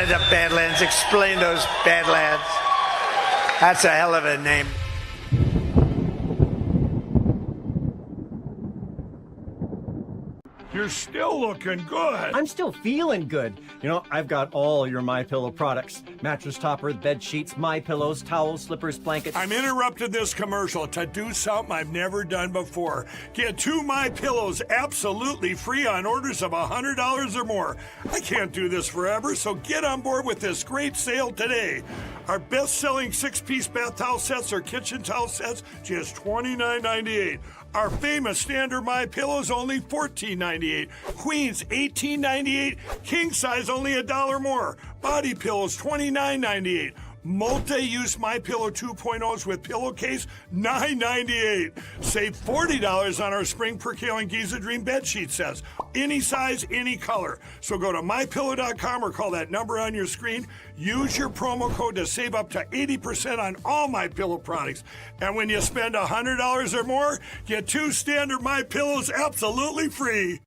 Badlands of Badlands. Explain those Badlands. That's a hell of a name. You're still looking good. I'm still feeling good. You know, I've got all your MyPillow products. Mattress topper, bed sheets, MyPillows, towels, slippers, blankets. I'm interrupting this commercial to do something I've never done before. Get 2 MyPillows absolutely free on orders of $100 or more. I can't do this forever, so get on board with this great sale today. Our best-selling 6-piece bath towel sets or kitchen towel sets, just $29.98. Our famous standard MyPillows only $14.98. Queens $18.98. King size only $1 more. Body pillows $29.98. Multi-use MyPillow 2.0s with pillowcase $9.98. Save $40 on our Spring Percale and Giza Dream bed sheet sets. Any size, any color. So go to MyPillow.com or call that number on your screen. Use your promo code to save up to 80% on all MyPillow products. And when you spend $100 or more, get 2 standard MyPillows absolutely free.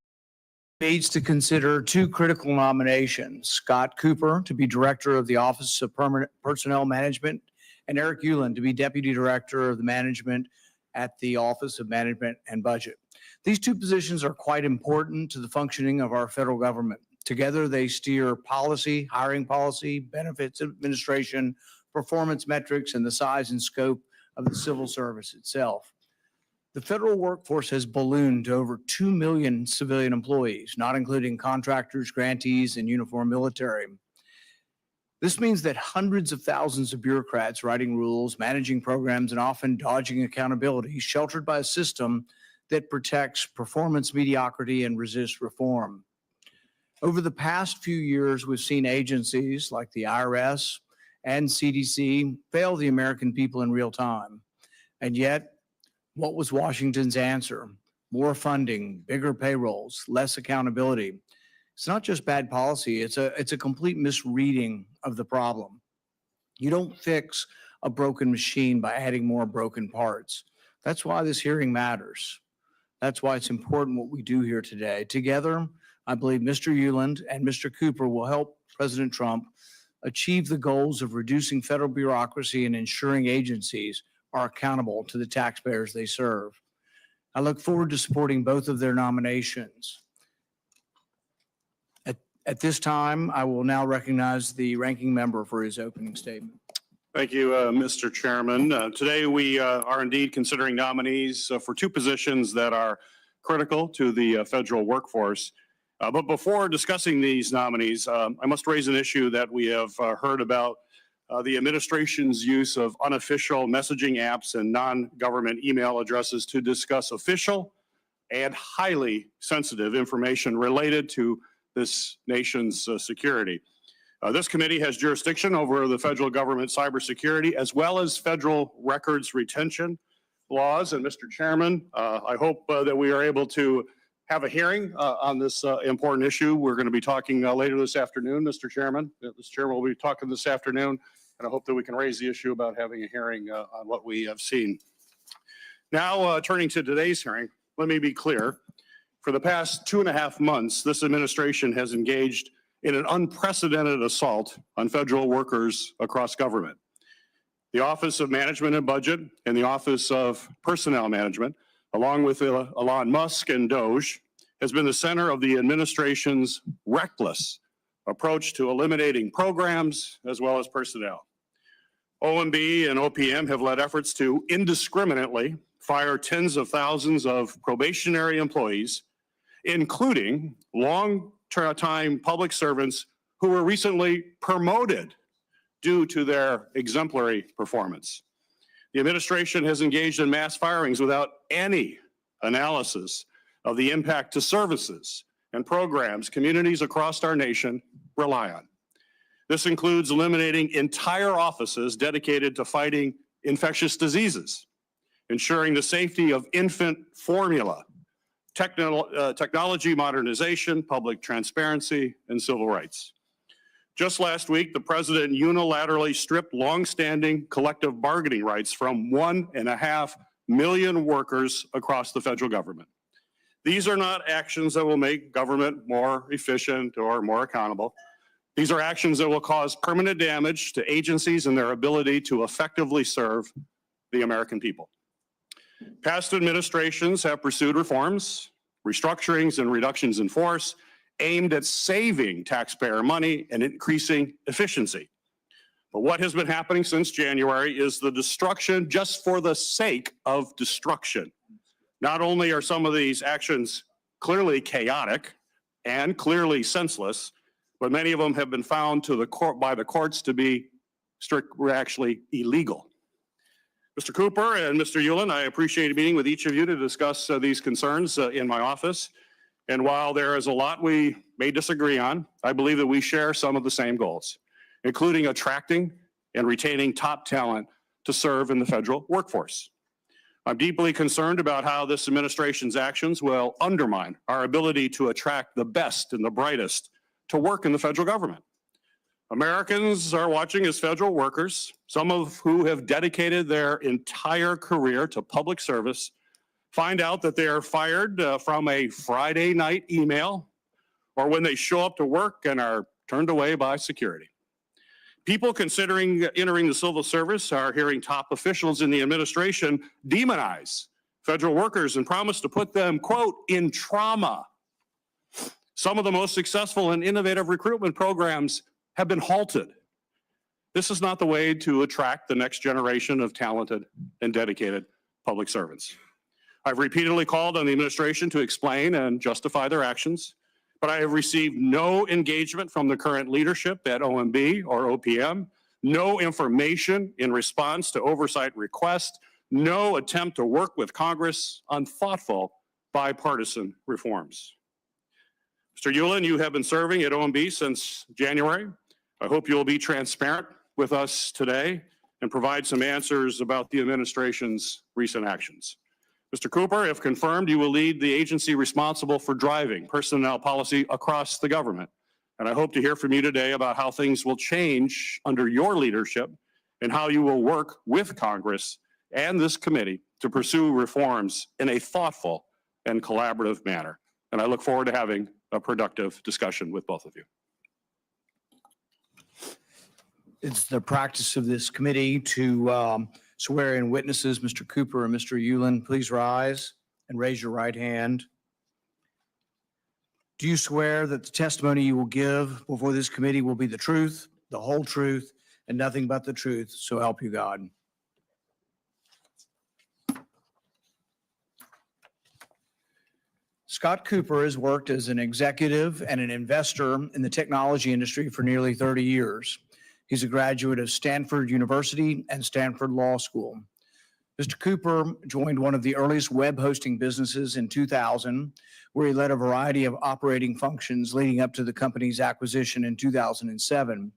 Needs to consider 2 critical nominations: Scott Kupor to be Director of the Office of Permanent Personnel Management and Eric Ueland to be Deputy Director of the Management at the Office of Management and Budget. These 2 positions are quite important to the functioning of our federal government. Together, they steer policy, hiring policy, benefits administration, performance metrics, and the size and scope of the civil service itself. The federal workforce has ballooned to over 2 million civilian employees, not including contractors, grantees, and uniformed military. This means that hundreds of thousands of bureaucrats writing rules, managing programs, and often dodging accountability, sheltered by a system that protects performance mediocrity and resists reform. Over the past few years, we've seen agencies like the IRS and CDC fail the American people in real time. And yet, what was Washington's answer? More funding, bigger payrolls, less accountability. It's not just bad policy, it's a complete misreading of the problem. You don't fix a broken machine by adding more broken parts. That's why this hearing matters. That's why it's important what we do here today. Together, I believe Mr. Ueland and Mr. Kupor will help President Trump achieve the goals of reducing federal bureaucracy and ensuring agencies are accountable to the taxpayers they serve. I look forward to supporting both of their nominations. At this time, I will now recognize the ranking member for his opening statement. Thank you, Mr. Chairman. Today we are indeed considering nominees for 2 positions that are critical to the federal workforce. But before discussing these nominees, I must raise an issue that we have heard about the administration's use of unofficial messaging apps and non-government email addresses to discuss official and highly sensitive information related to this nation's security. This committee has jurisdiction over the federal government cybersecurity as well as federal records retention laws. And Mr. Chairman, I hope that we are able to have a hearing on this important issue. We're going to be talking later this afternoon, Mr. Chairman. Mr. Chairman will be talking this afternoon, and I hope that we can raise the issue about having a hearing on what we have seen. Now, turning to today's hearing, let me be clear. For the past 2.5 months, this administration has engaged in an unprecedented assault on federal workers across government. The Office of Management and Budget and the Office of Personnel Management, along with Elon Musk and Doge, has been the center of the administration's reckless approach to eliminating programs as well as personnel. OMB and OPM have led efforts to indiscriminately fire tens of thousands of probationary employees, including long-time public servants who were recently promoted due to their exemplary performance. The administration has engaged in mass firings without any analysis of the impact to services and programs communities across our nation rely on. This includes eliminating entire offices dedicated to fighting infectious diseases, ensuring the safety of infant formula, technology modernization, public transparency, and civil rights. Just last week, the president unilaterally stripped longstanding collective bargaining rights from 1.5 million workers across the federal government. These are not actions that will make government more efficient or more accountable. These are actions that will cause permanent damage to agencies and their ability to effectively serve the American people. Past administrations have pursued reforms, restructurings, and reductions in force aimed at saving taxpayer money and increasing efficiency. But what has been happening since January is the destruction just for the sake of destruction. Not only are some of these actions clearly chaotic and clearly senseless, but many of them have been found by the courts to be actually illegal. Mr. Kupor and Mr. Ueland, I appreciate meeting with each of you to discuss these concerns in my office. And while there is a lot we may disagree on, I believe that we share some of the same goals, including attracting and retaining top talent to serve in the federal workforce. I'm deeply concerned about how this administration's actions will undermine our ability to attract the best and the brightest to work in the federal government. Americans are watching as federal workers, some of who have dedicated their entire career to public service, find out that they are fired from a Friday night email, or when they show up to work and are turned away by security. People considering entering the civil service are hearing top officials in the administration demonize federal workers and promise to put them, quote, in trauma. Some of the most successful and innovative recruitment programs have been halted. This is not the way to attract the next generation of talented and dedicated public servants. I've repeatedly called on the administration to explain and justify their actions, but I have received no engagement from the current leadership at OMB or OPM, no information in response to oversight requests, no attempt to work with Congress on thoughtful bipartisan reforms. Mr. Ueland, you have been serving at OMB since January. I hope you will be transparent with us today and provide some answers about the administration's recent actions. Mr. Kupor, if confirmed, you will lead the agency responsible for driving personnel policy across the government. And I hope to hear from you today about how things will change under your leadership and how you will work with Congress and this committee to pursue reforms in a thoughtful and collaborative manner. And I look forward to having a productive discussion with both of you. It's the practice of this committee to swear in witnesses. Mr. Kupor and Mr. Ueland, please rise and raise your right hand. Do you swear that the testimony you will give before this committee will be the truth, the whole truth, and nothing but the truth, so help you God? Scott Kupor has worked as an executive and an investor in the technology industry for nearly 30 years. He's a graduate of Stanford University and Stanford Law School. Mr. Kupor joined one of the earliest web hosting businesses in 2000, where he led a variety of operating functions leading up to the company's acquisition in 2007.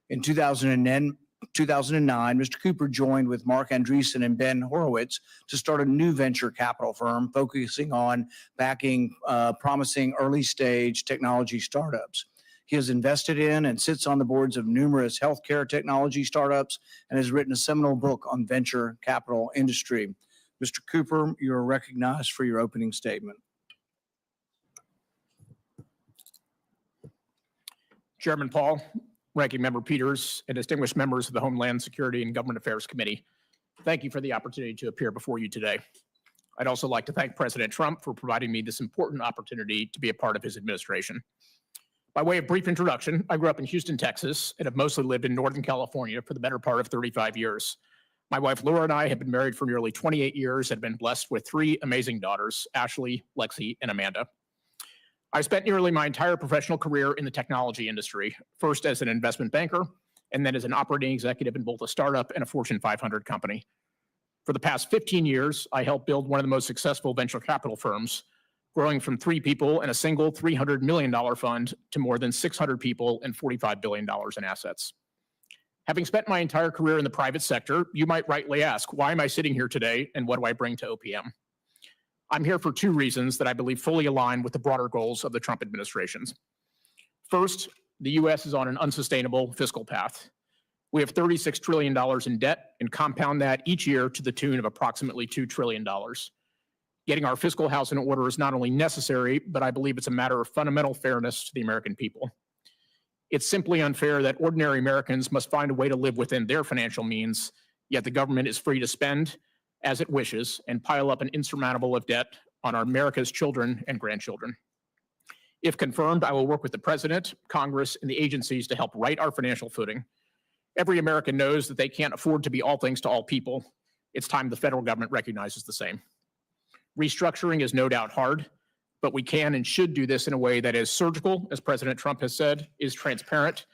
In 2009, Mr. Kupor joined with Mark Andreessen and Ben Horowitz to start a new venture capital firm focusing on backing promising early-stage technology startups. He has invested in and sits on the boards of numerous healthcare technology startups and has written a seminal book on venture capital industry. Mr. Kupor, you are recognized for your opening statement. Chairman Paul, Ranking Member Peters, and distinguished members of the Homeland Security and Government Affairs Committee, thank you for the opportunity to appear before you today. I'd also like to thank President Trump for providing me this important opportunity to be a part of his administration. By way of brief introduction, I grew up in Houston, Texas, and have mostly lived in Northern California for the better part of 35 years. My wife, Laura, and I have been married for nearly 28 years and have been blessed with 3 amazing daughters, Ashley, Lexi, and Amanda. I spent nearly my entire professional career in the technology industry, first as an investment banker, and then as an operating executive in both a startup and a Fortune 500 company. For the past 15 years, I helped build one of the most successful venture capital firms, growing from 3 people and a single $300 million fund to more than 600 people and $45 billion in assets. Having spent my entire career in the private sector, you might rightly ask, why am I sitting here today and what do I bring to OPM? I'm here for 2 reasons that I believe fully align with the broader goals of the Trump administration. First, the U.S. is on an unsustainable fiscal path. We have $36 trillion in debt and compound that each year to the tune of approximately $2 trillion. Getting our fiscal house in order is not only necessary, but I believe it's a matter of fundamental fairness to the American people. It's simply unfair that ordinary Americans must find a way to live within their financial means, yet the government is free to spend as it wishes and pile up an insurmountable of debt on our America's children and grandchildren. If confirmed, I will work with the President, Congress, and the agencies to help right our financial footing. Every American knows that they can't afford to be all things to all people. It's time the federal government recognizes the same. Restructuring is no doubt hard, but we can and should do this in a way that is surgical, as President Trump has said, is transparent,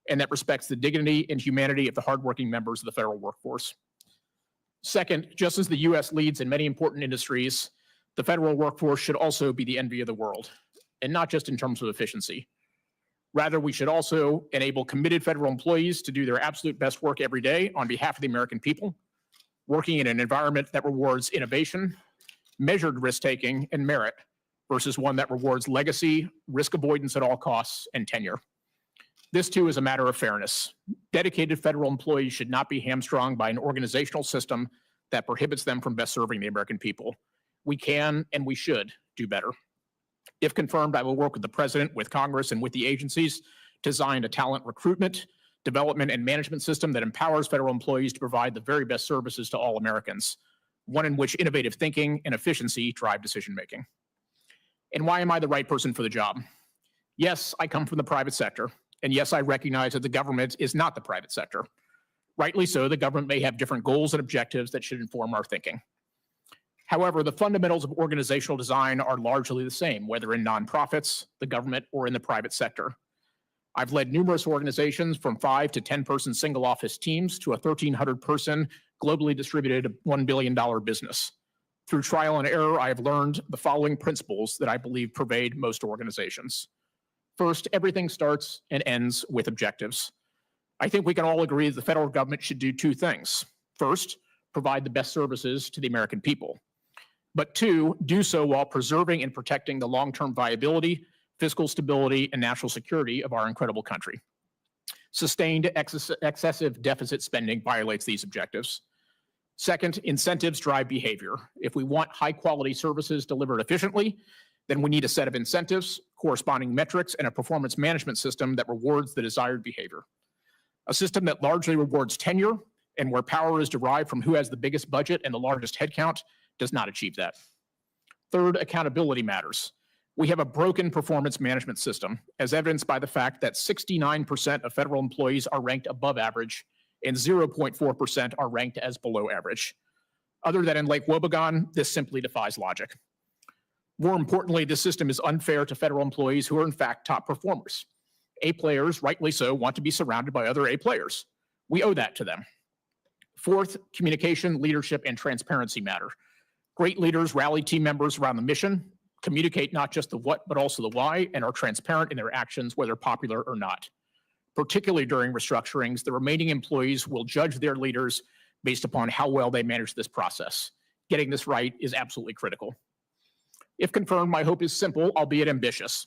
and that respects the dignity and humanity of the hardworking members of the federal workforce. Second, just as the U.S. leads in many important industries, the federal workforce should also be the envy of the world, and not just in terms of efficiency. Rather, we should also enable committed federal employees to do their absolute best work every day on behalf of the American people, working in an environment that rewards innovation, measured risk-taking, and merit, versus one that rewards legacy, risk avoidance at all costs, and tenure. This, too, is a matter of fairness. Dedicated federal employees should not be hamstrung by an organizational system that prohibits them from best serving the American people. We can and we should do better. If confirmed, I will work with the President, with Congress, and with the agencies to design a talent recruitment, development, and management system that empowers federal employees to provide the very best services to all Americans, one in which innovative thinking and efficiency drive decision-making. And why am I the right person for the job? Yes, I come from the private sector, and yes, I recognize that the government is not the private sector. Rightly so, the government may have different goals and objectives that should inform our thinking. However, the fundamentals of organizational design are largely the same, whether in nonprofits, the government, or in the private sector. I've led numerous organizations from 5 to 10-person single office teams to a 1,300-person globally distributed $1 billion business. Through trial and error, I have learned the following principles that I believe pervade most organizations. First, everything starts and ends with objectives. I think we can all agree that the federal government should do two things. First, provide the best services to the American people. But two, do so while preserving and protecting the long-term viability, fiscal stability, and national security of our incredible country. Sustained excessive deficit spending violates these objectives. Second, incentives drive behavior. If we want high-quality services delivered efficiently, then we need a set of incentives, corresponding metrics, and a performance management system that rewards the desired behavior. A system that largely rewards tenure and where power is derived from who has the biggest budget and the largest headcount does not achieve that. Third, accountability matters. We have a broken performance management system, as evidenced by the fact that 69% of federal employees are ranked above average and 0.4% are ranked as below average. Other than in Lake Wobegon, this simply defies logic. More importantly, this system is unfair to federal employees who are in fact top performers. A players, rightly so, want to be surrounded by other A players. We owe that to them. Fourth, communication, leadership, and transparency matter. Great leaders rally team members around the mission, communicate not just the what, but also the why, and are transparent in their actions, whether popular or not. Particularly during restructurings, the remaining employees will judge their leaders based upon how well they manage this process. Getting this right is absolutely critical. If confirmed, my hope is simple, albeit ambitious.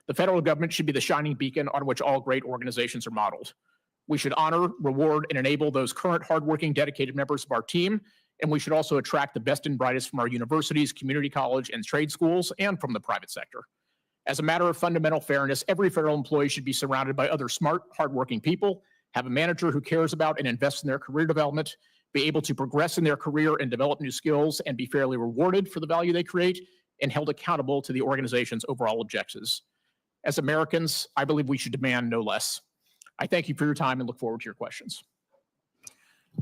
The federal government should be the shining beacon on which all great organizations are modeled. We should honor, reward, and enable those current hardworking, dedicated members of our team, and we should also attract the best and brightest from our universities, community college, and trade schools, and from the private sector. As a matter of fundamental fairness, every federal employee should be surrounded by other smart, hardworking people, have a manager who cares about and invests in their career development, be able to progress in their career and develop new skills, and be fairly rewarded for the value they create, and held accountable to the organization's overall objectives. As Americans, I believe we should demand no less. I thank you for your time and look forward to your questions.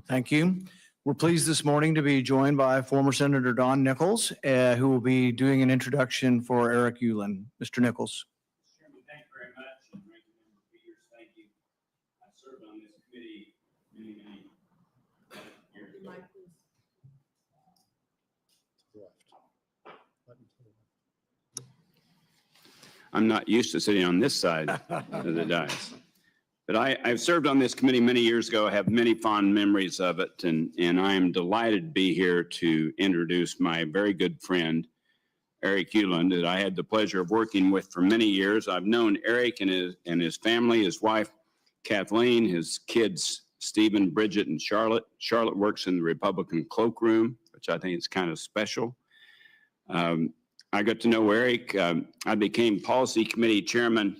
Thank you. We're pleased this morning to be joined by former Senator Don Nichols, who will be doing an introduction for Eric Ueland. Mr. Nichols. Chairman, thank you very much. And Ranking Member Peters, thank you. I served on this committee many years ago. I'm not used to sitting on this side of the dais. But I've served on this committee many years ago. I have many fond memories of it, and I am delighted to be here to introduce my very good friend, Eric Ueland, that I had the pleasure of working with for many years. I've known Eric and his family, his wife, Kathleen, his kids, Stephen, Bridget, and Charlotte. Charlotte works in the Republican cloakroom, which I think is kind of special. I got to know Eric. I became policy committee chairman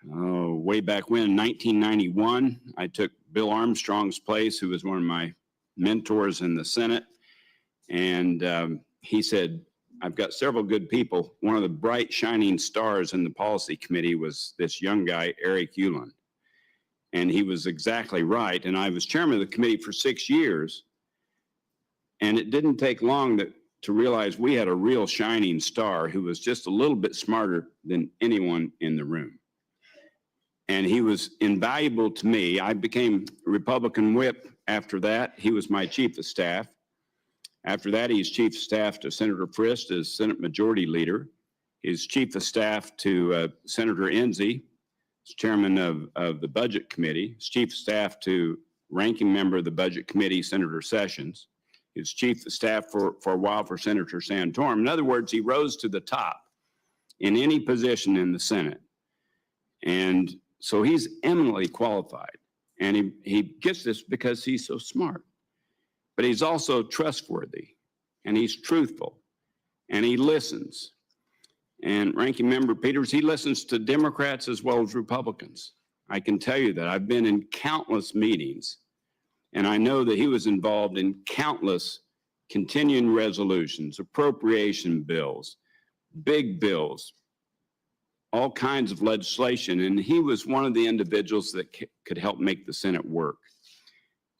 way back when, in 1991, I took Bill Armstrong's place, who was one of my mentors in the Senate. And he said, I've got several good people. One of the bright shining stars in the policy committee was this young guy, Eric Ueland. And he was exactly right. And I was chairman of the committee for 6 years. And it didn't take long to realize we had a real shining star who was just a little bit smarter than anyone in the room. And he was invaluable to me. I became Republican whip after that. He was my chief of staff. After that, he's chief of staff to Senator Frist as Senate Majority Leader. He's chief of staff to Senator Enzi, as chairman of the Budget Committee. He's chief of staff to ranking member of the Budget Committee, Senator Sessions. He was chief of staff for a while for Senator Santorum. In other words, he rose to the top in any position in the Senate. And so he's eminently qualified. And he gets this because he's so smart. But he's also trustworthy, and he's truthful, and he listens. And Ranking Member Peters, he listens to Democrats as well as Republicans. I can tell you that. I've been in countless meetings, and I know that he was involved in countless continuing resolutions, appropriation bills, big bills, all kinds of legislation. And he was one of the individuals that could help make the Senate work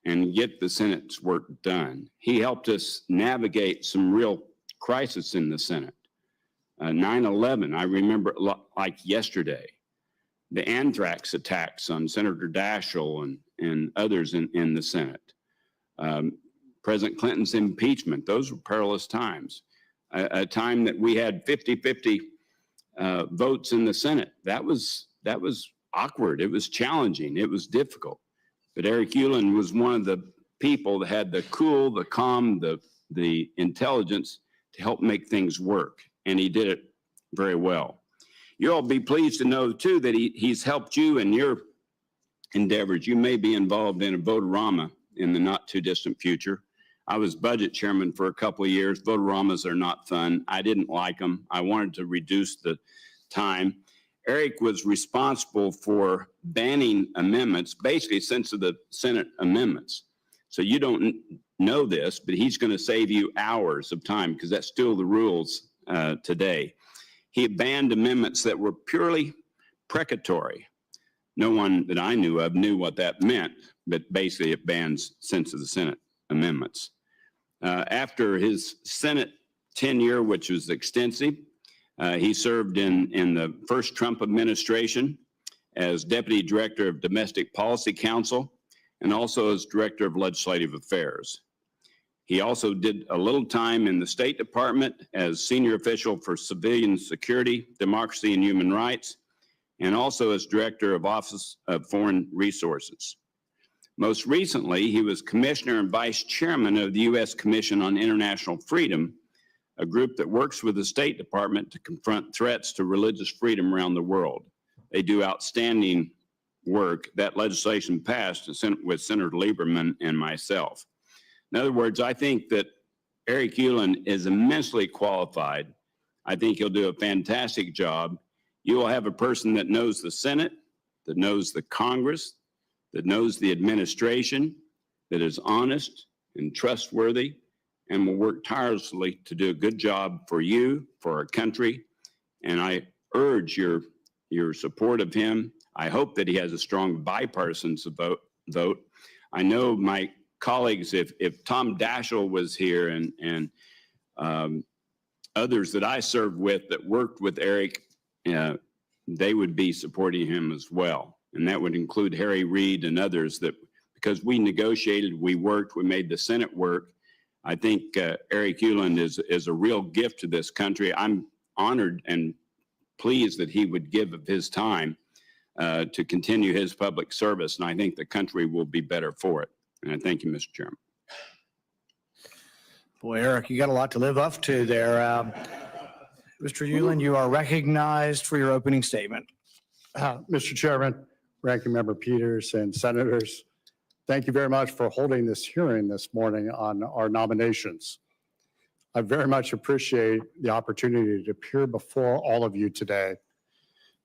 and get the Senate's work done. He helped us navigate some real crisis in the Senate. 9/11, I remember it like yesterday. The anthrax attacks on Senator Daschle and others in the Senate. President Clinton's impeachment, those were perilous times. A time that we had 50-50 votes in the Senate. That was awkward. It was challenging. It was difficult. But Eric Ueland was one of the people that had the cool, the calm, the intelligence to help make things work. And he did it very well. You'll all be pleased to know, too, that he's helped you in your endeavors. You may be involved in a vote-a-rama in the not-too-distant future. I was budget chairman for a couple of years. Vote-a-ramas are not fun. I didn't like them. I wanted to reduce the time. Eric was responsible for banning amendments, basically since the Senate amendments. So you don't know this, but he's going to save you hours of time because that's still the rules today. He banned amendments that were purely precatory. No one that I knew of knew what that meant, but basically it bans sense of the Senate amendments. After his Senate tenure, which was extensive, he served in the first Trump administration as Deputy Director of Domestic Policy Council and also as Director of Legislative Affairs. He also did a little time in the State Department as Senior Official for Civilian Security, Democracy, and Human Rights, and also as Director of Office of Foreign Resources. Most recently, he was Commissioner and Vice Chairman of the U.S. Commission on International Freedom, a group that works with the State Department to confront threats to religious freedom around the world. They do outstanding work. That legislation passed with Senator Lieberman and myself. In other words, I think that Eric Ueland is immensely qualified. I think he'll do a fantastic job. You will have a person that knows the Senate, that knows the Congress, that knows the administration, that is honest and trustworthy, and will work tirelessly to do a good job for you, for our country. And I urge your support of him. I hope that he has a strong bipartisan vote. I know my colleagues, if Tom Daschle was here and others that I served with that worked with Eric, they would be supporting him as well. And that would include Harry Reid and others that, because we negotiated, we worked, we made the Senate work. I think Eric Ueland is a real gift to this country. I'm honored and pleased that he would give of his time to continue his public service, and I think the country will be better for it. And I thank you, Mr. Chairman. Boy, Eric, you got a lot to live up to there. Mr. Ueland, you are recognized for your opening statement. Mr. Chairman, Ranking Member Peters, and Senators, thank you very much for holding this hearing this morning on our nominations. I very much appreciate the opportunity to appear before all of you today.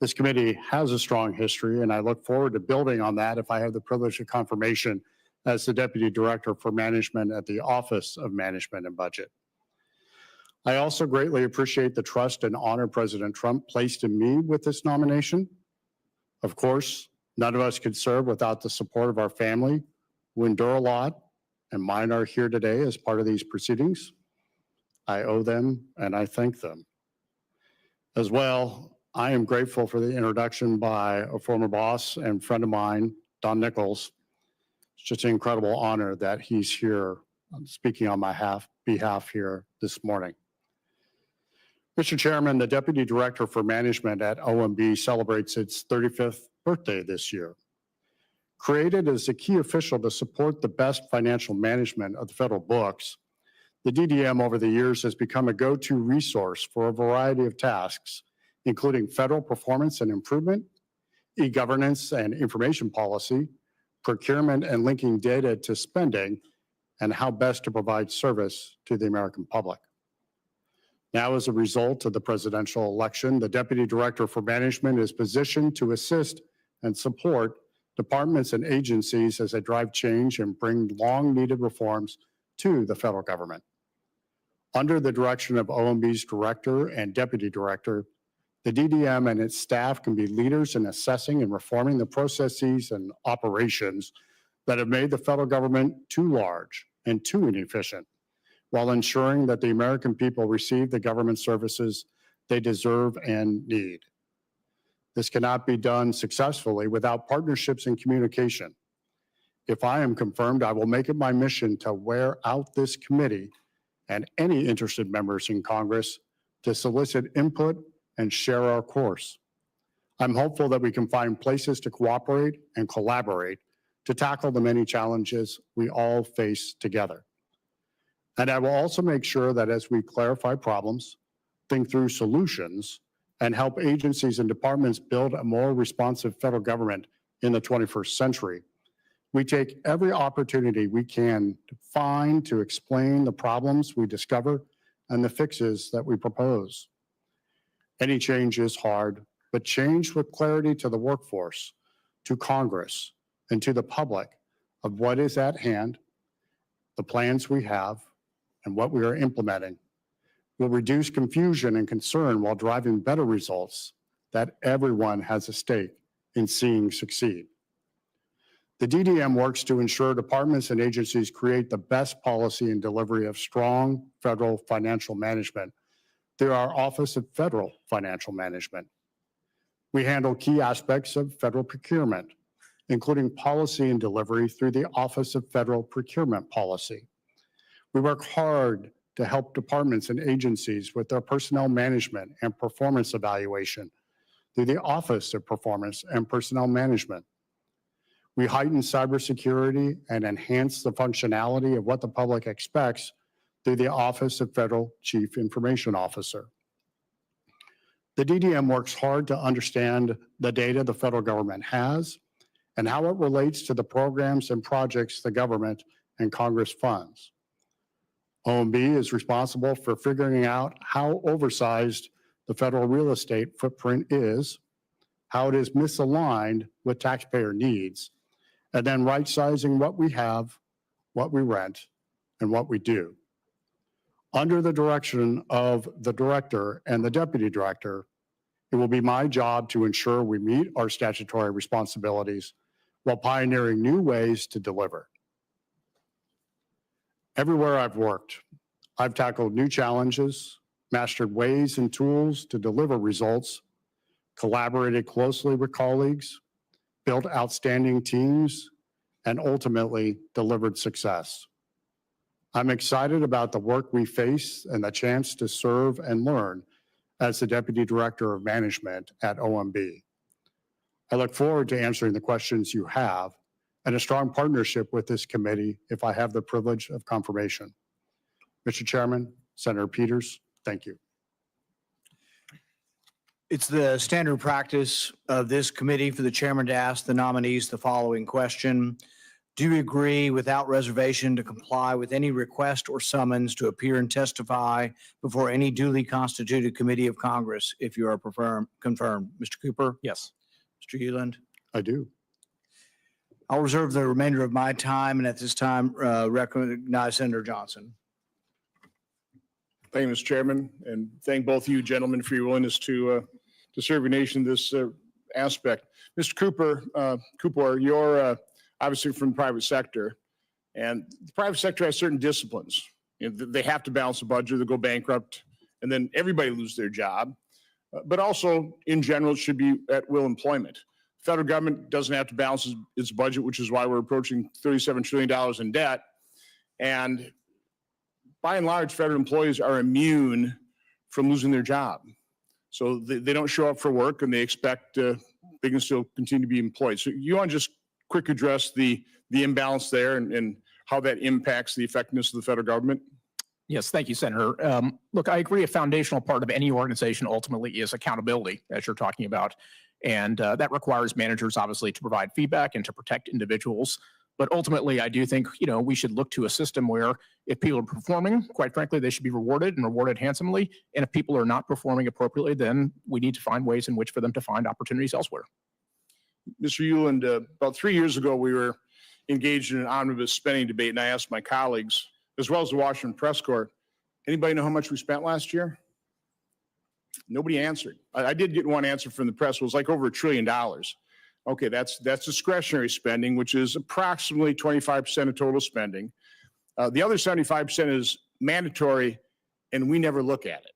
This committee has a strong history, and I look forward to building on that if I have the privilege of confirmation as the Deputy Director for Management at the Office of Management and Budget. I also greatly appreciate the trust and honor President Trump placed in me with this nomination. Of course, none of us could serve without the support of our family, who endure a lot, and mine are here today as part of these proceedings. I owe them and I thank them. As well, I am grateful for the introduction by a former boss and friend of mine, Don Nichols. It's just an incredible honor that he's here speaking on my behalf here this morning. Mr. Chairman, the Deputy Director for Management at OMB celebrates its 35th birthday this year. Created as a key official to support the best financial management of the federal books, the DDM over the years has become a go-to resource for a variety of tasks, including federal performance and improvement, e-governance and information policy, procurement and linking data to spending, and how best to provide service to the American public. Now, as a result of the presidential election, the Deputy Director for Management is positioned to assist and support departments and agencies as they drive change and bring long-needed reforms to the federal government. Under the direction of OMB's Director and Deputy Director, the DDM and its staff can be leaders in assessing and reforming the processes and operations that have made the federal government too large and too inefficient, while ensuring that the American people receive the government services they deserve and need. This cannot be done successfully without partnerships and communication. If I am confirmed, I will make it my mission to wear out this committee and any interested members in Congress to solicit input and share our course. I'm hopeful that we can find places to cooperate and collaborate to tackle the many challenges we all face together. And I will also make sure that as we clarify problems, think through solutions, and help agencies and departments build a more responsive federal government in the 21st century, we take every opportunity we can to find, to explain the problems we discover and the fixes that we propose. Any change is hard, but change with clarity to the workforce, to Congress, and to the public of what is at hand, the plans we have, and what we are implementing will reduce confusion and concern while driving better results that everyone has a stake in seeing succeed. The DDM works to ensure departments and agencies create the best policy and delivery of strong federal financial management through our Office of Federal Financial Management. We handle key aspects of federal procurement, including policy and delivery through the Office of Federal Procurement Policy. We work hard to help departments and agencies with their personnel management and performance evaluation through the Office of Performance and Personnel Management. We heighten cybersecurity and enhance the functionality of what the public expects through the Office of Federal Chief Information Officer. The DDM works hard to understand the data the federal government has and how it relates to the programs and projects the government and Congress funds. OMB is responsible for figuring out how oversized the federal real estate footprint is, how it is misaligned with taxpayer needs, and then right-sizing what we have, what we rent, and what we do. Under the direction of the Director and the Deputy Director, it will be my job to ensure we meet our statutory responsibilities while pioneering new ways to deliver. Everywhere I've worked, I've tackled new challenges, mastered ways and tools to deliver results, collaborated closely with colleagues, built outstanding teams, and ultimately delivered success. I'm excited about the work we face and the chance to serve and learn as the Deputy Director of Management at OMB. I look forward to answering the questions you have and a strong partnership with this committee if I have the privilege of confirmation. Mr. Chairman, Senator Peters, thank you. It's the standard practice of this committee for the chairman to ask the nominees the following question. Do you agree without reservation to comply with any request or summons to appear and testify before any duly constituted committee of Congress if you are confirmed? Mr. Cooper? Yes. Mr. Ueland? I do. I'll reserve the remainder of my time and at this time recognize Senator Johnson. Thank you, Mr. Chairman, and thank both of you gentlemen for your willingness to serve your nation in this aspect. Mr. Kupor, you're obviously from the private sector, and the private sector has certain disciplines. You know, they have to balance the budget, they go bankrupt, and then everybody loses their job. But also, in general, it should be at will employment. Federal government doesn't have to balance its budget, which is why we're approaching $37 trillion in debt. And by and large, federal employees are immune from losing their job. So they don't show up for work and they expect they can still continue to be employed. So you want to just quick address the imbalance there and how that impacts the effectiveness of the federal government? Yes, thank you, Senator. Look, I agree a foundational part of any organization ultimately is accountability, as you're talking about. And that requires managers, obviously, to provide feedback and to protect individuals. But ultimately, I do think, we should look to a system where if people are performing, quite frankly, they should be rewarded and rewarded handsomely. And if people are not performing appropriately, then we need to find ways in which for them to find opportunities elsewhere. Mr. Ueland, about 3 years ago, we were engaged in an omnibus spending debate, and I asked my colleagues, as well as the Washington Press Corps, anybody know how much we spent last year? Nobody answered. I did get one answer from the press. It was like over $1 trillion. Okay, that's discretionary spending, which is approximately 25% of total spending. The other 75% is mandatory, and we never look at it.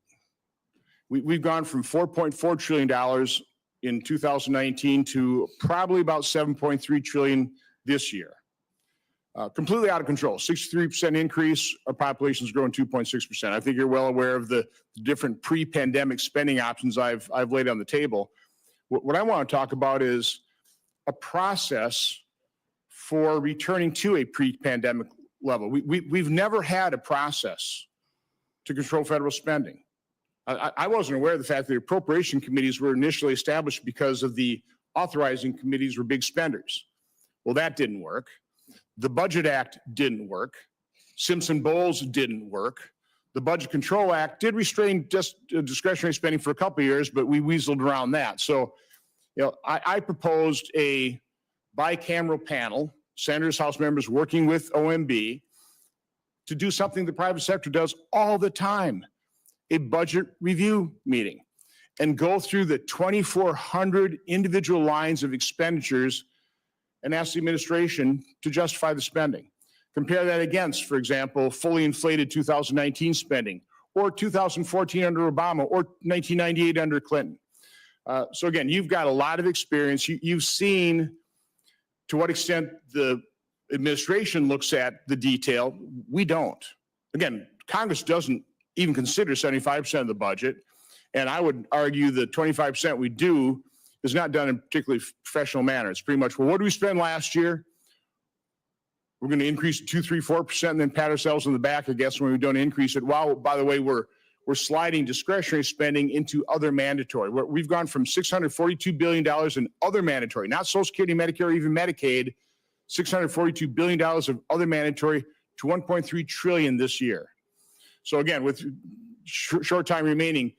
We've gone from $4.4 trillion in 2019 to probably about $7.3 trillion this year. Completely out of control. 63% increase. Our population is growing 2.6%. I think you're well aware of the different pre-pandemic spending options I've laid on the table. What I want to talk about is a process for returning to a pre-pandemic level. We've never had a process to control federal spending. I wasn't aware of the fact that the appropriation committees were initially established because of the authorizing committees were big spenders. Well, that didn't work. The Budget Act didn't work. Simpson-Bowles didn't work. The Budget Control Act did restrain just discretionary spending for a couple of years, but we weaseled around that. So, I proposed a bicameral panel, senators, House members working with OMB, to do something the private sector does all the time, a budget review meeting, and go through the 2,400 individual lines of expenditures and ask the administration to justify the spending. Compare that against, for example, fully inflated 2019 spending, or 2014 under Obama, or 1998 under Clinton. So again, you've got a lot of experience. You've seen to what extent the administration looks at the detail. We don't. Again, Congress doesn't even consider 75% of the budget. And I would argue the 25% we do is not done in a particularly professional manner. It's pretty much, well, what did we spend last year? We're going to increase it 2, 3, 4% and then pat ourselves on the back, I guess, when we don't increase it. Wow, by the way, we're sliding discretionary spending into other mandatory. We've gone from $642 billion in other mandatory, not Social Security, Medicare, or even Medicaid, $642 billion of other mandatory to $1.3 trillion this year. So again, with short time remaining,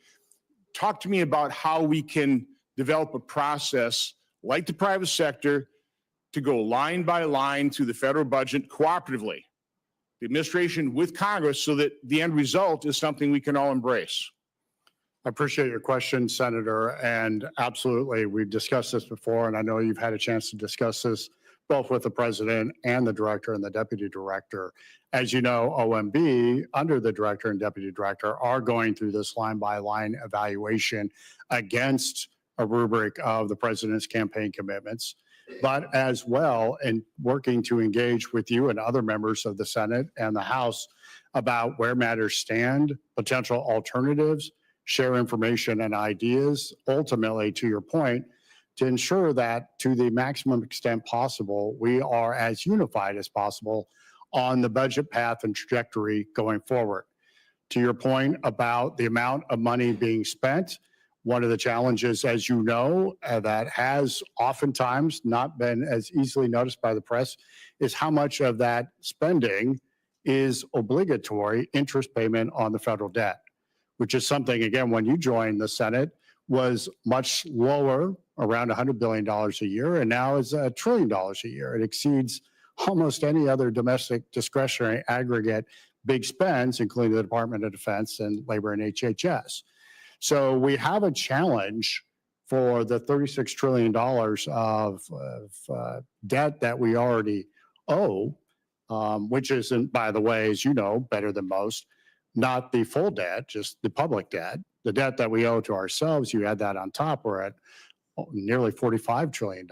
talk to me about how we can develop a process like the private sector to go line by line through the federal budget cooperatively, the administration with Congress, so that the end result is something we can all embrace. I appreciate your question, Senator, and absolutely, we've discussed this before, and I know you've had a chance to discuss this both with the president and the director and the deputy director. As you know, OMB, under the director and deputy director, are going through this line-by-line evaluation against a rubric of the president's campaign commitments, but as well in working to engage with you and other members of the Senate and the House about where matters stand, potential alternatives, share information and ideas, ultimately, to your point, to ensure that to the maximum extent possible, we are as unified as possible on the budget path and trajectory going forward. To your point about the amount of money being spent, One of the challenges, as you know, that has oftentimes not been as easily noticed by the press is how much of that spending is obligatory interest payment on the federal debt, which is something, again, when you joined the Senate, was much lower, around $100 billion a year, and now is $1 trillion a year. It exceeds almost any other domestic discretionary aggregate big spends, including the Department of Defense and Labor and HHS. So we have a challenge for the $36 trillion of debt that we already owe, which isn't, by the way, as you know, better than most, not the full debt, just the public debt. The debt that we owe to ourselves, you add that on top, we're at nearly $45 trillion.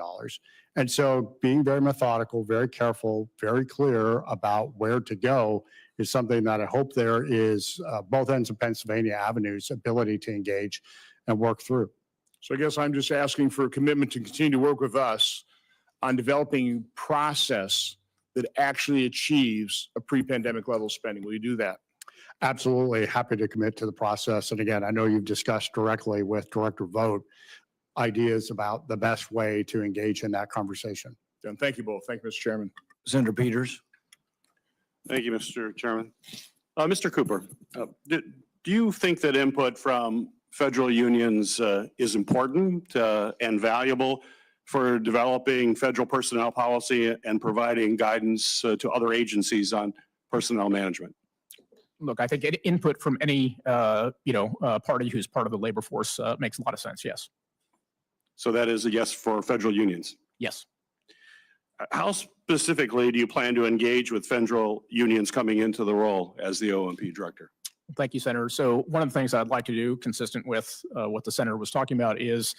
And so being very methodical, very careful, very clear about where to go is something that I hope there is both ends of Pennsylvania Avenue's ability to engage and work through. So I guess I'm just asking for a commitment to continue to work with us on developing a process that actually achieves a pre-pandemic level of spending. Will you do that? Absolutely happy to commit to the process. And again, I know you've discussed directly with Director Vogt ideas about the best way to engage in that conversation. Done. Thank you both. Thank you, Mr. Chairman. Senator Peters. Thank you, Mr. Chairman. Mr. Kupor, do you think that input from federal unions is important and valuable for developing federal personnel policy and providing guidance to other agencies on personnel management? Look, I think input from any, party who's part of the labor force makes a lot of sense. Yes. So that is a yes for federal unions. Yes. How specifically do you plan to engage with federal unions coming into the role as the OMP director? Thank you, Senator. So one of the things I'd like to do, consistent with what the Senator was talking about, is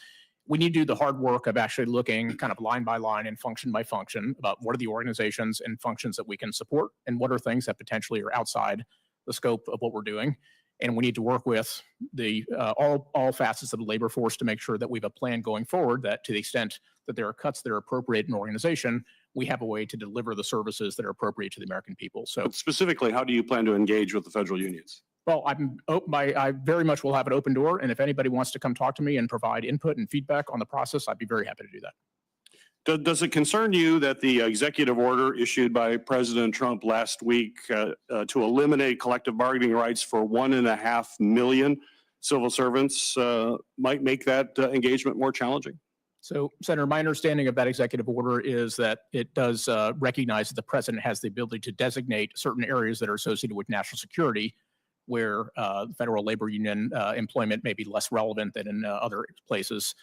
we need to do the hard work of actually looking kind of line by line and function by function about what are the organizations and functions that we can support and what are things that potentially are outside the scope of what we're doing. And we need to work with the all facets of the labor force to make sure that we have a plan going forward that to the extent that there are cuts that are appropriate in an organization, we have a way to deliver the services that are appropriate to the American people. So But specifically, how do you plan to engage with the federal unions? well, I very much will have an open door. And if anybody wants to come talk to me and provide input and feedback on the process, I'd be very happy to do that. Does it concern you that the executive order issued by President Trump last week to eliminate collective bargaining rights for 1.5 million civil servants might make that engagement more challenging? So, Senator, my understanding of that executive order is that it does recognize that the president has the ability to designate certain areas that are associated with national security where federal labor union employment may be less relevant than in other places.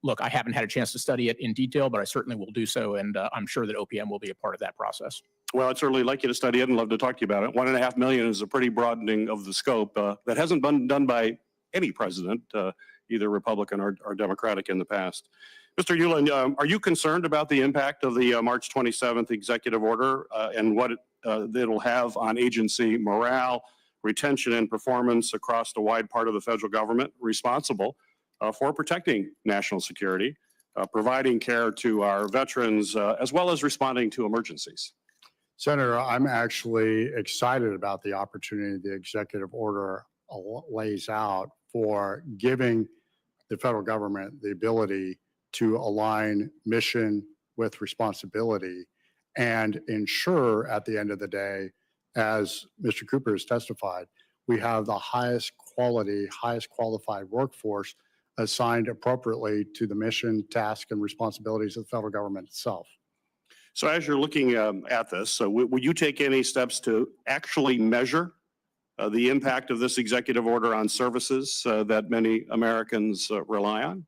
Look, I haven't had a chance to study it in detail, but I certainly will do so, and I'm sure that OPM will be a part of that process. Well, I'd certainly like you to study it and love to talk to you about it. 1.5 million is a pretty broadening of the scope that hasn't been done by any president, either Republican or Democratic in the past. Mr. Ueland, are you concerned about the impact of the March 27th executive order and what it'll have on agency morale, retention, and performance across the wide part of the federal government responsible for protecting national security, providing care to our veterans, as well as responding to emergencies? Senator, I'm actually excited about the opportunity the executive order lays out for giving the federal government the ability to align mission with responsibility and ensure at the end of the day, as Mr. Kupor has testified, we have the highest quality, highest qualified workforce assigned appropriately to the mission, task, and responsibilities of the federal government itself. So as you're looking at this, will you take any steps to actually measure the impact of this executive order on services that many Americans rely on?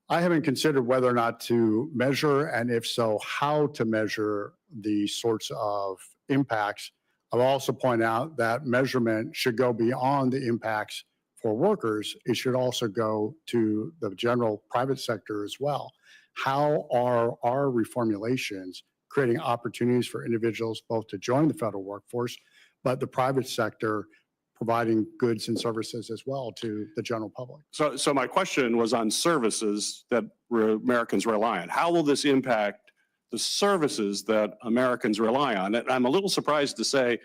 I haven't considered whether or not to measure, and if so, how to measure the sorts of impacts. I'll also point out that measurement should go beyond the impacts for workers. It should also go to the general private sector as well. How are our reformulations creating opportunities for individuals both to join the federal workforce, but the private sector providing goods and services as well to the general public? So my question was on services that Americans rely on. How will this impact the services that Americans rely on? And I'm a little surprised to say,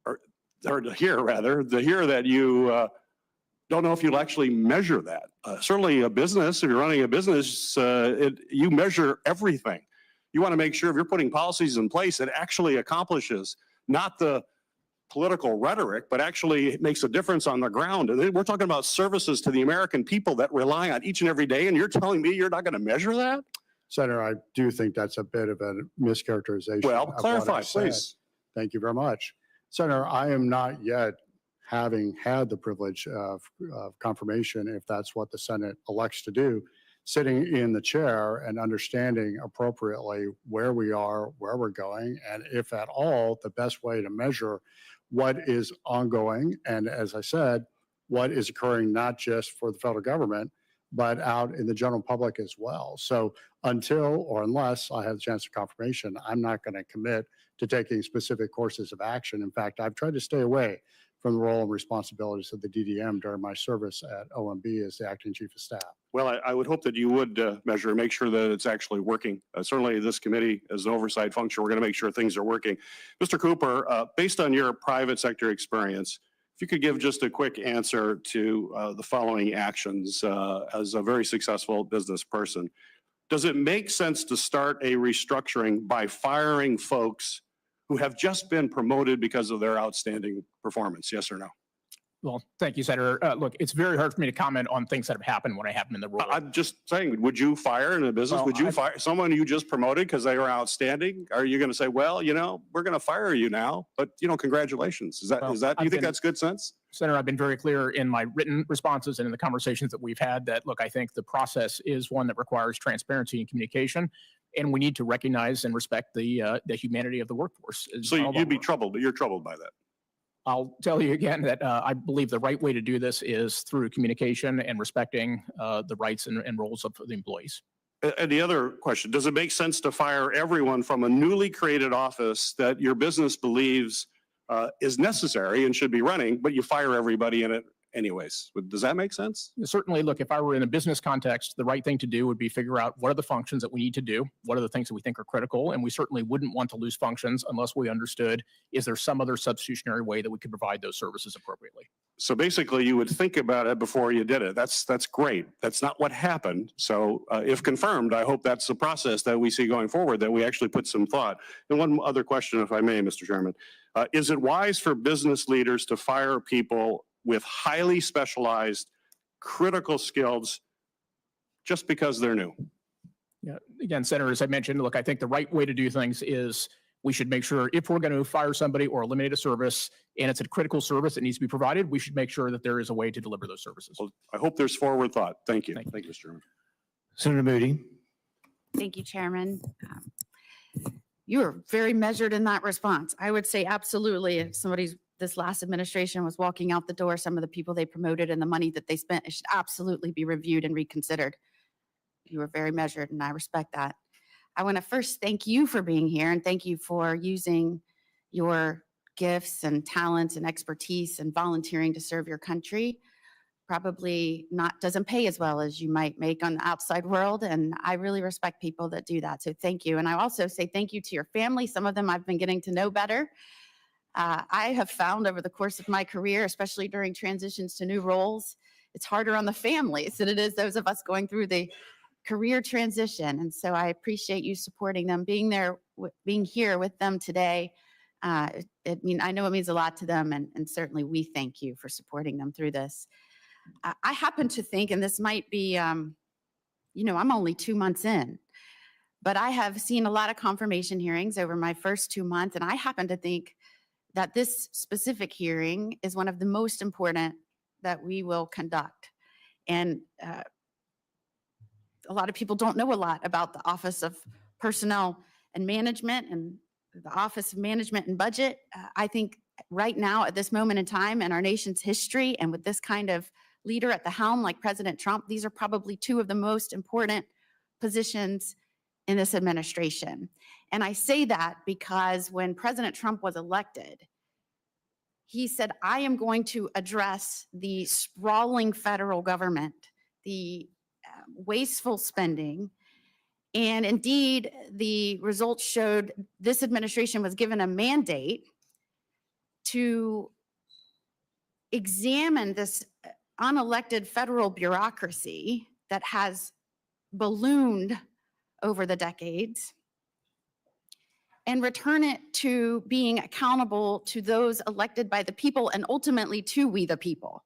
or to hear rather, that you don't know if you'll actually measure that. Certainly a business, if you're running a business, you measure everything. You want to make sure if you're putting policies in place, it actually accomplishes not the political rhetoric, but actually it makes a difference on the ground. And then we're talking about services to the American people that rely on each and every day. And you're telling me you're not going to measure that? Senator, I do think that's a bit of a mischaracterization. Well, of what clarify, I said. please. Thank you very much. Senator, I am not yet having had the privilege of confirmation, if that's what the Senate elects to do, sitting in the chair and understanding appropriately where we are, where we're going, and if at all, the best way to measure what is ongoing. And as I said, what is occurring not just for the federal government, but out in the general public as well. So until or unless I have the chance of confirmation, I'm not going to commit to taking specific courses of action. In fact, I've tried to stay away from the role and responsibilities of the DDM during my service at OMB as the acting chief of staff. Well, I would hope that you would measure, make sure that it's actually working. Certainly this committee as an oversight function, we're going to make sure things are working. Mr. Kupor, based on your private sector experience, if you could give just a quick answer to the following actions as a very successful business person. Does it make sense to start a restructuring by firing folks who have just been promoted because of their outstanding performance? Yes or no? Well, thank you, Senator. Look, it's very hard for me to comment on things that have happened when I haven't been in the role. I'm just saying, would you fire in a business? Well, Would you fire someone you just promoted because they were outstanding? Are you going to say, well, you know, we're going to fire you now, but you know, congratulations. Is that, Well, do you think that's good sense? Senator, I've been very clear in my written responses and in the conversations that we've had that, look, I think the process is one that requires transparency and communication, and we need to recognize and respect the humanity of the workforce. So you'd be troubled, but you're troubled by that. I'll tell you again that I believe the right way to do this is through communication and respecting the rights and roles of the employees. And the other question, does it make sense to fire everyone from a newly created office that your business believes is necessary and should be running, but you fire everybody in it anyways? Does that make sense? Certainly, look, if I were in a business context, the right thing to do would be figure out what are the functions that we need to do, what are the things that we think are critical, and we certainly wouldn't want to lose functions unless we understood, is there some other substitutionary way that we could provide those services appropriately? So basically, you would think about it before you did it. That's great. That's not what happened. So if confirmed, I hope that's the process that we see going forward, that we actually put some thought. And one other question, if I may, Mr. Chairman. Is it wise for business leaders to fire people with highly specialized, critical skills just because they're new? Yeah, again, Senator, as I mentioned, look, I think the right way to do things is we should make sure if we're going to fire somebody or eliminate a service and it's a critical service that needs to be provided, we should make sure that there is a way to deliver those services. Well, I hope there's forward thought. Thank you. Thank you. Thank you, Mr. Chairman. Senator Moody. Thank you, Chairman. You were very measured in that response. I would say absolutely, if this last administration was walking out the door, some of the people they promoted and the money that they spent, it should absolutely be reviewed and reconsidered. You were very measured, and I respect that. I want to first thank you for being here and thank you for using your gifts and talents and expertise and volunteering to serve your country. Probably doesn't pay as well as you might make on the outside world. And I really respect people that do that. So thank you. And I also say thank you to your family. Some of them I've been getting to know better. I have found over the course of my career, especially during transitions to new roles, it's harder on the families than it is those of us going through the career transition. And so I appreciate you supporting them, being here with them today. I know it means a lot to them, and certainly we thank you for supporting them through this. I happen to think, and this might be, I'm only 2 months in, but I have seen a lot of confirmation hearings over my first 2 months, and I happen to think that this specific hearing is one of the most important that we will conduct. And a lot of people don't know a lot about the Office of Personnel and Management and the Office of Management and Budget. I think right now at this moment in time in our nation's history, and with this kind of leader at the helm like President Trump, these are probably two of the most important positions in this administration. And I say that because when President Trump was elected, he said, I am going to address the sprawling federal government, the wasteful spending. And indeed, the results showed this administration was given a mandate to examine this unelected federal bureaucracy that has ballooned over the decades and return it to being accountable to those elected by the people and ultimately to we the people.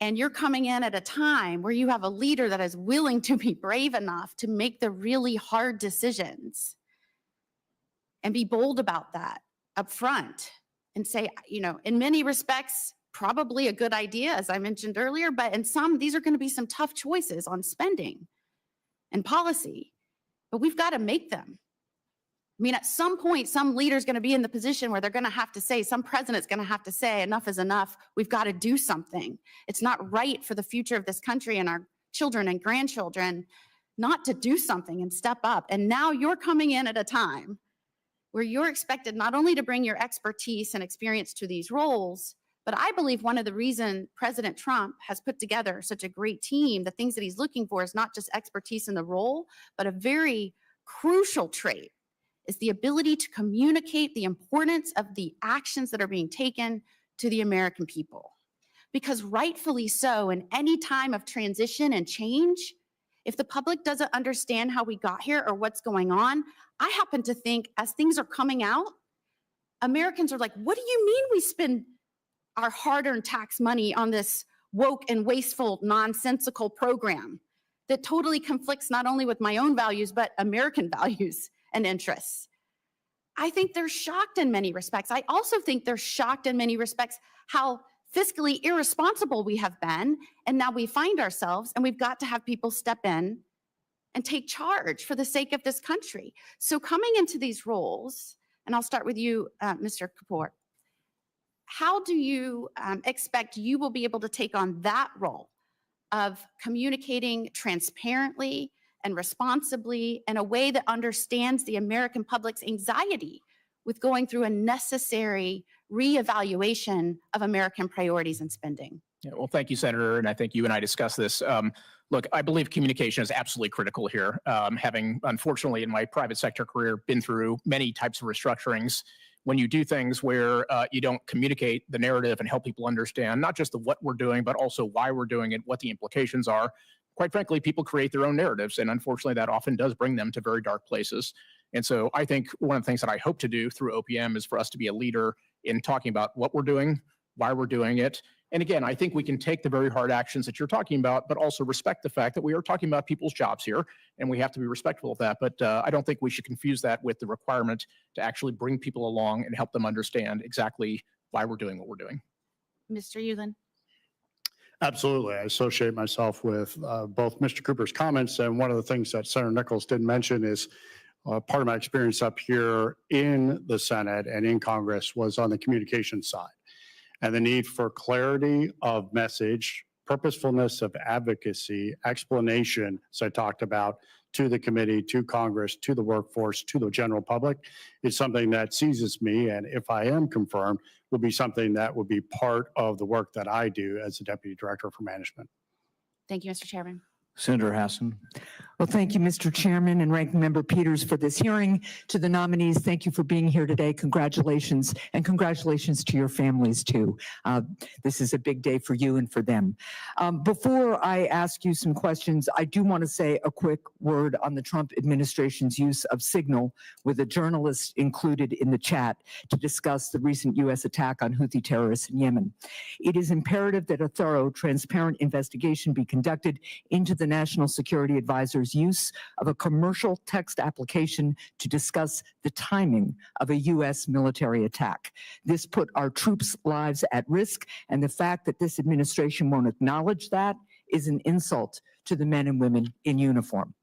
And you're coming in at a time where you have a leader that is willing to be brave enough to make the really hard decisions and be bold about that up front and say, you know, in many respects, probably a good idea, as I mentioned earlier, but in some, these are going to be some tough choices on spending and policy, but we've got to make them. I mean, at some point, some leader's going to be in the position where they're going to have to say, some president's going to have to say, enough is enough. We've got to do something. It's not right for the future of this country and our children and grandchildren not to do something and step up. And now you're coming in at a time where you're expected not only to bring your expertise and experience to these roles, but I believe one of the reasons President Trump has put together such a great team, the things that he's looking for is not just expertise in the role, but a very crucial trait is the ability to communicate the importance of the actions that are being taken to the American people. Because rightfully so, in any time of transition and change, if the public doesn't understand how we got here or what's going on, I happen to think as things are coming out, Americans are like, what do you mean we spend our hard-earned tax money on this woke and wasteful, nonsensical program that totally conflicts not only with my own values, but American values and interests? I think they're shocked in many respects. I also think they're shocked in many respects how fiscally irresponsible we have been. And now we find ourselves, and we've got to have people step in and take charge for the sake of this country. So coming into these roles, and I'll start with you, Mr. Kupor, how do you expect you will be able to take on that role of communicating transparently and responsibly in a way that understands the American public's anxiety with going through a necessary reevaluation of American priorities and spending? Yeah, well, thank you, Senator, and I think you and I discussed this. Look, I believe communication is absolutely critical here. Having, unfortunately, in my private sector career, been through many types of restructurings, when you do things where you don't communicate the narrative and help people understand not just the what we're doing, but also why we're doing it, what the implications are, quite frankly, people create their own narratives, and unfortunately, that often does bring them to very dark places. And so I think one of the things that I hope to do through OPM is for us to be a leader in talking about what we're doing, why we're doing it. And again, I think we can take the very hard actions that you're talking about, but also respect the fact that we are talking about people's jobs here, and we have to be respectful of that. But I don't think we should confuse that with the requirement to actually bring people along and help them understand exactly why we're doing what we're doing. Mr. Ueland. Absolutely. I associate myself with both Mr. Cooper's comments, and one of the things that Senator Nichols didn't mention is part of my experience up here in the Senate and in Congress was on the communication side, and the need for clarity of message, purposefulness of advocacy, explanation, as I talked about, to the committee, to Congress, to the workforce, to the general public, is something that seizes me, and if I am confirmed, will be something that will be part of the work that I do as the Deputy Director for Management. Thank you, Mr. Chairman. Senator Hassan. Well, thank you, Mr. Chairman and Ranking Member Peters, for this hearing. To the nominees, thank you for being here today. Congratulations, and congratulations to your families, too. This is a big day for you and for them. Before I ask you some questions, I do want to say a quick word on the Trump administration's use of Signal, with a journalist included in the chat, to discuss the recent U.S. attack on Houthi terrorists in Yemen. It is imperative that a thorough, transparent investigation be conducted into the National Security Advisor's use of a commercial text application to discuss the timing of a U.S. military attack. This put our troops' lives at risk, and the fact that this administration won't acknowledge that is an insult to the men and women in uniform.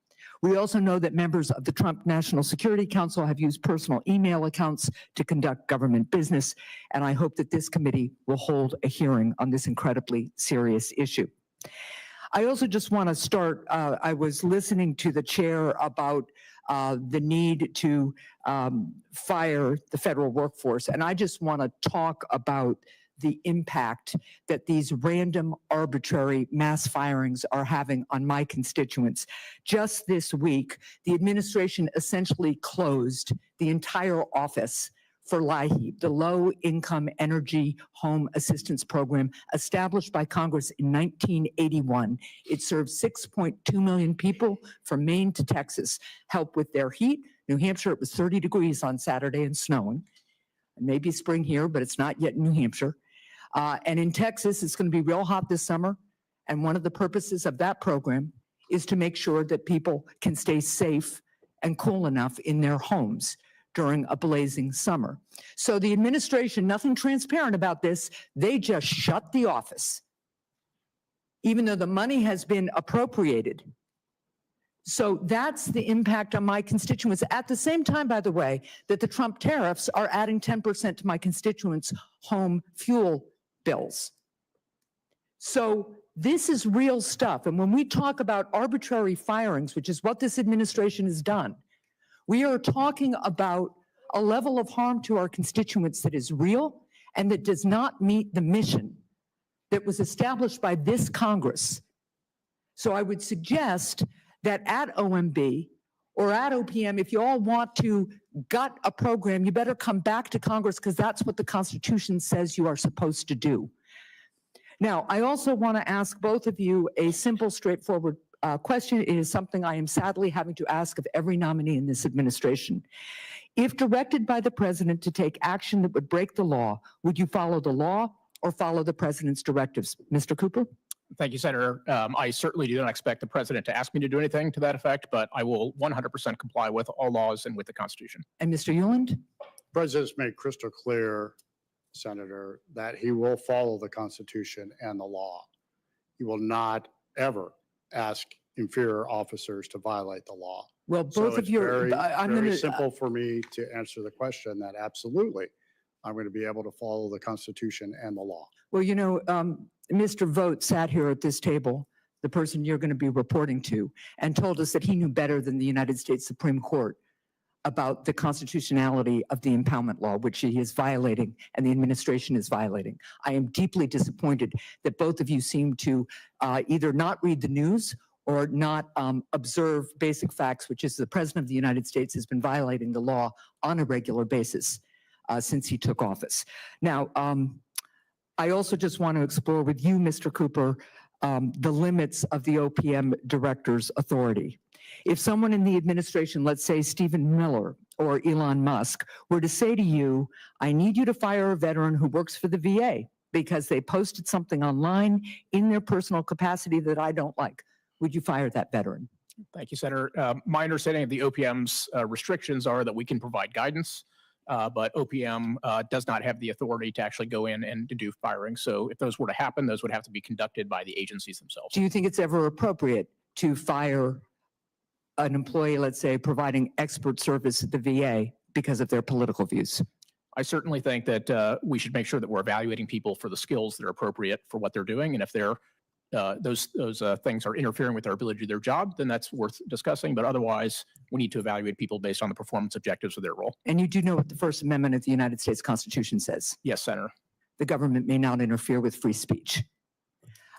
We also know that members of the Trump National Security Council have used personal email accounts to conduct government business, and I hope that this committee will hold a hearing on this incredibly serious issue. I also just want to start, I was listening to the chair about the need to fire the federal workforce, and I just want to talk about the impact that these random, arbitrary mass firings are having on my constituents. Just this week, the administration essentially closed the entire office for LIHEAP, the Low Income Energy Home Assistance Program established by Congress in 1981. It serves 6.2 million people from Maine to Texas, help with their heat. New Hampshire, it was 30 degrees on Saturday and snowing. It may be spring here, but it's not yet in New Hampshire. And in Texas, it's going to be real hot this summer. And one of the purposes of that program is to make sure that people can stay safe and cool enough in their homes during a blazing summer. So the administration, nothing transparent about this, they just shut the office, even though the money has been appropriated. So that's the impact on my constituents. At the same time, by the way, that the Trump tariffs are adding 10% to my constituents' home fuel bills. So this is real stuff. And when we talk about arbitrary firings, which is what this administration has done, we are talking about a level of harm to our constituents that is real and that does not meet the mission that was established by this Congress. So I would suggest that at OMB or at OPM, if you all want to gut a program, you better come back to Congress because that's what the Constitution says you are supposed to do. Now, I also want to ask both of you a simple, straightforward question. It is something I am sadly having to ask of every nominee in this administration. If directed by the president to take action that would break the law, would you follow the law or follow the president's directives? Mr. Kupor? Thank you, Senator. I certainly do not expect the president to ask me to do anything to that effect, but I will 100% comply with all laws and with the Constitution. And Mr. Ueland? The President's made crystal clear, Senator, that he will follow the Constitution and the law. He will not ever ask inferior officers to violate the law. Well, both of you, I'm very going to simple for me to answer the question that absolutely I'm going to be able to follow the Constitution and the law. Well, you know, Mr. Vogt sat here at this table, the person you're going to be reporting to, and told us that he knew better than the United States Supreme Court about the constitutionality of the impoundment law, which he is violating and the administration is violating. I am deeply disappointed that both of you seem to either not read the news or not observe basic facts, which is the President of the United States has been violating the law on a regular basis since he took office. Now, I also just want to explore with you, Mr. Kupor, the limits of the OPM director's authority. If someone in the administration, let's say Stephen Miller or Elon Musk, were to say to you, I need you to fire a veteran who works for the VA because they posted something online in their personal capacity that I don't like, would you fire that veteran? Thank you, Senator. My understanding of the OPM's restrictions are that we can provide guidance, but OPM does not have the authority to actually go in and to do firing. So if those were to happen, those would have to be conducted by the agencies themselves. Do you think it's ever appropriate to fire an employee, let's say, providing expert service at the VA because of their political views? I certainly think that we should make sure that we're evaluating people for the skills that are appropriate for what they're doing. And if they're those things are interfering with their ability to do their job, then that's worth discussing. But otherwise, we need to evaluate people based on the performance objectives of their role. And you do know what the First Amendment of the United States Constitution says? Yes, Senator. The government may not interfere with free speech.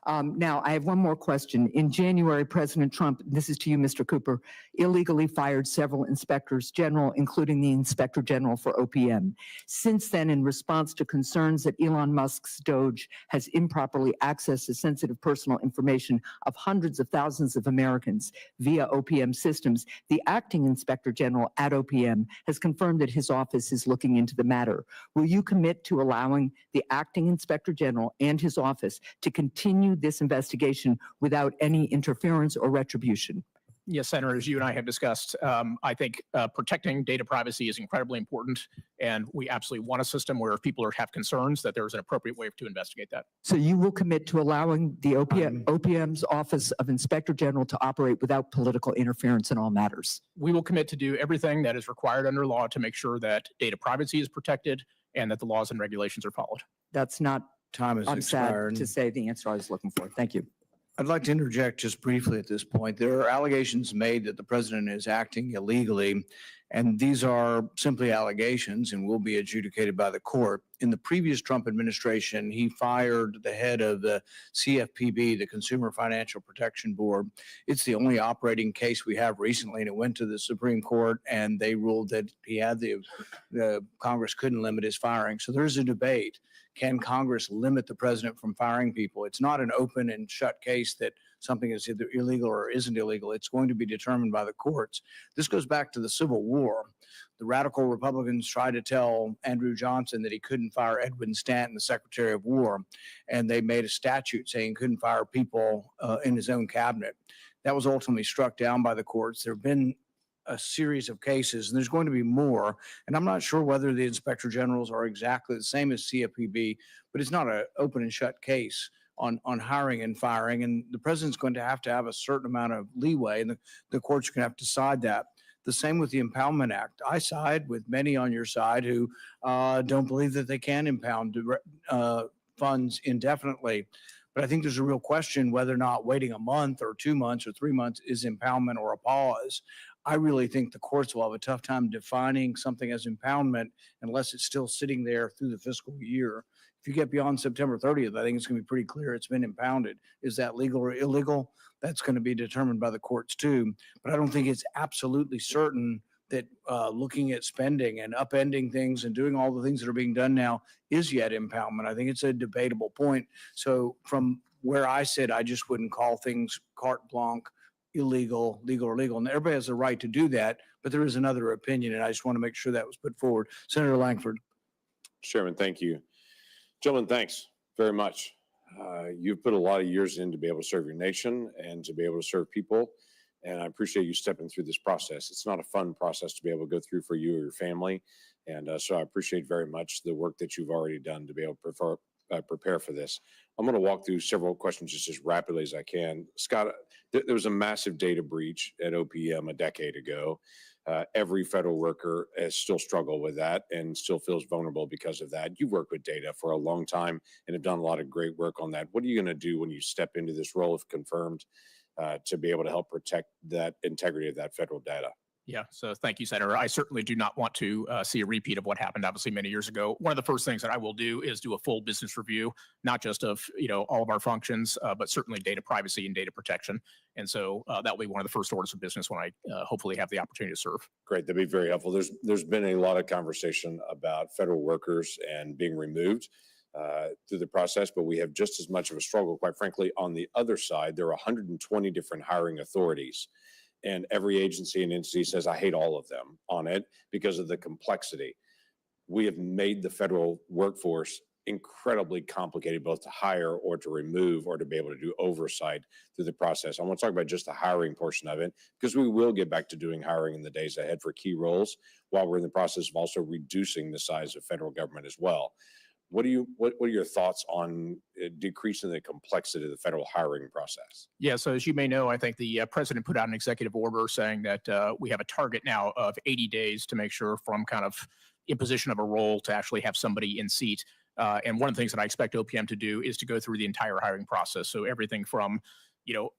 Now, I have one more question. In January, President Trump, this is to you, Mr. Kupor, illegally fired several inspectors general, including the Inspector General for OPM. Since then, in response to concerns that Elon Musk's Doge has improperly accessed the sensitive personal information of hundreds of thousands of Americans via OPM systems, the acting Inspector General at OPM has confirmed that his office is looking into the matter. Will you commit to allowing the acting Inspector General and his office to continue this investigation without any interference or retribution? Yes, Senator, as you and I have discussed, I think protecting data privacy is incredibly important, and we absolutely want a system where if people have concerns that there's an appropriate way to investigate that. So you will commit to allowing the OPM's Office of Inspector General to operate without political interference in all matters? We will commit to do everything that is required under law to make sure that data privacy is protected and that the laws and regulations are followed. That's not, Time is I'm sad expired. to say, the answer I was looking for. Thank you. I'd like to interject just briefly at this point. There are allegations made that the president is acting illegally, and these are simply allegations and will be adjudicated by the court. In the previous Trump administration, he fired the head of the CFPB, the Consumer Financial Protection Board. It's the only operating case we have recently, and it went to the Supreme Court, and they ruled that he had the Congress couldn't limit his firing. So there's a debate. Can Congress limit the president from firing people? It's not an open and shut case that something is either illegal or isn't illegal. It's going to be determined by the courts. This goes back to the Civil War. The radical Republicans tried to tell Andrew Johnson that he couldn't fire Edwin Stanton, the Secretary of War, and they made a statute saying he couldn't fire people in his own cabinet. That was ultimately struck down by the courts. There have been a series of cases, and there's going to be more. And I'm not sure whether the inspector generals are exactly the same as CFPB, but it's not an open and shut case on hiring and firing. And the president's going to have a certain amount of leeway, and the courts are going to have to decide that. The same with the Impoundment Act. I side with many on your side who don't believe that they can impound funds indefinitely. But I think there's a real question whether or not waiting a month or 2 months or 3 months is impoundment or a pause. I really think the courts will have a tough time defining something as impoundment unless it's still sitting there through the fiscal year. If you get beyond September 30th, I think it's going to be pretty clear it's been impounded. Is that legal or illegal? That's going to be determined by the courts too. But I don't think it's absolutely certain that looking at spending and upending things and doing all the things that are being done now is yet impoundment. I think it's a debatable point. So from where I sit, I just wouldn't call things carte blanche, illegal, legal, or legal. And everybody has the right to do that, but there is another opinion, and I just want to make sure that was put forward. Senator Langford. Chairman, thank you. Gentlemen, thanks very much. You've put a lot of years in to be able to serve your nation and to be able to serve people, and I appreciate you stepping through this process. It's not a fun process to be able to go through for you or your family, and so I appreciate very much the work that you've already done to be able to prepare for this. I'm going to walk through several questions just as rapidly as I can. Scott, there was a massive data breach at OPM a decade ago. Every federal worker has still struggled with that and still feels vulnerable because of that. You've worked with data for a long time and have done a lot of great work on that. What are you going to do when you step into this role, if confirmed, to be able to help protect that integrity of that federal data? Yeah, so thank you, Senator. I certainly do not want to see a repeat of what happened, obviously, many years ago. One of the first things that I will do is do a full business review, not just of all of our functions, but certainly data privacy and data protection. And so that will be one of the first orders of business when I hopefully have the opportunity to serve. Great, that'd be very helpful. There's been a lot of conversation about federal workers and being removed through the process, but we have just as much of a struggle, quite frankly, on the other side. There are 120 different hiring authorities. And every agency and entity says, I hate all of them on it because of the complexity. We have made the federal workforce incredibly complicated, both to hire or to remove or to be able to do oversight through the process. I want to talk about just the hiring portion of it, because we will get back to doing hiring in the days ahead for key roles, while we're in the process of also reducing the size of federal government as well. What are your thoughts on decreasing the complexity of the federal hiring process? Yeah, so as you may know, I think the president put out an executive order saying that we have a target now of 80 days to make sure from kind of imposition of a role to actually have somebody in seat. And one of the things that I expect OPM to do is to go through the entire hiring process. So everything from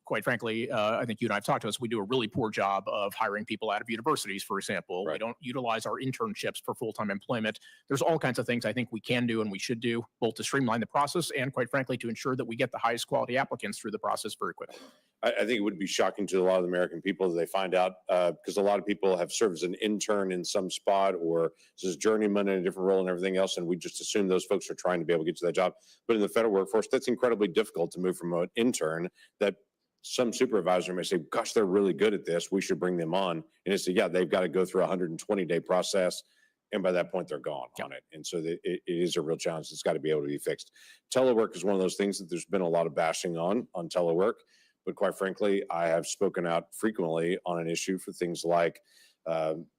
quite frankly, I think you and I have talked to us, we do a really poor job of hiring people out of universities, for example. Right. We don't utilize our internships for full-time employment. There's all kinds of things I think we can do and we should do, both to streamline the process and, quite frankly, to ensure that we get the highest quality applicants through the process very quickly. I think it would be shocking to a lot of the American people that they find out, because a lot of people have served as an intern in some spot or as a journeyman in a different role and everything else, and we just assume those folks are trying to be able to get to that job. But in the federal workforce, that's incredibly difficult to move from an intern that some supervisor may say, gosh, they're really good at this, we should bring them on. And it's, yeah, they've got to go through a 120-day process. And by that point, they're gone on it. And so it is a real challenge. It's got to be able to be fixed. Telework is one of those things that there's been a lot of bashing on telework. But quite frankly, I have spoken out frequently on an issue for things like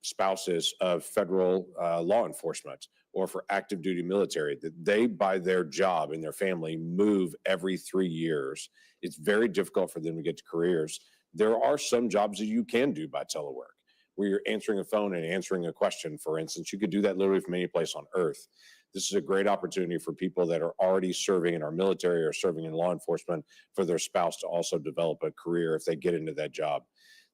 spouses of federal law enforcement or for active duty military, that they, by their job and their family, move every 3 years. It's very difficult for them to get to careers. There are some jobs that you can do by telework, where you're answering a phone and answering a question, for instance. You could do that literally from any place on earth. This is a great opportunity for people that are already serving in our military or serving in law enforcement for their spouse to also develop a career if they get into that job.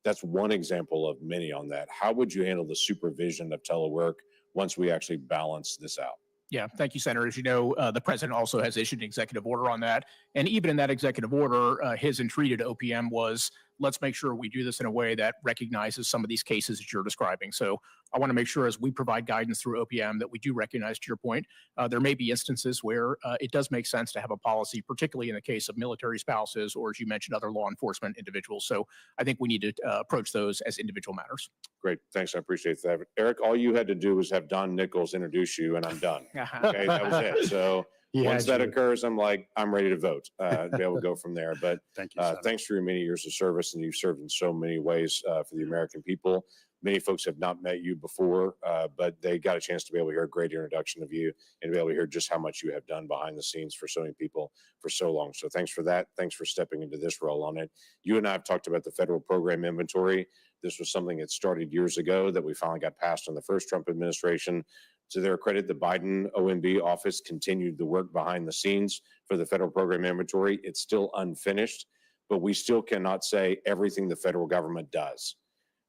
That's one example of many on that. How would you handle the supervision of telework once we actually balance this out? Yeah, thank you, Senator. As you know, the president also has issued an executive order on that. And even in that executive order, his entreated OPM was, let's make sure we do this in a way that recognizes some of these cases that you're describing. So I want to make sure as we provide guidance through OPM that we do recognize, to your point, there may be instances where it does make sense to have a policy, particularly in the case of military spouses, or as you mentioned, other law enforcement individuals. So I think we need to approach those as individual matters. Great, thanks, I appreciate that. Eric, all you had to do was have Don Nichols introduce you and I'm done. Okay, that was it. So once that occurs, I'm ready to vote, to be able to go from there. But Thank you. thanks for your many years of service, and you've served in so many ways for the American people. Many folks have not met you before, but they got a chance to be able to hear a great introduction of you and be able to hear just how much you have done behind the scenes for so many people for so long. So thanks for that. Thanks for stepping into this role on it. You and I have talked about the federal program inventory. This was something that started years ago that we finally got passed in the first Trump administration. To their credit, the Biden OMB office continued the work behind the scenes for the federal program inventory. It's still unfinished, but we still cannot say everything the federal government does.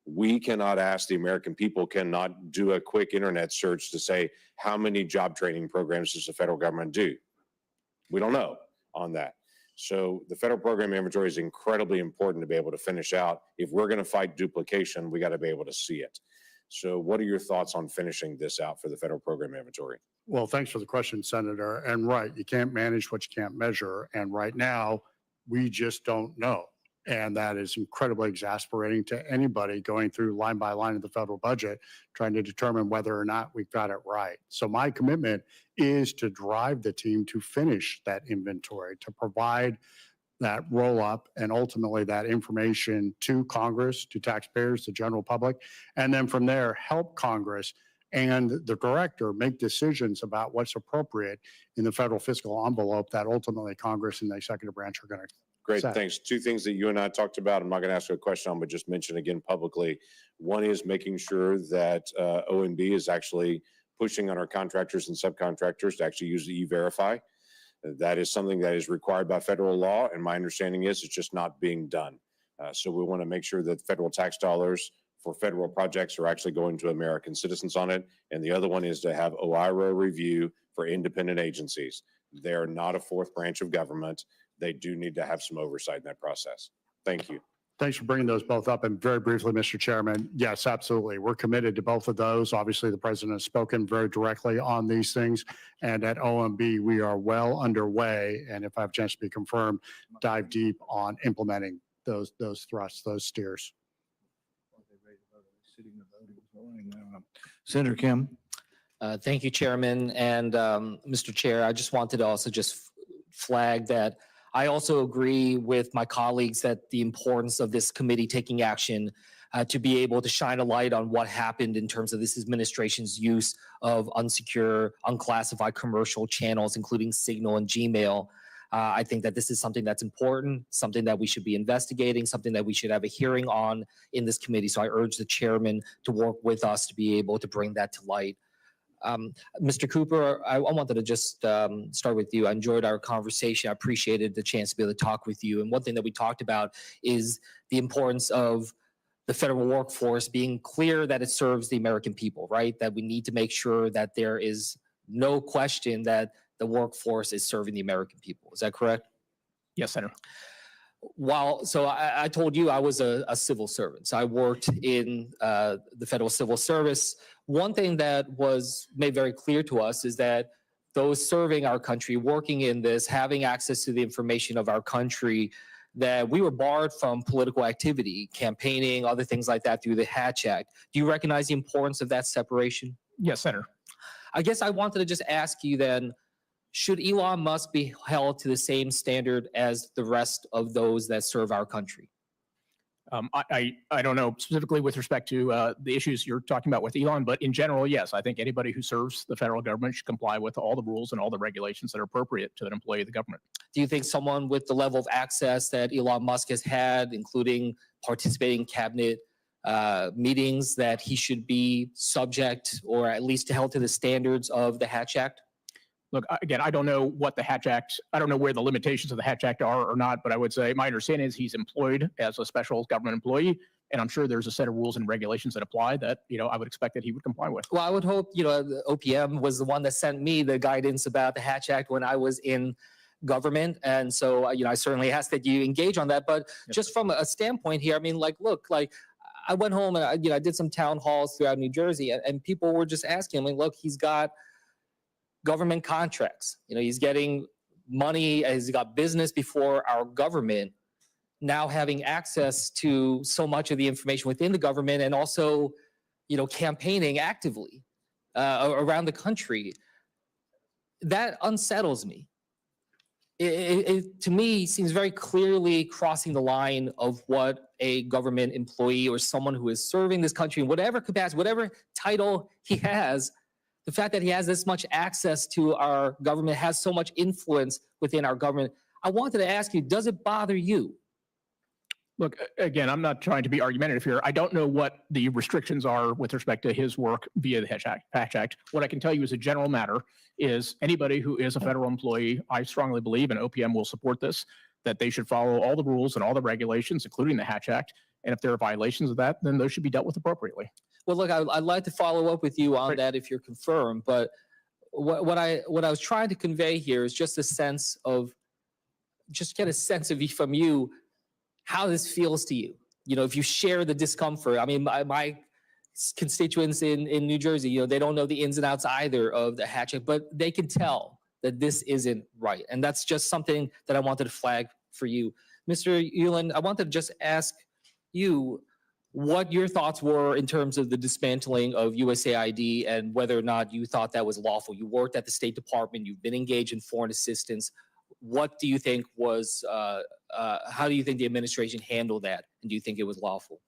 We cannot ask the American people, cannot do a quick internet search to say how many job training programs does the federal government do. We don't know on that. So the federal program inventory is incredibly important to be able to finish out. If we're going to fight duplication, we got to be able to see it. So what are your thoughts on finishing this out for the federal program inventory? Well, thanks for the question, Senator. And right, you can't manage what you can't measure. And right now, we just don't know. And that is incredibly exasperating to anybody going through line by line of the federal budget, trying to determine whether or not we've got it right. So my commitment is to drive the team to finish that inventory, to provide that roll up and ultimately that information to Congress, to taxpayers, the general public, and then from there help Congress and the director make decisions about what's appropriate in the federal fiscal envelope that ultimately Congress and the executive branch are going to. Great, thanks. Two things that you and I talked about, I'm not going to ask you a question on, but just mention again publicly. One is making sure that OMB is actually pushing on our contractors and subcontractors to actually use the E-Verify. That is something that is required by federal law, and my understanding is it's just not being done. So we want to make sure that federal tax dollars for federal projects are actually going to American citizens on it. And the other one is to have OIRA review for independent agencies. They're not a fourth branch of government. They do need to have some oversight in that process. Thank you. Thanks for bringing those both up. And very briefly, Mr. Chairman, yes, absolutely. We're committed to both of those. Obviously, the president has spoken very directly on these things. And at OMB, we are well underway. And if I have a chance to be confirmed, dive deep on implementing those thrusts, those steers. Senator Kim. Thank you, Chairman. And Mr. Chair, I just wanted to also just flag that I also agree with my colleagues that the importance of this committee taking action to be able to shine a light on what happened in terms of this administration's use of unsecure, unclassified commercial channels, including Signal and Gmail. I think that this is something that's important, something that we should be investigating, something that we should have a hearing on in this committee. So I urge the chairman to work with us to be able to bring that to light. Mr. Kupor, I wanted to just start with you. I enjoyed our conversation. I appreciated the chance to be able to talk with you. And one thing that we talked about is the importance of the federal workforce being clear that it serves the American people, right? That we need to make sure that there is no question that the workforce is serving the American people. Is that correct? Yes, Senator. So I told you I was a civil servant. So I worked in the federal civil service. One thing that was made very clear to us is that those serving our country, working in this, having access to the information of our country, that we were barred from political activity, campaigning, other things like that through the Hatch Act. Do you recognize the importance of that separation? Yes, Senator. I guess I wanted to just ask you then, should Elon Musk be held to the same standard as the rest of those that serve our country? I don't know specifically with respect to the issues you're talking about with Elon, but in general, yes, I think anybody who serves the federal government should comply with all the rules and all the regulations that are appropriate to an employee of the government. Do you think someone with the level of access that Elon Musk has had, including participating in cabinet meetings, that he should be subject or at least held to the standards of the Hatch Act? Look, again, I don't know what the Hatch Act, I don't know where the limitations of the Hatch Act are or not, but I would say my understanding is he's employed as a special government employee. And I'm sure there's a set of rules and regulations that apply that, I would expect that he would comply with. Well, I would hope, the OPM was the one that sent me the guidance about the Hatch Act when I was in government. And so, I certainly ask that you engage on that. But just from a standpoint here, I mean, look, I went home and I did some town halls throughout New Jersey, and people were just asking me, look, he's got government contracts, he's getting money, he's got business before our government, now having access to so much of the information within the government, and also, campaigning actively around the country. That unsettles me. It to me seems very clearly crossing the line of what a government employee or someone who is serving this country in whatever capacity, whatever title he has, the fact that he has this much access to our government, has so much influence within our government. I wanted to ask you, does it bother you? Look, again, I'm not trying to be argumentative here. I don't know what the restrictions are with respect to his work via the Hatch Act. What I can tell you as a general matter is anybody who is a federal employee, I strongly believe, and OPM will support this, that they should follow all the rules and all the regulations, including the Hatch Act. And if there are violations of that, then those should be dealt with appropriately. Well, look, I'd like to follow up with you on that if you're confirmed. But what I was trying to convey here is just a sense of, just get a sense of from you, how this feels to you. If you share the discomfort. I mean, my constituents in New Jersey, they don't know the ins and outs either of the Hatch Act, but they can tell that this isn't right. And that's just something that I wanted to flag for you. Mr. Ueland, I wanted to just ask you what your thoughts were in terms of the dismantling of USAID and whether or not you thought that was lawful. You worked at the State Department, you've been engaged in foreign assistance. What do you think was, how do you think the administration handled that? And do you think it was lawful?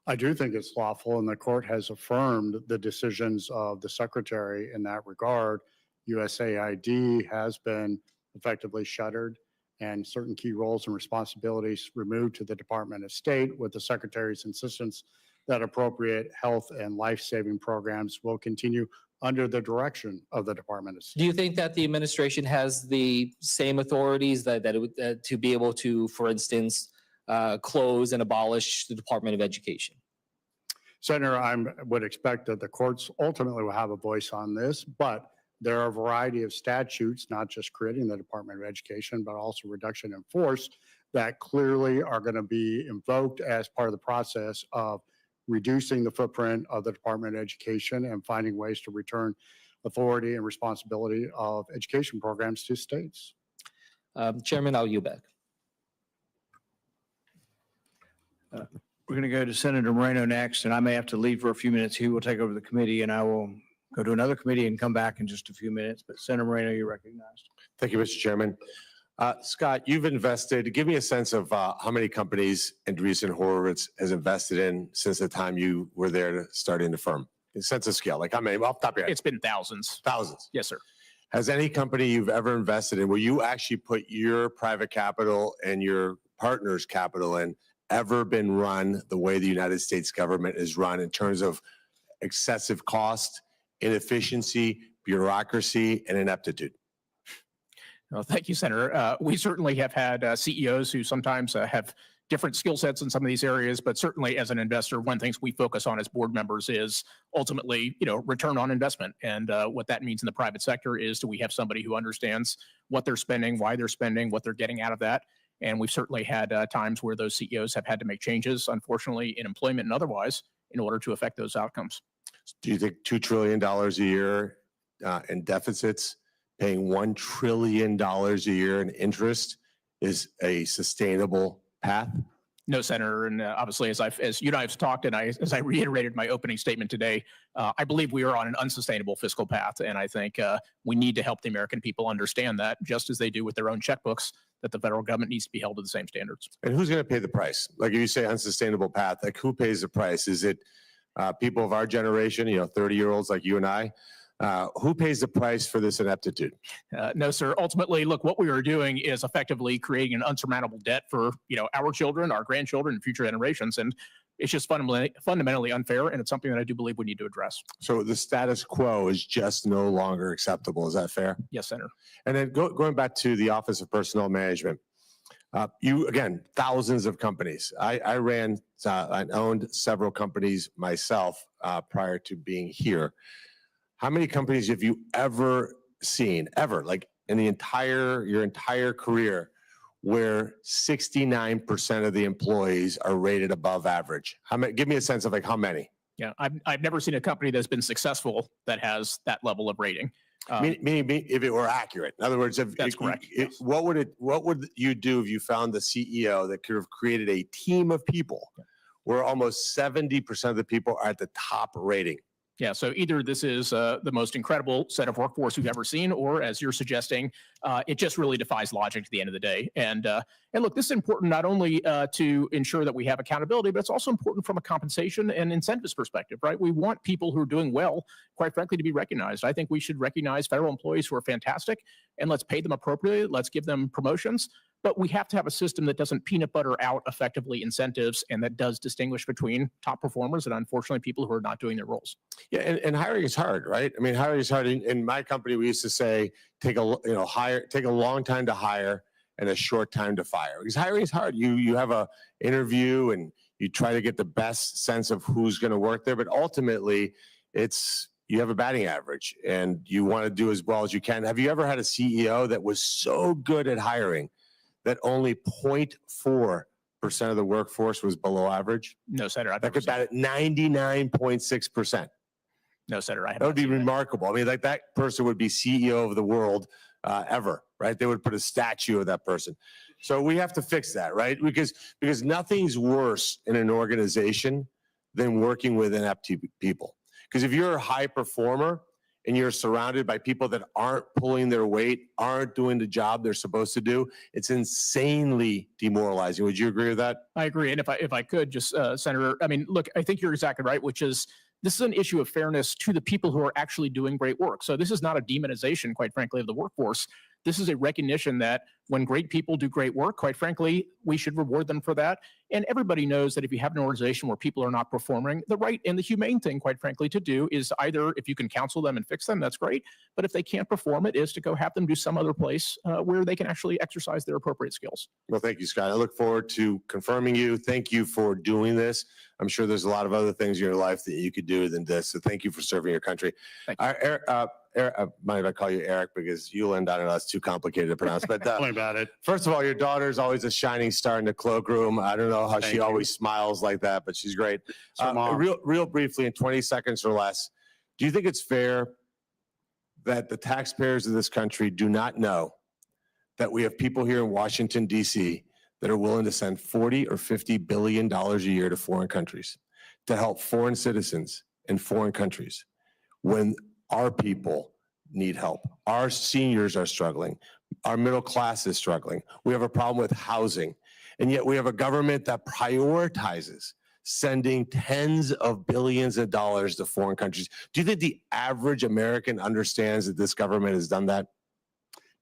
I do think it's lawful, and the court has affirmed the decisions of the secretary in that regard. USAID has been effectively shuttered and certain key roles and responsibilities removed to the Department of State, with the secretary's insistence that appropriate health and life-saving programs will continue under the direction of the Department of State. Do you think that the administration has the same authorities that it would, to be able to, for instance, close and abolish the Department of Education? Senator, I would expect that the courts ultimately will have a voice on this, but there are a variety of statutes, not just creating the Department of Education, but also reduction in force, that clearly are going to be invoked as part of the process of reducing the footprint of the Department of Education and finding ways to return authority and responsibility of education programs to states. Chairman, I'll yield back. We're going to go to Senator Moreno next, and I may have to leave for a few minutes. He will take over the committee, and I will go to another committee and come back in just a few minutes. But Senator Moreno, you're recognized. Thank you, Mr. Chairman. Scott, you've invested, give me a sense of how many companies Andreessen Horowitz has invested in since the time you were there to starting the firm. A sense of scale, like how many, off the top of your head? It's been thousands. Thousands. Yes, sir. Has any company you've ever invested in, where you actually put your private capital and your partner's capital in, ever been run the way the United States government is run in terms of excessive cost, inefficiency, bureaucracy, and ineptitude? Well, thank you, Senator. We certainly have had CEOs who sometimes have different skill sets in some of these areas, but certainly as an investor, one of the things we focus on as board members is ultimately, return on investment. And what that means in the private sector is, do we have somebody who understands what they're spending, why they're spending, what they're getting out of that? And we've certainly had times where those CEOs have had to make changes, unfortunately, in employment and otherwise, in order to affect those outcomes. Do you think $2 trillion a year in deficits, paying $1 trillion a year in interest is a sustainable path? No, Senator, and obviously, as you and I have talked, and as I reiterated my opening statement today, I believe we are on an unsustainable fiscal path, and I think we need to help the American people understand that, just as they do with their own checkbooks, that the federal government needs to be held to the same standards. And who's going to pay the price? Like, if you say unsustainable path, like, who pays the price? Is it people of our generation, 30-year-olds like you and I? Who pays the price for this ineptitude? No, sir. Ultimately, look, what we are doing is effectively creating an unsurmountable debt for, our children, our grandchildren, and future generations. And It's just fundamentally unfair, and it's something that I do believe we need to address. So the status quo is just no longer acceptable. Is that fair? Yes, Senator. And then going back to the Office of Personnel Management, you, again, thousands of companies. I owned several companies myself prior to being here. How many companies have you ever seen, like in your entire career, where 69% of the employees are rated above average? Give me a sense of like how many? Yeah, I've never seen a company that's been successful that has that level of rating. Meaning if it were accurate. In other words, That's correct, yes. what would you do if you found the CEO that could have created a team of people where almost 70% of the people are at the top rating? Yeah, so either this is the most incredible set of workforce we've ever seen, or as you're suggesting, it just really defies logic at the end of the day. And look, this is important not only to ensure that we have accountability, but it's also important from a compensation and incentives perspective, right? We want people who are doing well, quite frankly, to be recognized. I think we should recognize federal employees who are fantastic, and let's pay them appropriately. Let's give them promotions. But we have to have a system that doesn't peanut butter out effectively incentives and that does distinguish between top performers and unfortunately people who are not doing their roles. Yeah, and hiring is hard, right? I mean, hiring is hard. In my company, we used to say take a long time to hire and a short time to fire, because hiring is hard. You have a interview and you try to get the best sense of who's going to work there, but ultimately you have a batting average and you want to do as well as you can. Have you ever had a CEO that was so good at hiring that only 0.4% of the workforce was below average? No, Senator. That could bat at 99.6%. No, Senator. That would be remarkable. I mean, like that person would be CEO of the world ever, right? They would put a statue of that person. So we have to fix that, right? Because nothing's worse in an organization than working with inept people. Because if you're a high performer and you're surrounded by people that aren't pulling their weight, aren't doing the job they're supposed to do, it's insanely demoralizing. Would you agree with that? I agree. And if I could just, Senator, I mean, look, I think you're exactly right, which is this is an issue of fairness to the people who are actually doing great work. So this is not a demonization, quite frankly, of the workforce. This is a recognition that when great people do great work, quite frankly, we should reward them for that. And everybody knows that if you have an organization where people are not performing, the right and the humane thing, quite frankly, to do is either if you can counsel them and fix them, that's great. But if they can't perform, it is to go have them do some other place where they can actually exercise their appropriate skills. Well, thank you, Scott. I look forward to confirming you. Thank you for doing this. I'm sure there's a lot of other things in your life that you could do than this. So thank you for serving your country. Thank you. Eric, mind if I call you Eric, because Ueland, I don't know, that's too complicated to pronounce. But Tell me about it. first of all, your daughter's always a shining star in the cloakroom. I don't know how she always smiles like that, but she's great. Real briefly, in 20 seconds or less, do you think it's fair that the taxpayers of this country do not know that we have people here in Washington, D.C. that are willing to send $40 or $50 billion a year to foreign countries to help foreign citizens in foreign countries when our people need help? Our seniors are struggling. Our middle class is struggling. We have a problem with housing. And yet we have a government that prioritizes sending tens of billions of dollars to foreign countries. Do you think the average American understands that this government has done that?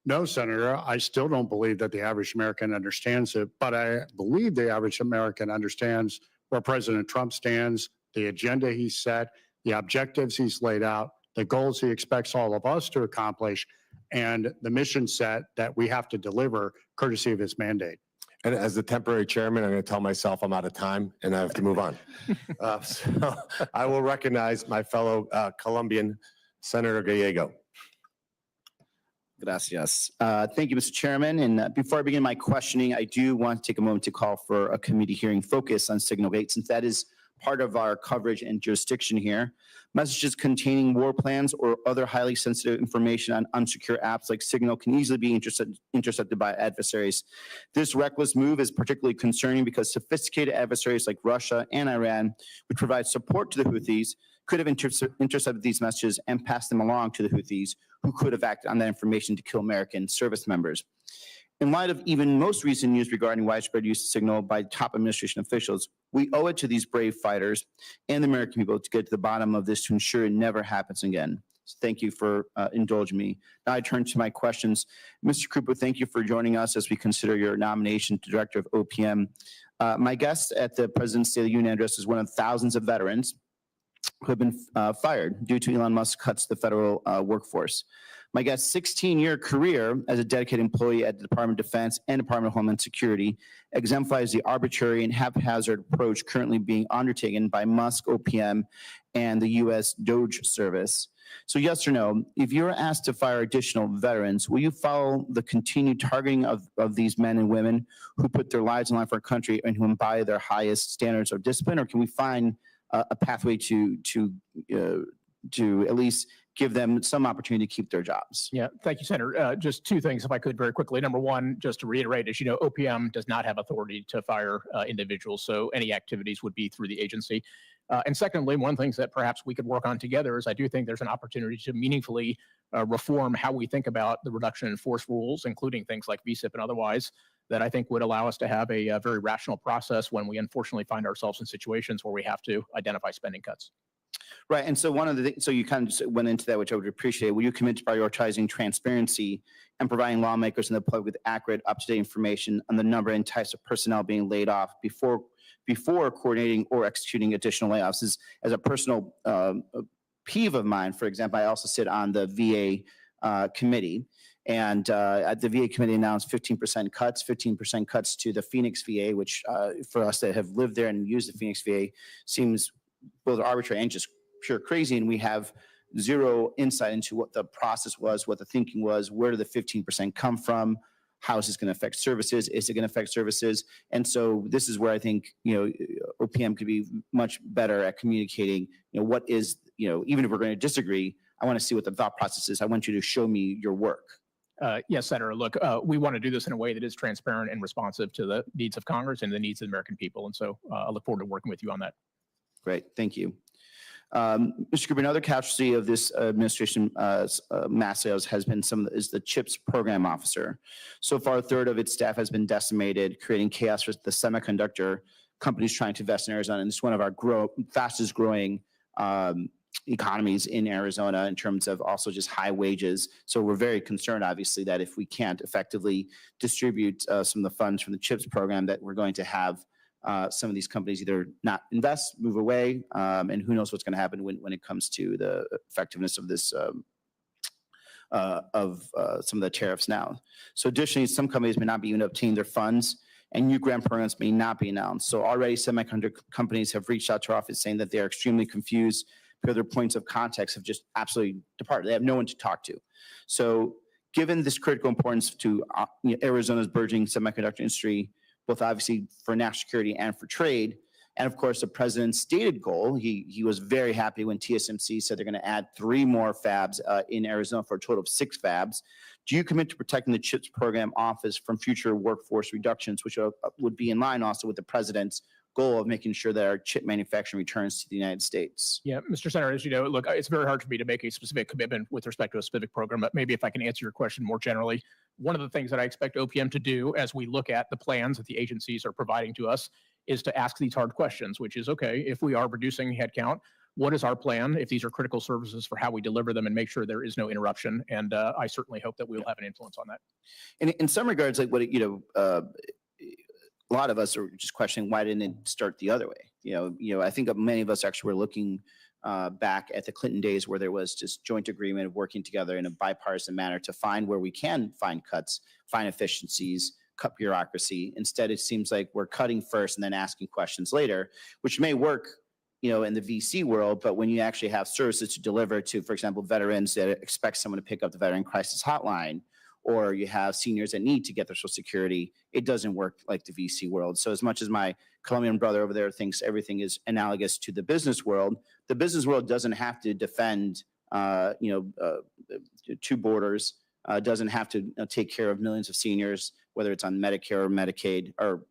No, Senator, I still don't believe that the average American understands it, but I believe the average American understands where President Trump stands, the agenda he set, the objectives he's laid out, the goals he expects all of us to accomplish, and the mission set that we have to deliver courtesy of his mandate. And as the temporary chairman, I'm going to tell myself I'm out of time and I have to move on. So I will recognize my fellow Colombian Senator Gallego. Gracias. Thank you, Mr. Chairman. And before I begin my questioning, I do want to take a moment to call for a committee hearing focus on Signal Gate, since that is part of our coverage and jurisdiction here. Messages containing war plans or other highly sensitive information on unsecure apps like Signal can easily be intercepted by adversaries. This reckless move is particularly concerning because sophisticated adversaries like Russia and Iran, which provide support to the Houthis, could have intercepted these messages and passed them along to the Houthis, who could have acted on that information to kill American service members. In light of even most recent news regarding widespread use of Signal by top administration officials, we owe it to these brave fighters and the American people to get to the bottom of this to ensure it never happens again. So thank you for indulging me. Now I turn to my questions. Mr. Kupor, thank you for joining us as we consider your nomination to Director of OPM. My guest at the President's State of the Union address is one of thousands of veterans who have been fired due to Elon Musk's cuts to the federal workforce. My guest's 16-year career as a dedicated employee at the Department of Defense and Department of Homeland Security exemplifies the arbitrary and haphazard approach currently being undertaken by Musk, OPM, and the U.S. DOJ service. So yes or no, if you're asked to fire additional veterans, will you follow the continued targeting of these men and women who put their lives in line for our country and who embody their highest standards of discipline, or can we find a pathway to at least give them some opportunity to keep their jobs? Yeah, thank you, Senator. Just two things, if I could, very quickly. Number one, just to reiterate, as you know, OPM does not have authority to fire individuals, so any activities would be through the agency. And secondly, one of the things that perhaps we could work on together is I do think there's an opportunity to meaningfully reform how we think about the reduction in force rules, including things like VSIP and otherwise, that I think would allow us to have a very rational process when we unfortunately find ourselves in situations where we have to identify spending cuts. Right, and so one of the things, so you kind of just went into that, which I would appreciate. Will you commit to prioritizing transparency and providing lawmakers and the public with accurate, up-to-date information on the number and types of personnel being laid off before coordinating or executing additional layoffs? As a personal peeve of mine, for example, I also sit on the VA committee, and the VA committee announced 15% cuts to the Phoenix VA, which for us that have lived there and used the Phoenix VA seems both arbitrary and just pure crazy, and we have zero insight into what the process was, what the thinking was, where did the 15% come from, how is this going to affect services, is it going to affect services? And so this is where I think, OPM could be much better at communicating, what is, even if we're going to disagree, I want to see what the thought process is. I want you to show me your work. Yes, Senator. Look, we want to do this in a way that is transparent and responsive to the needs of Congress and the needs of the American people. And so I look forward to working with you on that. Great, thank you. Mr. Cooper, another casualty of this administration mass sales has been is the CHIPS program officer. So far, a third of its staff has been decimated, creating chaos for the semiconductor companies trying to invest in Arizona. And it's one of our fastest growing economies in Arizona in terms of also just high wages. So we're very concerned, obviously, that if we can't effectively distribute some of the funds from the CHIPS program, that we're going to have some of these companies either not invest, move away, and who knows what's going to happen when it comes to the effectiveness of this, some of the tariffs now. So additionally, some companies may not be able to obtain their funds, and new grant programs may not be announced. So already semiconductor companies have reached out to our office saying that they are extremely confused because their points of contact have just absolutely departed. They have no one to talk to. So given this critical importance to Arizona's burgeoning semiconductor industry, both obviously for national security and for trade, and of course the president's stated goal, he was very happy when TSMC said they're going to add 3 more fabs in Arizona for a total of 6 fabs. Do you commit to protecting the CHIPS program office from future workforce reductions, which would be in line also with the president's goal of making sure that our chip manufacturing returns to the United States? Yeah, Mr. Senator, as you know, look, it's very hard for me to make a specific commitment with respect to a specific program, but maybe if I can answer your question more generally, one of the things that I expect OPM to do as we look at the plans that the agencies are providing to us is to ask these hard questions, which is, okay, if we are reducing headcount, what is our plan if these are critical services for how we deliver them and make sure there is no interruption? And I certainly hope that we will have an influence on that. And in some regards, like what, a lot of us are just questioning why didn't it start the other way? I think many of us actually were looking back at the Clinton days where there was just joint agreement of working together in a bipartisan manner to find where we can find cuts, find efficiencies, cut bureaucracy. Instead, it seems like we're cutting first and then asking questions later, which may work, in the VC world, but when you actually have services to deliver to, for example, veterans that expect someone to pick up the veteran crisis hotline, or you have seniors that need to get their Social Security, it doesn't work like the VC world. So as much as my Colombian brother over there thinks everything is analogous to the business world doesn't have to defend, 2 borders, doesn't have to take care of millions of seniors, whether it's on Medicare or Medicaid or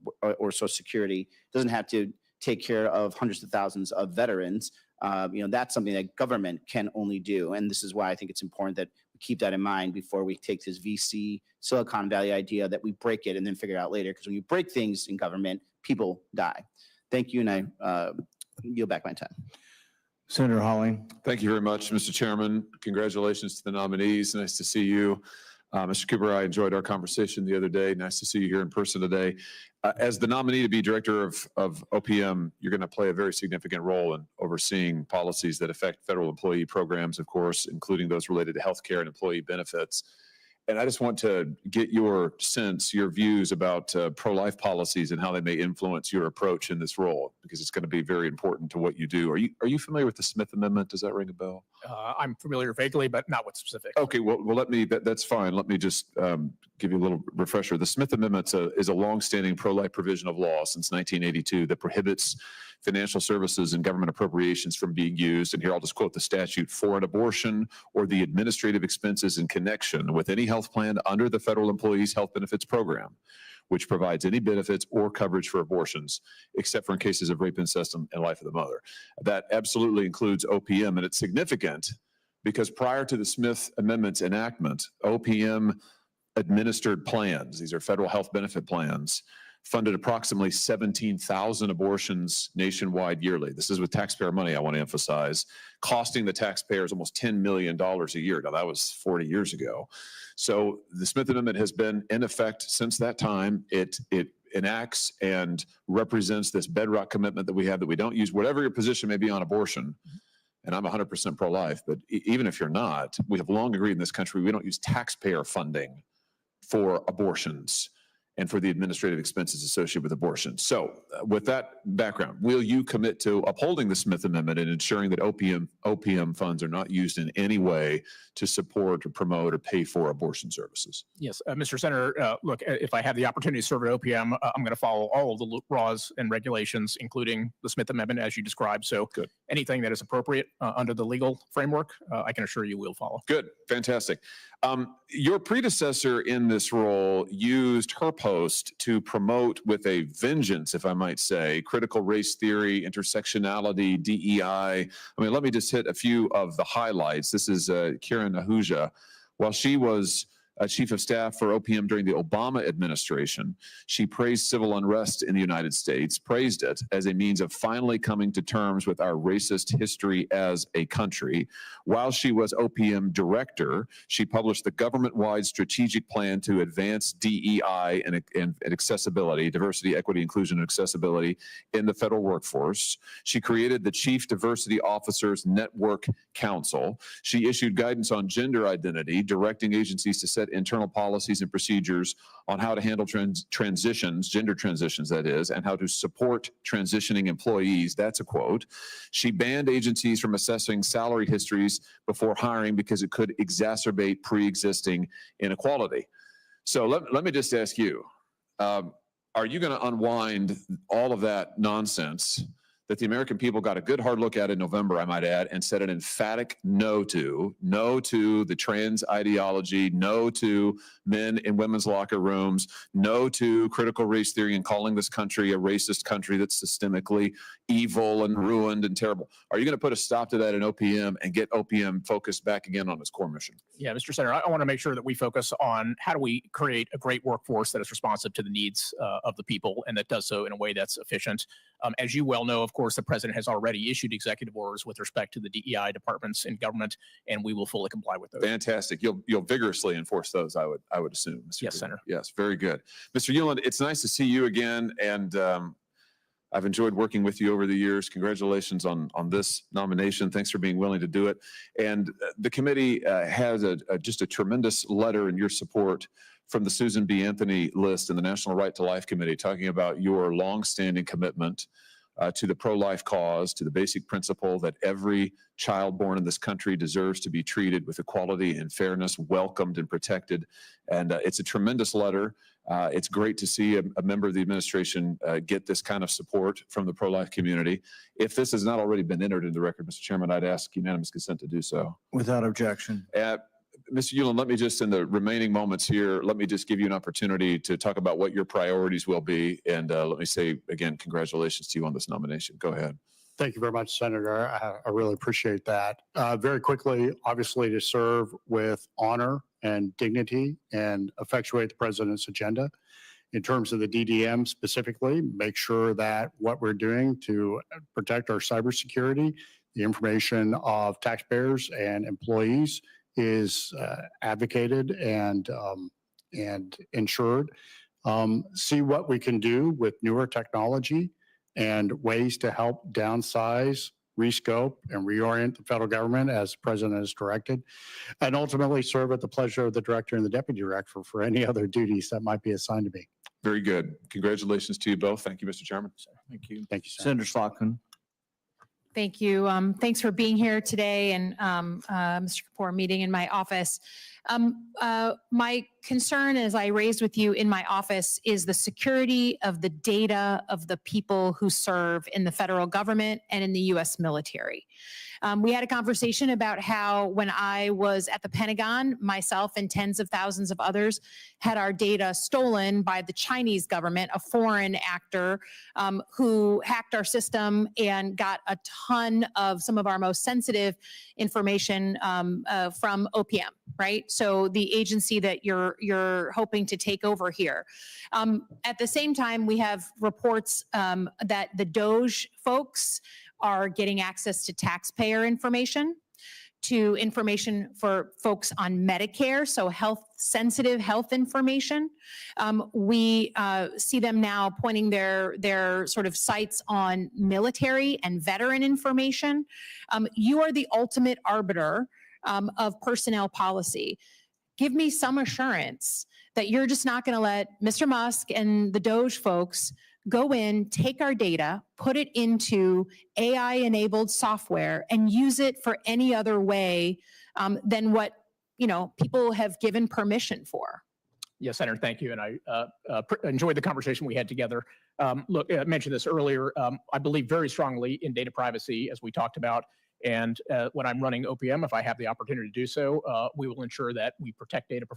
Social Security, doesn't have to take care of hundreds of thousands of veterans. That's something that government can only do. And this is why I think it's important that we keep that in mind before we take this VC Silicon Valley idea that we break it and then figure it out later. Because when you break things in government, people die. Thank you, and I yield back my time. Senator Hawley. Thank you very much, Mr. Chairman. Congratulations to the nominees. Nice to see you. Mr. Kupor, I enjoyed our conversation the other day. Nice to see you here in person today. As the nominee to be director of OPM, you're going to play a very significant role in overseeing policies that affect federal employee programs, of course, including those related to healthcare and employee benefits. And I just want to get your sense, your views about pro-life policies and how they may influence your approach in this role, because it's going to be very important to what you do. Are you familiar with the Smith Amendment? Does that ring a bell? I'm familiar vaguely, but not with specifics. Okay, well that's fine. Let me just give you a little refresher. The Smith Amendment is a longstanding pro-life provision of law since 1982 that prohibits financial services and government appropriations from being used, and here I'll just quote the statute, for an abortion or the administrative expenses in connection with any health plan under the Federal Employees Health Benefits Program, which provides any benefits or coverage for abortions, except for in cases of rape, incest, and life of the mother. That absolutely includes OPM, and it's significant because prior to the Smith Amendment's enactment, OPM administered plans, these are federal health benefit plans, funded approximately 17,000 abortions nationwide yearly. This is with taxpayer money, I want to emphasize, costing the taxpayers almost $10 million a year. Now, that was 40 years ago. So the Smith Amendment has been in effect since that time. It enacts and represents this bedrock commitment that we have, that we don't use, whatever your position may be on abortion, and I'm 100% pro-life, but even if you're not, we have long agreed in this country we don't use taxpayer funding for abortions and for the administrative expenses associated with abortion. So with that background, will you commit to upholding the Smith Amendment and ensuring that OPM funds are not used in any way to support or promote or pay for abortion services? Yes, Mr. Senator, look, if I have the opportunity to serve at OPM, I'm going to follow all of the laws and regulations, including the Smith Amendment, as you described. So good. Anything that is appropriate under the legal framework, I can assure you we'll follow. Good, fantastic. Your predecessor in this role used her post to promote with a vengeance, if I might say, critical race theory, intersectionality, DEI. I mean, let me just hit a few of the highlights. This is Karen Ahuja. While she was chief of staff for OPM during the Obama administration, she praised civil unrest in the United States, praised it as a means of finally coming to terms with our racist history as a country. While she was OPM director, she published the government-wide strategic plan to advance DEI and accessibility, diversity, equity, inclusion, and accessibility in the federal workforce. She created the Chief Diversity Officers Network Council. She issued guidance on gender identity, directing agencies to set internal policies and procedures on how to handle transitions, gender transitions, that is, and how to support transitioning employees. That's a quote. She banned agencies from assessing salary histories before hiring because it could exacerbate pre-existing inequality. So let me just ask you, are you going to unwind all of that nonsense that the American people got a good hard look at in November, I might add, and said an emphatic no to the trans ideology, no to men in women's locker rooms, no to critical race theory and calling this country a racist country that's systemically evil and ruined and terrible? Are you going to put a stop to that in OPM and get OPM focused back again on its core mission? Yeah, Mr. Senator, I want to make sure that we focus on how do we create a great workforce that is responsive to the needs of the people and that does so in a way that's efficient. As you well know, of course, the president has already issued executive orders with respect to the DEI departments in government, and we will fully comply with those. Fantastic. You'll vigorously enforce those, I would assume. Mr. Yes, Senator. Yes, very good. Mr. Ueland, it's nice to see you again, and I've enjoyed working with you over the years. Congratulations on this nomination. Thanks for being willing to do it. And the committee has just a tremendous letter in your support from the Susan B. Anthony list and the National Right to Life Committee, talking about your longstanding commitment to the pro-life cause, to the basic principle that every child born in this country deserves to be treated with equality and fairness, welcomed and protected. And it's a tremendous letter. It's great to see a member of the administration get this kind of support from the pro-life community. If this has not already been entered into the record, Mr. Chairman, I'd ask unanimous consent to do so. Without objection. Mr. Ueland, let me just, in the remaining moments here, let me just give you an opportunity to talk about what your priorities will be. And let me say, again, congratulations to you on this nomination. Go ahead. Thank you very much, Senator. I really appreciate that. Very quickly, obviously, to serve with honor and dignity and effectuate the president's agenda. In terms of the DDM specifically, make sure that what we're doing to protect our cybersecurity, the information of taxpayers and employees, is advocated and ensured. See what we can do with newer technology and ways to help downsize, rescope, and reorient the federal government as the president has directed, and ultimately serve at the pleasure of the director and the deputy director for any other duties that might be assigned to me. Very good. Congratulations to you both. Thank you, Mr. Chairman. Thank you. Thank you, Senator Slotkin. Thank you. Thanks for being here today and Mr. Kupor meeting in my office. My concern, as I raised with you in my office, is the security of the data of the people who serve in the federal government and in the U.S. military. We had a conversation about how when I was at the Pentagon, myself and tens of thousands of others had our data stolen by the Chinese government, a foreign actor who hacked our system and got a ton of some of our most sensitive information from OPM, right? So the agency that you're hoping to take over here. At the same time, we have reports that the DOJ folks are getting access to taxpayer information, to information for folks on Medicare, so sensitive health information. We see them now pointing their sort of sights on military and veteran information. You are the ultimate arbiter of personnel policy. Give me some assurance that you're just not going to let Mr. Musk and the DOJ folks go in, take our data, put it into AI-enabled software, and use it for any other way than what people have given permission for. Yes, Senator, thank you. And I enjoyed the conversation we had together. Look, I mentioned this earlier. I believe very strongly in data privacy, as we talked about. And when I'm running OPM, if I have the opportunity to do so, we will ensure that we protect data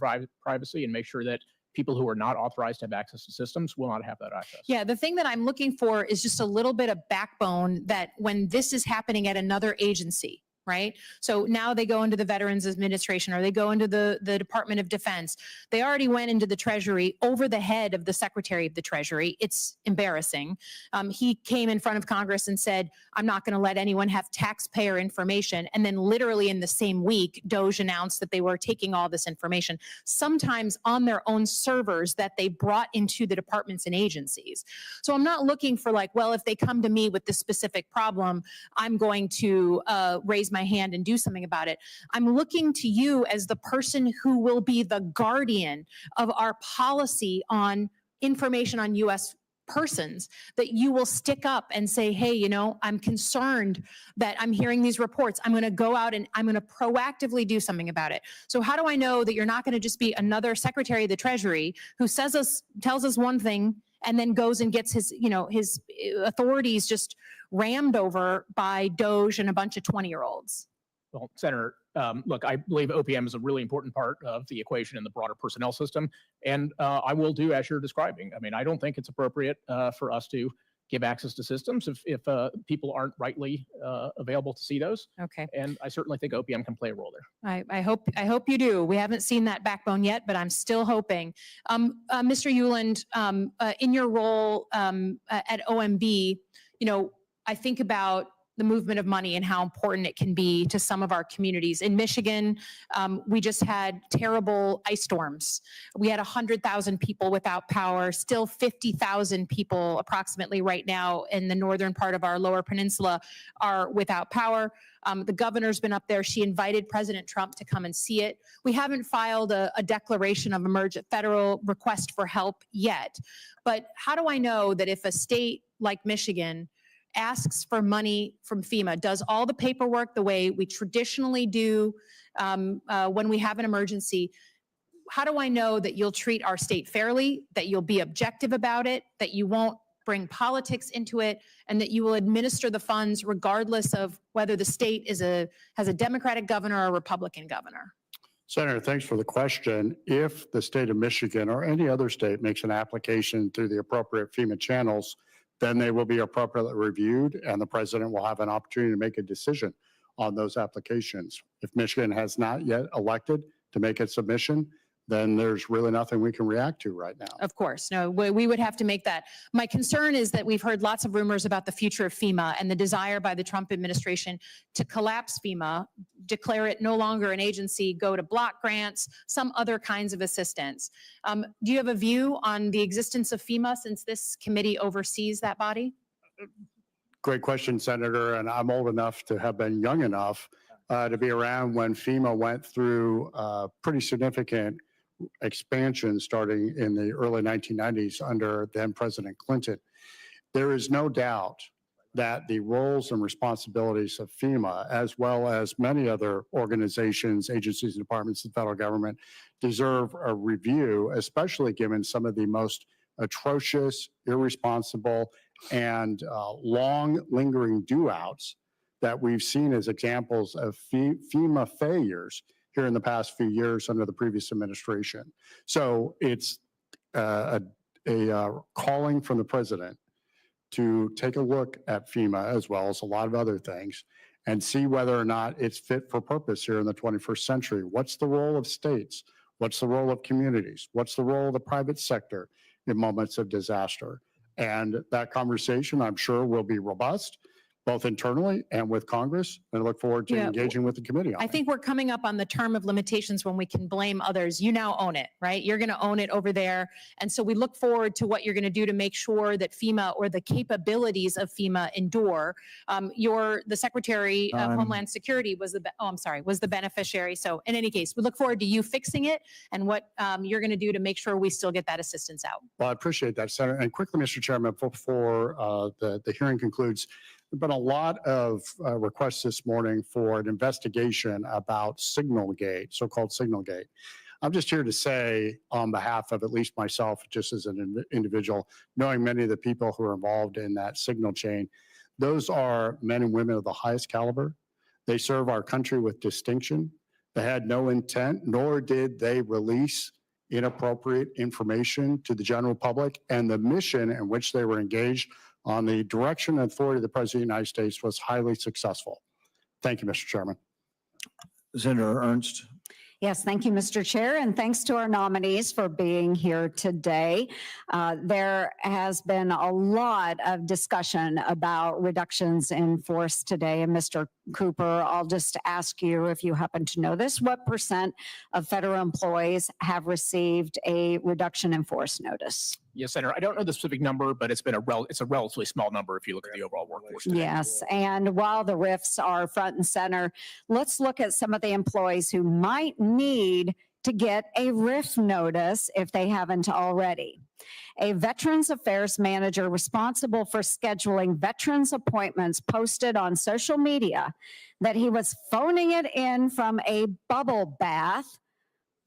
privacy and make sure that people who are not authorized to have access to systems will not have that access. Yeah, the thing that I'm looking for is just a little bit of backbone that when this is happening at another agency, right? So now they go into the Veterans Administration or they go into the Department of Defense. They already went into the Treasury over the head of the Secretary of the Treasury. It's embarrassing. He came in front of Congress and said, I'm not going to let anyone have taxpayer information. And then literally in the same week, DOJ announced that they were taking all this information, sometimes on their own servers that they brought into the departments and agencies. So I'm not looking for like, well, if they come to me with this specific problem, I'm going to raise my hand and do something about it. I'm looking to you as the person who will be the guardian of our policy on information on U.S. persons, that you will stick up and say, hey, I'm concerned that I'm hearing these reports. I'm going to go out and I'm going to proactively do something about it. So how do I know that you're not going to just be another Secretary of the Treasury who tells us one thing and then goes and gets his authorities just rammed over by DOJ and a bunch of 20-year-olds? Well, Senator, look, I believe OPM is a really important part of the equation in the broader personnel system, and I will do as you're describing. I mean, I don't think it's appropriate for us to give access to systems if people aren't rightly available to see those. Okay. And I certainly think OPM can play a role there. I hope you do. We haven't seen that backbone yet, but I'm still hoping. Mr. Ueland, in your role at OMB, I think about the movement of money and how important it can be to some of our communities. In Michigan, we just had terrible ice storms. We had 100,000 people without power, still 50,000 people approximately right now in the northern part of our lower peninsula are without power. The governor's been up there. She invited President Trump to come and see it. We haven't filed a declaration of federal request for help yet. But how do I know that if a state like Michigan asks for money from FEMA, does all the paperwork the way we traditionally do when we have an emergency, how do I know that you'll treat our state fairly, that you'll be objective about it, that you won't bring politics into it, and that you will administer the funds regardless of whether the state has a Democratic governor or a Republican governor? Senator, thanks for the question. If the state of Michigan or any other state makes an application through the appropriate FEMA channels, then they will be appropriately reviewed and the president will have an opportunity to make a decision on those applications. If Michigan has not yet elected to make a submission, then there's really nothing we can react to right now. Of course, no, we would have to make that. My concern is that we've heard lots of rumors about the future of FEMA and the desire by the Trump administration to collapse FEMA, declare it no longer an agency, go to block grants, some other kinds of assistance. Do you have a view on the existence of FEMA since this committee oversees that body? Great question, Senator. And I'm old enough to have been young enough to be around when FEMA went through pretty significant expansion starting in the early 1990s under then President Clinton. There is no doubt that the roles and responsibilities of FEMA, as well as many other organizations, agencies, and departments of the federal government, deserve a review, especially given some of the most atrocious, irresponsible, and long lingering do-outs that we've seen as examples of FEMA failures here in the past few years under the previous administration. So it's a calling from the president to take a look at FEMA as well as a lot of other things and see whether or not it's fit for purpose here in the 21st century. What's the role of states? What's the role of communities? What's the role of the private sector in moments of disaster? And that conversation, I'm sure, will be robust, both internally and with Congress, and I look forward to engaging with the committee on I it. think we're coming up on the term of limitations when we can blame others. You now own it, right? You're going to own it over there. And so we look forward to what you're going to do to make sure that FEMA or the capabilities of FEMA endure. The Secretary of Homeland Security was the beneficiary. So in any case, we look forward to you fixing it and what you're going to do to make sure we still get that assistance out. Well, I appreciate that, Senator. And quickly, Mr. Chairman, before the hearing concludes, there's been a lot of requests this morning for an investigation about Signalgate, so-called Signalgate. I'm just here to say on behalf of at least myself, just as an individual, knowing many of the people who are involved in that signal chain, those are men and women of the highest caliber. They serve our country with distinction. They had no intent, nor did they release inappropriate information to the general public, and the mission in which they were engaged on the direction and authority of the President of the United States was highly successful. Thank you, Mr. Chairman. Senator Ernst. Yes, thank you, Mr. Chair, and thanks to our nominees for being here today. There has been a lot of discussion about reductions in force today, and Mr. Kupor, I'll just ask you if you happen to know this, what % of federal employees have received a reduction in force notice? Yes, Senator. I don't know the specific number, but it's a relatively small number if you look at the overall workforce today. Yes, and while the RIFs are front and center, let's look at some of the employees who might need to get a RIF notice if they haven't already. A Veterans Affairs manager responsible for scheduling veterans appointments posted on social media that he was phoning it in from a bubble bath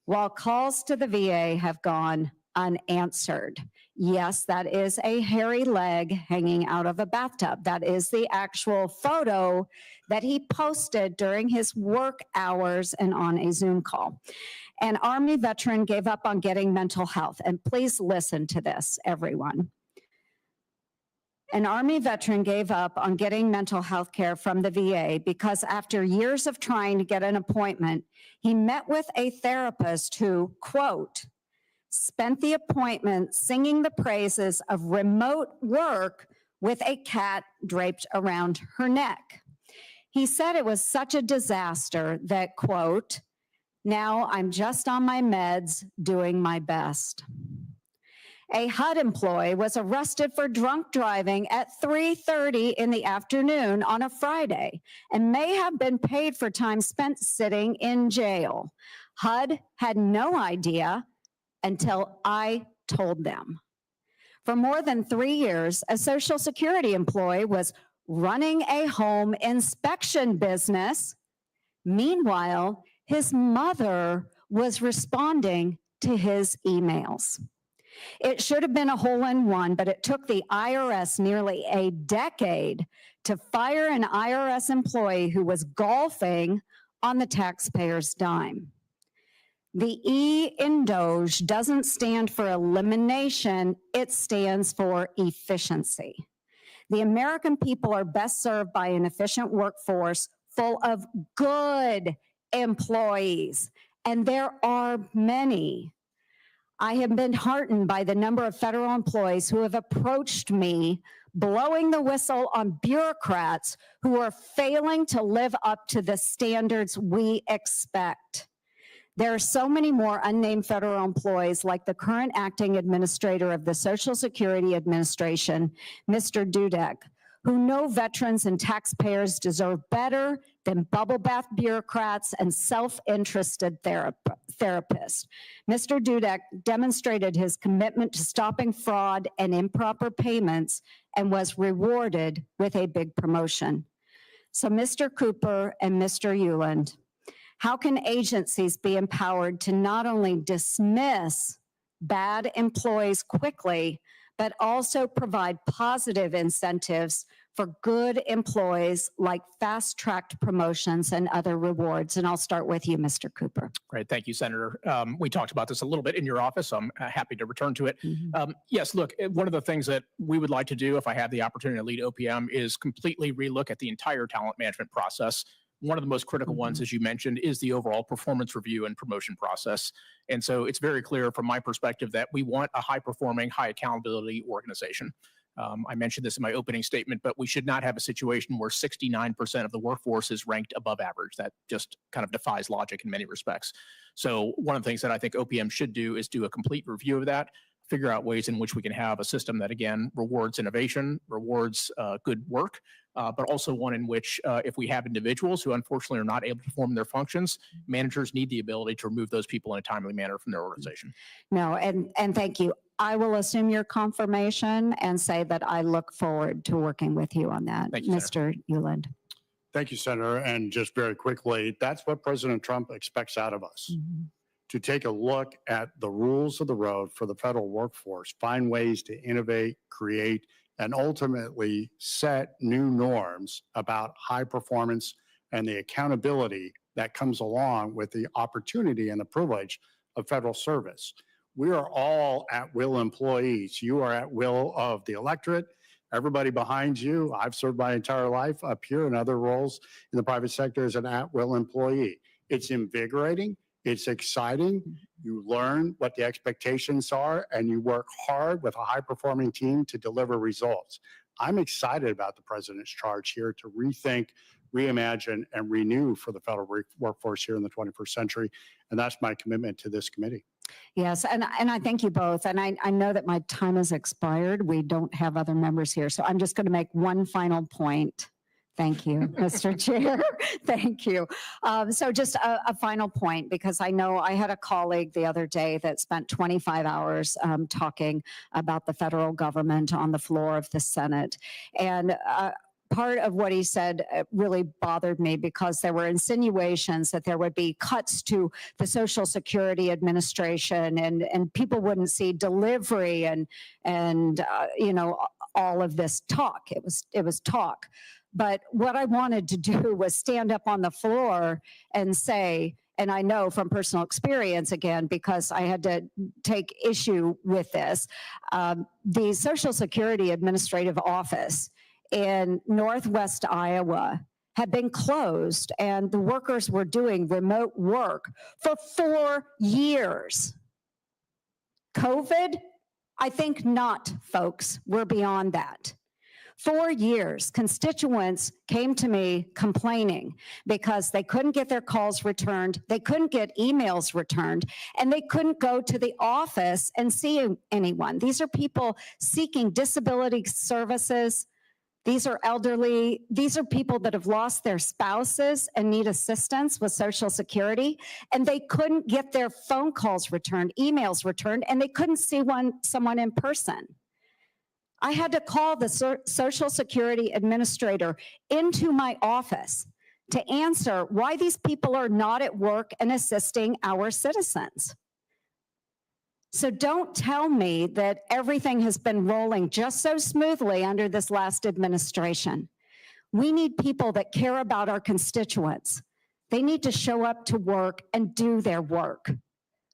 while calls to the VA have gone unanswered. Yes, that is a hairy leg hanging out of a bathtub. That is the actual photo that he posted during his work hours and on a Zoom call. An Army veteran gave up on getting mental health. And please listen to this, everyone. An Army veteran gave up on getting mental health care from the VA because after years of trying to get an appointment, he met with a therapist who, quote, spent the appointment singing the praises of remote work with a cat draped around her neck. He said it was such a disaster that, quote, now I'm just on my meds doing my best. A HUD employee was arrested for drunk driving at 3:30 in the afternoon on a Friday and may have been paid for time spent sitting in jail. HUD had no idea until I told them. For more than 3 years, a Social Security employee was running a home inspection business. Meanwhile, his mother was responding to his emails. It should have been a hole-in-one, but it took the IRS nearly a decade to fire an IRS employee who was golfing on the taxpayer's dime. The E in DOGE doesn't stand for elimination, it stands for efficiency. The American people are best served by an efficient workforce full of good employees And there are many. I have been heartened by the number of federal employees who have approached me blowing the whistle on bureaucrats who are failing to live up to the standards we expect. There are so many more unnamed federal employees, like the current acting administrator of the Social Security Administration, Mr. Dudek, who know veterans and taxpayers deserve better than bubble bath bureaucrats and self-interested therapists. Mr. Dudek demonstrated his commitment to stopping fraud and improper payments and was rewarded with a big promotion. So Mr. Kupor and Mr. Ueland, how can agencies be empowered to not only dismiss bad employees quickly, but also provide positive incentives for good employees like fast-tracked promotions and other rewards? And I'll start with you, Mr. Kupor. Great. Thank you, Senator. We talked about this a little bit in your office, so I'm happy to return to it. Yes, look, one of the things that we would like to do if I have the opportunity to lead OPM is completely relook at the entire talent management process. One of the most critical ones, as you mentioned, is the overall performance review and promotion process. And so it's very clear from my perspective that we want a high-performing, high accountability organization. I mentioned this in my opening statement, but we should not have a situation where 69% of the workforce is ranked above average. That just kind of defies logic in many respects. So one of the things that I think OPM should do is do a complete review of that, figure out ways in which we can have a system that, again, rewards innovation, rewards good work, but also one in which if we have individuals who unfortunately are not able to perform their functions, managers need the ability to remove those people in a timely manner from their organization. No, and thank you. I will assume your confirmation and say that I look forward to working with you on that. Thank you, Mr. Ueland. Thank you, Senator. And just very quickly, that's what President Trump expects out of us. To take a look at the rules of the road for the federal workforce, find ways to innovate, create, and ultimately set new norms about high performance and the accountability that comes along with the opportunity and the privilege of federal service. We are all at will employees. You are at will of the electorate. Everybody behind you, I've served my entire life up here in other roles in the private sector as an at-will employee. It's invigorating. It's exciting. You learn what the expectations are, and you work hard with a high-performing team to deliver results. I'm excited about the president's charge here to rethink, reimagine, and renew for the federal workforce here in the 21st century, and that's my commitment to this committee. Yes, and I thank you both. And I know that my time has expired. We don't have other members here, so I'm just going to make one final point. Thank you, Mr. Chair. Thank you. So just a final point, because I know I had a colleague the other day that spent 25 hours talking about the federal government on the floor of the Senate. And part of what he said really bothered me, because there were insinuations that there would be cuts to the Social Security Administration and people wouldn't see delivery and you know, all of this talk. It was talk. But what I wanted to do was stand up on the floor and say, and I know from personal experience, again, because I had to take issue with this, the Social Security Administrative Office in Northwest Iowa had been closed, and the workers were doing remote work for 4 years. COVID? I think not, folks. We're beyond that. 4 years, constituents came to me complaining because they couldn't get their calls returned, they couldn't get emails returned, and they couldn't go to the office and see anyone. These are people seeking disability services. These are elderly. These are people that have lost their spouses and need assistance with Social Security, and they couldn't get their phone calls returned, emails returned, and they couldn't see someone in person. I had to call the Social Security Administrator into my office to answer why these people are not at work and assisting our citizens. So don't tell me that everything has been rolling just so smoothly under this last administration. We need people that care about our constituents. They need to show up to work and do their work.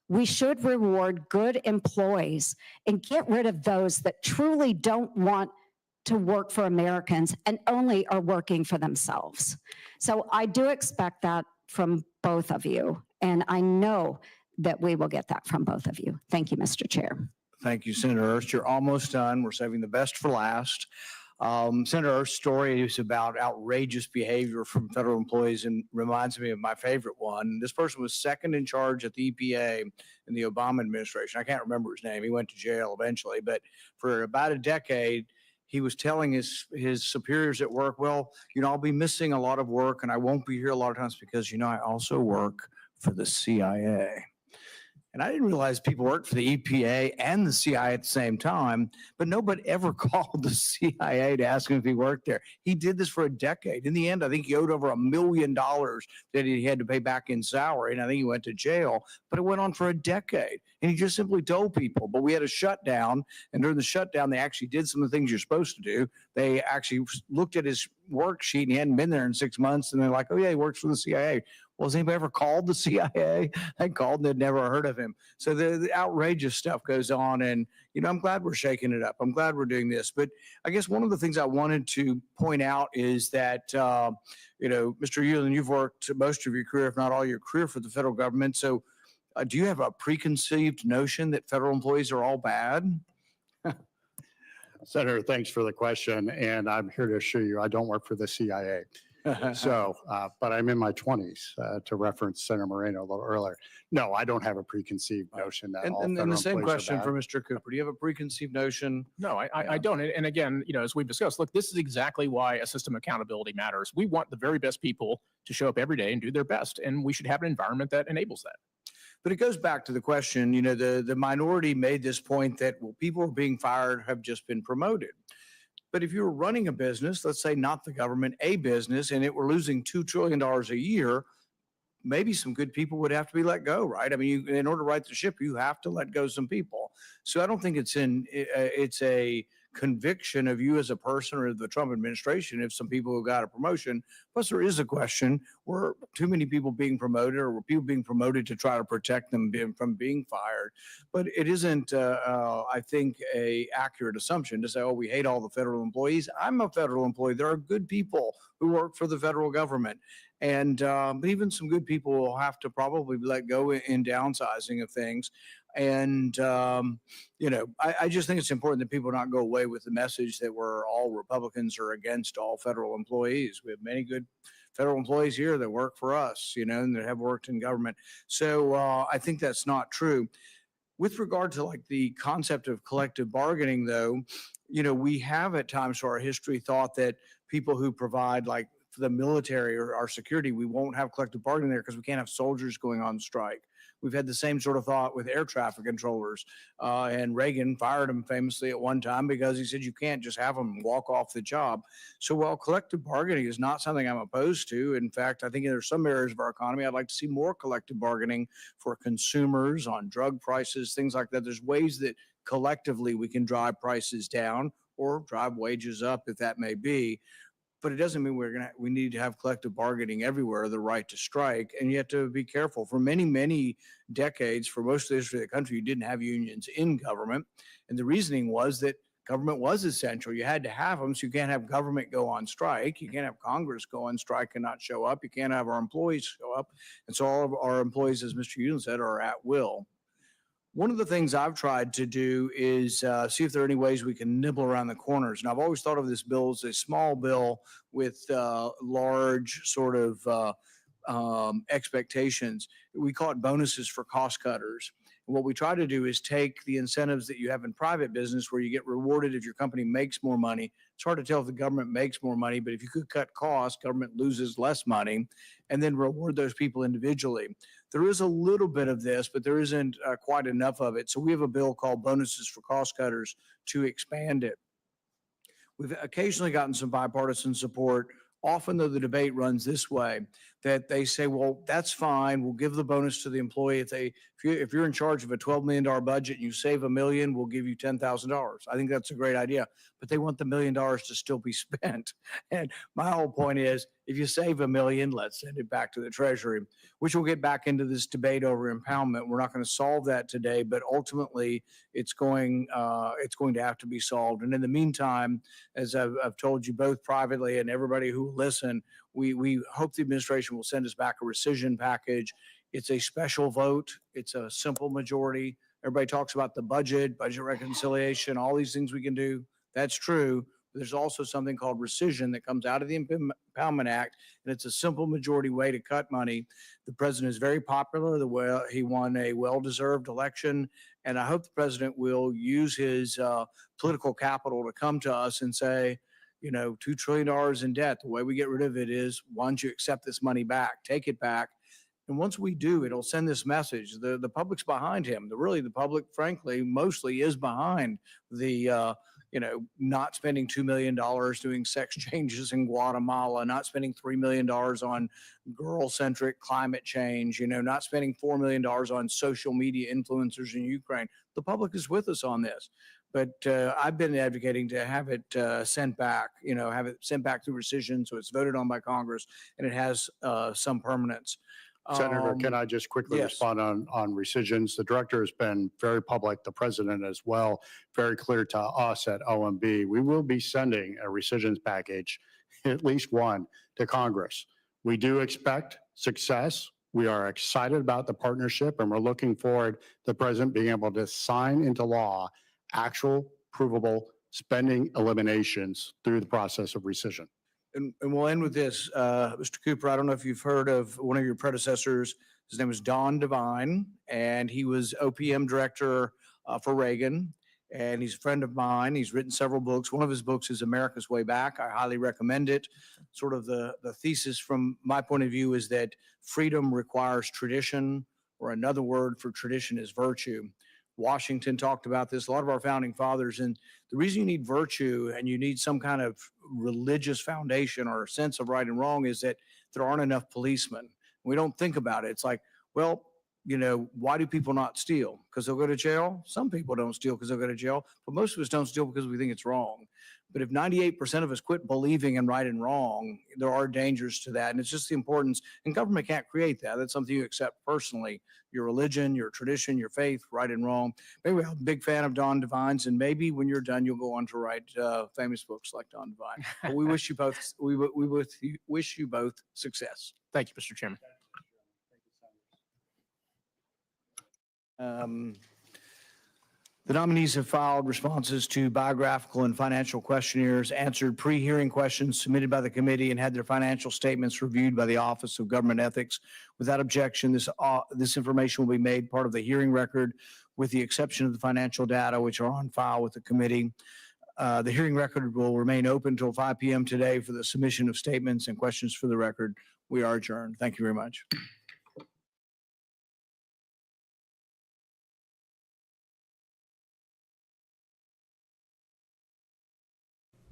We should reward good employees and get rid of those that truly don't want to work for Americans and only are working for themselves. So I do expect that from both of you. And I know that we will get that from both of you. Thank you, Mr. Chair. Thank you, Senator Ernst. You're almost done. We're saving the best for last. Senator Ernst's story is about outrageous behavior from federal employees and reminds me of my favorite one. This person was second in charge at the EPA in the Obama administration. I can't remember his name. He went to jail eventually, but for about a decade, he was telling his superiors at work, well, I'll be missing a lot of work and I won't be here a lot of times because, I also work for the CIA. And I didn't realize people worked for the EPA and the CIA at the same time, but nobody ever called the CIA to ask him if he worked there. He did this for a decade. In the end, I think he owed over $1 million that he had to pay back in salary. And I think he went to jail, but it went on for a decade. And he just simply told people, but we had a shutdown. And during the shutdown, they actually did some of the things you're supposed to do. They actually looked at his worksheet and he hadn't been there in 6 months. And they're like, oh yeah, he works for the CIA. Well, has anybody ever called the CIA? I called and they'd never heard of him. So the outrageous stuff goes on. And, I'm glad we're shaking it up. I'm glad we're doing this. But I guess one of the things I wanted to point out is that, Mr. Ueland, you've worked most of your career, if not all your career, for the federal government. So do you have a preconceived notion that federal employees are all bad? Senator, thanks for the question. And I'm here to assure you, I don't work for the CIA. So, but I'm in my 20s, to reference Senator Moreno a little earlier. No, I don't have a preconceived notion that all and federal the same employees are question bad. for Mr. Cooper. Do you have a preconceived notion? No, I don't. And again, as we've discussed, look, this is exactly why a system of accountability matters. We want the very best people to show up every day and do their best. And we should have an environment that enables that. But it goes back to the question, the minority made this point that people who are being fired have just been promoted. But if you were running a business, let's say not the government, a business, and it were losing $2 trillion a year, maybe some good people would have to be let go, right? I mean, in order to right the ship, you have to let go some people. So I don't think it's a conviction of you as a person or the Trump administration if some people who got a promotion. Plus, there is a question, were too many people being promoted or were people being promoted to try to protect them from being fired? But it isn't, I think, a accurate assumption to say, oh, we hate all the federal employees. I'm a federal employee. There are good people who work for the federal government. And but even some good people will have to probably let go in downsizing of things. And, I just think it's important that people not go away with the message that we're all Republicans or against all federal employees. We have many good federal employees here that work for us, and that have worked in government. So I think that's not true. With regard to like the concept of collective bargaining, though, we have at times through our history thought that people who provide like for the military or our security, we won't have collective bargaining there because we can't have soldiers going on strike. We've had the same sort of thought with air traffic controllers. And Reagan fired them famously at one time because he said you can't just have them walk off the job. So while collective bargaining is not something I'm opposed to, in fact, I think there's some areas of our economy I'd like to see more collective bargaining for consumers on drug prices, things like that. There's ways that collectively we can drive prices down or drive wages up if that may be. But it doesn't mean we need to have collective bargaining everywhere, the right to strike. And you have to be careful. For many, many decades, for most of the history of the country, you didn't have unions in government. And the reasoning was that government was essential. You had to have them, so you can't have government go on strike. You can't have Congress go on strike and not show up. You can't have our employees show up. And so all of our employees, as Mr. Ueland said, are at will. One of the things I've tried to do is see if there are any ways we can nibble around the corners. And I've always thought of this bill as a small bill with large sort of expectations. We call it bonuses for cost cutters. And what we try to do is take the incentives that you have in private business where you get rewarded if your company makes more money. It's hard to tell if the government makes more money, but if you could cut costs, government loses less money, and then reward those people individually. There is a little bit of this, but there isn't quite enough of it. So we have a bill called Bonuses for Cost Cutters to expand it. We've occasionally gotten some bipartisan support, often though the debate runs this way, that they say, well, that's fine. We'll give the bonus to the employee. If you're in charge of a $12 million budget and you save $1 million, we'll give you $10,000. I think that's a great idea, but they want the $1 million to still be spent. And my whole point is, if you save $1 million, let's send it back to the Treasury, which we'll get back into this debate over impoundment. We're not going to solve that today, but ultimately it's going to have to be solved. And in the meantime, as I've told you both privately and everybody who will listen, we hope the administration will send us back a rescission package. It's a special vote. It's a simple majority. Everybody talks about the budget reconciliation, all these things we can do. That's true. But there's also something called rescission that comes out of the Impoundment Act, and it's a simple majority way to cut money. The president is very popular. He won a well-deserved election, and I hope the president will use his political capital to come to us and say, $2 trillion in debt. The way we get rid of it is, why don't you accept this money back, take it back. And once we do, it'll send this message. The public's behind him. The public, frankly, mostly is behind the, not spending $2 million doing sex changes in Guatemala, not spending $3 million on girl-centric climate change, not spending $4 million on social media influencers in Ukraine. The public is with us on this. But I've been advocating to have it sent back, have it sent back through rescission so it's voted on by Congress and it has some permanence. Senator, can I just quickly respond on rescissions? The director has been very public, the president as well, very clear to us at OMB. We will be sending a rescissions package, at least one, to Congress. We do expect success. We are excited about the partnership, and we're looking forward to the president being able to sign into law actual provable spending eliminations through the process of rescission. And we'll end with this. Mr. Cooper, I don't know if you've heard of one of your predecessors. His name was Don Devine, and he was OPM director for Reagan. And he's a friend of mine. He's written several books. One of his books is America's Way Back. I highly recommend it. Sort of the thesis from my point of view is that freedom requires tradition, or another word for tradition is virtue. Washington talked about this, a lot of our founding fathers, and the reason you need virtue and you need some kind of religious foundation or sense of right and wrong is that there aren't enough policemen. We don't think about it. It's like, well, why do people not steal? Because they'll go to jail? Some people don't steal because they'll go to jail, but most of us don't steal because we think it's wrong. But if 98% of us quit believing in right and wrong, there are dangers to that. And it's just the importance, and government can't create that. That's something you accept personally. Your religion, your tradition, your faith, right and wrong. Maybe I'm a big fan of Don Devine's, and maybe when you're done, you'll go on to write famous books like Don Devine. But we wish you both, we wish you both success. Thank you, Mr. Chairman. The nominees have filed responses to biographical and financial questionnaires, answered pre-hearing questions submitted by the committee, and had their financial statements reviewed by the Office of Government Ethics. Without objection, this information will be made part of the hearing record, with the exception of the financial data, which are on file with the committee. The hearing record will remain open until 5 p.m. today for the submission of statements and questions for the record. We are adjourned. Thank you very much.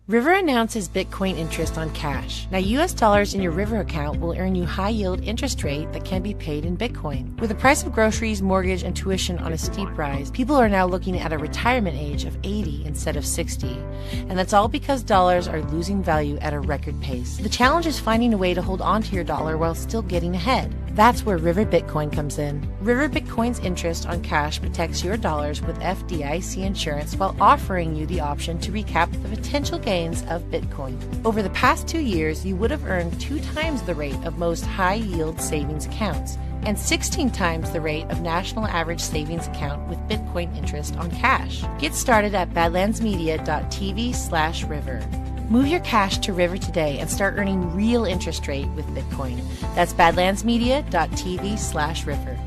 River announces Bitcoin interest on cash. Now, US dollars in your River account will earn you high-yield interest rate that can be paid in Bitcoin. With the price of groceries, mortgage, and tuition on a steep rise, people are now looking at a retirement age of 80 instead of 60. And that's all because dollars are losing value at a record pace. The challenge is finding a way to hold on to your dollar while still getting ahead. That's where River Bitcoin comes in. River Bitcoin's interest on cash protects your dollars with FDIC insurance while offering you the option to recap the potential gains of Bitcoin. Over the past 2 years, you would have earned 2 times the rate of most high-yield savings accounts and 16 times the rate of national average savings account with Bitcoin interest on cash. Get started at badlandsmedia.tv/river. Move your cash to River today and start earning real interest rate with Bitcoin. That's badlandsmedia.tv/river.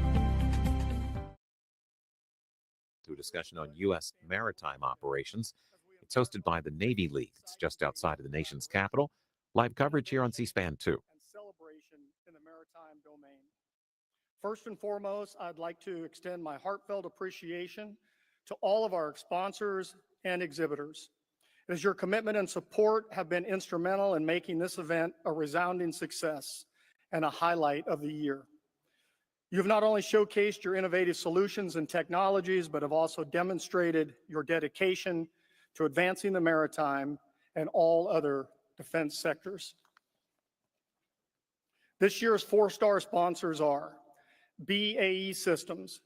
To a discussion on U.S. maritime operations. It's hosted by the Navy League. It's just outside of the nation's capital. Live coverage here on C-SPAN 2. And celebration in the maritime domain. First and foremost, I'd like to extend my heartfelt appreciation to all of our sponsors and exhibitors, as your commitment and support have been instrumental in making this event a resounding success and a highlight of the year. You've not only showcased your innovative solutions and technologies, but have also demonstrated your dedication to advancing the maritime and all other defense sectors. This year's 4-star sponsors are BAE Systems,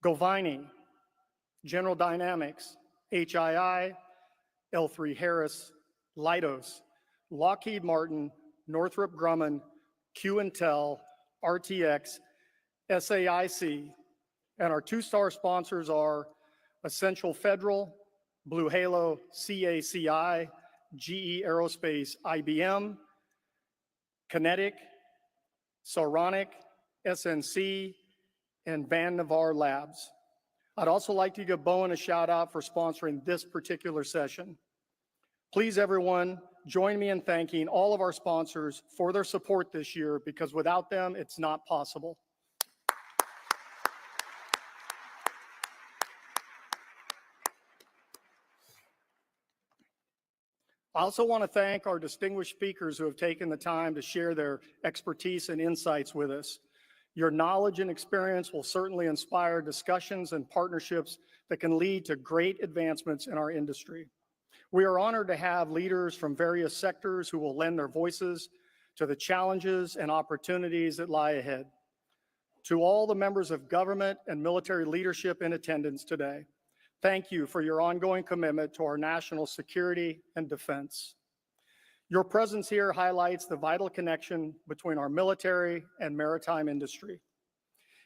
Govini, General Dynamics, HII, L3 Harris, Leidos, Lockheed Martin, Northrop Grumman, Q-Intel, RTX, SAIC, and our two-star sponsors are Essential Federal, Blue Halo, CACI, GE Aerospace, IBM, Kinetic, Saronic, SNC, and Van Navar Labs. I'd also like to give Bowen a shout out for sponsoring this particular session. Please, everyone, join me in thanking all of our sponsors for their support this year, because without them, it's not possible. I also want to thank our distinguished speakers who have taken the time to share their expertise and insights with us. Your knowledge and experience will certainly inspire discussions and partnerships that can lead to great advancements in our industry. We are honored to have leaders from various sectors who will lend their voices to the challenges and opportunities that lie ahead. To all the members of government and military leadership in attendance today, thank you for your ongoing commitment to our national security and defense. Your presence here highlights the vital connection between our military and maritime industry.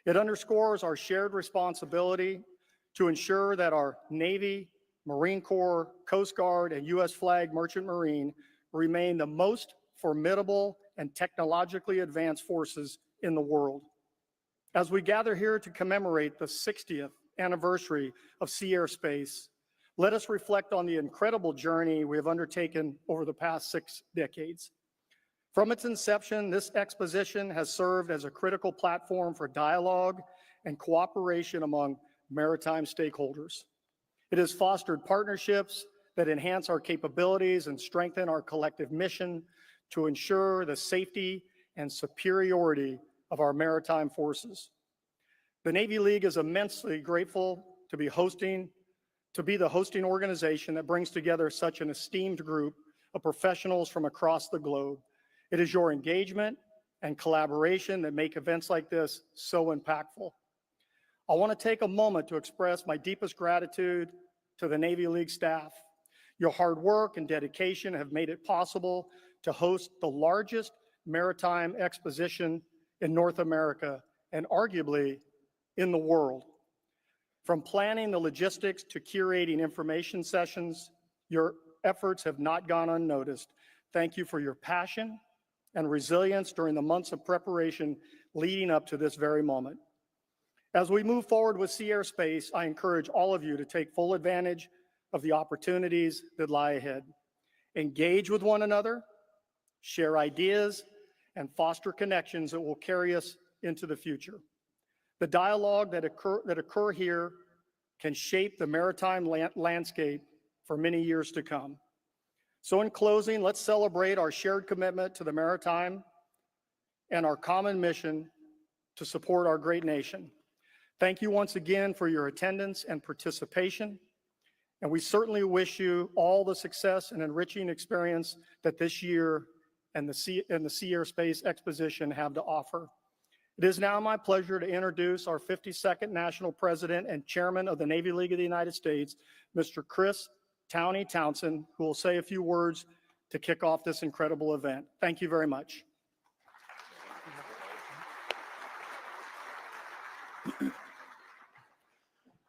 It underscores our shared responsibility to ensure that our Navy, Marine Corps, Coast Guard, and U.S. flag Merchant Marine remain the most formidable and technologically advanced forces in the world. As we gather here to commemorate the 60th anniversary of Sea Airspace, let us reflect on the incredible journey we have undertaken over the past 6 decades. From its inception, this exposition has served as a critical platform for dialogue and cooperation among maritime stakeholders. It has fostered partnerships that enhance our capabilities and strengthen our collective mission to ensure the safety and superiority of our maritime forces. The Navy League is immensely grateful to be the hosting organization that brings together such an esteemed group of professionals from across the globe. It is your engagement and collaboration that make events like this so impactful. I want to take a moment to express my deepest gratitude to the Navy League staff. Your hard work and dedication have made it possible to host the largest maritime exposition in North America and arguably in the world. From planning the logistics to curating information sessions, your efforts have not gone unnoticed. Thank you for your passion and resilience during the months of preparation leading up to this very moment. As we move forward with Sea Airspace, I encourage all of you to take full advantage of the opportunities that lie ahead. Engage with one another, share ideas, and foster connections that will carry us into the future. The dialogue that occur here can shape the maritime landscape for many years to come. So in closing, let's celebrate our shared commitment to the maritime and our common mission to support our great nation. Thank you once again for your attendance and participation, and we certainly wish you all the success and enriching experience that this year and the Sea Airspace Exposition have to offer. It is now my pleasure to introduce our 52nd National President and Chairman of the Navy League of the United States, Mr. Chris Towney Townsend, who will say a few words to kick off this incredible event. Thank you very much.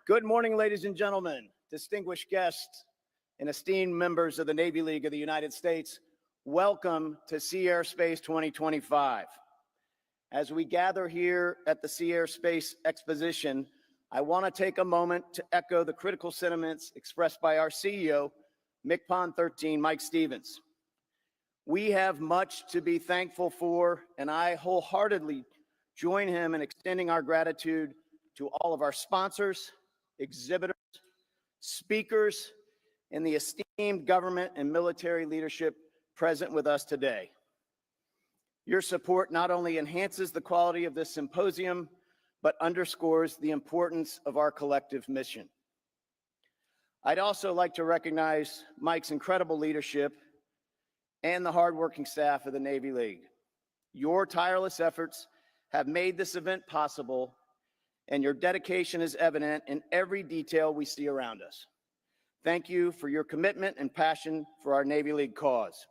Good morning, ladies and gentlemen, distinguished guests, and esteemed members of the Navy League of the United States. Welcome to Sea Airspace 2025. As we gather here at the Sea Airspace Exposition, I want to take a moment to echo the critical sentiments expressed by our CEO, MCPON 13, Mike Stevens. We have much to be thankful for, and I wholeheartedly join him in extending our gratitude to all of our sponsors, exhibitors, speakers, and the esteemed government and military leadership present with us today. Your support not only enhances the quality of this symposium, but underscores the importance of our collective mission. I'd also like to recognize Mike's incredible leadership and the hardworking staff of the Navy League. Your tireless efforts have made this event possible, and your dedication is evident in every detail we see around us. Thank you for your commitment and passion for our Navy League cause.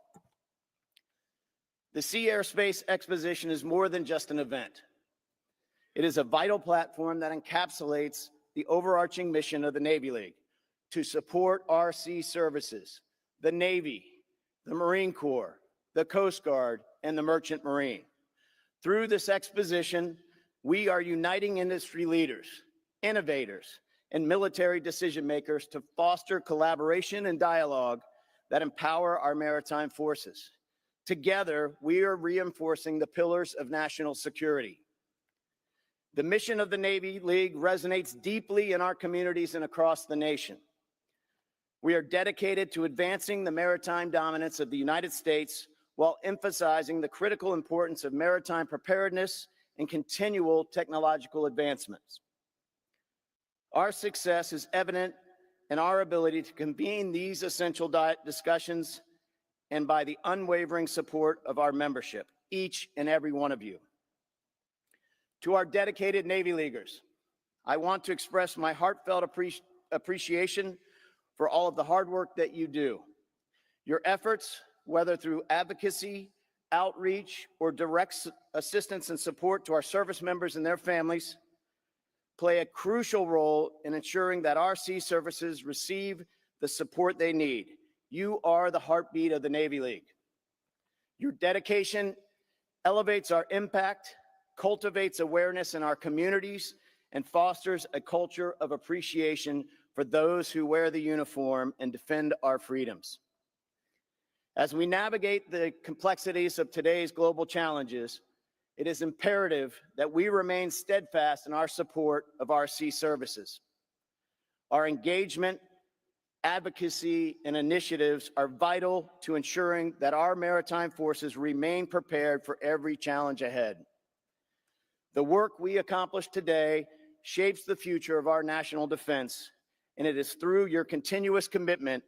The Sea Airspace Exposition is more than just an event. It is a vital platform that encapsulates the overarching mission of the Navy League to support our sea services, the Navy, the Marine Corps, the Coast Guard, and the Merchant Marine. Through this exposition, we are uniting industry leaders, innovators, and military decision makers to foster collaboration and dialogue that empower our maritime forces. Together, we are reinforcing the pillars of national security. The mission of the Navy League resonates deeply in our communities and across the nation. We are dedicated to advancing the maritime dominance of the United States while emphasizing the critical importance of maritime preparedness and continual technological advancements. Our success is evident in our ability to convene these essential discussions and by the unwavering support of our membership, each and every one of you. To our dedicated Navy Leaguers, I want to express my heartfelt appreciation for all of the hard work that you do. Your efforts, whether through advocacy, outreach, or direct assistance and support to our service members and their families, play a crucial role in ensuring that our sea services receive the support they need. You are the heartbeat of the Navy League. Your dedication elevates our impact, cultivates awareness in our communities, and fosters a culture of appreciation for those who wear the uniform and defend our freedoms. As we navigate the complexities of today's global challenges, it is imperative that we remain steadfast in our support of our sea services. Our engagement, advocacy, and initiatives are vital to ensuring that our maritime forces remain prepared for every challenge ahead. The work we accomplish today shapes the future of our national defense, and it is through your continuous commitment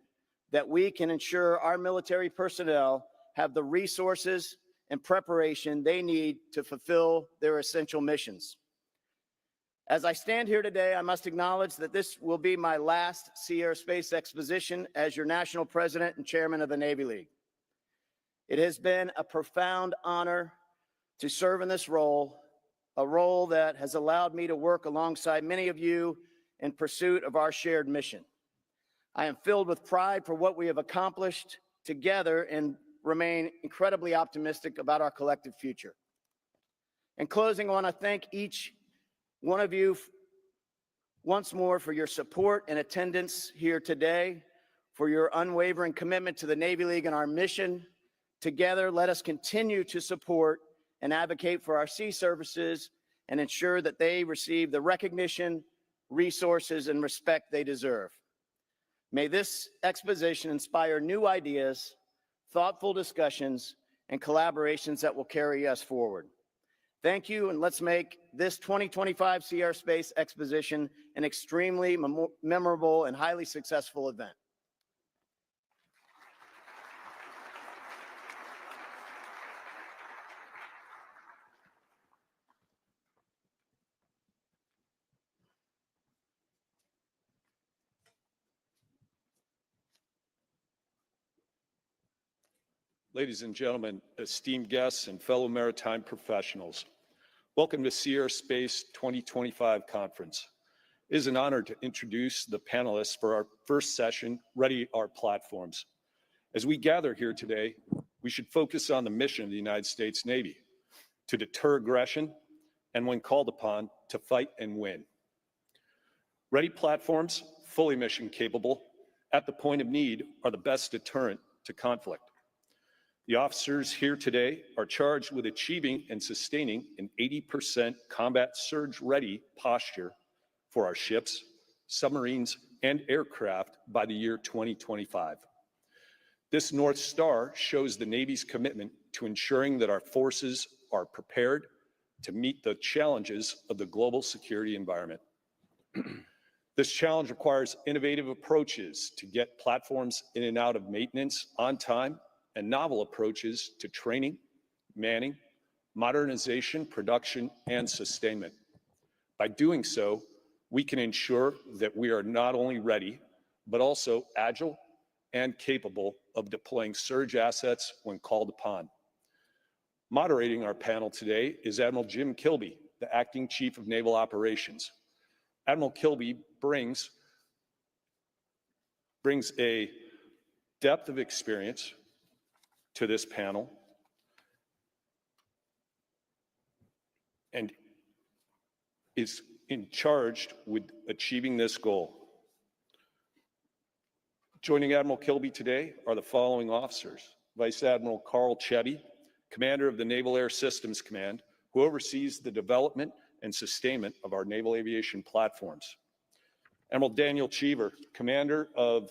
that we can ensure our military personnel have the resources and preparation they need to fulfill their essential missions. As I stand here today, I must acknowledge that this will be my last Sea Air Space Exposition as your national president and chairman of the Navy League. It has been a profound honor to serve in this role, a role that has allowed me to work alongside many of you in pursuit of our shared mission. I am filled with pride for what we have accomplished together and remain incredibly optimistic about our collective future. In closing, I want to thank each one of you once more for your support and attendance here today, for your unwavering commitment to the Navy League and our mission. Together, let us continue to support and advocate for our sea services and ensure that they receive the recognition, resources, and respect they deserve. May this exposition inspire new ideas, thoughtful discussions, and collaborations that will carry us forward. Thank you, and let's make this 2025 Sea Air Space Exposition an extremely memorable and highly successful event. Ladies and gentlemen, esteemed guests and fellow maritime professionals, welcome to Sea Air Space 2025 conference. It is an honor to introduce the panelists for our first session, Ready Our Platforms. As we gather here today, we should focus on the mission of the United States Navy, to deter aggression, and when called upon, to fight and win. Ready platforms, fully mission capable, at the point of need, are the best deterrent to conflict. The officers here today are charged with achieving and sustaining an 80% combat surge ready posture for our ships, submarines, and aircraft by the year 2025. This North Star shows the Navy's commitment to ensuring that our forces are prepared to meet the challenges of the global security environment. This challenge requires innovative approaches to get platforms in and out of maintenance on time, and novel approaches to training, manning, modernization, production, and sustainment. By doing so, we can ensure that we are not only ready, but also agile and capable of deploying surge assets when called upon. Moderating our panel today is Admiral Jim Kilby, the Acting Chief of Naval Operations. Admiral Kilby brings a depth of experience to this panel and is charged with achieving this goal. Joining Admiral Kilby today are the following officers: Vice Admiral Carl Chetty, Commander of the Naval Air Systems Command, who oversees the development and sustainment of our naval aviation platforms. Admiral Daniel Cheever, Commander of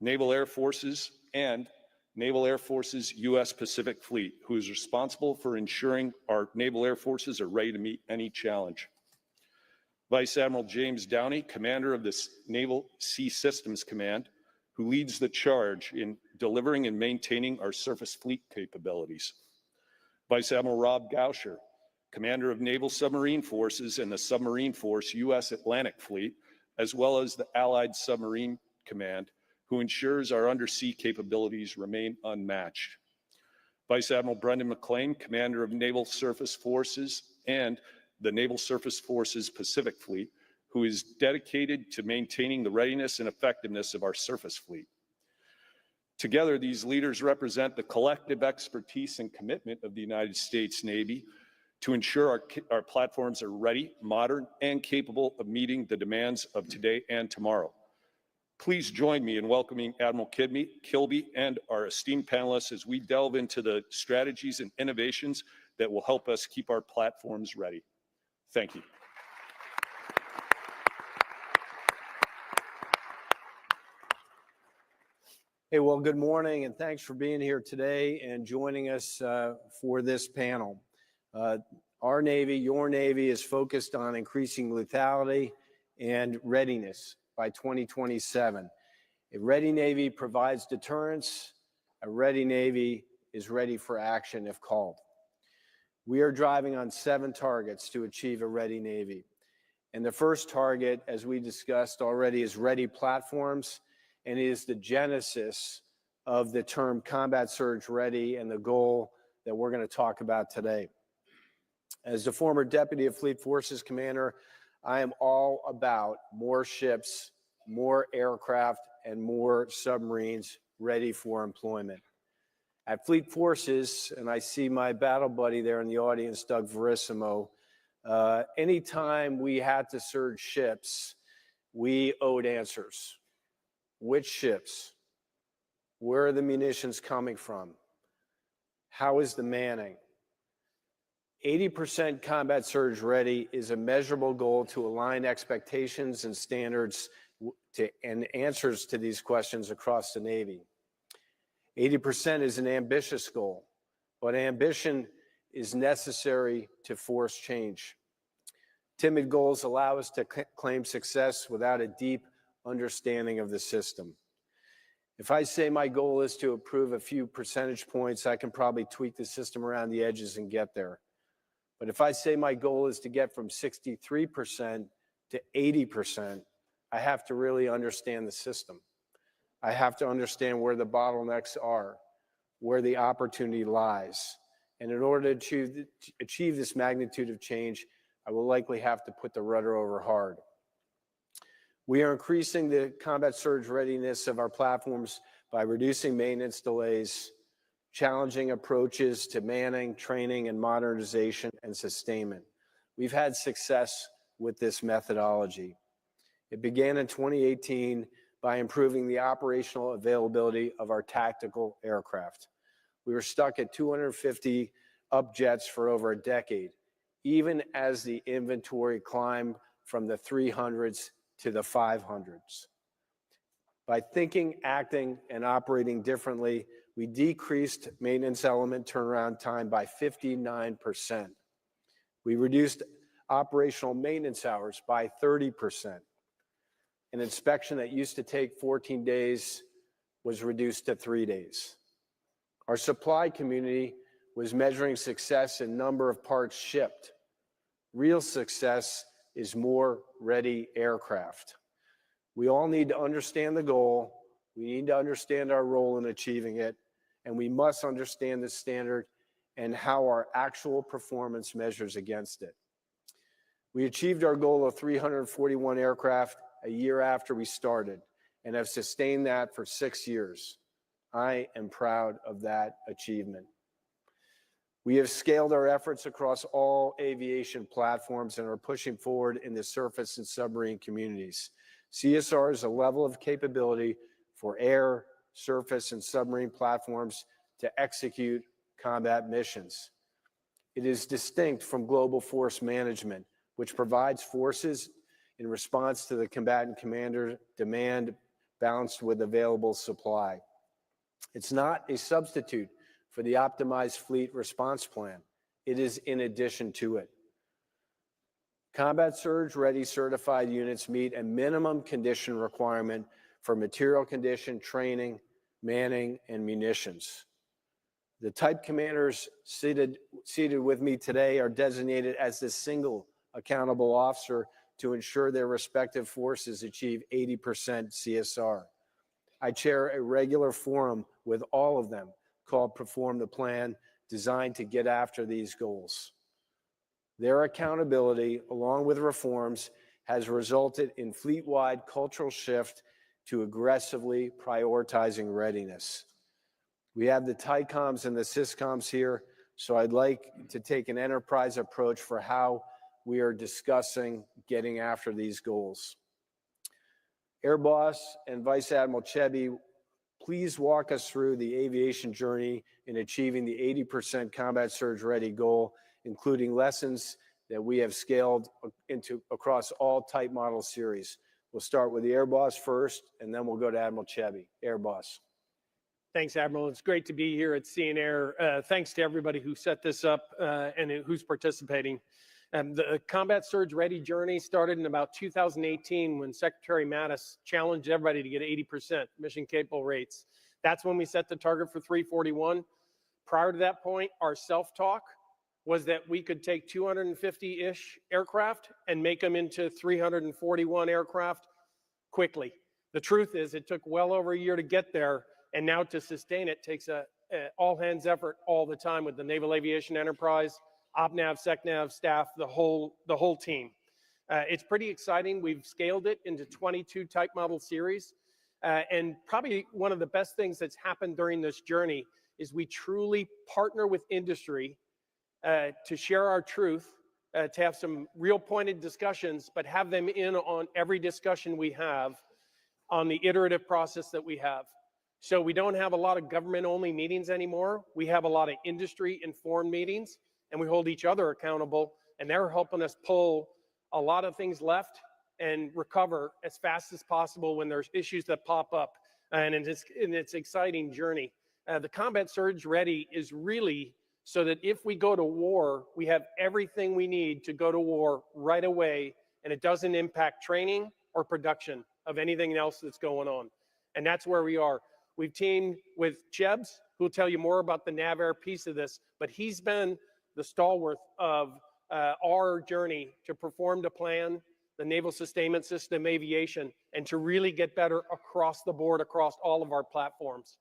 Naval Air Forces and Naval Air Forces U.S. Pacific Fleet, who is responsible for ensuring our Naval Air Forces are ready to meet any challenge. Vice Admiral James Downey, Commander of the Naval Sea Systems Command, who leads the charge in delivering and maintaining our surface fleet capabilities. Vice Admiral Rob Gauscher, Commander of Naval Submarine Forces and the Submarine Force U.S. Atlantic Fleet, as well as the Allied Submarine Command, who ensures our undersea capabilities remain unmatched. Vice Admiral Brendan McLean, Commander of Naval Surface Forces and the Naval Surface Forces Pacific Fleet, who is dedicated to maintaining the readiness and effectiveness of our surface fleet. Together, these leaders represent the collective expertise and commitment of the United States Navy to ensure our platforms are ready, modern, and capable of meeting the demands of today and tomorrow. Please join me in welcoming Admiral Kilby and our esteemed panelists as we delve into the strategies and innovations that will help us keep our platforms ready. Thank you. Hey, well, good morning, and thanks for being here today and joining us for this panel. Our Navy, your Navy, is focused on increasing lethality and readiness by 2027. A ready Navy provides deterrence. A ready Navy is ready for action if called. We are driving on 7 targets to achieve a ready Navy. And the first target, as we discussed already, is ready platforms, and it is the genesis of the term combat surge ready and the goal that we're going to talk about today. As the former Deputy of Fleet Forces Commander, I am all about more ships, more aircraft, and more submarines ready for employment. At Fleet Forces, and I see my battle buddy there in the audience, Doug Verissimo, anytime we had to surge ships, we owed answers. Which ships? Where are the munitions coming from? How is the manning? 80% combat surge ready is a measurable goal to align expectations and standards and answers to these questions across the Navy. 80% is an ambitious goal, but ambition is necessary to force change. Timid goals allow us to claim success without a deep understanding of the system. If I say my goal is to improve a few percentage points, I can probably tweak the system around the edges and get there. But if I say my goal is to get from 63% to 80%, I have to really understand the system. I have to understand where the bottlenecks are, where the opportunity lies. And in order to achieve this magnitude of change, I will likely have to put the rudder over hard. We are increasing the combat surge readiness of our platforms by reducing maintenance delays, challenging approaches to manning, training, and modernization and sustainment. We've had success with this methodology. It began in 2018 by improving the operational availability of our tactical aircraft. We were stuck at 250 upjets for over a decade, even as the inventory climbed from the 300s to the 500s. By thinking, acting, and operating differently, we decreased maintenance element turnaround time by 59%. We reduced operational maintenance hours by 30%. An inspection that used to take 14 days was reduced to 3 days. Our supply community was measuring success in number of parts shipped. Real success is more ready aircraft. We all need to understand the goal. We need to understand our role in achieving it, and we must understand the standard and how our actual performance measures against it. We achieved our goal of 341 aircraft a year after we started and have sustained that for 6 years. I am proud of that achievement. We have scaled our efforts across all aviation platforms and are pushing forward in the surface and submarine communities. CSR is a level of capability for air, surface, and submarine platforms to execute combat missions. It is distinct from global force management, which provides forces in response to the combatant commander demand balanced with available supply. It's not a substitute for the optimized fleet response plan. It is in addition to it. Combat surge ready certified units meet a minimum condition requirement for material condition, training, manning, and munitions. The type commanders seated with me today are designated as the single accountable officer to ensure their respective forces achieve 80% CSR. I chair a regular forum with all of them called Perform the Plan, designed to get after these goals. Their accountability, along with reforms, has resulted in fleet-wide cultural shift to aggressively prioritizing readiness. We have the TICOMs and the SysComs here, so I'd like to take an enterprise approach for how we are discussing getting after these goals. Air Boss and Vice Admiral Chebby, please walk us through the aviation journey in achieving the 80% combat surge ready goal, including lessons that we have scaled across all type model series. We'll start with the Air Boss first, and then we'll go to Admiral Chebby. Air Boss. Thanks, Admiral. It's great to be here at Sea and Air. Thanks to everybody who set this up and who's participating. The combat surge ready journey started in about 2018 when Secretary Mattis challenged everybody to get 80% mission capable rates. That's when we set the target for 341. Prior to that point, our self-talk was that we could take 250-ish aircraft and make them into 341 aircraft quickly. The truth is it took well over a year to get there, and now to sustain it takes a all-hands effort all the time with the Naval Aviation Enterprise, OpNav, SecNav staff, the whole team. It's pretty exciting. We've scaled it into 22 type model series. And probably one of the best things that's happened during this journey is we truly partner with industry to share our truth, to have some real pointed discussions, but have them in on every discussion we have on the iterative process that we have. So we don't have a lot of government-only meetings anymore. We have a lot of industry-informed meetings, and we hold each other accountable, and they're helping us pull a lot of things left and recover as fast as possible when there's issues that pop up. And it's an exciting journey. The combat surge ready is really so that if we go to war, we have everything we need to go to war right away, and it doesn't impact training or production of anything else that's going on. And that's where we are. We've teamed with Chebs, who'll tell you more about the NavAir piece of this, but he's been the stalwart of our journey to perform the plan, the naval sustainment system, aviation, and to really get better across the board, across all of our platforms,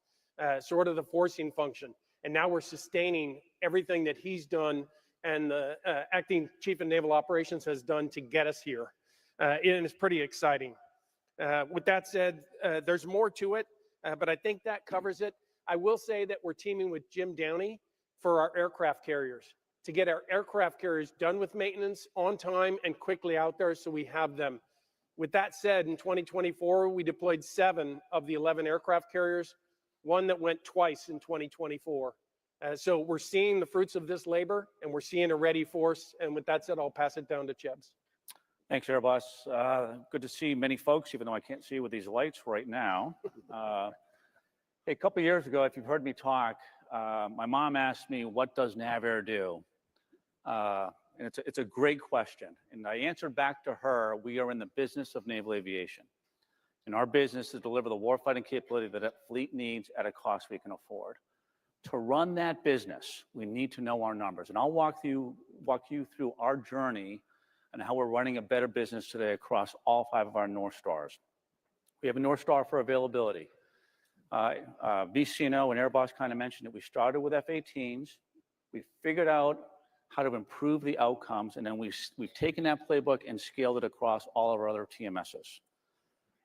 sort of the forcing function. And now we're sustaining everything that he's done and the acting chief of naval operations has done to get us here. And it's pretty exciting. With that said, there's more to it, but I think that covers it. I will say that we're teaming with Jim Downey for our aircraft carriers to get our aircraft carriers done with maintenance on time and quickly out there so we have them. With that said, in 2024, we deployed 7 of the 11 aircraft carriers, one that went twice in 2024. So we're seeing the fruits of this labor, and we're seeing a ready force. And with that said, I'll pass it down to Chebs. Thanks, Air Boss. Good to see many folks, even though I can't see with these lights right now. A couple of years ago, if you've heard me talk, my mom asked me, what does NavAir do? And it's a great question. And I answered back to her, we are in the business of naval aviation. And our business is to deliver the warfighting capability that a fleet needs at a cost we can afford. To run that business, we need to know our numbers. And I'll walk you through our journey and how we're running a better business today across all 5 of our North Stars. We have a North Star for availability. VCNO and Air Boss kind of mentioned it. We started with F-18s. We figured out how to improve the outcomes, and then we've taken that playbook and scaled it across all of our other TMSs.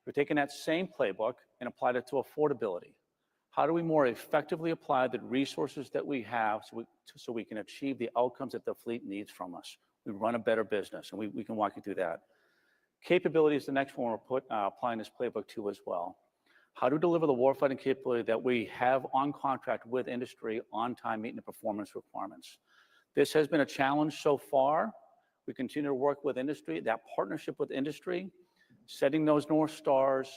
We've taken that same playbook and applied it to affordability. How do we more effectively apply the resources that we have so we can achieve the outcomes that the fleet needs from us? We run a better business, and we can walk you through that. Capability is the next one we're applying this playbook to as well. How to deliver the warfighting capability that we have on contract with industry on time, meeting the performance requirements. This has been a challenge so far. We continue to work with industry, that partnership with industry, setting those North Stars,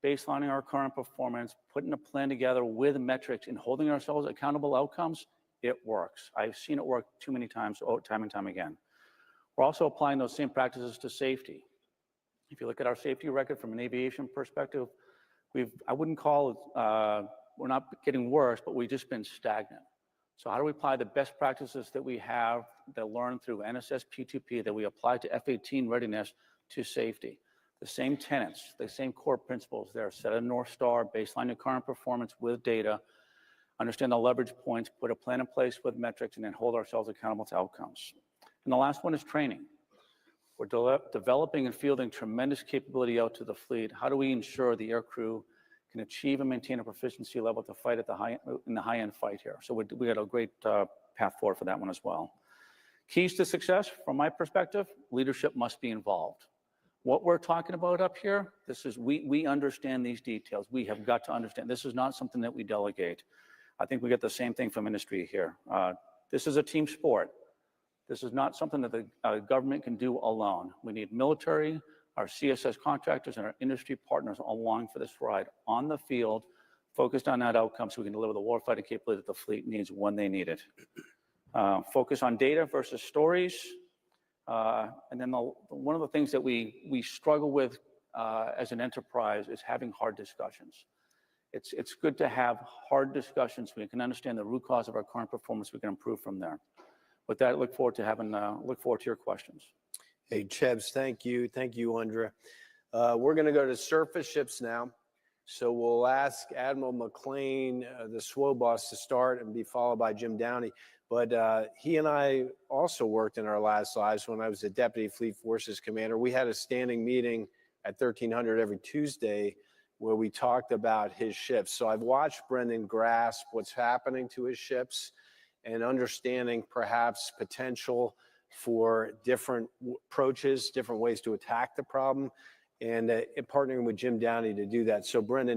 baselining our current performance, putting a plan together with metrics and holding ourselves accountable outcomes. It works. I've seen it work too many times, time and time again. We're also applying those same practices to safety. If you look at our safety record from an aviation perspective, I wouldn't call it, we're not getting worse, but we've just been stagnant. So how do we apply the best practices that we have that learn through NSS P2P that we apply to F-18 readiness to safety? The same tenets, the same core principles there. Set a North Star, baseline your current performance with data, understand the leverage points, put a plan in place with metrics, and then hold ourselves accountable to outcomes. And the last one is training. We're developing and fielding tremendous capability out to the fleet. How do we ensure the aircrew can achieve and maintain a proficiency level to fight at in the high-end fight here? So we got a great path forward for that one as well. Keys to success, from my perspective, leadership must be involved. What we're talking about up here, we understand these details. We have got to understand. This is not something that we delegate. I think we get the same thing from industry here. This is a team sport. This is not something that the government can do alone. We need military, our CSS contractors, and our industry partners along for this ride on the field, focused on that outcome so we can deliver the warfighting capability that the fleet needs when they need it. Focus on data versus stories. And then one of the things that we struggle with as an enterprise is having hard discussions. It's good to have hard discussions so we can understand the root cause of our current performance. We can improve from there. With that, I look forward to your questions. Hey, Chebs, thank you. Thank you, Andrea. We're going to go to surface ships now. So we'll ask Admiral McLean, the SWO boss, to start and be followed by Jim Downey. But he and I also worked in our last lives when I was a Deputy Fleet Forces Commander. We had a standing meeting at 1300 every Tuesday where we talked about his ships. So I've watched Brendan grasp what's happening to his ships and understanding perhaps potential for different approaches, different ways to attack the problem, and partnering with Jim Downey to do that. So Brendan.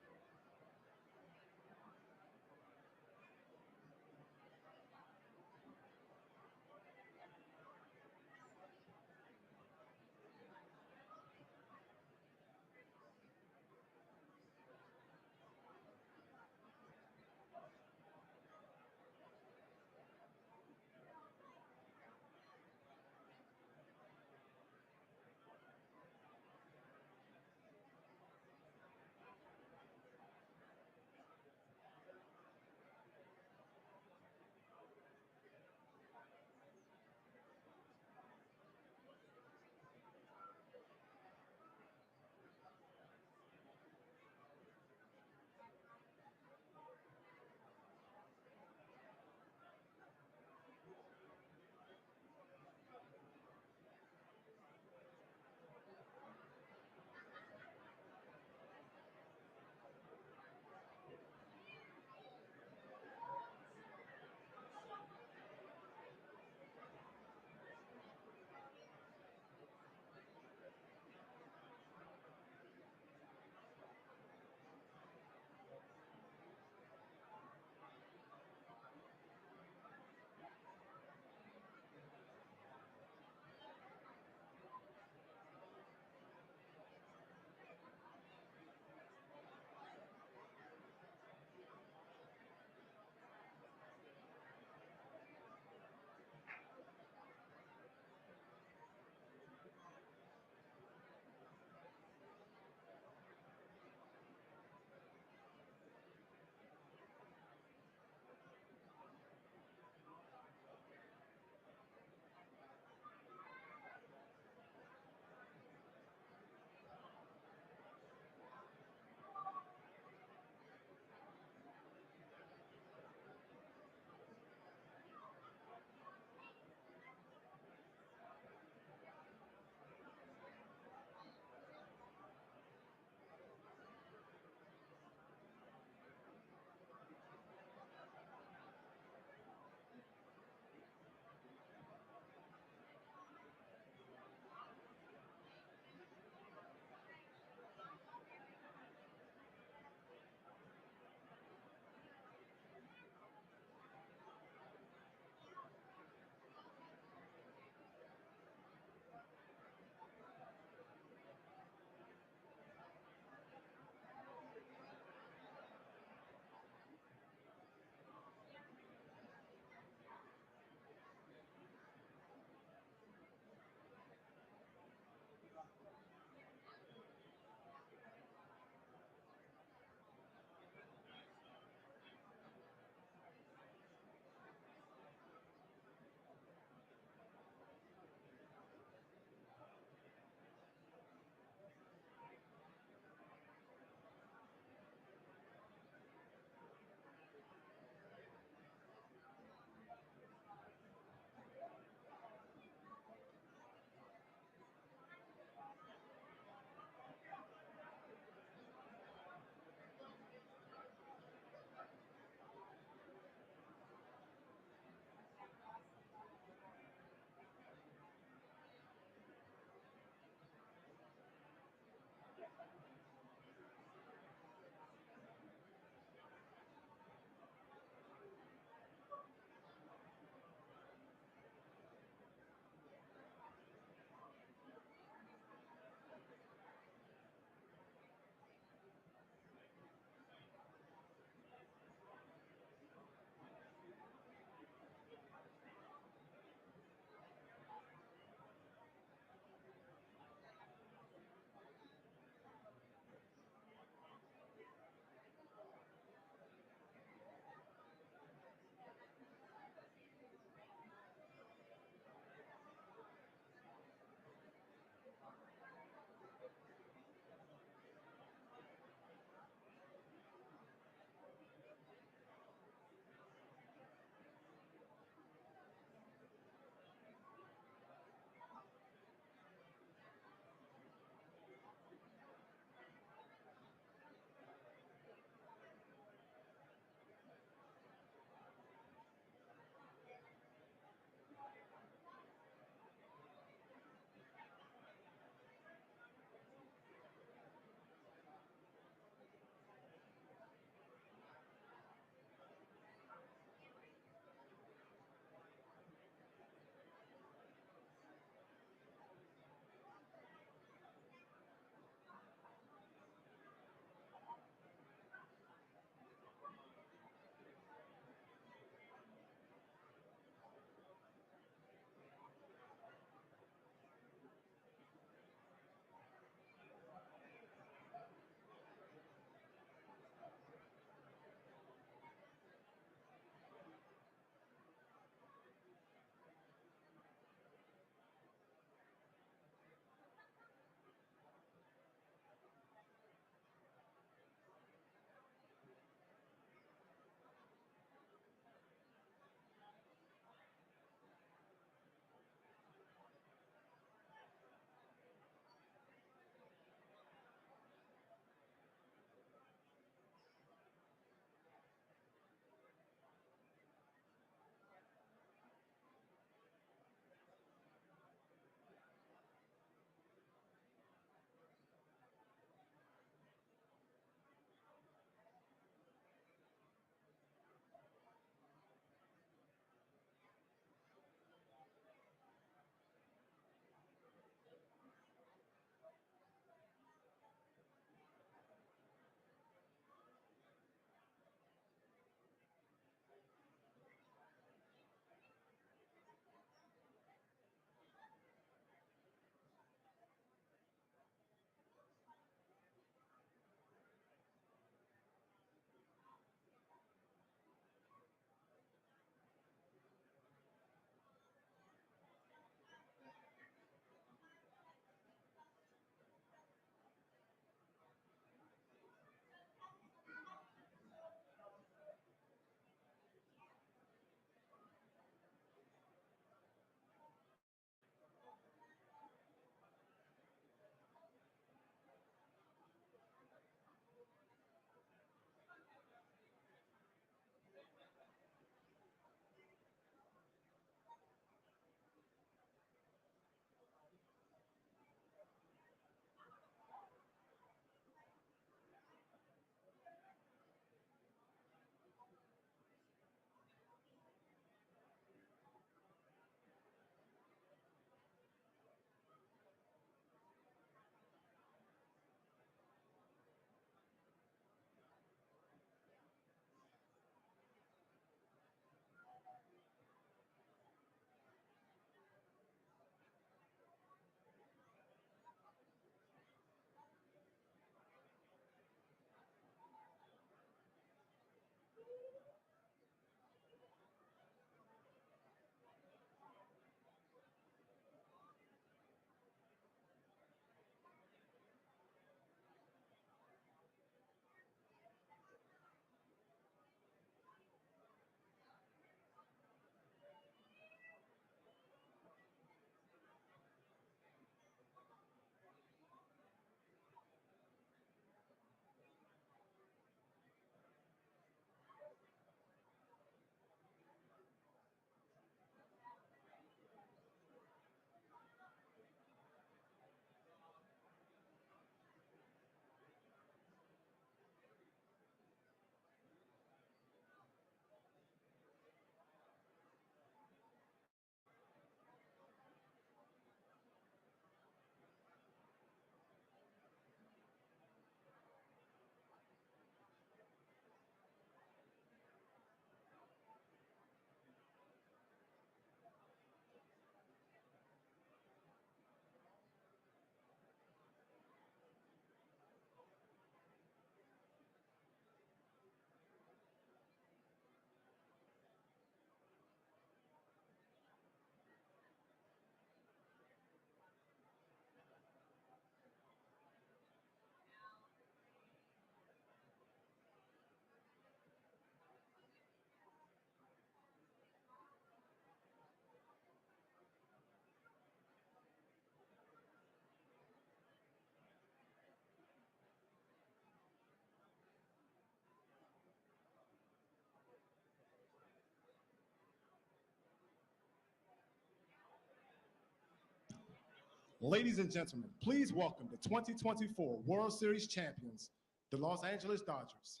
Ladies and gentlemen, please welcome the 2024 World Series champions, the Los Angeles Dodgers.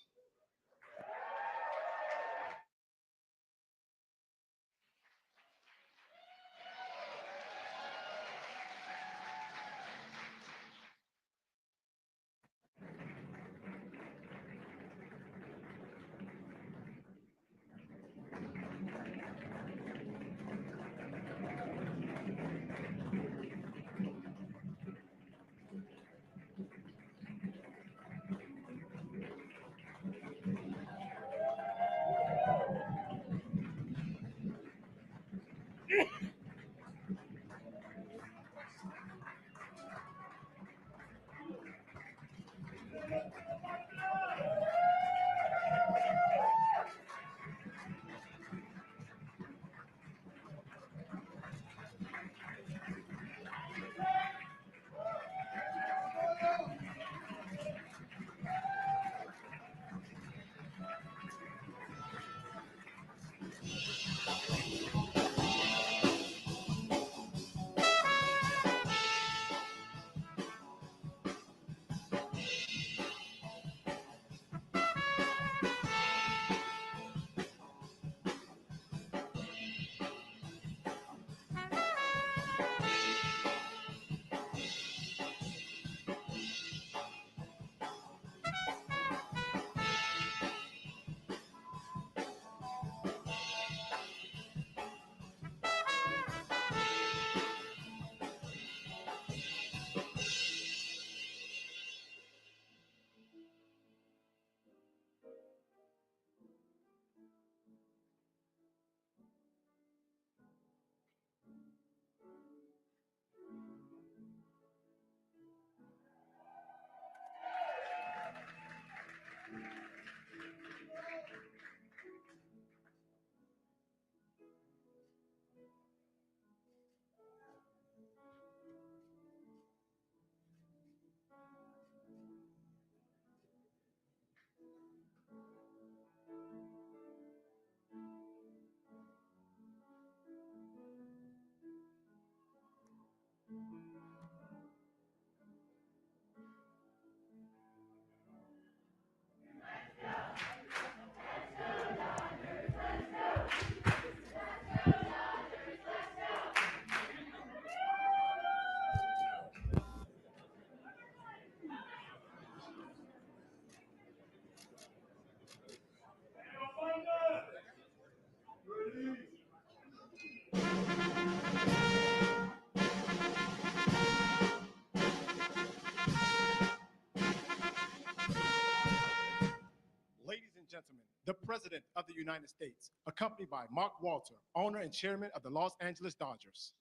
Ladies and gentlemen, the President of the United States, accompanied by Mark Walter, owner and chairman of the Los Angeles Dodgers.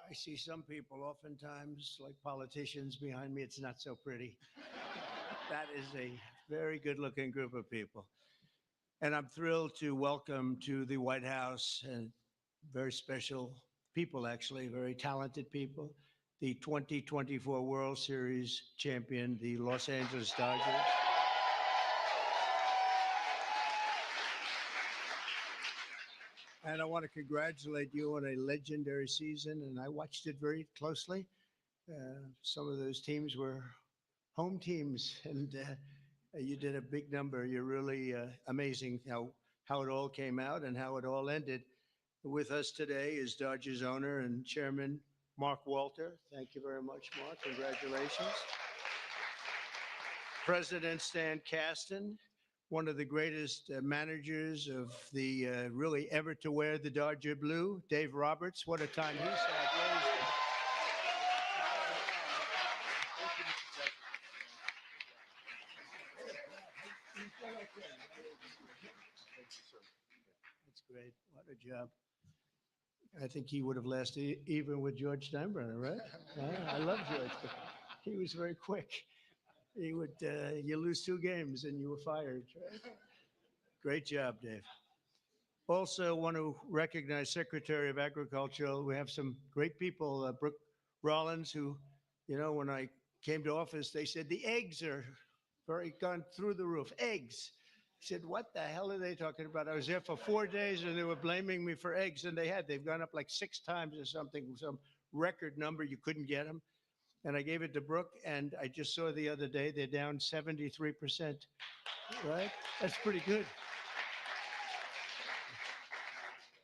I see some people oftentimes, like politicians behind me, it's not so pretty. That is a very good-looking group of people. And I'm thrilled to welcome to the White House and very special people, actually, very talented people, the 2024 World Series champion, the Los Angeles Dodgers. And I want to congratulate you on a legendary season, and I watched it very closely. Some of those teams were home teams, and you did a big number. You're really amazing how it all came out and how it all ended. With us today is Dodgers owner and chairman Mark Walter. Thank you very much, Mark. Congratulations. President Stan Kasten, one of the greatest managers of the really ever to wear the Dodger blue. Dave Roberts, what a time he's had. That's great. What a job. I think he would have lasted even with George Steinbrenner, right? I love George, but he was very quick. He would, you lose 2 games and you were fired. Right? Great job, Dave. Also want to recognize Secretary of Agriculture. We have some great people, Brooke Rollins, who, you know, when I came to office, they said the eggs are very gone through the roof. Eggs. I said, what the hell are they talking about? I was there for 4 days and they were blaming me for eggs, and they've gone up like 6 times or something, some record number. You couldn't get them. And I gave it to Brooke, and I just saw the other day they're down 73%. Right? That's pretty good.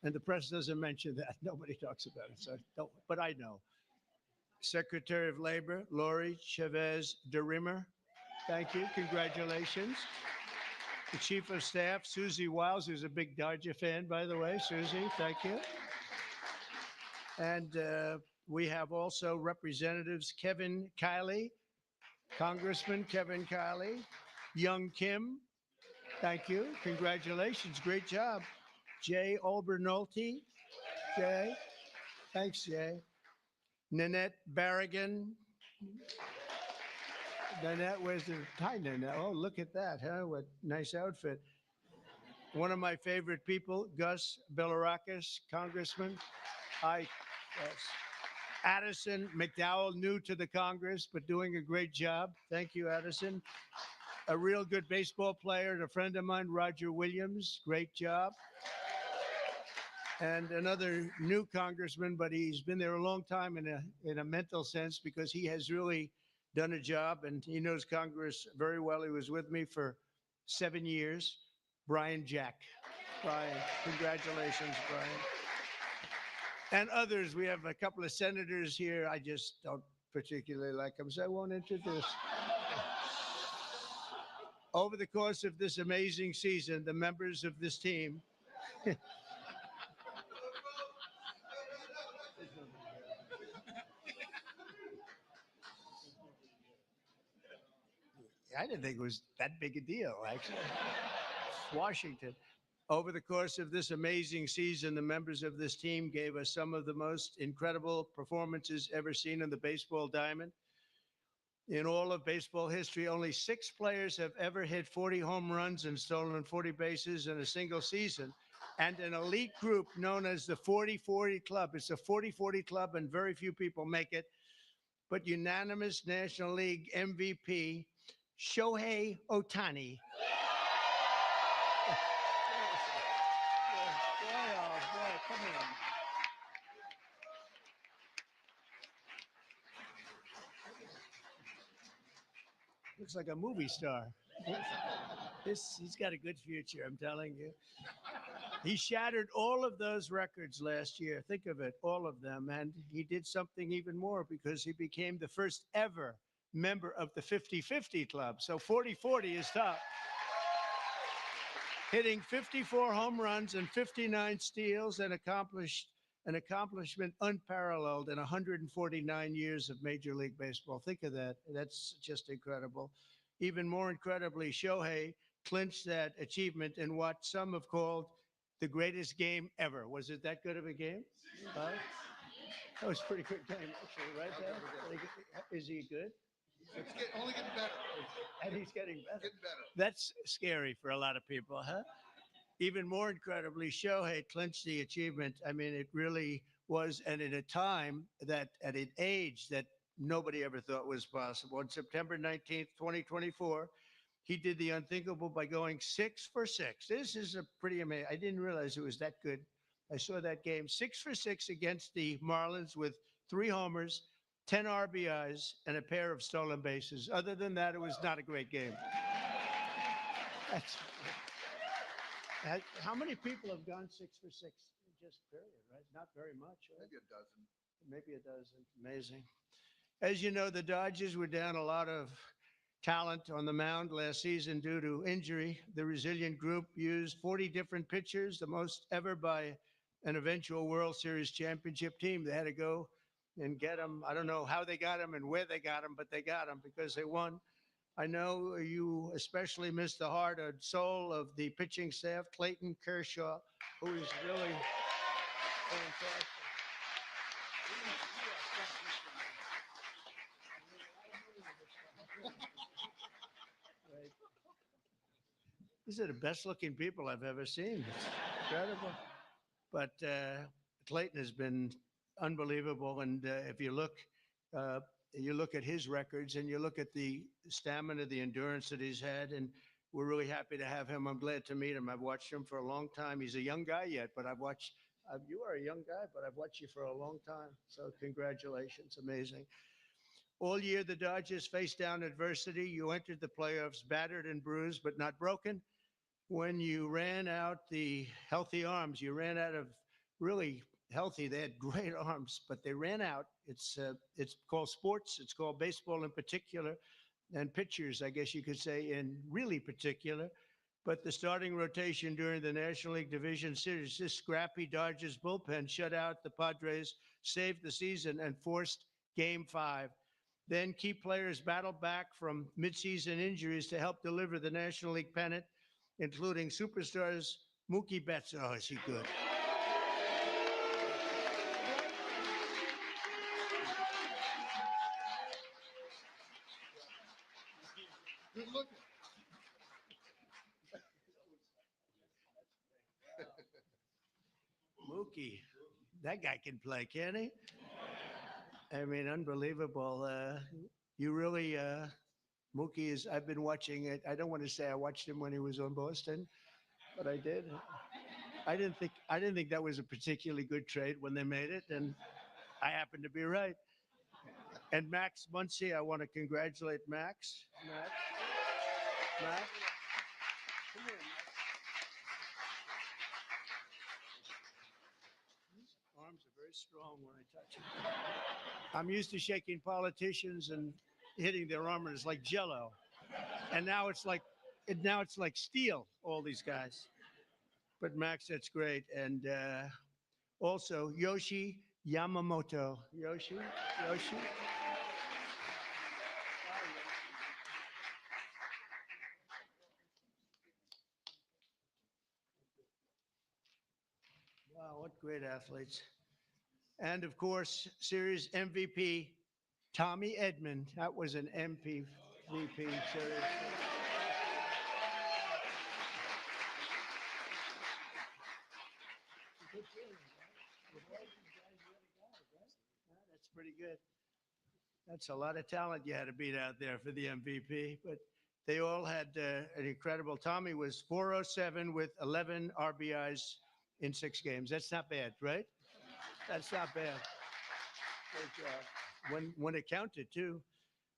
And the press doesn't mention that. Nobody talks about it. So don't, but I know. Secretary of Labor, Lori Chavez DeRimmer. Thank you. Congratulations. The Chief of Staff, Susie Wiles, who's a big Dodger fan, by the way. Susie, thank you. And we have also Representatives Kevin Kiley, Congressman Kevin Kiley, Young Kim. Thank you. Congratulations. Great job. Jay Olbernolte. Jay. Thanks, Jay. Nanette Barragan. Nanette, where's the hi, Nanette? Oh, look at that, huh? What nice outfit. One of my favorite people, Gus Bilirakis, Congressman. Hi, yes. Addison McDowell, new to the Congress, but doing a great job. Thank you, Addison. A real good baseball player and a friend of mine, Roger Williams. Great job. And another new congressman, but he's been there a long time in a mental sense, because he has really done a job and he knows Congress very well. He was with me for 7 years. Brian Jack. Brian, congratulations, Brian. And others. We have a couple of senators here. I just don't particularly like them, so I won't introduce. Over the course of this amazing season, the members of this team I didn't think it was that big a deal, actually. Washington. Over the course of this amazing season, the members of this team gave us some of the most incredible performances ever seen in the baseball diamond. In all of baseball history, only 6 players have ever hit 40 home runs and stolen 40 bases in a single season. And an elite group known as the 40-40 Club. It's a 40-40 Club, and very few people make it. But unanimous National League MVP, Shohei Ohtani. Come on. Looks like a movie star. He's got a good future, I'm telling you. He shattered all of those records last year. Think of it, all of them. And he did something even more, because he became the first ever member of the 50-50 Club. So 40-40 is top. Hitting 54 home runs and 59 steals, and an accomplishment unparalleled in 149 years of Major League Baseball. Think of that. That's just incredible. Even more incredibly, Shohei clinched that achievement in what some have called the greatest game ever. Was it that good of a game? That was a pretty good game, actually, right there? Is he good? Only getting better. And he's getting better. Getting better. That's scary for a lot of people, huh? Even more incredibly, Shohei clinched the achievement. I mean, it really was, and at a time that, at an age that nobody ever thought was possible. On September 19th, 2024, he did the unthinkable by going 6 for 6. This is a pretty amazing. I didn't realize it was that good. I saw that game, 6 for 6 against the Marlins with 3 homers, 10 RBIs, and a pair of stolen bases. Other than that, it was not a great game. How many people have gone 6 for 6? Just period, right? Not very much. Right? Maybe a dozen. Maybe a dozen. Amazing. As you know, the Dodgers were down a lot of talent on the mound last season due to injury. The resilient group used 40 different pitchers, the most ever by an eventual World Series championship team. They had to go and get them. I don't know how they got them and where they got them, but they got them because they won. I know you especially miss the heart and soul of the pitching staff, Clayton Kershaw, who is really fantastic. these are the best looking people I've ever seen. It's incredible. But Clayton has been unbelievable. And if you look at his records and you look at the stamina, the endurance that he's had, and we're really happy to have him. I'm glad to meet him. I've watched him for a long time. He's a young guy yet, but you are a young guy, but I've watched you for a long time. So congratulations, amazing. All year, the Dodgers faced down adversity. You entered the playoffs battered and bruised, but not broken. When you ran out the healthy arms, you ran out of really healthy. They had great arms, but they ran out. It's called sports. It's called baseball in particular, and pitchers, I guess you could say, in really particular. But the starting rotation during the National League Division Series, this scrappy Dodgers bullpen shut out the Padres, saved the season, and forced Game 5. Then key players battled back from midseason injuries to help deliver the National League pennant, including superstars Mookie Betts. Oh, is he good? Good looking. Mookie, that guy can play, can't he? I mean, unbelievable. You really, Mookie is, I've been watching it. I don't want to say I watched him when he was on Boston, but I did. I didn't think that was a particularly good trade when they made it, and I happened to be right. And Max Muncy, I want to congratulate Max. Max. Come here, Max. These arms are very strong when I touch them. I'm used to shaking politicians and hitting their arm, and it's like Jello. And now it's like steel. All these guys. But Max, that's great. And also Yoshi Yamamoto. Yoshi. Wow, what great athletes. And of course, series MVP, Tommy Edman. That was an MVP series. That's pretty good. That's a lot of talent you had to beat out there for the MVP, but they all had an incredible. Tommy was 407 with 11 RBIs in 6 games. That's not bad, right? That's not bad. Good job. When it counted, too.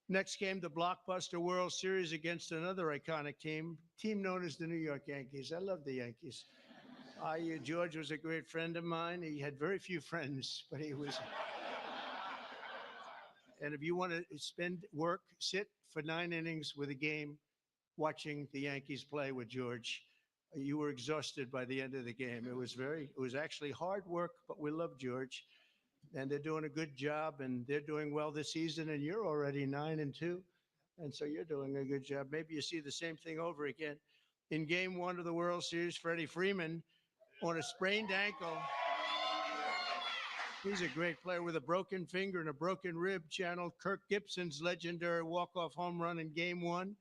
Next came the blockbuster World Series against another iconic team known as the New York Yankees. I love the Yankees. George was a great friend of mine. He had very few friends, but he was. And if you want to sit for 9 innings with a game watching the Yankees play with George, you were exhausted by the end of the game. It was actually hard work, but we love George. And they're doing a good job, and they're doing well this season, and you're already 9-2. And so you're doing a good job. Maybe you see the same thing over again. In Game 1 of the World Series, Freddie Freeman on a sprained ankle. He's a great player with a broken finger and a broken rib. Channeled Kirk Gibson's legendary walk-off home run in Game 1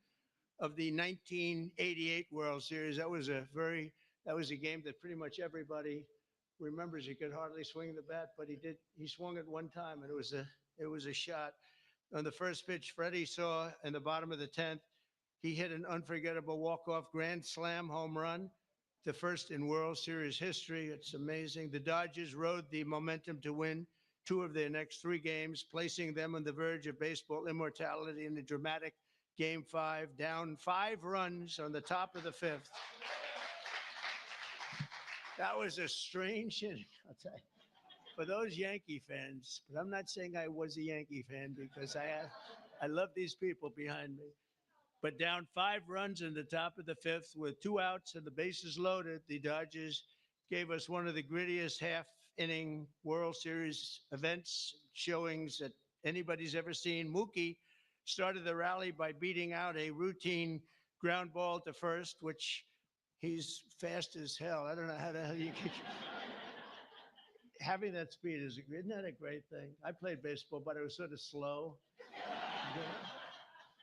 of the 1988 World Series. That was a game that pretty much everybody remembers. He could hardly swing the bat, but he swung it one time, and it was a shot. On the first pitch, Freddie saw in the bottom of the 10th, he hit an unforgettable walk-off grand slam home run, the first in World Series history. It's amazing. The Dodgers rode the momentum to win 2 of their next 3 games, placing them on the verge of baseball immortality in the dramatic Game 5, down 5 runs on the top of the 5th. That was a strange inning, I'll tell you, for those Yankee fans. But I'm not saying I was a Yankee fan, because I love these people behind me. But down 5 runs in the top of the 5th with 2 outs and the bases loaded, the Dodgers gave us one of the grittiest half-inning World Series events showings that anybody's ever seen. Mookie started the rally by beating out a routine ground ball to first, which he's fast as hell. I don't know how the hell you can. Having that speed isn't that a great thing? I played baseball, but I was sort of slow.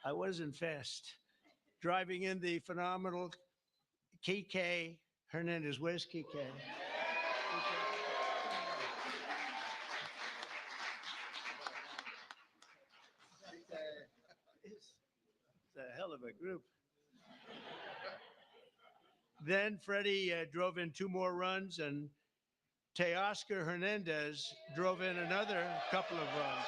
I wasn't fast. Driving in the phenomenal Kike Hernandez. Where's Kike? It's a hell of a group. Then Freddie drove in 2 more runs, and Teoscar Hernandez drove in another couple of runs.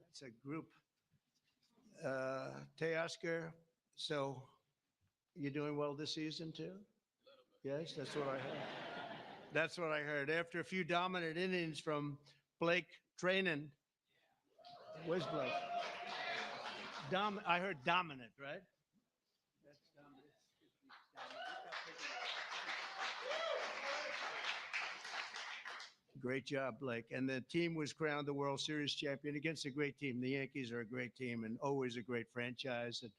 That's a group. Teoscar, so you're doing well this season too? Yes, that's what I heard. That's what I heard. After a few dominant innings from Blake Trainin. Where's Blake? I heard dominant, right? That's dominant. Great job, Blake. And the team was crowned the World Series champion against a great team. The Yankees are a great team and always a great franchise. And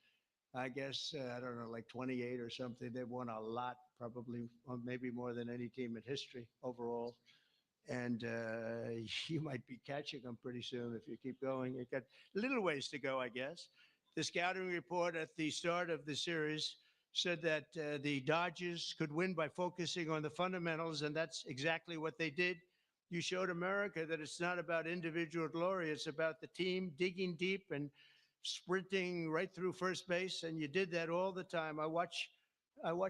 I guess, I don't know, like 28 or something. They've won a lot, probably maybe more than any team in history overall. And you might be catching them pretty soon if you keep going. You've got a little ways to go, I guess. The scouting report at the start of the series said that the Dodgers could win by focusing on the fundamentals, and that's exactly what they did. You showed America that it's not about individual glory. It's about the team digging deep and sprinting right through first base, and you did that all the time. I watch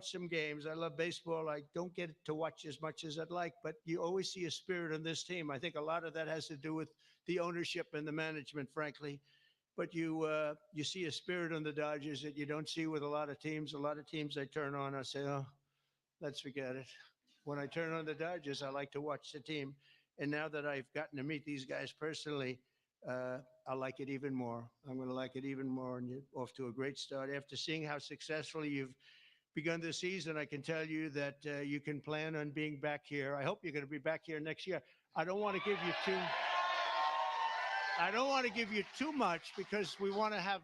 some games. I love baseball. I don't get to watch as much as I'd like, but you always see a spirit on this team. I think a lot of that has to do with the ownership and the management, frankly. But you see a spirit on the Dodgers that you don't see with a lot of teams. A lot of teams I turn on, I say, oh, let's forget it. When I turn on the Dodgers, I like to watch the team. And now that I've gotten to meet these guys personally, I like it even more. I'm going to like it even more. And you're off to a great start. After seeing how successfully you've begun this season, I can tell you that you can plan on being back here. I hope you're going to be back here next year. I don't want to give you too much because we want to have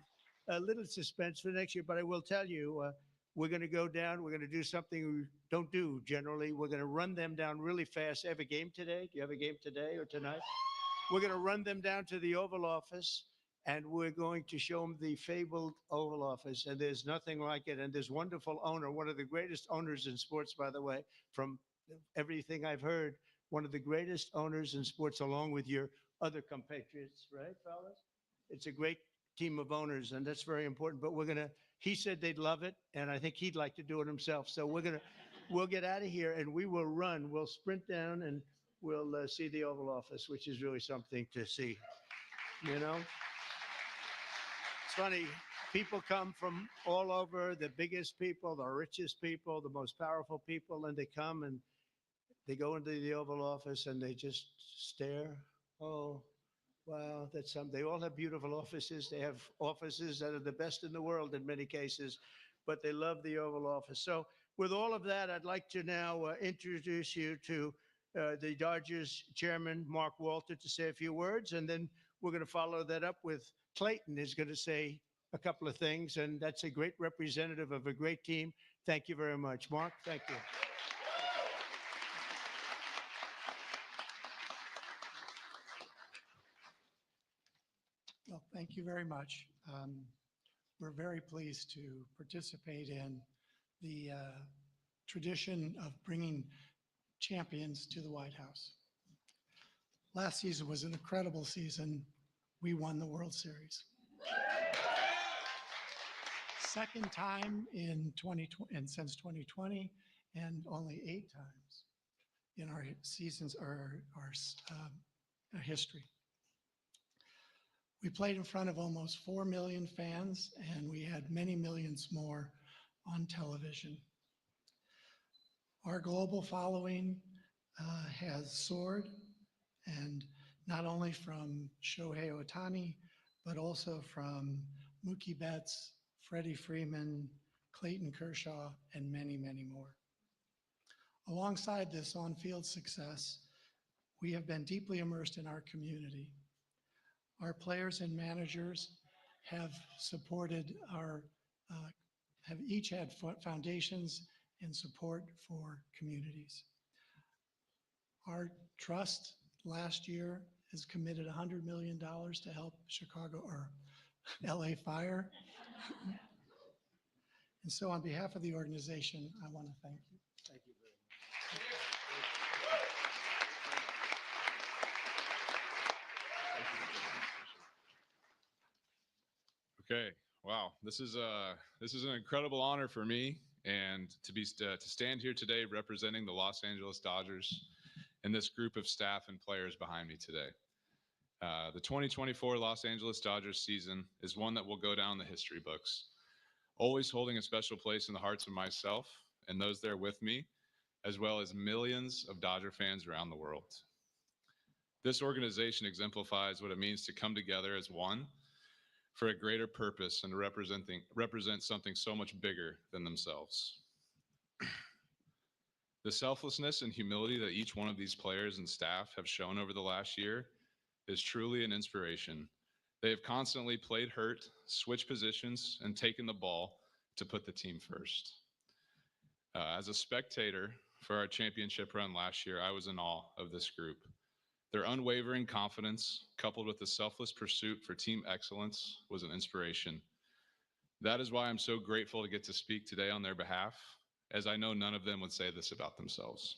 a little suspense for next year, but I will tell you, we're going to go down. We're going to do something we don't do generally. We're going to run them down really fast. Have a game today? Do you have a game today or tonight? We're going to run them down to the Oval Office, and we're going to show them the fabled Oval Office, and there's nothing like it. And this wonderful owner, one of the greatest owners in sports, by the way, from everything I've heard, one of the greatest owners in sports, along with your other compatriots, right, fellas? It's a great team of owners, and that's very important. But he said they'd love it, and I think he'd like to do it himself. So we'll get out of here, and we will run. We'll sprint down, and we'll see the Oval Office, which is really something to see, you know? It's funny, people come from all over, the biggest people, the richest people, the most powerful people, and they come and they go into the Oval Office and they just stare. Oh, wow, that's something. They all have beautiful offices. They have offices that are the best in the world in many cases, but they love the Oval Office. So with all of that, I'd like to now introduce you to the Dodgers chairman, Mark Walter, to say a few words, and then we're going to follow that up with Clayton is going to say a couple of things, and that's a great representative of a great team. Thank you very much. Mark, thank you. Well, thank you very much. We're very pleased to participate in the tradition of bringing champions to the White House. Last season was an incredible season. We won the World Series. Second time in 2020 and since 2020, and only 8 times in our seasons or our history. We played in front of almost 4 million fans, and we had many millions more on television. Our global following has soared, and not only from Shohei Ohtani, but also from Mookie Betts, Freddie Freeman, Clayton Kershaw, and many, many more. Alongside this on-field success, we have been deeply immersed in our community. Our players and managers have supported have each had foundations and support for communities. Our trust last year has committed $100 million to help Chicago or LA Fire. And so on behalf of the organization, I want to thank you. Thank you very much. Okay, wow, this is an incredible honor for me, and to stand here today representing the Los Angeles Dodgers and this group of staff and players behind me today. The 2024 Los Angeles Dodgers season is one that will go down the history books, always holding a special place in the hearts of myself and those there with me, as well as millions of Dodger fans around the world. This organization exemplifies what it means to come together as one for a greater purpose and to represent something so much bigger than themselves. The selflessness and humility that each one of these players and staff have shown over the last year is truly an inspiration. They have constantly played hurt, switched positions, and taken the ball to put the team first. As a spectator for our championship run last year, I was in awe of this group. Their unwavering confidence, coupled with the selfless pursuit for team excellence, was an inspiration. That is why I'm so grateful to get to speak today on their behalf, as I know none of them would say this about themselves.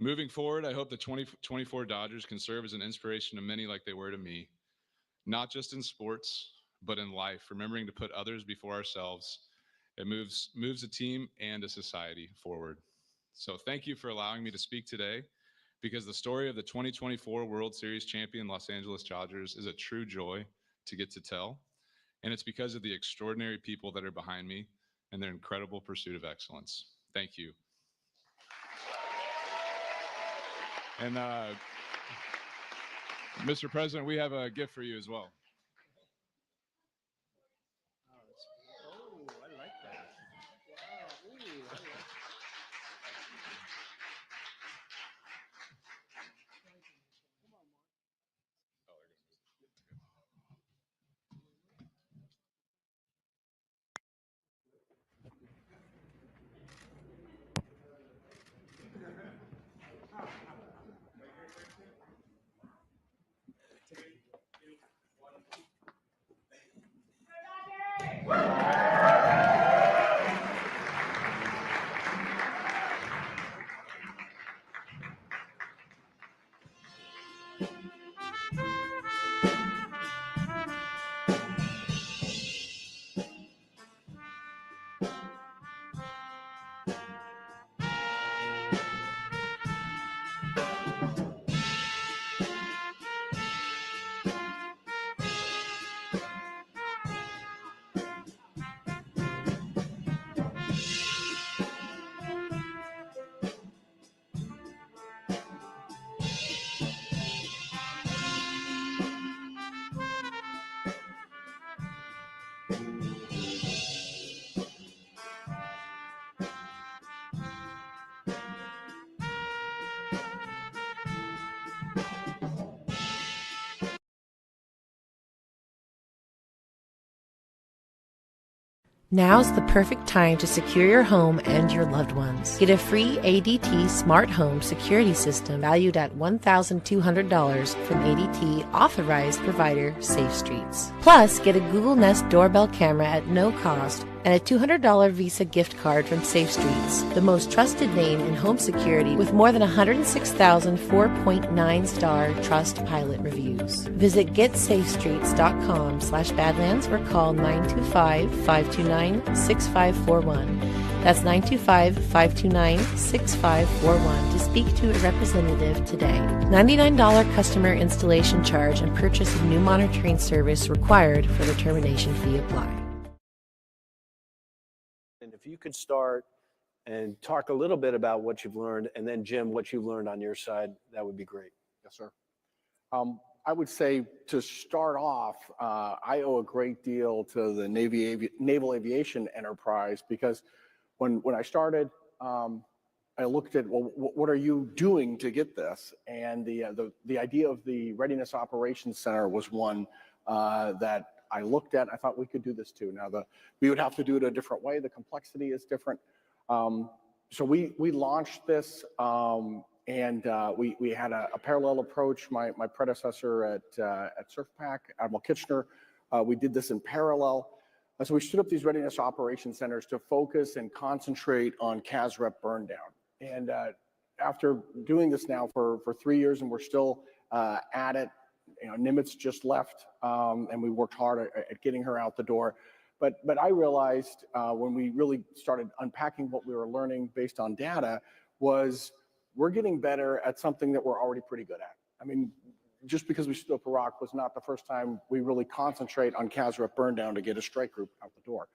Moving forward, I hope the 2024 Dodgers can serve as an inspiration to many like they were to me, not just in sports, but in life, remembering to put others before ourselves. It moves a team and a society forward. So thank you for allowing me to speak today, because the story of the 2024 World Series champion Los Angeles Dodgers is a true joy to get to tell. And it's because of the extraordinary people that are behind me and their incredible pursuit of excellence. Thank you. And Mr. President, we have a gift for you as well. Oh, I like that. Wow. Ooh, I like that. Now's the perfect time to secure your home and your loved ones. Get a free ADT Smart Home Security System valued at $1,200 from ADT authorized provider Safe Streets. Plus, get a Google Nest doorbell camera at no cost and a $200 Visa gift card from Safe Streets, the most trusted name in home security with more than 106,000 4.9-star Trustpilot reviews. Visit getsafestreets.com/Badlands or call 925-529-6541. That's 925-529-6541 to speak to a representative today. $99 customer installation charge and purchase of new monitoring service required for the termination fee apply. And if you could start and talk a little bit about what you've learned, and then Jim, what you've learned on your side, that would be great. Yes, sir. I would say to start off, I owe a great deal to the Naval Aviation Enterprise, because when I started, I looked at, well, what are you doing to get this? And the idea of the Readiness Operations Center was one that I looked at. I thought we could do this too. Now, we would have to do it a different way. The complexity is different. So we launched this And we had a parallel approach. My predecessor at SurfPac, Admiral Kitchener, we did this in parallel. So we stood up these readiness operations centers to focus and concentrate on CASREP burn down. And after doing this now for 3 years, and we're still at it, Nimitz just left, and we worked hard at getting her out the door. But I realized when we really started unpacking what we were learning based on data was we're getting better at something that we're already pretty good at. I mean, just because we stood up Iraq was not the first time we really concentrate on CASREP burn down to get a strike group out the door.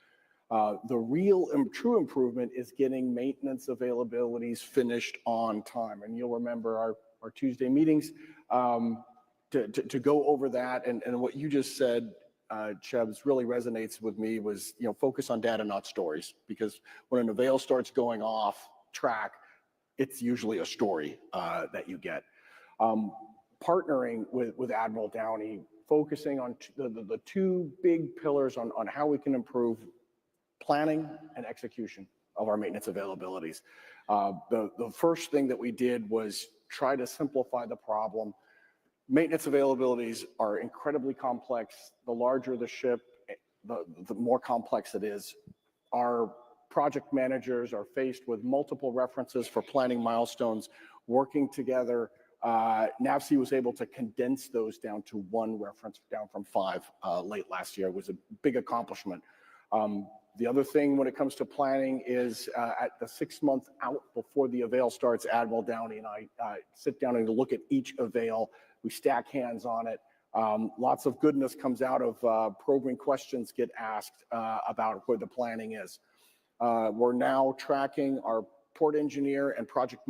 The real true improvement is getting maintenance availabilities finished on time. And you'll remember our Tuesday meetings to go over that. And what you just said, Chebs, really resonates with me was, focus on data, not stories. Because when an avail starts going off track, it's usually a story that you get. Partnering with Admiral Downey, focusing on the two big pillars on how we can improve planning and execution of our maintenance availabilities. The first thing that we did was try to simplify the problem. Maintenance availabilities are incredibly complex. The larger the ship, the more complex it is. Our project managers are faced with multiple references for planning milestones, working together. NAVSEA was able to condense those down to one reference, down from 5 late last year. It was a big accomplishment. The other thing when it comes to planning is at the 6 month out before the avail starts, Admiral Downey and I sit down and look at each avail. We stack hands on it. Lots of goodness comes out of probing questions get asked about where the planning is. We're now tracking our port engineer and project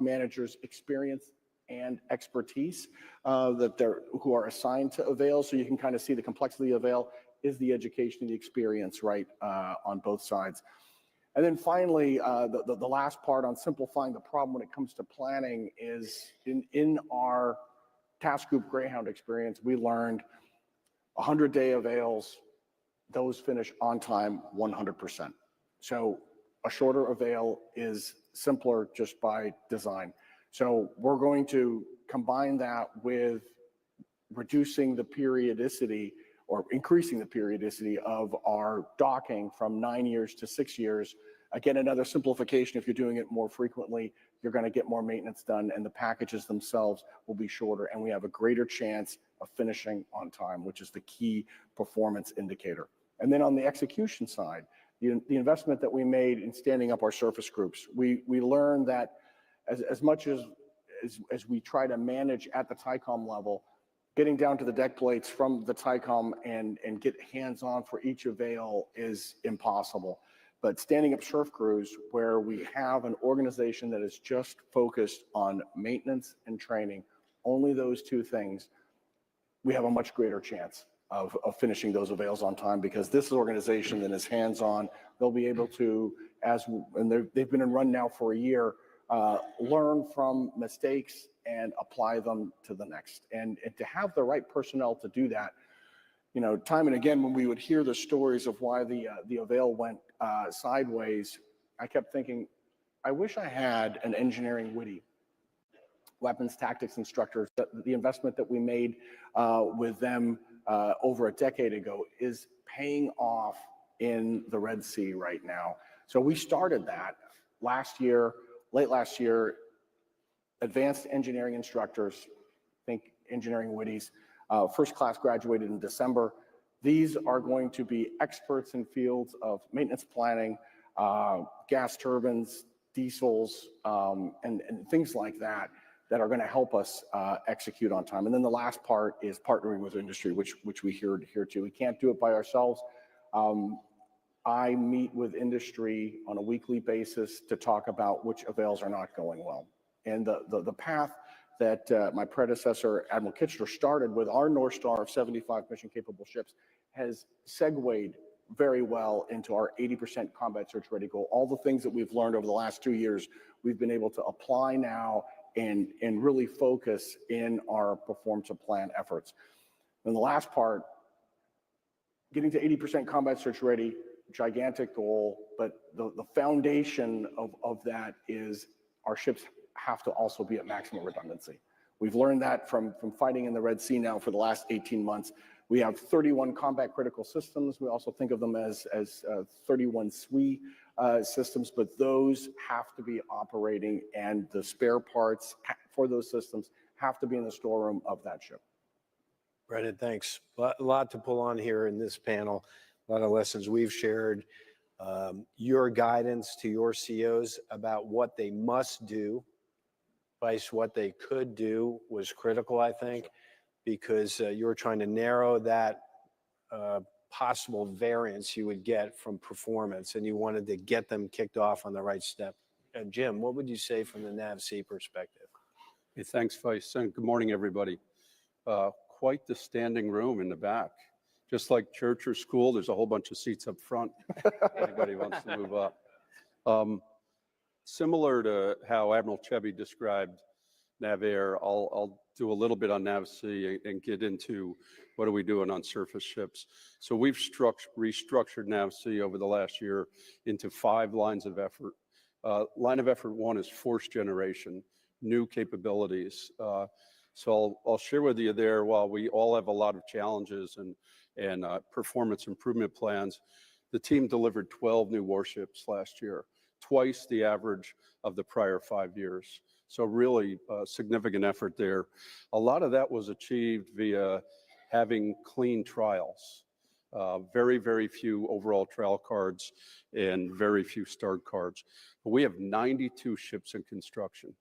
managers' experience and expertise who are assigned to avail, so you can kind of see the complexity of avail. Is the education, the experience right on both sides? And then finally, the last part on simplifying the problem when it comes to planning is in our task group Greyhound experience, we learned 100-day avails, those finish on time 100%. So a shorter avail is simpler just by design. So we're going to combine that with reducing the periodicity or increasing the periodicity of our docking from 9 years to 6 years. Again, another simplification. If you're doing it more frequently, you're going to get more maintenance done, and the packages themselves will be shorter, and we have a greater chance of finishing on time, which is the key performance indicator. And then on the execution side, the investment that we made in standing up our surface groups, we learned that as much as we try to manage at the TICOM level, getting down to the deck plates from the TICOM and get hands-on for each avail is impossible. But standing up surf crews where we have an organization that is just focused on maintenance and training, only those two things, we have a much greater chance of finishing those avails on time, because this organization that is hands-on, they'll be able to, they've been in run now for a year, learn from mistakes and apply them to the next. And to have the right personnel to do that, time and again, when we would hear the stories of why the avail went sideways, I kept thinking, I wish I had an engineering witty weapons tactics instructors. The investment that we made with them over a decade ago is paying off in the Red Sea right now. So we started that late last year, advanced engineering instructors, think engineering witties, first class graduated in December. These are going to be experts in fields of maintenance planning, gas turbines, diesels, and things like that are going to help us execute on time. And then the last part is partnering with industry, which we hear too. We can't do it by ourselves. I meet with industry on a weekly basis to talk about which avails are not going well. And the path that my predecessor, Admiral Kitchener, started with our North Star of 75 mission-capable ships has segued very well into our 80% combat search ready goal. All the things that we've learned over the last 2 years, we've been able to apply now and really focus in our perform to plan efforts. And the last part, getting to 80% combat search ready, gigantic goal, but the foundation of that is our ships have to also be at maximum redundancy. We've learned that from fighting in the Red Sea now for the last 18 months. We have 31 combat critical systems. We also think of them as 31 SWE systems, but those have to be operating, and the spare parts for those systems have to be in the storeroom of that ship. Brendan, thanks. A lot to pull on here in this panel, a lot of lessons we've shared. Your guidance to your COs about what they must do, vice what they could do, was critical, I think, because you were trying to narrow that possible variance you would get from performance, and you wanted to get them kicked off on the right step. Jim, what would you say from the NAVC perspective? Hey, thanks, Vice, and good morning, everybody. Quite the standing room in the back. Just like church or school, there's a whole bunch of seats up front. Anybody wants to move up. Similar to how Admiral Chevy described NavAir, I'll do a little bit on NAVC and get into what are we doing on surface ships. So we've restructured NAVC over the last year into 5 lines of effort. Line of effort 1 is force generation, new capabilities. So I'll share with you there, while we all have a lot of challenges and performance improvement plans, the team delivered 12 new warships last year, twice the average of the prior 5 years. So really significant effort there. A lot of that was achieved via having clean trials. Very, very few overall trial cards and very few start cards. But we have 92 ships in construction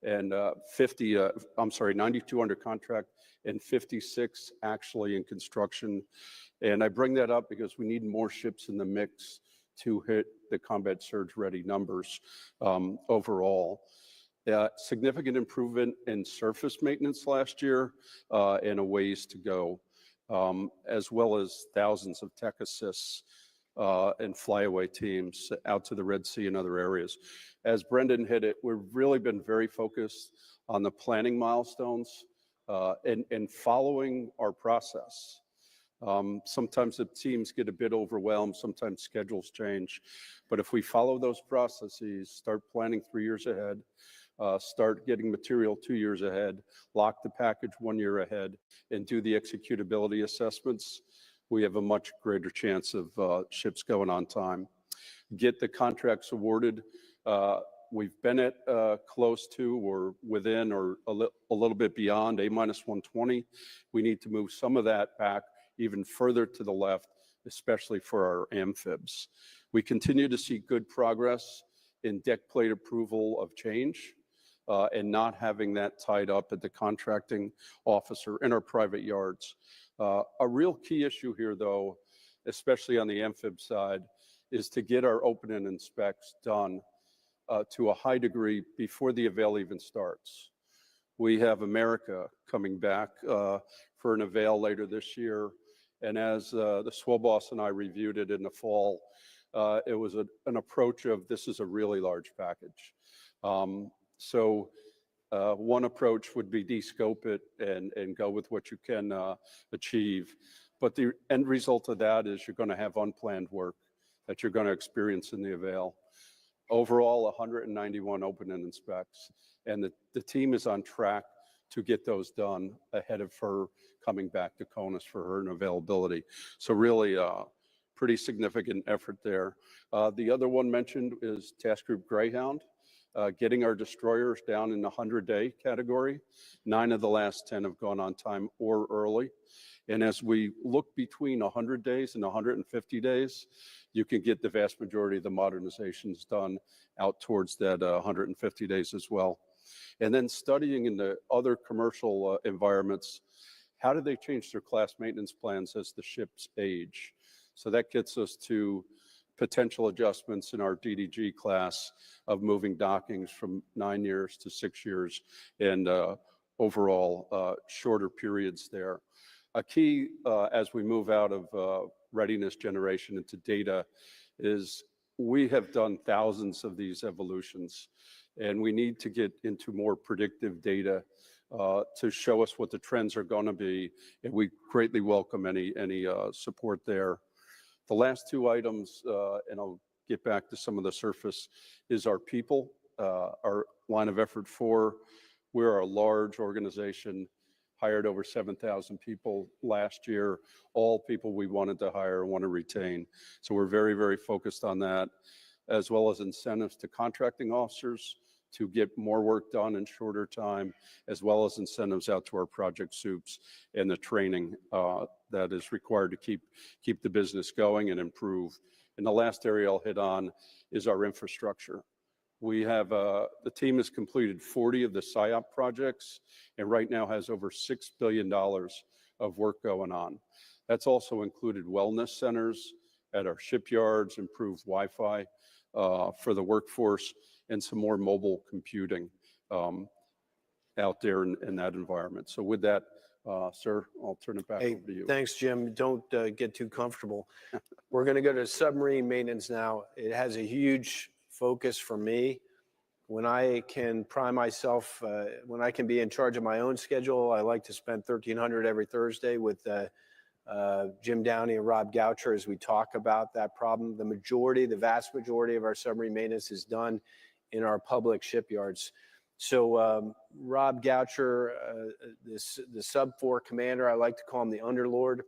and 92 under contract and 56 actually in construction. And I bring that up because we need more ships in the mix to hit the combat surge ready numbers overall. Significant improvement in surface maintenance last year and a ways to go, as well as thousands of tech assists and flyaway teams out to the Red Sea and other areas. As Brendan hit it, we've really been very focused on the planning milestones and following our process. Sometimes the teams get a bit overwhelmed, sometimes schedules change, but if we follow those processes, start planning 3 years ahead, start getting material 2 years ahead, lock the package 1 year ahead, and do the executability assessments, we have a much greater chance of ships going on time. Get the contracts awarded. We've been at close to or within or a little bit beyond A-120. We need to move some of that back even further to the left, especially for our amphibs. We continue to see good progress in deck plate approval of change and not having that tied up at the contracting officer in our private yards. A real key issue here, though, especially on the amphib side, is to get our open-end inspects done to a high degree before the avail even starts. We have America coming back for an avail later this year, and as the SWO boss and I reviewed it in the fall, it was an approach of this is a really large package. So one approach would be de-scope it and go with what you can achieve. But the end result of that is you're going to have unplanned work that you're going to experience in the avail. Overall, 191 open-end inspects, and the team is on track to get those done ahead of her coming back to CONUS for her availability. So really pretty significant effort there. The other one mentioned is Task Group Greyhound, getting our destroyers down in the 100-day category. 9 of the last 10 have gone on time or early. And as we look between 100 days and 150 days, you can get the vast majority of the modernizations done out towards that 150 days as well. And then studying in the other commercial environments, how do they change their class maintenance plans as the ships age? So that gets us to potential adjustments in our DDG class of moving dockings from 9 years to 6 years and overall shorter periods there. A key as we move out of readiness generation into data is we have done thousands of these evolutions, and we need to get into more predictive data to show us what the trends are going to be, and we greatly welcome any support there. The last 2 items, and I'll get back to some of the surface, is our people our line of effort 4. We're a large organization, hired over 7,000 people last year, all people we wanted to hire and want to retain. So we're very, very focused on that, as well as incentives to contracting officers to get more work done in shorter time, as well as incentives out to our project soups and the training that is required to keep the business going and improve. And the last area I'll hit on is our infrastructure. We have, the team has completed 40 of the SIOP projects and right now has over $6 billion of work going on. That's also included wellness centers at our shipyards, improved Wi-Fi for the workforce, and some more mobile computing out there in that environment. So with that, sir, I'll turn it back over to you. Thanks, Jim. Don't get too comfortable. We're going to go to submarine maintenance now. It has a huge focus for me. When I can prime myself, when I can be in charge of my own schedule, I like to spend 1,300 every Thursday with Jim Downey and Rob Goucher as we talk about that problem. The vast majority of our submarine maintenance is done in our public shipyards. So Rob Goucher, the Sub-4 commander, I like to call him the Underlord.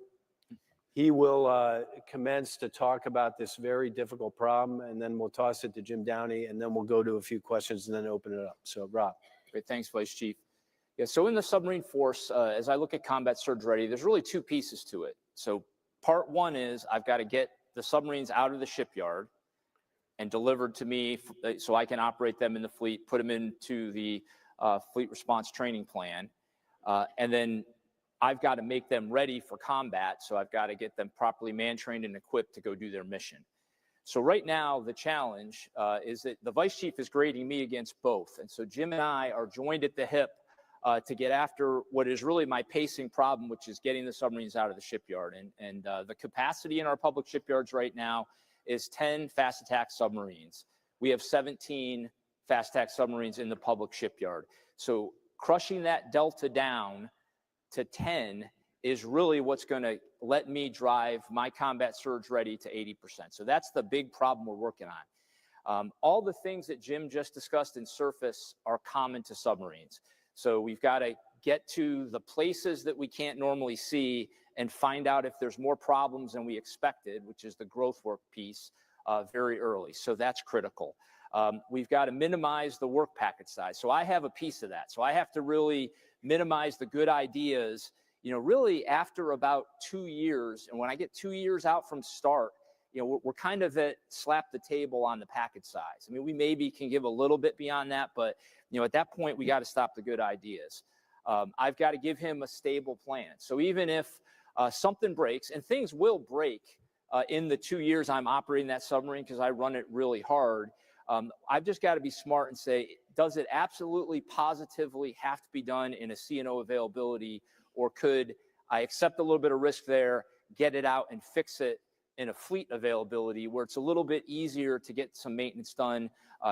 He will commence to talk about this very difficult problem, and then we'll toss it to Jim Downey, and then we'll go to a few questions and then open it up. So, Rob. Great, thanks, Vice Chief. Yeah, so in the submarine force, as I look at combat surge ready, there's really two pieces to it. So part one is I've got to get the submarines out of the shipyard and delivered to me so I can operate them in the fleet, put them into the fleet response training plan, and then I've got to make them ready for combat, so I've got to get them properly man-trained and equipped to go do their mission. So right now, the challenge is that the Vice Chief is grading me against both. And so Jim and I are joined at the hip to get after what is really my pacing problem, which is getting the submarines out of the shipyard. And the capacity in our public shipyards right now is 10 fast attack submarines. We have 17 fast attack submarines in the public shipyard. So crushing that delta down to 10 is really what's going to let me drive my combat surge ready to 80%. So that's the big problem we're working on. All the things that Jim just discussed in surface are common to submarines. So we've got to get to the places that we can't normally see and find out if there's more problems than we expected, which is the growth work piece, very early. So that's critical. We've got to minimize the work package size. So I have a piece of that. So I have to really minimize the good ideas, really after about 2 years. And when I get 2 years out from start, we're kind of at slap the table on the package size. I mean, we maybe can give a little bit beyond that, but at that point, we got to stop the good ideas. I've got to give him a stable plan. So even if something breaks, and things will break in the 2 years I'm operating that submarine because I run it really hard, I've just got to be smart and say, does it absolutely positively have to be done in a C&O availability, or could I accept a little bit of risk there, get it out and fix it in a fleet availability where it's a little bit easier to get some maintenance done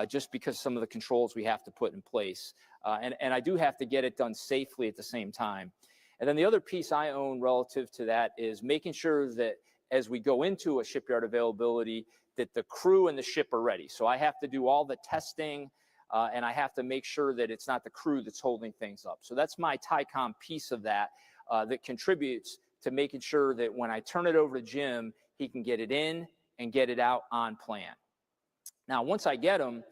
just because some of the controls we have to put in place. And I do have to get it done safely at the same time. And then the other piece I own relative to that is making sure that as we go into a shipyard availability, that the crew and the ship are ready. So I have to do all the testing and I have to make sure that it's not the crew that's holding things up. So that's my TICOM piece of that that contributes to making sure that when I turn it over to Jim, he can get it in and get it out on plan. Now, once I get them,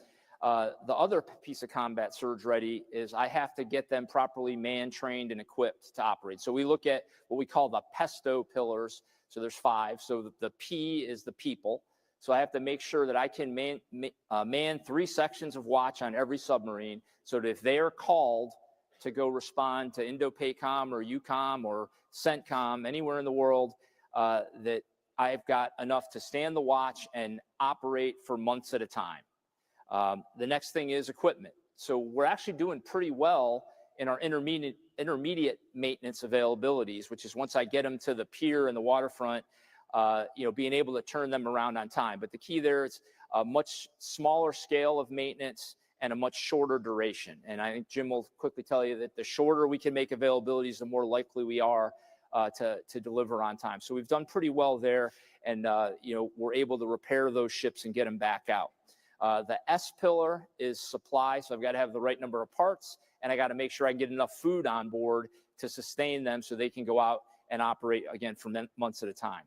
the other piece of combat surge ready is I have to get them properly man-trained and equipped to operate. So we look at what we call the PESTO pillars. So there's 5. So the P is the people. So I have to make sure that I can man 3 sections of watch on every submarine so that if they are called to go respond to INDOPACOM or EUCOM or CENTCOM anywhere in the world, that I've got enough to stand the watch and operate for months at a time. The next thing is equipment. So we're actually doing pretty well in our intermediate maintenance availabilities, which is once I get them to the pier and the waterfront, being able to turn them around on time. But the key there is a much smaller scale of maintenance and a much shorter duration. And I think Jim will quickly tell you that the shorter we can make availabilities, the more likely we are to deliver on time. So we've done pretty well there, and we're able to repair those ships and get them back out. The S pillar is supply, so I've got to have the right number of parts, and I got to make sure I get enough food on board to sustain them so they can go out and operate again for months at a time.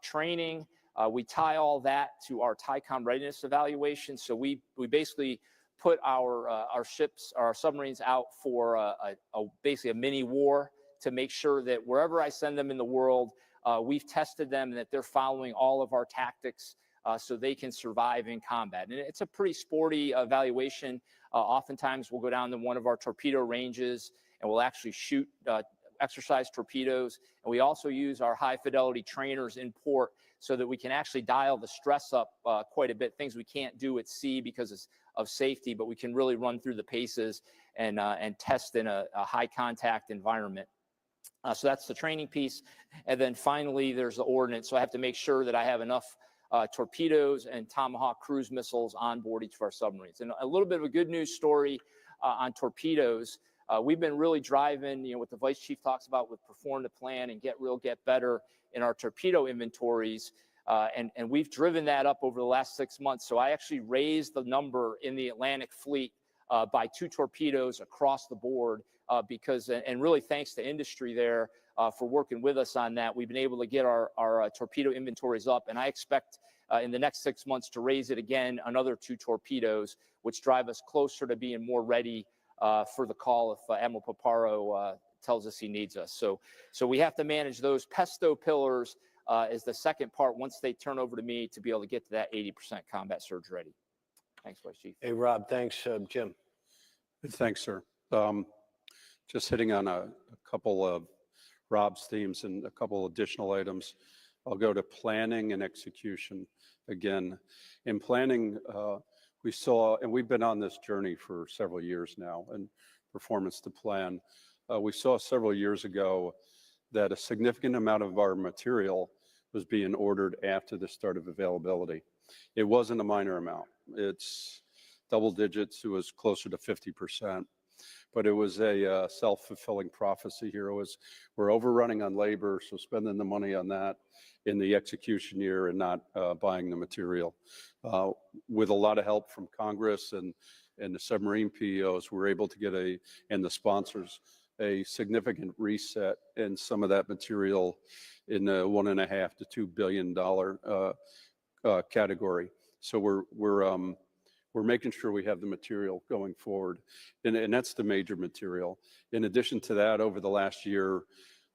Training, we tie all that to our TICOM readiness evaluation. So we basically put our ships, our submarines out for basically a mini war to make sure that wherever I send them in the world, we've tested them and that they're following all of our tactics so they can survive in combat. And it's a pretty sporty evaluation. Oftentimes we'll go down to one of our torpedo ranges and we'll actually shoot exercise torpedoes. And we also use our high fidelity trainers in port so that we can actually dial the stress up quite a bit, things we can't do at sea because of safety, but we can really run through the paces and test in a high contact environment. So that's the training piece. And then finally, there's the ordnance. So I have to make sure that I have enough torpedoes and Tomahawk cruise missiles on board each of our submarines. And a little bit of a good news story on torpedoes. We've been really driving, what the Vice Chief talks about with perform to plan and get better in our torpedo inventories. And we've driven that up over the last 6 months. So I actually raised the number in the Atlantic fleet by 2 torpedoes across the board because, and really thanks to industry there for working with us on that, we've been able to get our torpedo inventories up. And I expect in the next 6 months to raise it again, another 2 torpedoes, which drive us closer to being more ready for the call if Admiral Paparo tells us he needs us. So we have to manage those pesto pillars is the second part once they turn over to me to be able to get to that 80% combat surge ready. Thanks, Vice Chief. Hey, Rob, thanks. Jim. Thanks, sir. Just hitting on a couple of Rob's themes and a couple additional items. I'll go to planning and execution again. In planning, we saw, and we've been on this journey for several years now, and performance to plan. We saw several years ago that a significant amount of our material was being ordered after the start of availability. It wasn't a minor amount. It's double digits. It was closer to 50%. But it was a self-fulfilling prophecy here. We're overrunning on labor, so spending the money on that in the execution year and not buying the material. With a lot of help from Congress and the submarine PEOs, we're able to get and the sponsors, a significant reset in some of that material in the $1.5 to $2 billion category. So we're making sure we have the material going forward, and that's the major material. In addition to that, over the last year,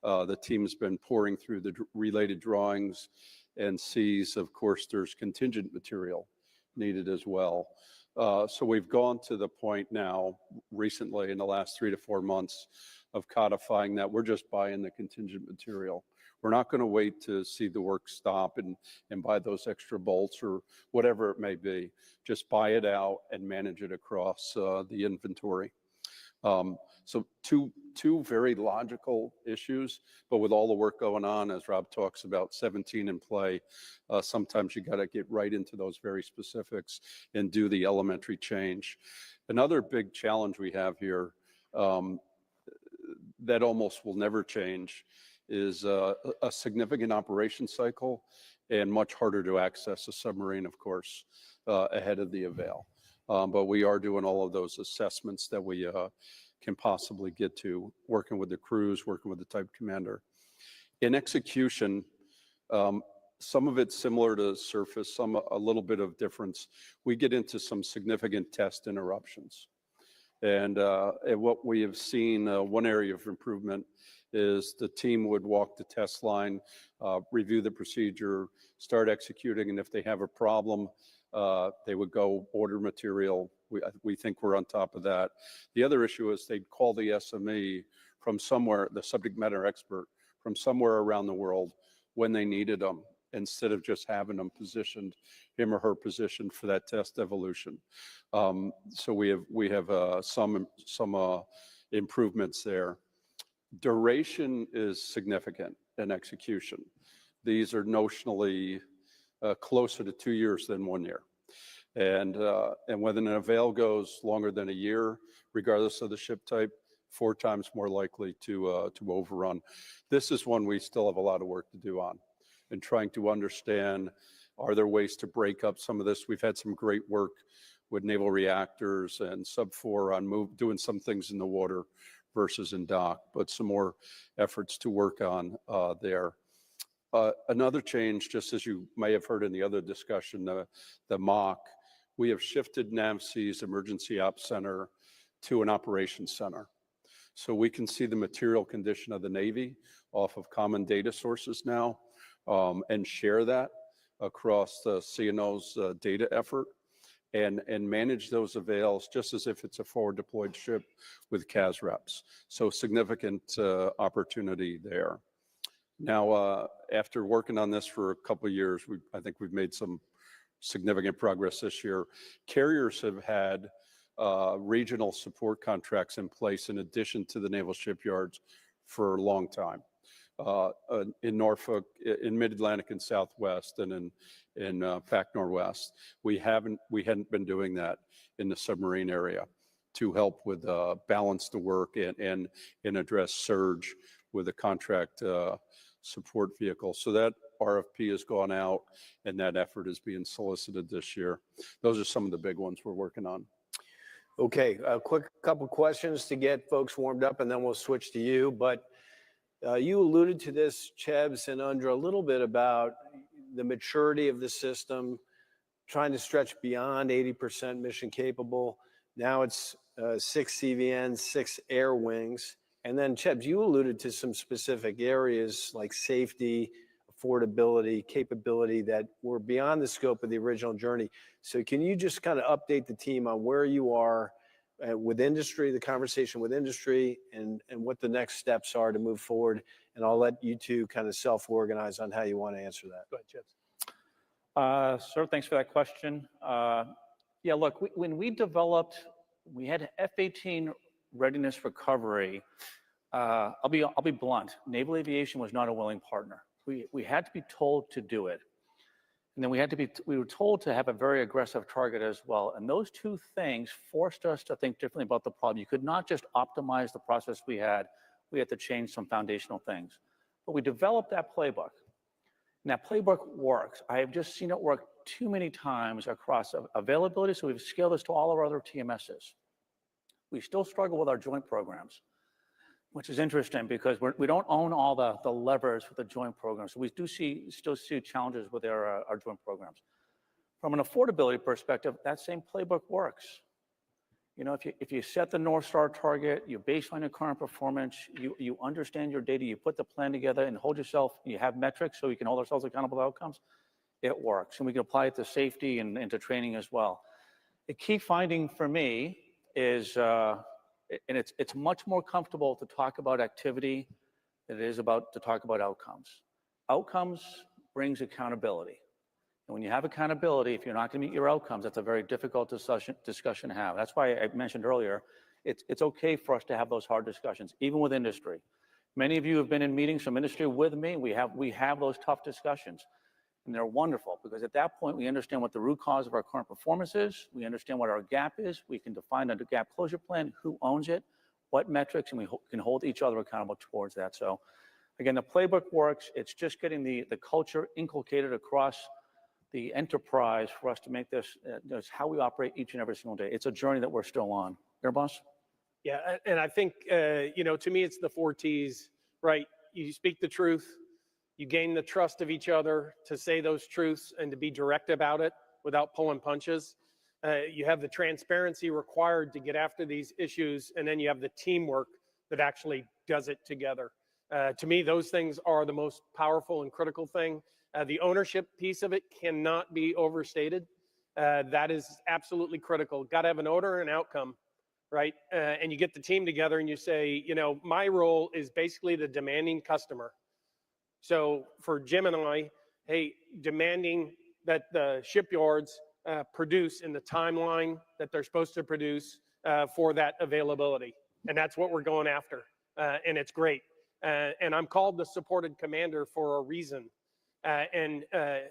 the team's been pouring through the related drawings and sees, of course, there's contingent material needed as well. So we've gone to the point now, recently in the last 3 to 4 months, of codifying that we're just buying the contingent material. We're not going to wait to see the work stop and buy those extra bolts or whatever it may be. Just buy it out and manage it across the inventory. So two very logical issues, but with all the work going on, as Rob talks about, 17 in play, sometimes you got to get right into those very specifics and do the elementary change. Another big challenge we have here that almost will never change is a significant operation cycle and much harder to access a submarine, of course, ahead of the avail. But we are doing all of those assessments that we can possibly get to, working with the crews, working with the type commander. In execution, some of it's similar to surface, some a little bit of difference. We get into some significant test interruptions. And what we have seen, one area of improvement is the team would walk the test line, review the procedure, start executing, and if they have a problem, they would go order material. We think we're on top of that. The other issue is they'd call the SME from somewhere, the subject matter expert, from somewhere around the world when they needed them, instead of just having them positioned, him or her positioned for that test evolution. So we have some improvements there. Duration is significant in execution. These are notionally closer to 2 years than 1 year. And when an avail goes longer than a year, regardless of the ship type, 4 times more likely to overrun. This is one we still have a lot of work to do on, and trying to understand Are there ways to break up some of this? We've had some great work with naval reactors and Sub-4 on doing some things in the water versus in dock, but some more efforts to work on there. Another change, just as you may have heard in the other discussion, the MOC, we have shifted NAVSEA's Emergency Ops Center to an operations center. So we can see the material condition of the Navy off of common data sources now and share that across the CNO's data effort and manage those avails just as if it's a forward deployed ship with CAS reps. So significant opportunity there. Now, after working on this for a couple of years, I think we've made some significant progress this year. Carriers have had regional support contracts in place in addition to the naval shipyards for a long time. In Norfolk, in Mid-Atlantic and Southwest, and in PAC Northwest. We hadn't been doing that in the submarine area to help with balance the work and address surge with a contract support vehicle. So that RFP has gone out and that effort is being solicited this year. Those are some of the big ones we're working on. Okay, a quick couple questions to get folks warmed up, and then we'll switch to you. But you alluded to this, Chebs and Undra, a little bit about the maturity of the system, trying to stretch beyond 80% mission capable. Now it's 6 CVNs, 6 air wings. And then, Chebs, you alluded to some specific areas like safety, affordability, capability that were beyond the scope of the original journey. So can you just kind of update the team on where you are with industry, the conversation with industry, and what the next steps are to move forward? And I'll let you two kind of self-organize on how you want to answer that. Go ahead, Chebs. Sir, thanks for that question. Yeah, look, when we developed, we had F-18 readiness recovery. I'll be blunt. Naval aviation was not a willing partner. We had to be told to do it. And then we were told to have a very aggressive target as well. And those two things forced us to think differently about the problem. You could not just optimize the process we had. We had to change some foundational things. But we developed that playbook. And that playbook works. I have just seen it work too many times across availability. So we've scaled this to all our other TMSs. We still struggle with our joint programs, which is interesting because we don't own all the levers for the joint programs. So we do still see challenges with our joint programs. From an affordability perspective, that same playbook works. You know, if you set the North Star target, you baseline your current performance, you understand your data, you put the plan together and hold yourself, you have metrics so you can hold ourselves accountable to outcomes, it works. And we can apply it to safety and to training as well. The key finding for me is, and it's much more comfortable to talk about activity than it is to talk about outcomes. Outcomes brings accountability. And when you have accountability, if you're not going to meet your outcomes, that's a very difficult discussion to have. That's why I mentioned earlier, it's okay for us to have those hard discussions, even with industry. Many of you have been in meetings from industry with me. We have those tough discussions. And they're wonderful because at that point, we understand what the root cause of our current performance is. We understand what our gap is. We can define a gap closure plan, who owns it, what metrics, and we can hold each other accountable towards that. So again, the playbook works. It's just getting the culture inculcated across the enterprise for us to make this how we operate each and every single day. It's a journey that we're still on. Air Boss? Yeah, and I think, to me, it's the 4 T's, right? You speak the truth. You gain the trust of each other to say those truths and to be direct about it without pulling punches. You have the transparency required to get after these issues, and then you have the teamwork that actually does it together. To me, those things are the most powerful and critical thing. The ownership piece of it cannot be overstated. That is absolutely critical. Got to have an order and an outcome, right? And you get the team together and you say, my role is basically the demanding customer. So for Jim and I, hey, demanding that the shipyards produce in the timeline that they're supposed to produce for that availability. And that's what we're going after. And it's great. And I'm called the supported commander for a reason. And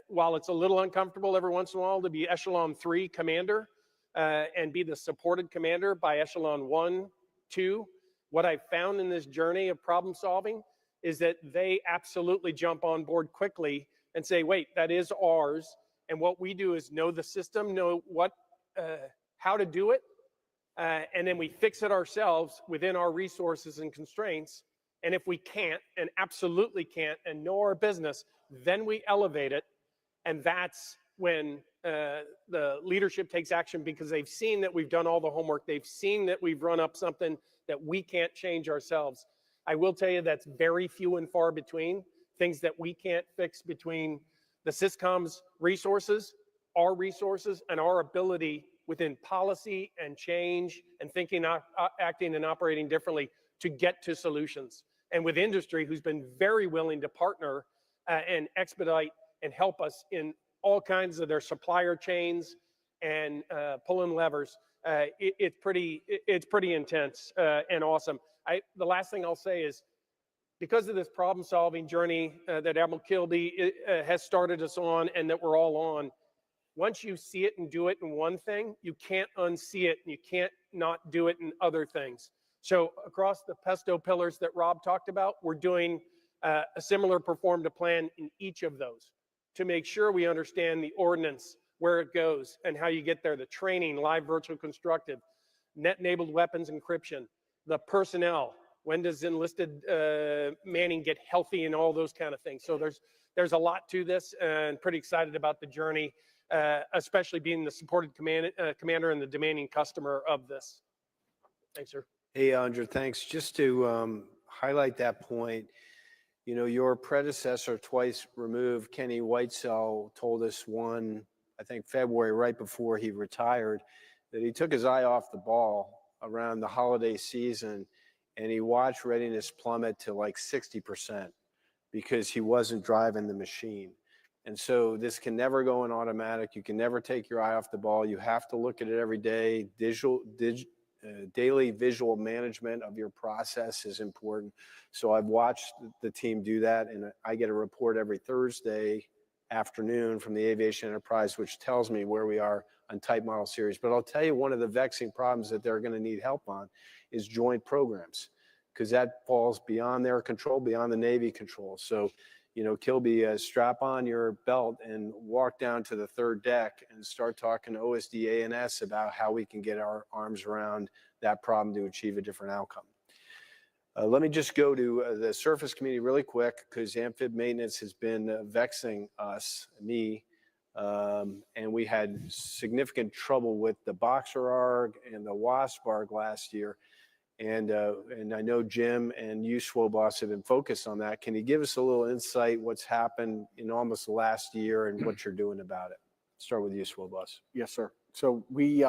while it's a little uncomfortable every once in a while to be Echelon 3 commander and be the supported commander by Echelon 1, 2, what I've found in this journey of problem solving is that they absolutely jump on board quickly and say, wait, that is ours. And what we do is know the system, know how to do it, and then we fix it ourselves within our resources and constraints. And if we can't, and absolutely can't, and know our business, then we elevate it. And that's when the leadership takes action, because they've seen that we've done all the homework. They've seen that we've run up something that we can't change ourselves. I will tell you that's very few and far between, things that we can't fix between the Syscom's resources, our resources, and our ability within policy and change and thinking, acting and operating differently to get to solutions. And with industry, who's been very willing to partner and expedite and help us in all kinds of their supplier chains and pulling levers. It's pretty intense and awesome. The last thing I'll say is, because of this problem-solving journey that Admiral Kilby has started us on and that we're all on, once you see it and do it in one thing, you can't unsee it, and you can't not do it in other things. So across the pesto pillars that Rob talked about, we're doing a similar perform to plan in each of those to make sure we understand the ordnance, where it goes and how you get there, the training, live, virtual, constructive, net-enabled weapons encryption, the personnel, when does enlisted manning get healthy, and all those kind of things. So there's a lot to this, and pretty excited about the journey, especially being the supported commander and the demanding customer of this. Thanks, sir. Hey, Andrew, thanks. Just to highlight that point, you know, your predecessor, twice removed, Kenny Whitesell, told us I think February, right before he retired, that he took his eye off the ball around the holiday season, and he watched readiness plummet to like 60% because he wasn't driving the machine. And so this can never go in automatic. You can never take your eye off the ball. You have to look at it every day. Daily visual management of your process is important. So I've watched the team do that, and I get a report every Thursday afternoon from the aviation enterprise, which tells me where we are on type model series. But I'll tell you, one of the vexing problems that they're going to need help on is joint programs, because that falls beyond their control, beyond the Navy control. So, you know, Kilby, strap on your belt and walk down to the third deck and start talking to OSD A&S about how we can get our arms around that problem to achieve a different outcome. Let me just go to the surface community really quick, because amphib maintenance has been vexing me, and we had significant trouble with the Boxer ARG and the Wasp ARG last year. And I know Jim and you, Swobos, have been focused on that. Can you give us a little insight what's happened in almost the last year and what you're doing about it? Start with you, Swobos. Yes, sir. So we,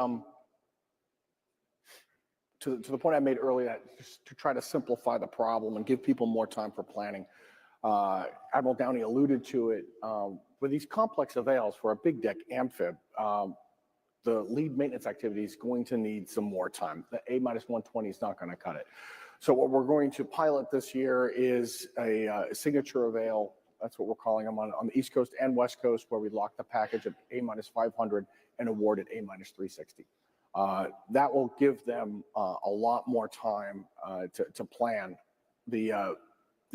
to the point I made earlier, just to try to simplify the problem and give people more time for planning. Admiral Downey alluded to it. With these complex avails for a big deck amphib, the lead maintenance activity is going to need some more time. The A-120 is not going to cut it. So what we're going to pilot this year is a signature avail. That's what we're calling them on the East Coast and West Coast, where we lock the package at A-500 and award at A-360. That will give them a lot more time to plan. The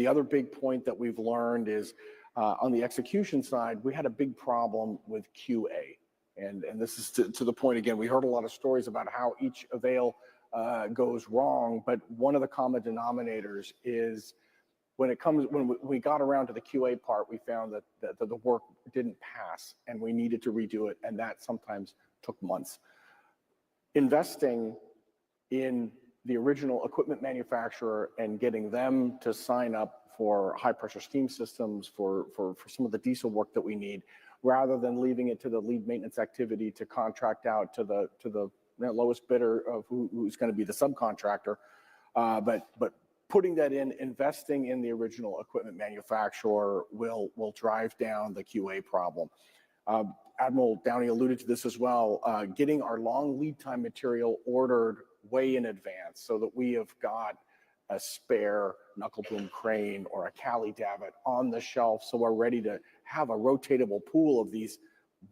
other big point that we've learned is on the execution side, we had a big problem with QA. And this is to the point, again, we heard a lot of stories about how each avail goes wrong, but one of the common denominators is when we got around to the QA part, we found that the work didn't pass and we needed to redo it, and that sometimes took months. Investing in the original equipment manufacturer and getting them to sign up for high pressure steam systems, for some of the diesel work that we need, rather than leaving it to the lead maintenance activity to contract out to the lowest bidder of who's going to be the subcontractor, but putting that in, investing in the original equipment manufacturer will drive down the QA problem. Admiral Downey alluded to this as well, getting our long lead time material ordered way in advance so that we have got a spare knuckle boom crane or a Cali davit on the shelf, so we're ready to have a rotatable pool of these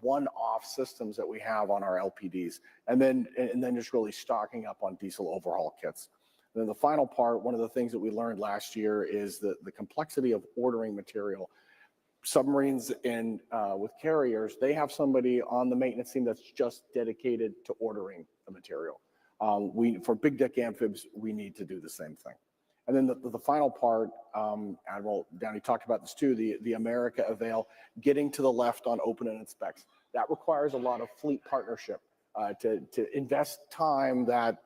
one-off systems that we have on our LPDs, and then just really stocking up on diesel overhaul kits. And then the final part, one of the things that we learned last year is the complexity of ordering material. submarines in with carriers, they have somebody on the maintenance team that's just dedicated to ordering the material. For big deck amphibs, we need to do the same thing. And then the final part, Admiral Downey talked about this too, the America Avail, getting to the left on open-ended specs. That requires a lot of fleet partnership to invest time that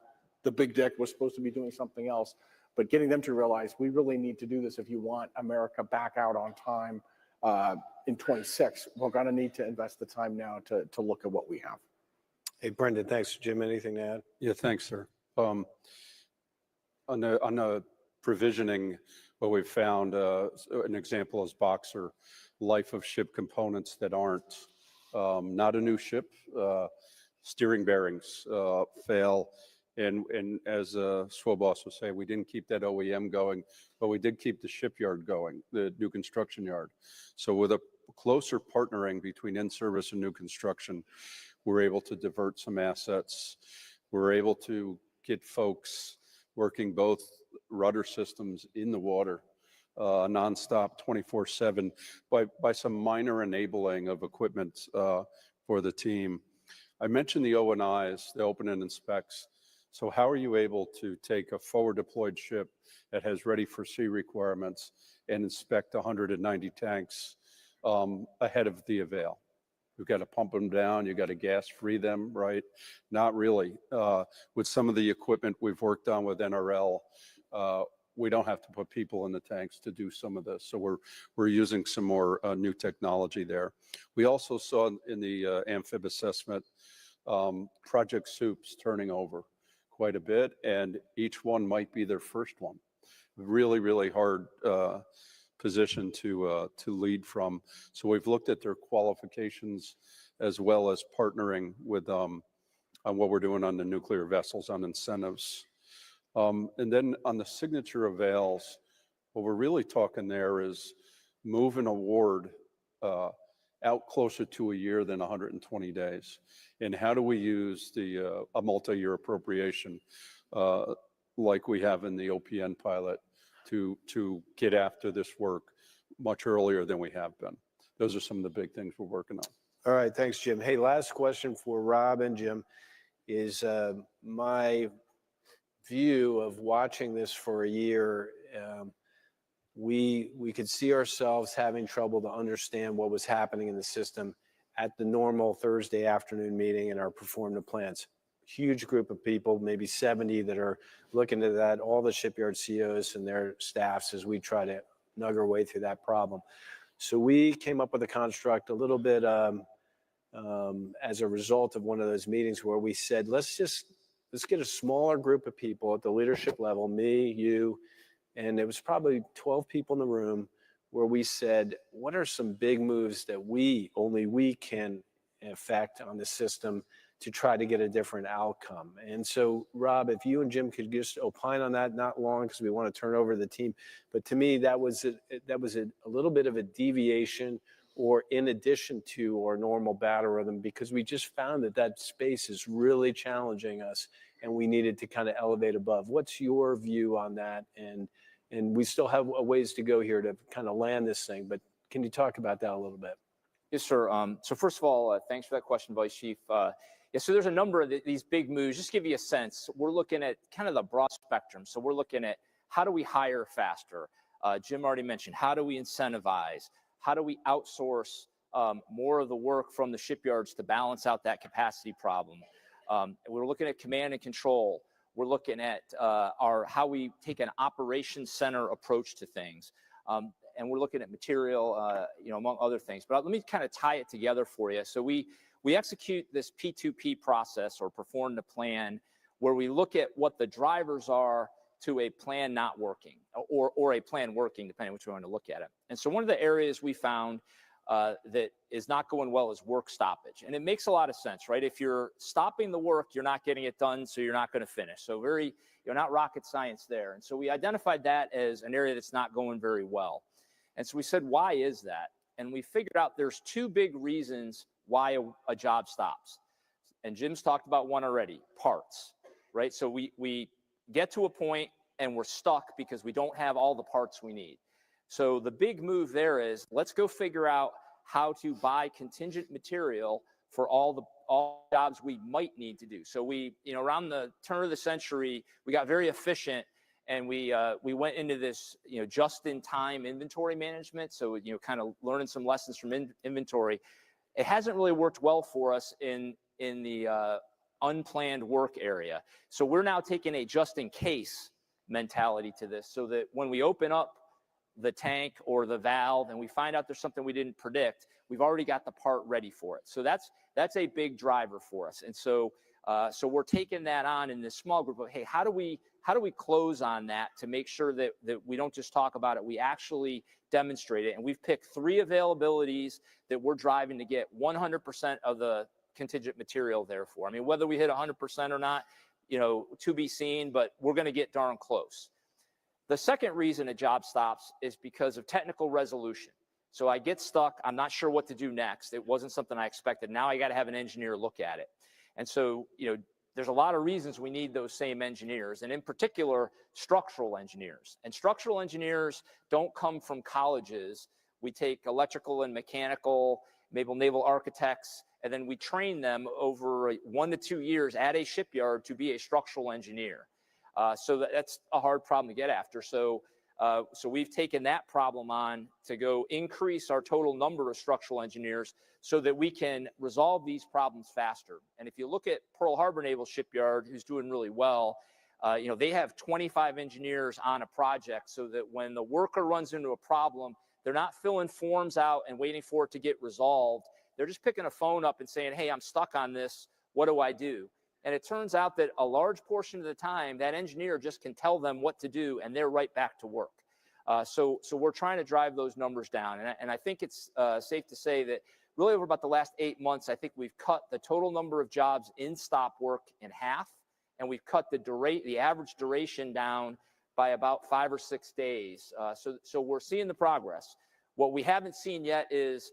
the big deck was supposed to be doing something else, but getting them to realize we really need to do this if you want America back out on time in 26. We're going to need to invest the time now to look at what we have. Hey, Brendan, thanks. Jim, anything to add? Yeah, thanks, sir. On the provisioning, what we've found, an example is Boxer, life of ship components that aren't not a new ship, steering bearings fail. And as Swoboss was saying, we didn't keep that OEM going, but we did keep the shipyard going, the new construction yard. So with a closer partnering between in-service and new construction, we're able to divert some assets. We're able to get folks working both rudder systems in the water, nonstop 24/7 by some minor enabling of equipment for the team. I mentioned the O&Is, the open-ended specs. So how are you able to take a forward deployed ship that has ready for sea requirements and inspect 190 tanks ahead of the Avail? You've got to pump them down. You've got to gas free them, right? Not really. With some of the equipment we've worked on with NRL, we don't have to put people in the tanks to do some of this. So we're using some more new technology there. We also saw in the amphib assessment, project soups turning over quite a bit, and each one might be their first one. Really, really hard position to lead from. So we've looked at their qualifications as well as partnering with on what we're doing on the nuclear vessels on incentives. And then on the signature avails, what we're really talking there is move an award out closer to a year than 120 days. And how do we use a multi-year appropriation like we have in the OPN pilot to get after this work much earlier than we have been? Those are some of the big things we're working on. All right, thanks, Jim. Hey, last question for Rob and Jim is my view of watching this for a year. We could see ourselves having trouble to understand what was happening in the system at the normal Thursday afternoon meeting in our perform the plans. Huge group of people, maybe 70 that are looking at that, all the shipyard CEOs and their staffs as we try to nug our way through that problem. So we came up with a construct a little bit as a result of one of those meetings where we said, let's get a smaller group of people at the leadership level, me, you, and it was probably 12 people in the room, where we said, what are some big moves that only we can affect on the system to try to get a different outcome? And so, Rob, if you and Jim could just opine on that, not long because we want to turn over the team, but to me, that was a little bit of a deviation or in addition to our normal battle rhythm, because we just found that space is really challenging us and we needed to kind of elevate above. What's your view on that? And we still have a ways to go here to kind of land this thing, but can you talk about that a little bit? Yes, sir. So first of all, thanks for that question, Vice Chief. Yeah, so there's a number of these big moves. Just to give you a sense, we're looking at kind of the broad spectrum. So we're looking at how do we hire faster? Jim already mentioned, how do we incentivize? How do we outsource more of the work from the shipyards to balance out that capacity problem? We're looking at command and control. We're looking at how we take an operations center approach to things. And we're looking at material, among other things. But let me kind of tie it together for you. So we execute this P2P process, or perform the plan, where we look at what the drivers are to a plan not working, or a plan working, depending on which way you want to look at it. And so one of the areas we found that is not going well is work stoppage. And it makes a lot of sense, right? If you're stopping the work, you're not getting it done, so you're not going to finish. So not rocket science there. And so we identified that as an area that's not going very well. And so we said, why is that? And we figured out there's two big reasons why a job stops. And Jim's talked about one already, parts, right? So we get to a point and we're stuck because we don't have all the parts we need. So the big move there is let's go figure out how to buy contingent material for all jobs we might need to do. So we, around the turn of the century, we got very efficient, and we went into this, just-in-time inventory management. So, kind of learning some lessons from inventory. It hasn't really worked well for us in the unplanned work area. So we're now taking a just-in-case mentality to this, so that when we open up the tank or the valve and we find out there's something we didn't predict, we've already got the part ready for it. So that's a big driver for us. And so we're taking that on in this small group of, hey, how do we close on that to make sure that we don't just talk about it, we actually demonstrate it. And we've picked 3 availabilities that we're driving to get 100% of the contingent material there for. I mean, whether we hit 100% or not, to be seen, but we're going to get darn close. The second reason a job stops is because of technical resolution. So I get stuck. I'm not sure what to do next. It wasn't something I expected. Now I got to have an engineer look at it. And so, there's a lot of reasons we need those same engineers, and in particular, structural engineers. And structural engineers don't come from colleges. We take electrical and mechanical, maybe naval architects, and then we train them over 1 to 2 years at a shipyard to be a structural engineer. So that's a hard problem to get after. So we've taken that problem on to go increase our total number of structural engineers so that we can resolve these problems faster. And if you look at Pearl Harbor Naval Shipyard, who's doing really well, they have 25 engineers on a project, so that when the worker runs into a problem, they're not filling forms out and waiting for it to get resolved. They're just picking a phone up and saying, hey, I'm stuck on this. What do I do? And it turns out that a large portion of the time, that engineer just can tell them what to do, and they're right back to work. So we're trying to drive those numbers down. And I think it's safe to say that really over about the last 8 months, I think we've cut the total number of jobs in stop work in half, and we've cut the average duration down by about 5 or 6 days. So we're seeing the progress. What we haven't seen yet is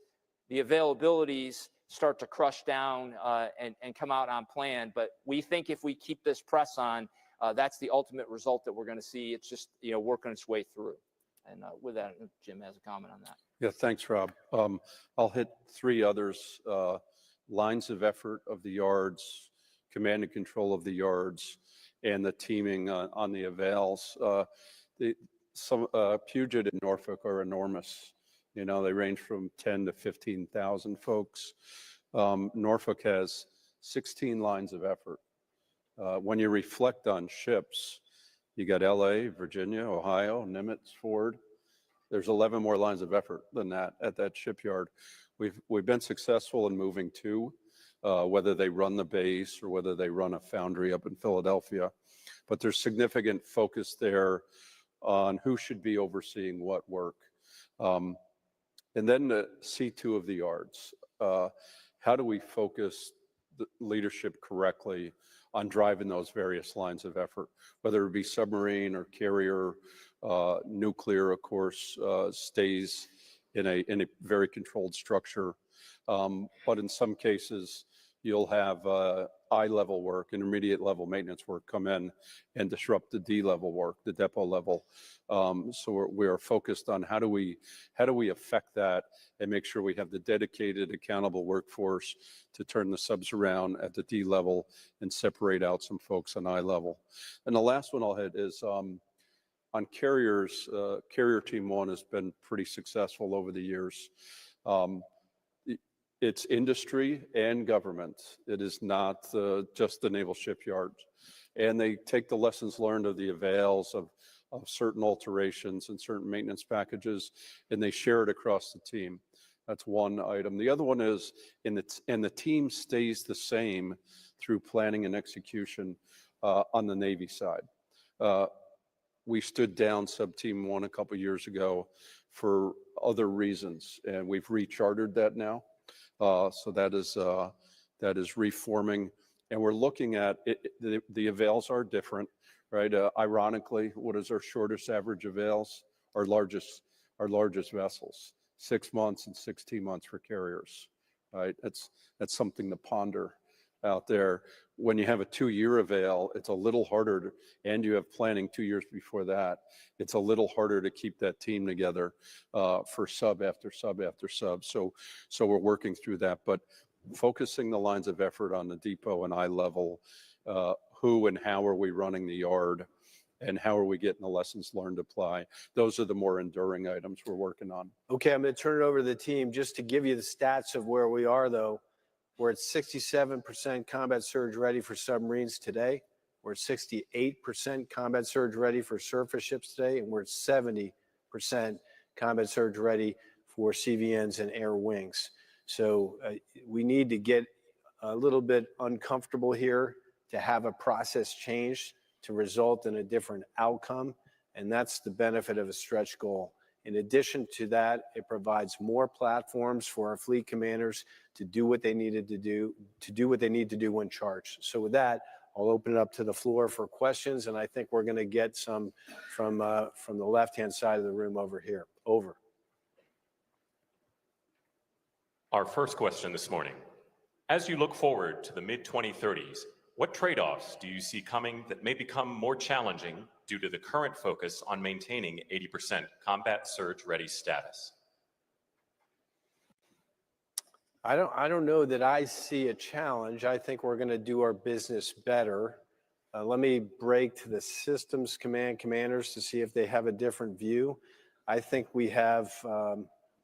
the availabilities start to crush down and come out on plan. But we think if we keep this press on, that's the ultimate result that we're going to see. It's just working its way through. And with that, Jim has a comment on that. Yeah, thanks, Rob. I'll hit 3 others. Lines of effort of the yards, command and control of the yards, and the teaming on the avails. Puget and Norfolk are enormous. They range from 10 to 15,000 folks. Norfolk has 16 lines of effort. When you reflect on ships, you got LA, Virginia, Ohio, Nimitz, Ford. There's 11 more lines of effort than that at that shipyard. We've been successful in moving 2, whether they run the base or whether they run a foundry up in Philadelphia. But there's significant focus there on who should be overseeing what work. And then the C2 of the yards. How do we focus the leadership correctly on driving those various lines of effort, whether it be submarine or carrier, nuclear, of course, stays in a very controlled structure. But in some cases, you'll have I-level work, intermediate level maintenance work come in and disrupt the D-level work, the depot level. So we are focused on how do we affect that and make sure we have the dedicated, accountable workforce to turn the subs around at the D level and separate out some folks on I level. And the last one I'll hit is on carriers. Carrier Team 1 has been pretty successful over the years. It's industry and government. It is not just the naval shipyards. And they take the lessons learned of the avails of certain alterations and certain maintenance packages, and they share it across the team. That's one item. The other one is, and the team stays the same through planning and execution on the Navy side. We stood down Sub Team 1 a couple years ago for other reasons, and we've rechartered that now. So that is reforming, and we're looking at it. The avails are different, right? Ironically, what is our shortest average avails? Our largest vessels, 6 months and 16 months for carriers, right? That's something to ponder. out there. When you have a 2-year avail, it's a little harder, and you have planning 2 years before that. It's a little harder to keep that team together for sub after sub after sub. So we're working through that, but focusing the lines of effort on the depot and eye level, who and how are we running the yard, and how are we getting the lessons learned apply? Those are the more enduring items we're working on. Okay, I'm going to turn it over to the team just to give you the stats of where we are, though. We're at 67% combat surge ready for submarines today. We're at 68% combat surge ready for surface ships today, and we're at 70% combat surge ready for CVNs and air wings. So we need to get a little bit uncomfortable here to have a process change to result in a different outcome, and that's the benefit of a stretch goal. In addition to that, it provides more platforms for our fleet commanders to do what they needed to do what they need to do when charged. So with that, I'll open it up to the floor for questions, and I think we're going to get some from the left-hand side of the room over here. Over. Our first question this morning. As you look forward to the mid-2030s, what trade-offs do you see coming that may become more challenging due to the current focus on maintaining 80% combat surge ready status? I don't know that I see a challenge. I think we're going to do our business better. Let me break to the systems commanders to see if they have a different view. I think we have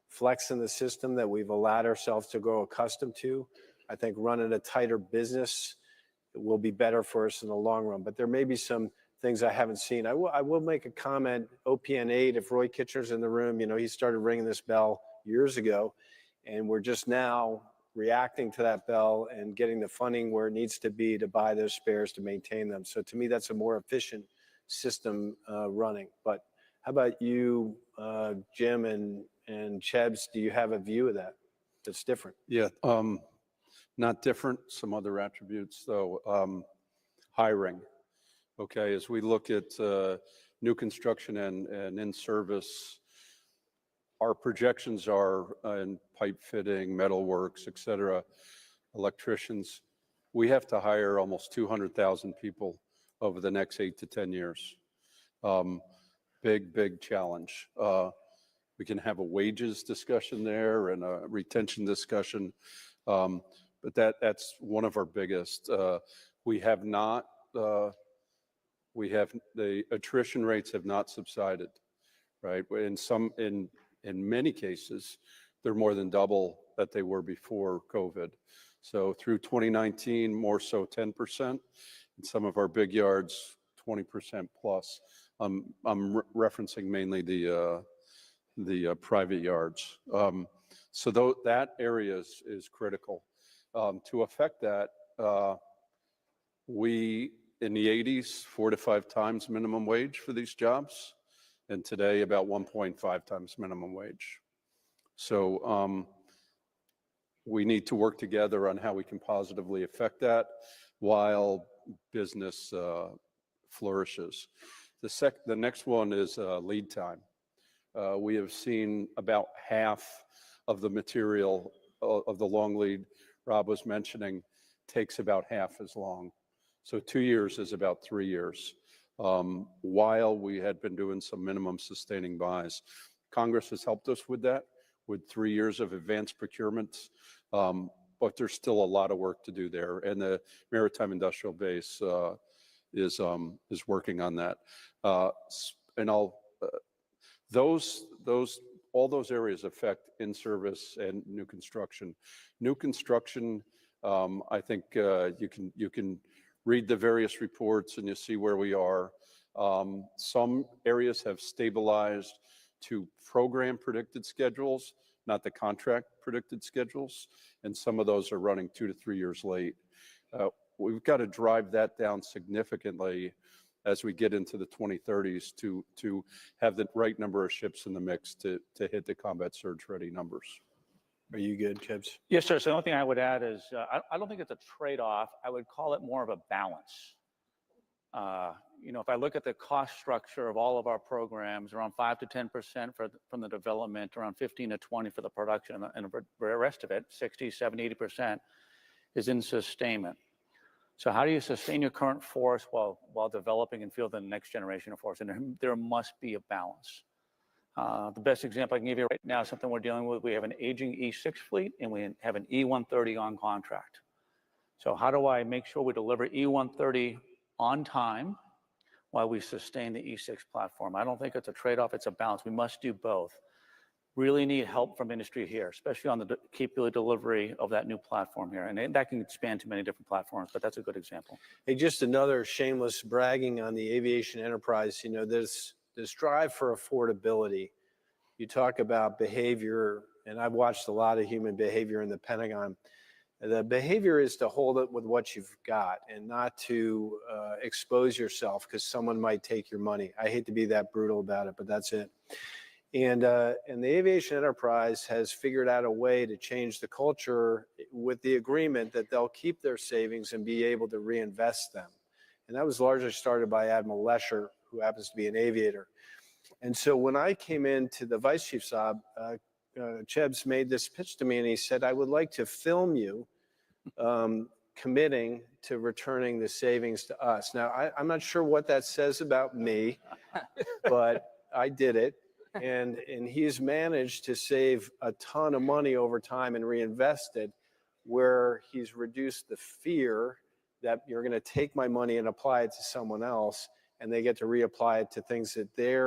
flex in the system that we've allowed ourselves to grow accustomed to. I think running a tighter business will be better for us in the long run, but there may be some things I haven't seen. I will make a comment. OPN 8, if Roy Kitchener's in the room, you know, he started ringing this bell years ago, and we're just now reacting to that bell and getting the funding where it needs to be to buy those spares to maintain them. So to me, that's a more efficient system running. But how about you, Jim and Chebs? Do you have a view of that that's different? Yeah, not different. Some other attributes, though. Hiring. Okay, as we look at new construction and in-service, our projections are in pipe fitting, metalworks, et cetera, electricians. We have to hire almost 200,000 people over the next 8 to 10 years. Big challenge. We can have a wages discussion there and a retention discussion, but that's one of our biggest. We have the attrition rates have not subsided, right? In many cases, they're more than double that they were before COVID. So through 2019, more so 10%. In some of our big yards, 20% plus. I'm referencing mainly the private yards. So that area is critical. To affect that, we in the 80s, 4 to 5 times minimum wage for these jobs, and today about 1.5 times minimum wage. So we need to work together on how we can positively affect that while business flourishes. The next one is lead time. We have seen about half of the material of the long lead Rob was mentioning takes about half as long. So 2 years is about 3 years. While we had been doing some minimum sustaining buys. Congress has helped us with that, with 3 years of advanced procurements, but there's still a lot of work to do there, and the Maritime Industrial Base is working on that. And all those areas affect in-service and new construction. New construction, I think you can read the various reports and you see where we are. Some areas have stabilized to program predicted schedules, not the contract predicted schedules, and some of those are running 2 to 3 years late. We've got to drive that down significantly as we get into the 2030s to have the right number of ships in the mix to hit the combat surge ready numbers. Are you good, Chebs? Yes, sir. So the only thing I would add is I don't think it's a trade-off. I would call it more of a balance. If I look at the cost structure of all of our programs, around 5 to 10% from the development, around 15 to 20 for the production, and the rest of it, 60, 70, 80%, is in sustainment. So how do you sustain your current force while developing and fielding the next generation of force? And there must be a balance. The best example I can give you right now is something we're dealing with. We have an aging E6 fleet and we have an E130 on contract. So how do I make sure we deliver E130 on time while we sustain the E6 platform? I don't think it's a trade-off, it's a balance. We must do both. Really need help from industry here, especially on the capability delivery of that new platform here. And that can expand to many different platforms, but that's a good example. Hey, just another shameless bragging on the aviation enterprise. You know, this drive for affordability. You talk about behavior, and I've watched a lot of human behavior in the Pentagon. The behavior is to hold it with what you've got and not to expose yourself because someone might take your money. I hate to be that brutal about it, but that's it. And the aviation enterprise has figured out a way to change the culture with the agreement that they'll keep their savings and be able to reinvest them. And that was largely started by Admiral Lesher, who happens to be an aviator. And so when I came into the Vice Chief's job, Chebs made this pitch to me and he said, I would like to film you committing to returning the savings to us. Now, I'm not sure what that says about me, but I did it. And he's managed to save a ton of money over time and reinvest it, where he's reduced the fear that you're going to take my money and apply it to someone else, and they get to reapply it to things that they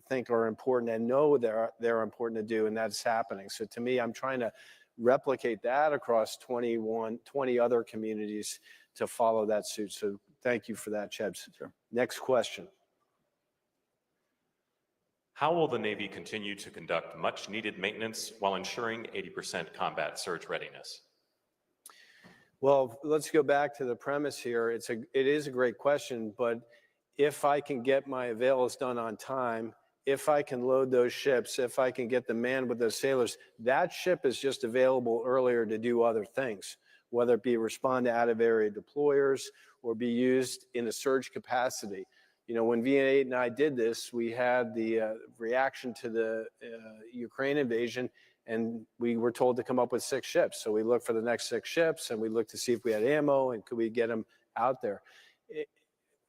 think are important and know they're important to do, and that's happening. So to me, I'm trying to replicate that across 20 other communities to follow that suit. So thank you for that, Chebs. Sure. Next question. How will the Navy continue to conduct much needed maintenance while ensuring 80% combat surge readiness? Well, let's go back to the premise here. It is a great question, but if I can get my avails done on time, if I can load those ships, if I can get the man with those sailors, that ship is just available earlier to do other things, whether it be respond to out-of-area deployers or be used in a surge capacity. You know, when V8 and I did this, we had the reaction to the Ukraine invasion, and we were told to come up with 6 ships. So we looked for the next 6 ships, and we looked to see if we had ammo and could we get them out there.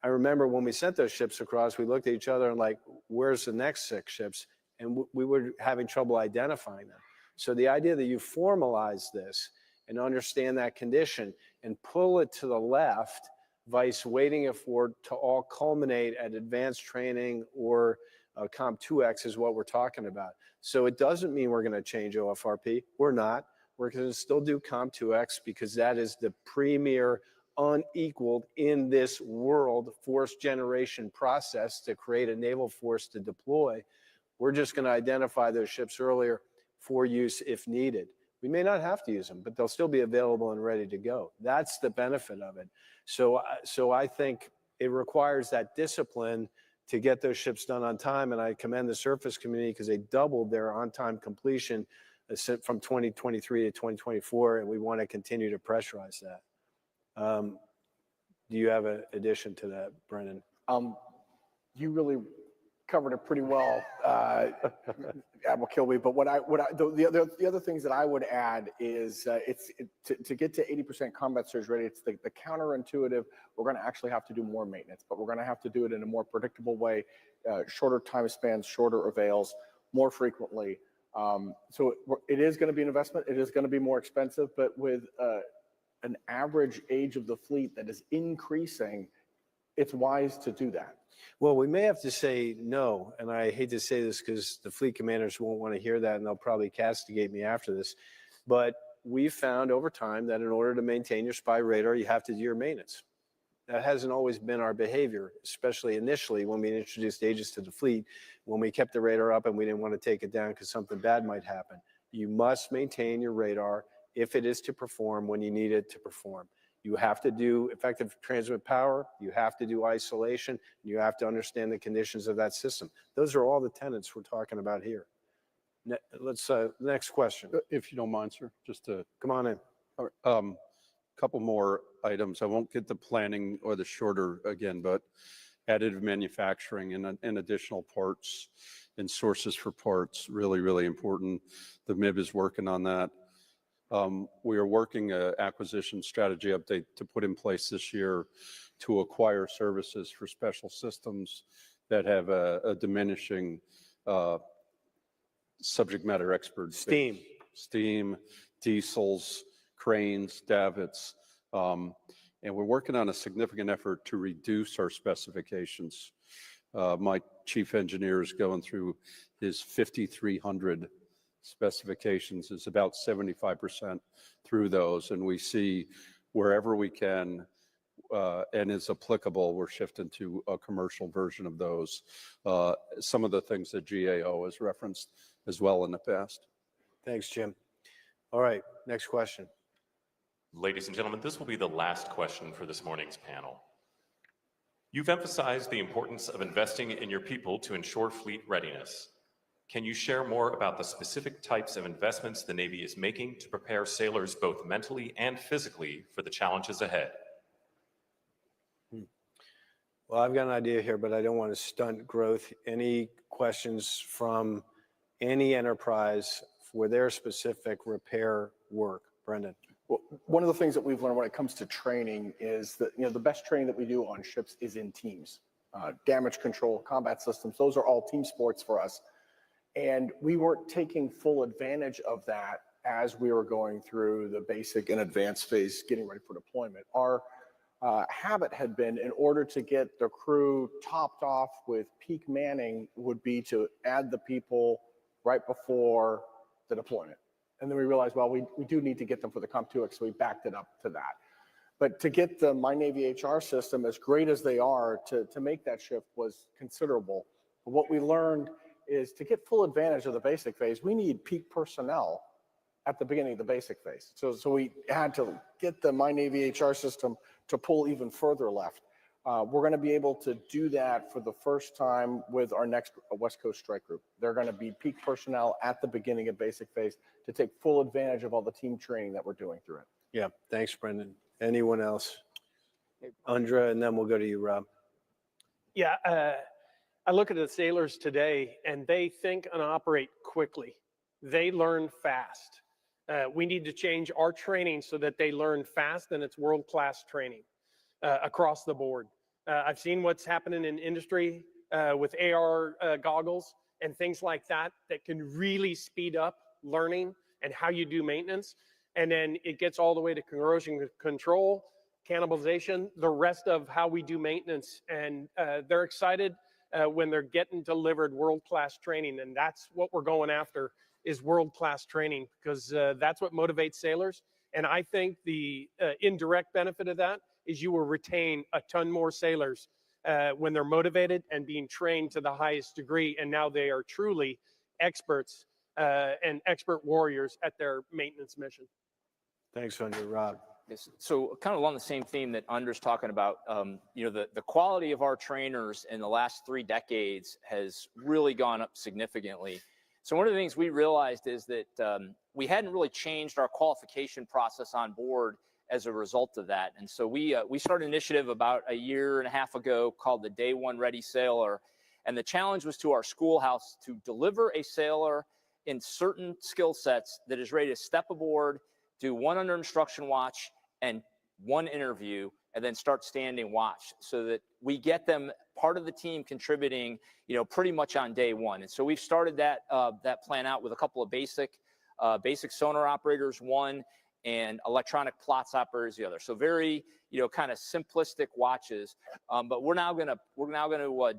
I remember when we sent those ships across, we looked at each other and like, where's the next 6 ships? And we were having trouble identifying them. So the idea that you formalize this and understand that condition and pull it to the left, vice waiting for it to all culminate at advanced training or Comp 2X is what we're talking about. So it doesn't mean we're going to change OFRP. We're not. We're going to still do Comp 2X because that is the premier, unequaled in this world force generation process to create a naval force to deploy. We're just going to identify those ships earlier for use if needed. We may not have to use them, but they'll still be available and ready to go. That's the benefit of it. So I think it requires that discipline to get those ships done on time. And I commend the surface community because they doubled their on-time completion from 2023 to 2024. And we want to continue to pressurize that. Do you have an addition to that, Brennan? You really covered it pretty well, Admiral Kilby. But the other things that I would add is to get to 80% combat surge ready. It's the counterintuitive. We're going to actually have to do more maintenance, but we're going to have to do it in a more predictable way, shorter time spans, shorter avails, more frequently. So it is going to be an investment. It is going to be more expensive, but with an average age of the fleet that is increasing, it's wise to do that. Well, we may have to say no, and I hate to say this because the fleet commanders won't want to hear that and they'll probably castigate me after this, but we've found over time that in order to maintain your spy radar, you have to do your maintenance. That hasn't always been our behavior, especially initially when we introduced Aegis to the fleet, when we kept the radar up and we didn't want to take it down because something bad might happen. You must maintain your radar if it is to perform when you need it to perform. You have to do effective transmit power, you have to do isolation, and you have to understand the conditions of that system. Those are all the tenets we're talking about here. Let's, next question. If you don't mind, sir, just to come on in. All right. Couple more items. I won't get the planning or the shorter again, but additive manufacturing and additional parts and sources for parts, really, really important. The MIB is working on that. We are working an acquisition strategy update to put in place this year to acquire services for special systems that have a diminishing subject matter expert. Steam. Steam, diesels, cranes, davits. And we're working on a significant effort to reduce our specifications. My chief engineer is going through his 5,300 specifications. It's about 75% through those. And we see wherever we can and is applicable, we're shifting to a commercial version of those. Some of the things that GAO has referenced as well in the past. Thanks, Jim. All right, next question. Ladies and gentlemen, this will be the last question for this morning's panel. You've emphasized the importance of investing in your people to ensure fleet readiness. Can you share more about the specific types of investments the Navy is making to prepare sailors both mentally and physically for the challenges ahead? Well, I've got an idea here, but I don't want to stunt growth. Any questions from any enterprise for their specific repair work? Brendan. Well, one of the things that we've learned when it comes to training is that, the best training that we do on ships is in teams. Damage control, combat systems, those are all team sports for us. And we weren't taking full advantage of that as we were going through the basic and advanced phase, getting ready for deployment. Our habit had been, in order to get the crew topped off with peak manning, would be to add the people right before the deployment. And then we realized, well, we do need to get them for the Comp2X, so we backed it up to that. But to get the My Navy HR system, as great as they are, to make that shift was considerable. But what we learned is to get full advantage of the basic phase, we need peak personnel at the beginning of the basic phase. So we had to get the My Navy HR system to pull even further left. We're going to be able to do that for the first time with our next West Coast Strike Group. They're going to be peak personnel at the beginning of basic phase to take full advantage of all the team training that we're doing through it. Yeah, thanks, Brendan. Anyone else? Andra, and then we'll go to you, Rob. Yeah, I look at the sailors today and they think and operate quickly. They learn fast. We need to change our training so that they learn fast and it's world-class training across the board. I've seen what's happening in industry with AR goggles and things like that that can really speed up learning and how you do maintenance. And then it gets all the way to corrosion control, cannibalization, the rest of how we do maintenance. And they're excited when they're getting delivered world-class training. And that's what we're going after, is world-class training, because that's what motivates sailors. And I think the indirect benefit of that is you will retain a ton more sailors when they're motivated and being trained to the highest degree. And now they are truly experts and expert warriors at their maintenance mission. Thanks, Andra. Rob. Yes. So kind of along the same theme that Andre's talking about, the quality of our trainers in the last 3 decades has really gone up significantly. So one of the things we realized is that we hadn't really changed our qualification process on board as a result of that. And so we started an initiative about 1.5 years ago called the Day One Ready Sailor. And the challenge was to our schoolhouse to deliver a sailor in certain skill sets that is ready to step aboard, do 1 under instruction watch and 1 interview, and then start standing watch, so that we get them part of the team contributing, pretty much on day one. And so we've started that plan out with a couple of basic sonar operators, 1, and electronic plots operators, the other. So very, kind of simplistic watches. But we're now gonna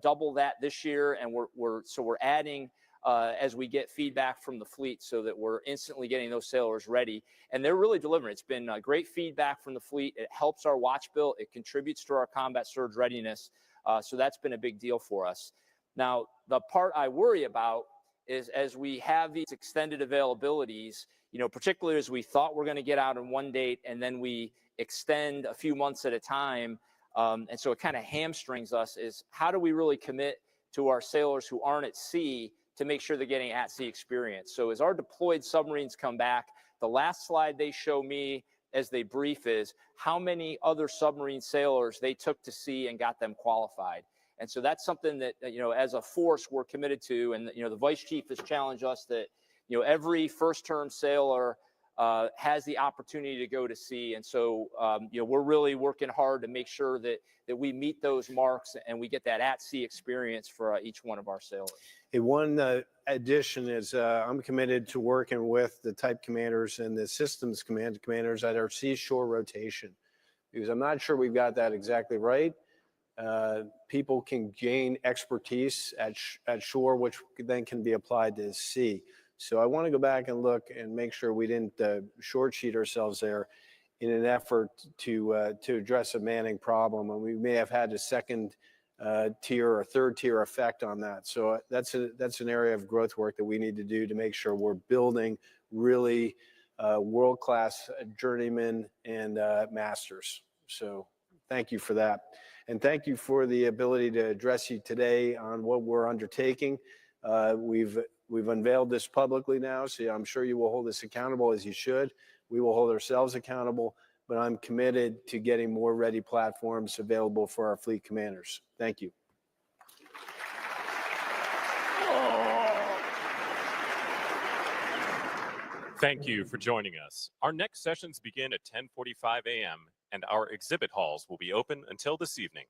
double that this year, and we're adding as we get feedback from the fleet, so that we're instantly getting those sailors ready. And they're really delivering. It's been great feedback from the fleet. It helps our watch bill. It contributes to our combat surge readiness. So that's been a big deal for us. Now, the part I worry about is, as we have these extended availabilities, particularly as we thought we're going to get out on one date and then we extend a few months at a time. And so it kind of hamstrings us, is how do we really commit to our sailors who aren't at sea to make sure they're getting at-sea experience? So as our deployed submarines come back, the last slide they show me as they brief is how many other submarine sailors they took to sea and got them qualified. And so that's something that, as a force, we're committed to. And, the Vice Chief has challenged us that, every first-term sailor has the opportunity to go to sea. And so, we're really working hard to make sure that we meet those marks and we get that at-sea experience for each one of our sailors. One addition is I'm committed to working with the type commanders and the systems commanders at our seashore rotation, because I'm not sure we've got that exactly right. People can gain expertise at shore, which then can be applied to sea. So I want to go back and look and make sure we didn't short sheet ourselves there in an effort to address a manning problem. And we may have had a second tier or third tier effect on that. So that's an area of growth work that we need to do to make sure we're building really world-class journeymen and masters. So thank you for that. And thank you for the ability to address you today on what we're undertaking. We've unveiled this publicly now, so I'm sure you will hold us accountable as you should. We will hold ourselves accountable, but I'm committed to getting more ready platforms available for our fleet commanders. Thank you. Thank you for joining us. Our next sessions begin at 10:45 a.m. and our exhibit halls will be open until this evening.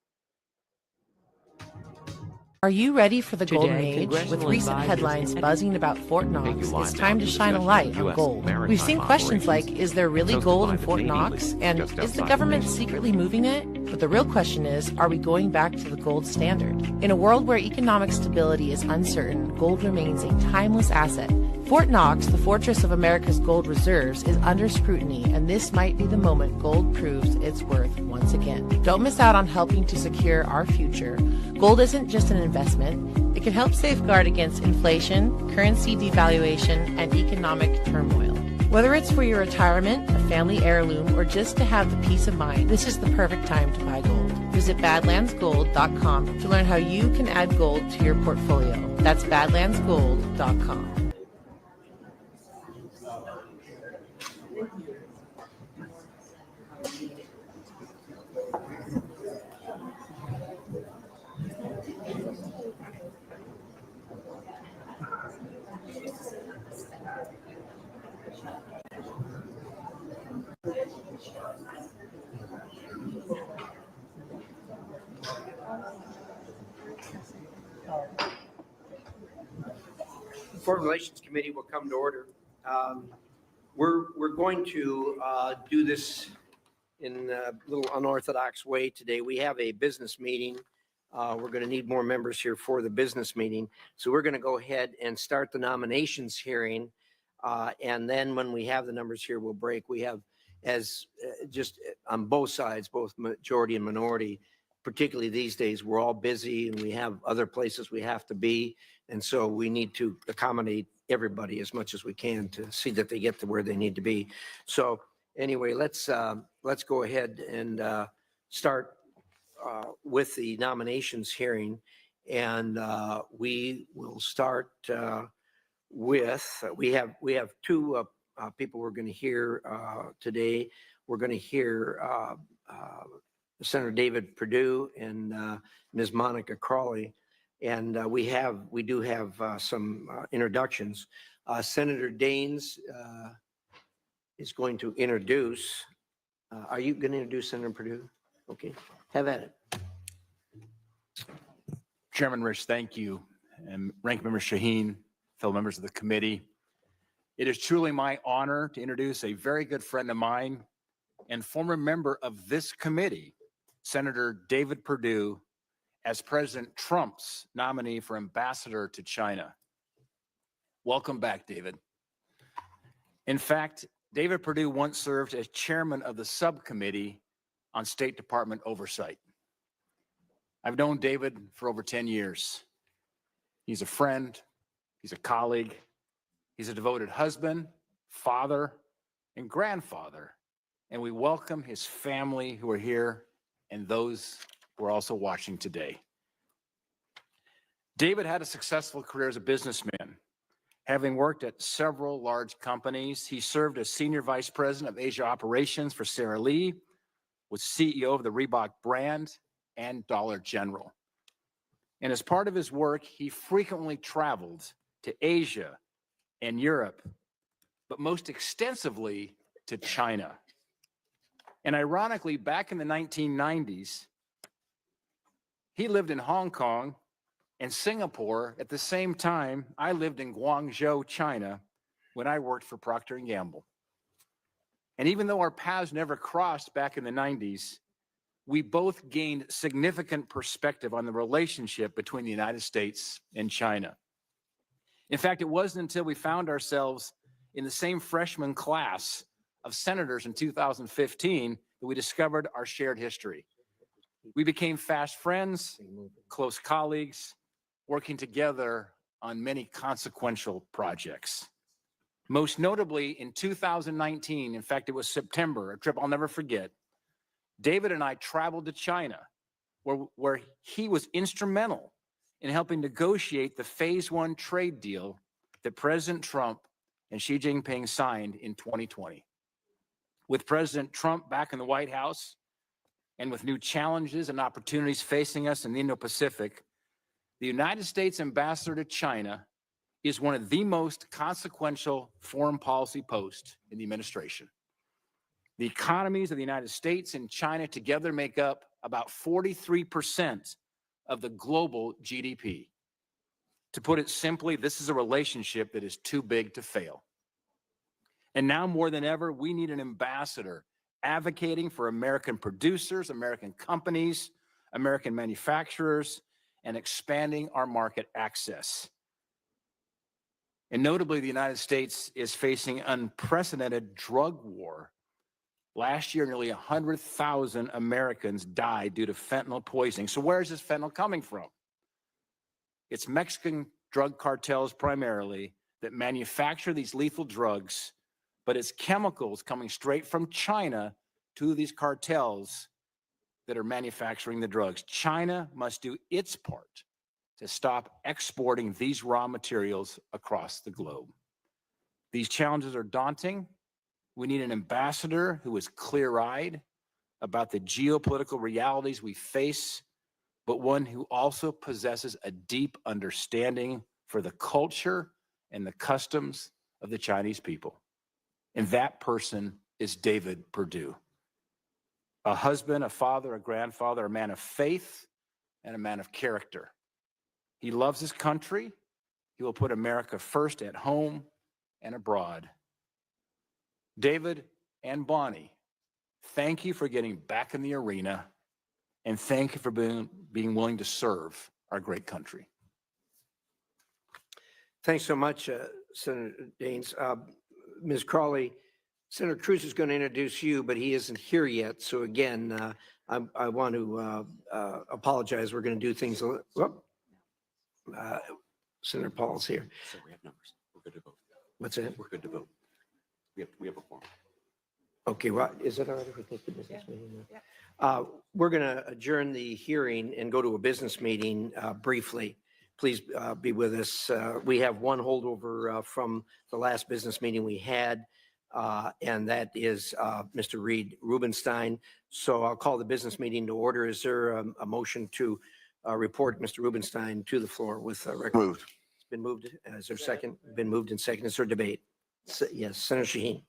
Are you ready for the golden Today, age? With congressional recent advisors headlines and buzzing about Fort Knox, Thank you, it's Live time Now, to shine a discussion light on on US gold. maritime We've seen questions like, operations. is there really Hosted gold by in the Fort Navy Knox? League, And just is outside the of government Nashville. secretly moving it? But the real question is, are we going back to the gold standard? In a world where economic stability is uncertain, gold remains a timeless asset. Fort Knox, the fortress of America's gold reserves, is under scrutiny, and this might be the moment gold proves its worth once again. Don't miss out on helping to secure our future. Gold isn't just an investment. It can help safeguard against inflation, currency devaluation, and economic turmoil. Whether it's for your retirement, a family heirloom, or just to have the peace of mind, this is the perfect time to buy gold. Visit badlandsgold.com to learn how you can add gold to your portfolio. That's badlandsgold.com. Foreign Relations Committee will come to order. We're going to do this in a little unorthodox way today. We have a business meeting. We're going to need more members here for the business meeting. So we're going to go ahead and start the nominations hearing. And then when we have the numbers here, we'll break. We have, as just on both sides, both majority and minority, particularly these days, we're all busy and we have other places we have to be. And so we need to accommodate everybody as much as we can to see that they get to where they need to be. So anyway, let's go ahead and start with the nominations hearing. And we will start with, we have two people we're going to hear today. We're going to hear Senator David Perdue and Ms. Monica Crawley. And we do have some introductions. Senator Daines is going to introduce. Are you going to introduce Senator Perdue? Okay, have at it. Chairman Rich, thank you. And Ranking Member Shaheen, fellow members of the committee. It is truly my honor to introduce a very good friend of mine and former member of this committee, Senator David Perdue, as President Trump's nominee for ambassador to China. Welcome back, David. In fact, David Perdue once served as chairman of the subcommittee on State Department oversight. I've known David for over 10 years. He's a friend, he's a colleague, he's a devoted husband, father, and grandfather. And we welcome his family who are here and those who are also watching today. David had a successful career as a businessman. Having worked at several large companies, he served as Senior Vice President of Asia Operations for Sara Lee, was CEO of the Reebok brand and Dollar General. And as part of his work, he frequently traveled to Asia and Europe, but most extensively to China. And ironically, back in the 1990s, he lived in Hong Kong and Singapore at the same time I lived in Guangzhou, China, when I worked for Procter & Gamble. And even though our paths never crossed back in the 90s, we both gained significant perspective on the relationship between the United States and China. In fact, it wasn't until we found ourselves in the same freshman class of senators in 2015 that we discovered our shared history. We became fast friends, close colleagues, working together on many consequential projects. Most notably in 2019, in fact, it was September, a trip I'll never forget, David and I traveled to China, where he was instrumental in helping negotiate the Phase 1 trade deal that President Trump and Xi Jinping signed in 2020. With President Trump back in the White House and with new challenges and opportunities facing us in the Indo-Pacific, the United States ambassador to China is one of the most consequential foreign policy posts in the administration. The economies of the United States and China together make up about 43% of the global GDP. To put it simply, this is a relationship that is too big to fail. And now more than ever, we need an ambassador advocating for American producers, American companies, American manufacturers, and expanding our market access. And notably, the United States is facing unprecedented drug war. Last year, nearly 100,000 Americans died due to fentanyl poisoning. So where is this fentanyl coming from? It's Mexican drug cartels primarily that manufacture these lethal drugs, but it's chemicals coming straight from China to these cartels that are manufacturing the drugs. China must do its part to stop exporting these raw materials across the globe. These challenges are daunting. We need an ambassador who is clear-eyed about the geopolitical realities we face, but one who also possesses a deep understanding for the culture and the customs of the Chinese people. And that person is David Perdue. A husband, a father, a grandfather, a man of faith, and a man of character. He loves his country. He will put America first at home and abroad. David and Bonnie, thank you for getting back in the arena, and thank you for being willing to serve our great country. Thanks so much, Senator Daines. Ms. Crawley, Senator Cruz is going to introduce you, but he isn't here yet. So again, I want to apologize. We're going to do things. Senator Paul's here. So we have numbers. We're good to vote. What's that? We're good to vote. We have a form. Okay, well, is it all right if we take the business meeting now? We're going to adjourn the hearing and go to a business meeting briefly. Please be with us. We have one holdover from the last business meeting we had, and that is Mr. Reed Rubenstein. So I'll call the business meeting to order. Is there a motion to report Mr. Rubenstein to the floor with a record? Moved. It's been moved. Is there a second? Been moved and second. Is there debate? Yes, Senator Shaheen.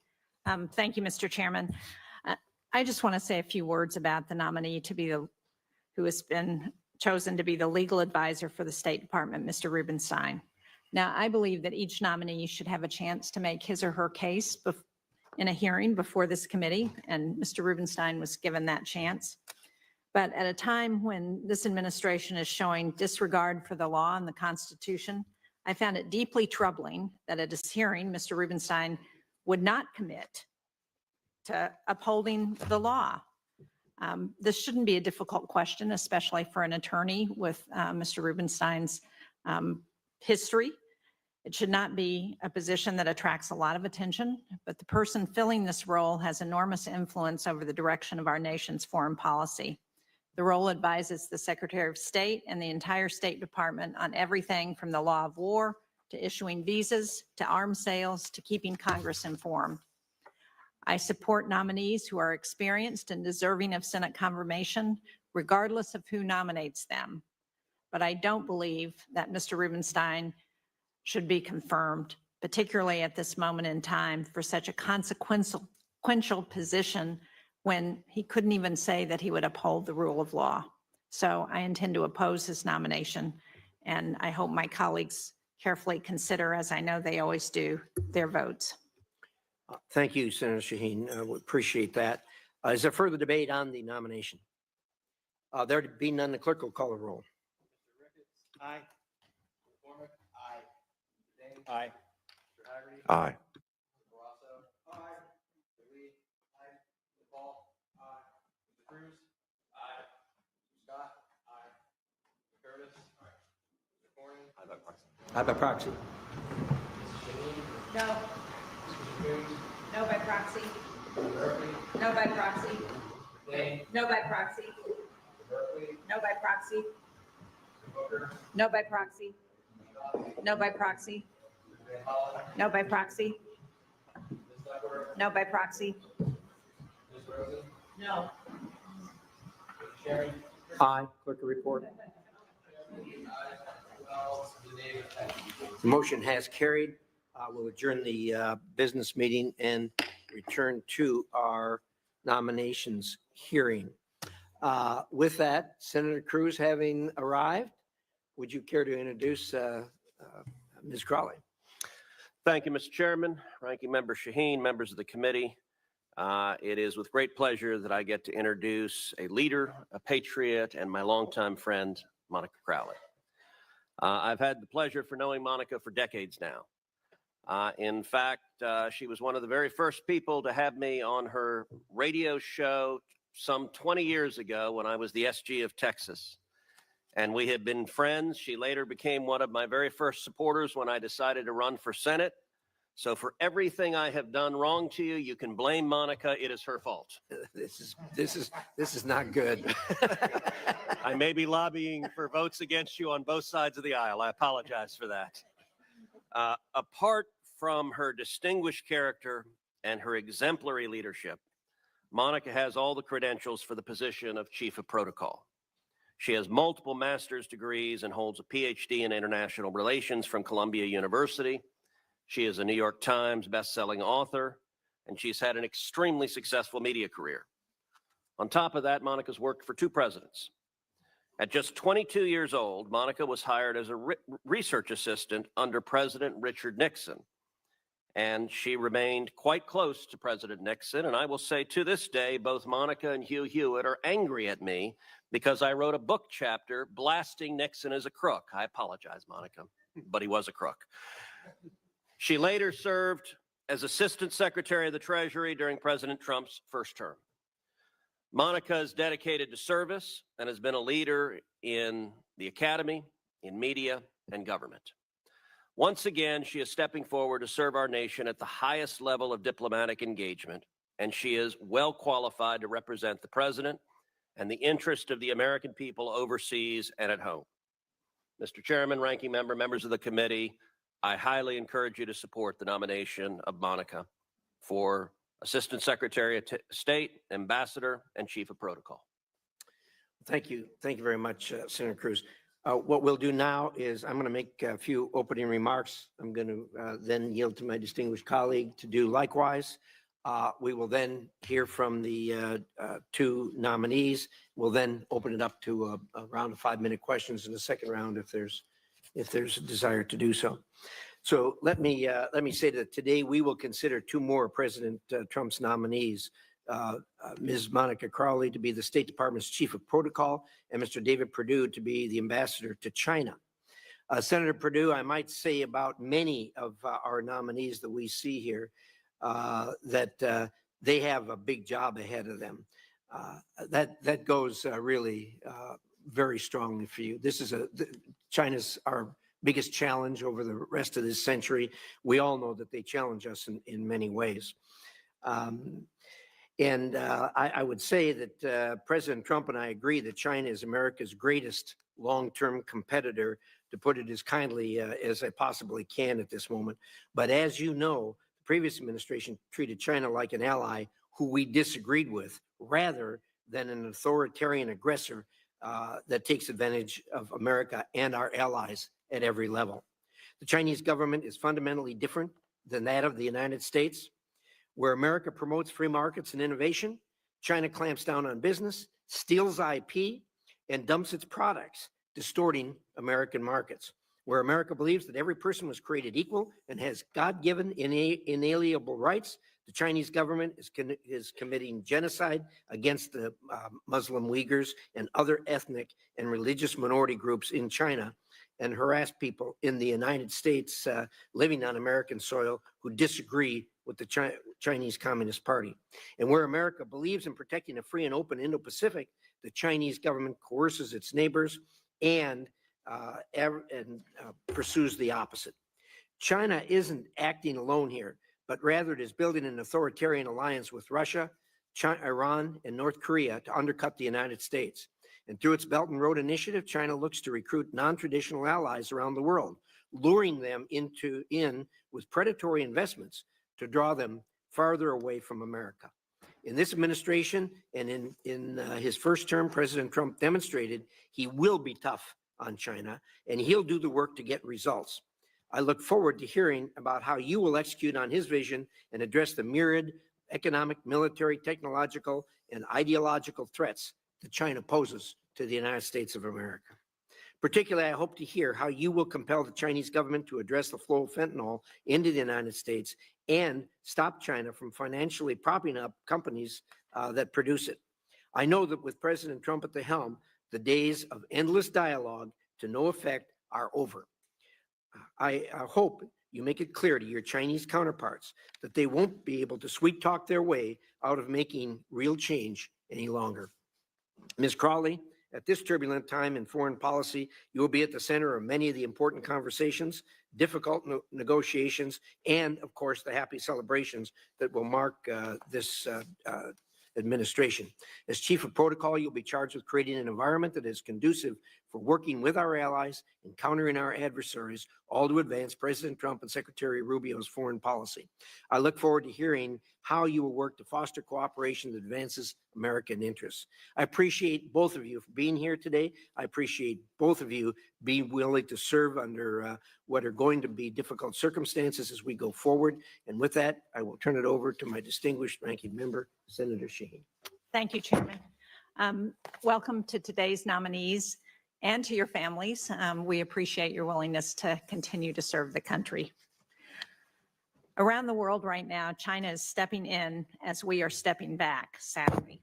Thank you, Mr. Chairman. I just want to say a few words about the nominee to be who has been chosen to be the legal advisor for the State Department, Mr. Rubenstein. Now, I believe that each nominee should have a chance to make his or her case in a hearing before this committee, and Mr. Rubenstein was given that chance. But at a time when this administration is showing disregard for the law and the Constitution, I found it deeply troubling that at this hearing, Mr. Rubenstein would not commit to upholding the law. This shouldn't be a difficult question, especially for an attorney with Mr. Rubenstein's history. It should not be a position that attracts a lot of attention, but the person filling this role has enormous influence over the direction of our nation's foreign policy. The role advises the Secretary of State and the entire State Department on everything from the law of war to issuing visas, to arms sales, to keeping Congress informed. I support nominees who are experienced and deserving of Senate confirmation, regardless of who nominates them. But I don't believe that Mr. Rubenstein should be confirmed particularly at this moment in time, for such a consequential position when he couldn't even say that he would uphold the rule of law. So I intend to oppose his nomination, and I hope my colleagues carefully consider, as I know they always do, their votes. Thank you, Senator Shaheen. We appreciate that. Is there further debate on the nomination? There being none, the clerk will call the roll. Aye. Aye. Aye. Aye by proxy. No. No by proxy. No by proxy. No by proxy. No by proxy. No by proxy. No by proxy. No by proxy. No by proxy. No. Aye. Clerk will report. The motion has carried. We'll adjourn the business meeting and return to our nominations hearing. With that, Senator Cruz having arrived, would you care to introduce Ms. Crowley? Thank you, Mr. Chairman, Ranking Member Shaheen, members of the committee. It is with great pleasure that I get to introduce a leader, a patriot, and my longtime friend, Monica Crowley. I've had the pleasure for knowing Monica for decades now. In fact, she was one of the very first people to have me on her radio show some 20 years ago when I was the SG of Texas. And we have been friends. She later became one of my very first supporters when I decided to run for Senate. So for everything I have done wrong to you, you can blame Monica. It is her fault. This is not good. I may be lobbying for votes against you on both sides of the aisle. I apologize for that. Apart from her distinguished character and her exemplary leadership, Monica has all the credentials for the position of Chief of Protocol. She has multiple master's degrees and holds a PhD in international relations from Columbia University. She is a New York Times bestselling author, and she's had an extremely successful media career. On top of that, Monica's worked for 2 presidents. At just 22 years old, Monica was hired as a research assistant under President Richard Nixon. And she remained quite close to President Nixon. And I will say to this day, both Monica and Hugh Hewitt are angry at me because I wrote a book chapter blasting Nixon as a crook. I apologize, Monica, but he was a crook. She later served as Assistant Secretary of the Treasury during President Trump's first term. Monica is dedicated to service and has been a leader in the academy, in media, and government. Once again, she is stepping forward to serve our nation at the highest level of diplomatic engagement, and she is well qualified to represent the president and the interest of the American people overseas and at home. Mr. Chairman, Ranking Member, members of the committee, I highly encourage you to support the nomination of Monica for Assistant Secretary of State, Ambassador, and Chief of Protocol. Thank you. Thank you very much, Senator Cruz. What we'll do now is I'm going to make a few opening remarks. I'm going to then yield to my distinguished colleague to do likewise. We will then hear from the 2 nominees. We'll then open it up to a round of 5-minute questions in the second round if there's a desire to do so. So let me say that today we will consider 2 more President Trump's nominees. Ms. Monica Crowley to be the State Department's Chief of Protocol, and Mr. David Perdue to be the Ambassador to China. Senator Perdue, I might say about many of our nominees that we see here that they have a big job ahead of them. That goes really very strongly for you. This is China's our biggest challenge over the rest of this century. We all know that they challenge us in many ways. I would say that President Trump and I agree that China is America's greatest long-term competitor, to put it as kindly as I possibly can at this moment. But as you know, the previous administration treated China like an ally who we disagreed with, rather than an authoritarian aggressor that takes advantage of America and our allies at every level. The Chinese government is fundamentally different than that of the United States. Where America promotes free markets and innovation, China clamps down on business, steals IP, and dumps its products, distorting American markets. Where America believes that every person was created equal and has God-given inalienable rights, the Chinese government is committing genocide against the Muslim Uyghurs and other ethnic and religious minority groups in China, and harass people in the United States living on American soil who disagree with the Chinese Communist Party. And where America believes in protecting a free and open Indo-Pacific, the Chinese government coerces its neighbors and pursues the opposite. China isn't acting alone here, but rather it is building an authoritarian alliance with Russia, Iran, and North Korea to undercut the United States. And through its Belt and Road Initiative, China looks to recruit non-traditional allies around the world, luring them in with predatory investments to draw them farther away from America. In this administration and in his first term, President Trump demonstrated he will be tough on China, and he'll do the work to get results. I look forward to hearing about how you will execute on his vision and address the myriad economic, military, technological, and ideological threats that China poses to the United States of America. Particularly, I hope to hear how you will compel the Chinese government to address the flow of fentanyl into the United States and stop China from financially propping up companies that produce it. I know that with President Trump at the helm, the days of endless dialogue to no effect are over. I hope you make it clear to your Chinese counterparts that they won't be able to sweet talk their way out of making real change any longer. Ms. Crawley, at this turbulent time in foreign policy, you will be at the center of many of the important conversations, difficult negotiations, and of course, the happy celebrations that will mark this administration. As Chief of Protocol, you'll be charged with creating an environment that is conducive for working with our allies and countering our adversaries, all to advance President Trump and Secretary Rubio's foreign policy. I look forward to hearing how you will work to foster cooperation that advances American interests. I appreciate both of you for being here today. I appreciate both of you being willing to serve under what are going to be difficult circumstances as we go forward. And with that, I will turn it over to my distinguished ranking member, Senator Shaheen. Thank you, Chairman. Welcome to today's nominees and to your families. We appreciate your willingness to continue to serve the country. Around the world right now, China is stepping in as we are stepping back, sadly.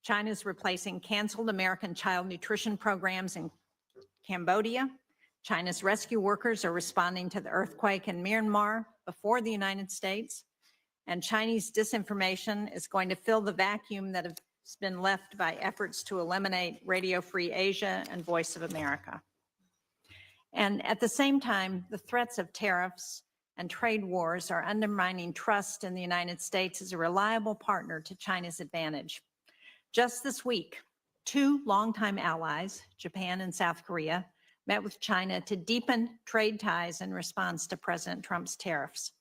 China is replacing canceled American child nutrition programs in Cambodia. China's rescue workers are responding to the earthquake in Myanmar before the United States. And Chinese disinformation is going to fill the vacuum that has been left by efforts to eliminate Radio Free Asia and Voice of America. And at the same time, the threats of tariffs and trade wars are undermining trust in the United States as a reliable partner to China's advantage. Just this week, two longtime allies, Japan and South Korea, met with China to deepen trade ties in response to President Trump's tariffs.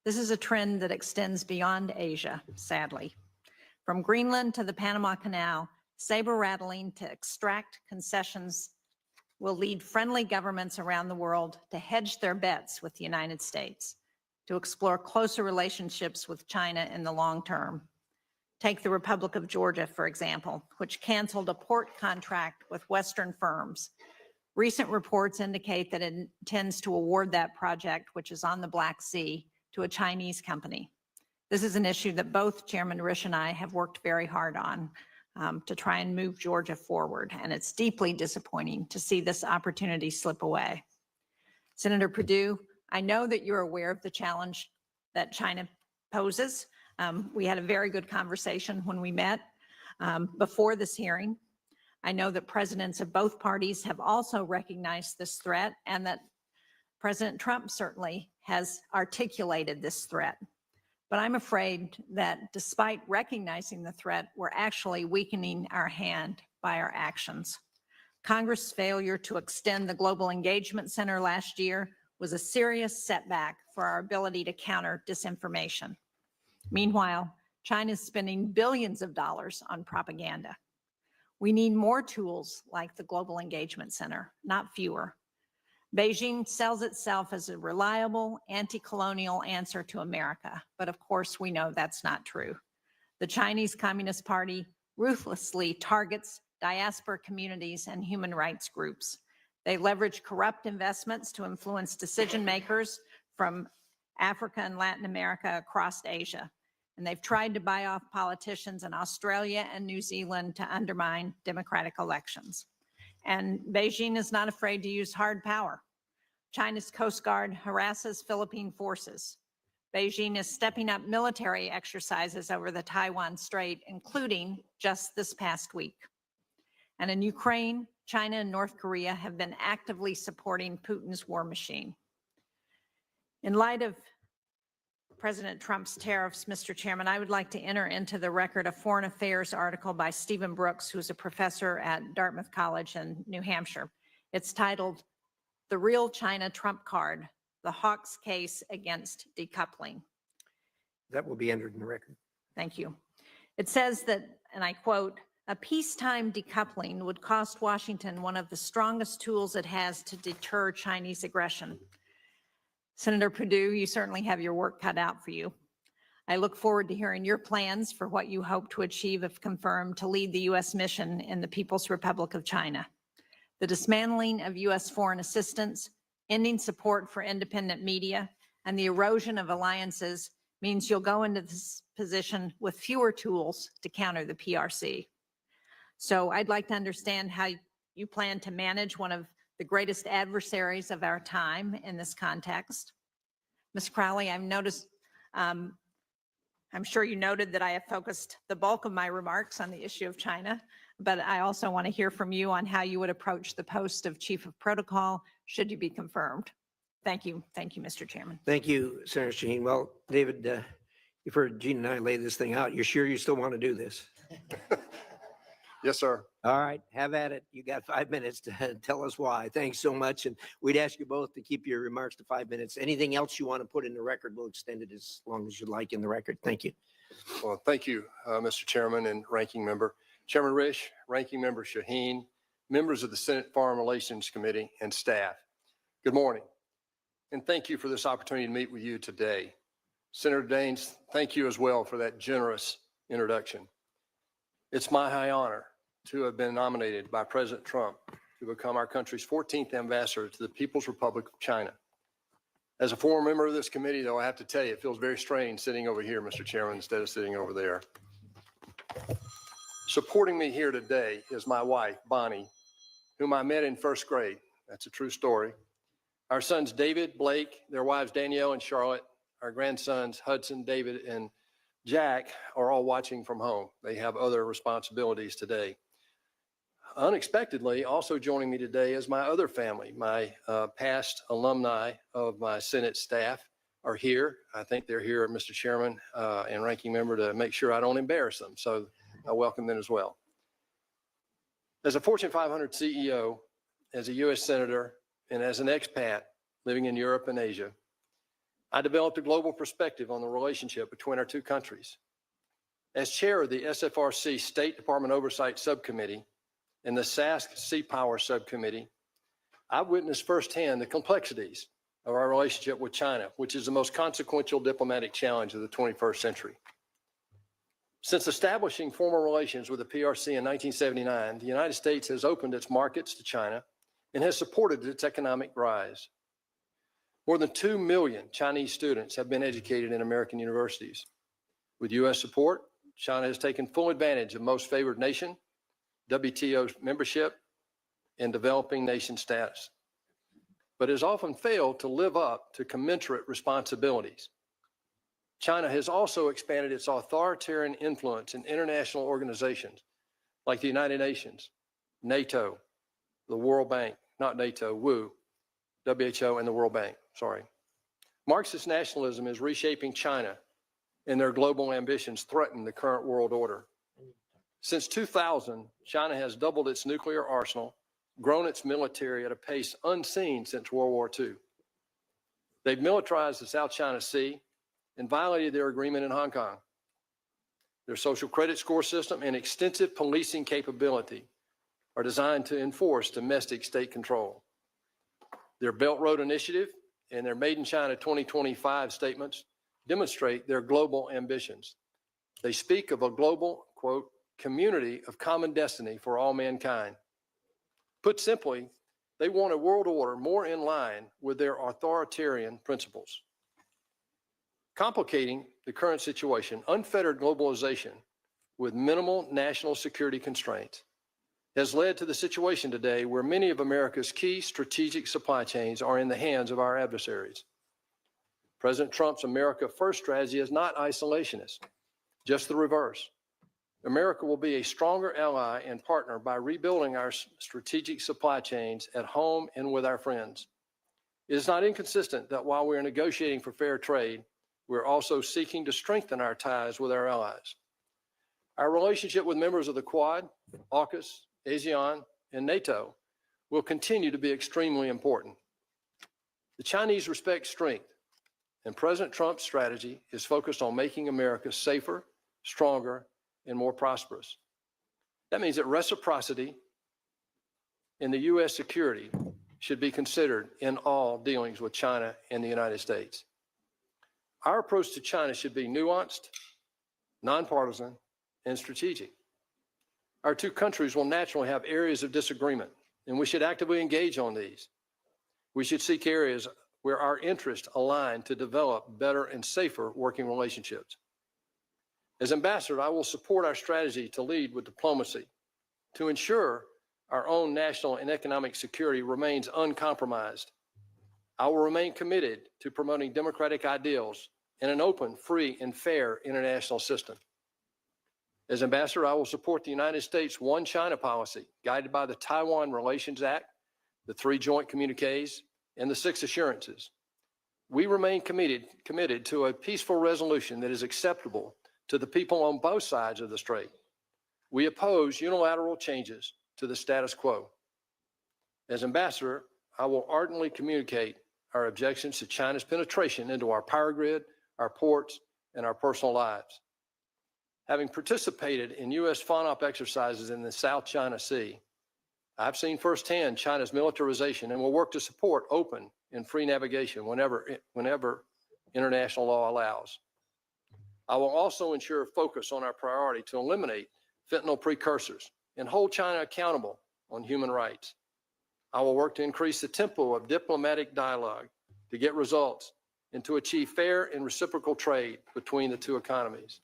This is a trend that extends beyond Asia, sadly. From Greenland to the Panama Canal, saber rattling to extract concessions will lead friendly governments around the world to hedge their bets with the United States, to explore closer relationships with China in the long term. Take the Republic of Georgia, for example, which canceled a port contract with Western firms. Recent reports indicate that it intends to award that project, which is on the Black Sea, to a Chinese company. This is an issue that both Chairman Risch and I have worked very hard on to try and move Georgia forward, and it's deeply disappointing to see this opportunity slip away. Senator Perdue, I know that you're aware of the challenge that China poses. We had a very good conversation when we met before this hearing. I know that presidents of both parties have also recognized this threat, and that President Trump certainly has articulated this threat. But I'm afraid that despite recognizing the threat, we're actually weakening our hand by our actions. Congress' failure to extend the Global Engagement Center last year was a serious setback for our ability to counter disinformation. Meanwhile, China is spending billions of dollars on propaganda. We need more tools like the Global Engagement Center, not fewer. Beijing sells itself as a reliable anti-colonial answer to America, but of course we know that's not true. The Chinese Communist Party ruthlessly targets diaspora communities and human rights groups. They leverage corrupt investments to influence decision makers from Africa and Latin America across Asia. And they've tried to buy off politicians in Australia and New Zealand to undermine democratic elections. And Beijing is not afraid to use hard power. China's Coast Guard harasses Philippine forces. Beijing is stepping up military exercises over the Taiwan Strait, including just this past week. And in Ukraine, China and North Korea have been actively supporting Putin's war machine. In light of President Trump's tariffs, Mr. Chairman, I would like to enter into the record a foreign affairs article by Stephen Brooks, who's a professor at Dartmouth College in New Hampshire. It's titled, "The Real China Trump Card, the Hawks Case Against Decoupling." That will be entered in the record. Thank you. It says that, and I quote, "A peacetime decoupling would cost Washington one of the strongest tools it has to deter Chinese aggression." Senator Perdue, you certainly have your work cut out for you. I look forward to hearing your plans for what you hope to achieve if confirmed to lead the U.S. mission in the People's Republic of China. The dismantling of U.S. foreign assistance, ending support for independent media, and the erosion of alliances means you'll go into this position with fewer tools to counter the PRC. So I'd like to understand how you plan to manage one of the greatest adversaries of our time in this context. Ms. Crowley, I've noticed, I'm sure you noted that I have focused the bulk of my remarks on the issue of China, but I also want to hear from you on how you would approach the post of Chief of Protocol should you be confirmed. Thank you. Thank you, Mr. Chairman. Thank you, Senator Shaheen. Well, David, you've heard Gene and I lay this thing out. You're sure you still want to do this? Yes, sir. All right, have at it. You got 5 minutes to tell us why. Thanks so much. And we'd ask you both to keep your remarks to 5 minutes. Anything else you want to put in the record, we'll extend it as long as you'd like in the record. Thank you. Well, thank you, Mr. Chairman and Ranking Member. Chairman Risch, Ranking Member Shaheen, members of the Senate Foreign Relations Committee, and staff. Good morning, and thank you for this opportunity to meet with you today. Senator Daines, thank you as well for that generous introduction. It's my high honor to have been nominated by President Trump to become our country's 14th ambassador to the People's Republic of China. As a former member of this committee, though, I have to tell you, it feels very strange sitting over here, Mr. Chairman, instead of sitting over there. Supporting me here today is my wife, Bonnie, whom I met in first grade. That's a true story. Our sons, David, Blake, their wives, Danielle and Charlotte, our grandsons, Hudson, David, and Jack are all watching from home. They have other responsibilities today. Unexpectedly, also joining me today is my other family. My past alumni of my Senate staff are here. I think they're here, Mr. Chairman and Ranking Member, to make sure I don't embarrass them. So I welcome them as well. As a Fortune 500 CEO, as a U.S. Senator, and as an expat living in Europe and Asia, I developed a global perspective on the relationship between our two countries. As chair of the SFRC State Department Oversight Subcommittee and the SASC Sea Power Subcommittee, I've witnessed firsthand the complexities of our relationship with China, which is the most consequential diplomatic challenge of the 21st century. Since establishing formal relations with the PRC in 1979, the United States has opened its markets to China and has supported its economic rise. More than 2 million Chinese students have been educated in American universities. With U.S. support, China has taken full advantage of most favored nation, WTO membership, and developing nation status, but has often failed to live up to commensurate responsibilities. China has also expanded its authoritarian influence in international organizations like the United Nations, NATO, the World Bank, not NATO, WHO, and the World Bank, sorry. Marxist nationalism is reshaping China, and their global ambitions threaten the current world order. Since 2000, China has doubled its nuclear arsenal, grown its military at a pace unseen since World War II. They've militarized the South China Sea and violated their agreement in Hong Kong. Their social credit score system and extensive policing capability are designed to enforce domestic state control. Their Belt Road Initiative and their Made in China 2025 statements demonstrate their global ambitions. They speak of a global, quote, community of common destiny for all mankind. Put simply, they want a world order more in line with their authoritarian principles. Complicating the current situation, unfettered globalization with minimal national security constraints has led to the situation today where many of America's key strategic supply chains are in the hands of our adversaries. President Trump's America First strategy is not isolationist, just the reverse. America will be a stronger ally and partner by rebuilding our strategic supply chains at home and with our friends. It is not inconsistent that while we are negotiating for fair trade, we're also seeking to strengthen our ties with our allies. Our relationship with members of the Quad, AUKUS, ASEAN, and NATO will continue to be extremely important. The Chinese respect strength, and President Trump's strategy is focused on making America safer, stronger, and more prosperous. That means that reciprocity in the U.S. security should be considered in all dealings with China and the United States. Our approach to China should be nuanced, nonpartisan, and strategic. Our two countries will naturally have areas of disagreement, and we should actively engage on these. We should seek areas where our interests align to develop better and safer working relationships. As ambassador, I will support our strategy to lead with diplomacy, to ensure our own national and economic security remains uncompromised. I will remain committed to promoting democratic ideals and an open, free, and fair international system. As ambassador, I will support the United States One China policy, guided by the Taiwan Relations Act, the 3 joint communiques, and the 6 assurances. We remain committed to a peaceful resolution that is acceptable to the people on both sides of the strait. We oppose unilateral changes to the status quo. As ambassador, I will ardently communicate our objections to China's penetration into our power grid, our ports, and our personal lives. Having participated in U.S. FONOP exercises in the South China Sea, I've seen firsthand China's militarization and will work to support open and free navigation whenever international law allows. I will also ensure focus on our priority to eliminate fentanyl precursors and hold China accountable on human rights. I will work to increase the tempo of diplomatic dialogue to get results and to achieve fair and reciprocal trade between the two economies.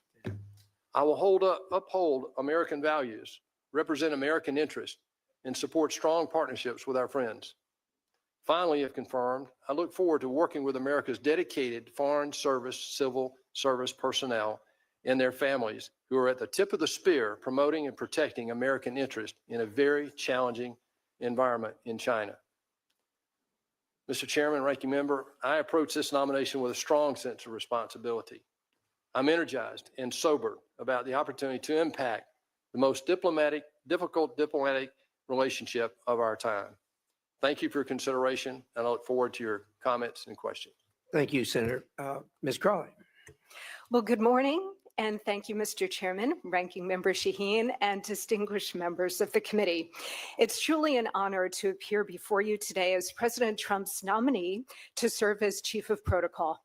I will uphold American values, represent American interests, and support strong partnerships with our friends. Finally, if confirmed, I look forward to working with America's dedicated Foreign Service civil service personnel and their families who are at the tip of the spear promoting and protecting American interest in a very challenging environment in China. Mr. Chairman, Ranking Member, I approach this nomination with a strong sense of responsibility. I'm energized and sober about the opportunity to impact the most difficult diplomatic relationship of our time. Thank you for your consideration, and I look forward to your comments and questions. Thank you, Senator. Ms. Crawley. Well, good morning, and thank you, Mr. Chairman, Ranking Member Shaheen, and distinguished members of the committee. It's truly an honor to appear before you today as President Trump's nominee to serve as Chief of Protocol.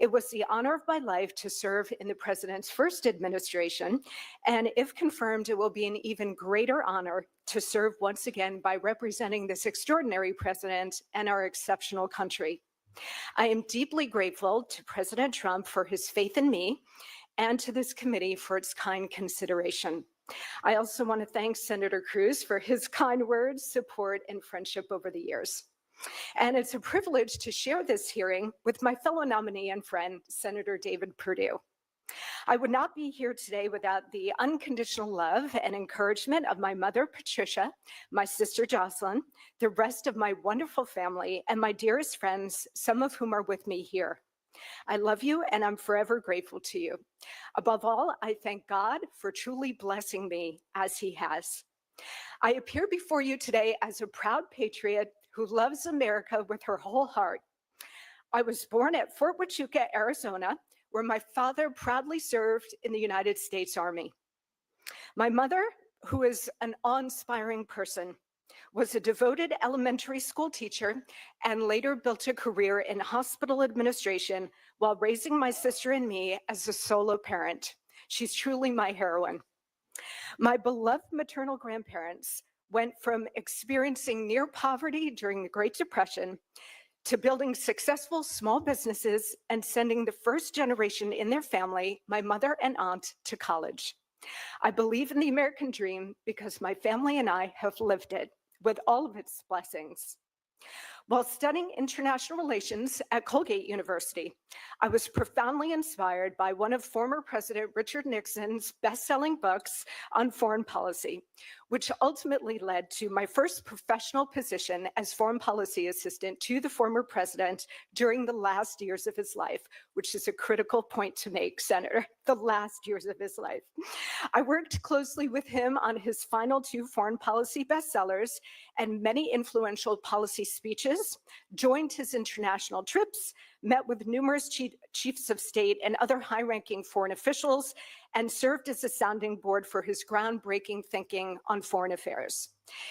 It was the honor of my life to serve in the president's first administration, and if confirmed, it will be an even greater honor to serve once again by representing this extraordinary president and our exceptional country. I am deeply grateful to President Trump for his faith in me and to this committee for its kind consideration. I also want to thank Senator Cruz for his kind words, support, and friendship over the years. And it's a privilege to share this hearing with my fellow nominee and friend, Senator David Perdue. I would not be here today without the unconditional love and encouragement of my mother, Patricia, my sister, Jocelyn, the rest of my wonderful family, and my dearest friends, some of whom are with me here. I love you, and I'm forever grateful to you. Above all, I thank God for truly blessing me as he has. I appear before you today as a proud patriot who loves America with her whole heart. I was born at Fort Huachuca, Arizona, where my father proudly served in the United States Army. My mother, who is an awe-inspiring person, was a devoted elementary school teacher, and later built a career in hospital administration while raising my sister and me as a solo parent. She's truly my heroine. My beloved maternal grandparents went from experiencing near poverty during the Great Depression to building successful small businesses and sending the first generation in their family, my mother and aunt, to college. I believe in the American dream because my family and I have lived it with all of its blessings. While studying international relations at Colgate University, I was profoundly inspired by one of former President Richard Nixon's best-selling books on foreign policy, which ultimately led to my first professional position as foreign policy assistant to the former president during the last years of his life, which is a critical point to make, Senator, the last years of his life. I worked closely with him on his final 2 foreign policy bestsellers and many influential policy speeches, joined his international trips, met with numerous chiefs of state and other high-ranking foreign officials, and served as a sounding board for his groundbreaking thinking on foreign affairs.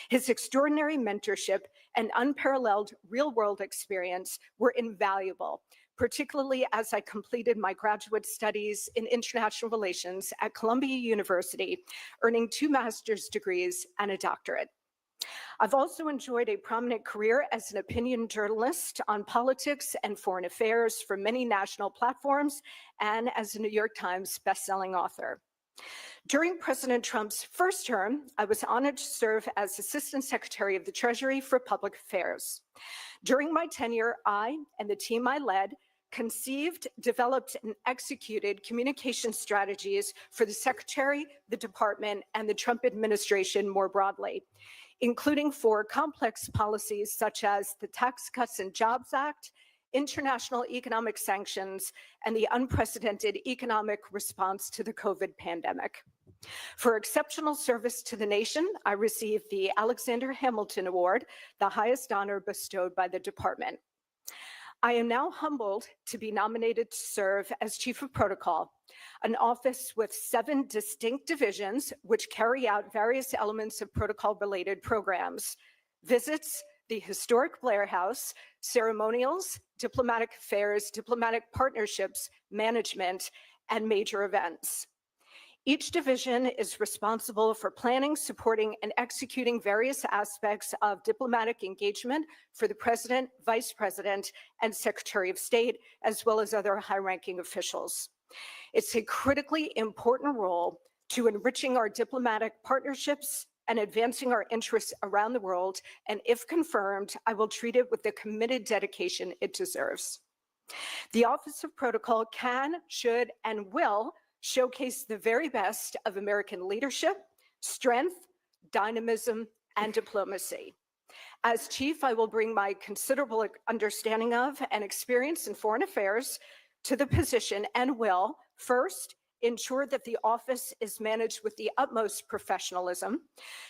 His extraordinary mentorship and unparalleled real-world experience were invaluable, particularly as I completed my graduate studies in international relations at Columbia University, earning 2 master's degrees and a doctorate. I've also enjoyed a prominent career as an opinion journalist on politics and foreign affairs for many national platforms and as a New York Times bestselling author. During President Trump's first term, I was honored to serve as Assistant Secretary of the Treasury for Public Affairs. During my tenure, I and the team I led conceived, developed, and executed communication strategies for the Secretary, the Department, and the Trump administration more broadly, including for complex policies such as the Tax Cuts and Jobs Act, international economic sanctions, and the unprecedented economic response to the COVID pandemic. For exceptional service to the nation, I received the Alexander Hamilton Award, the highest honor bestowed by the department. I am now humbled to be nominated to serve as Chief of Protocol, an office with 7 distinct divisions which carry out various elements of protocol-related programs: visits, the historic Blair House, ceremonials, diplomatic affairs, diplomatic partnerships, management, and major events. Each division is responsible for planning, supporting, and executing various aspects of diplomatic engagement for the President, Vice President, and Secretary of State, as well as other high-ranking officials. It's a critically important role to enriching our diplomatic partnerships and advancing our interests around the world, and if confirmed, I will treat it with the committed dedication it deserves. The Office of Protocol can, should, and will showcase the very best of American leadership, strength, dynamism, and diplomacy. As chief, I will bring my considerable understanding of and experience in foreign affairs to the position and will, first, ensure that the office is managed with the utmost professionalism.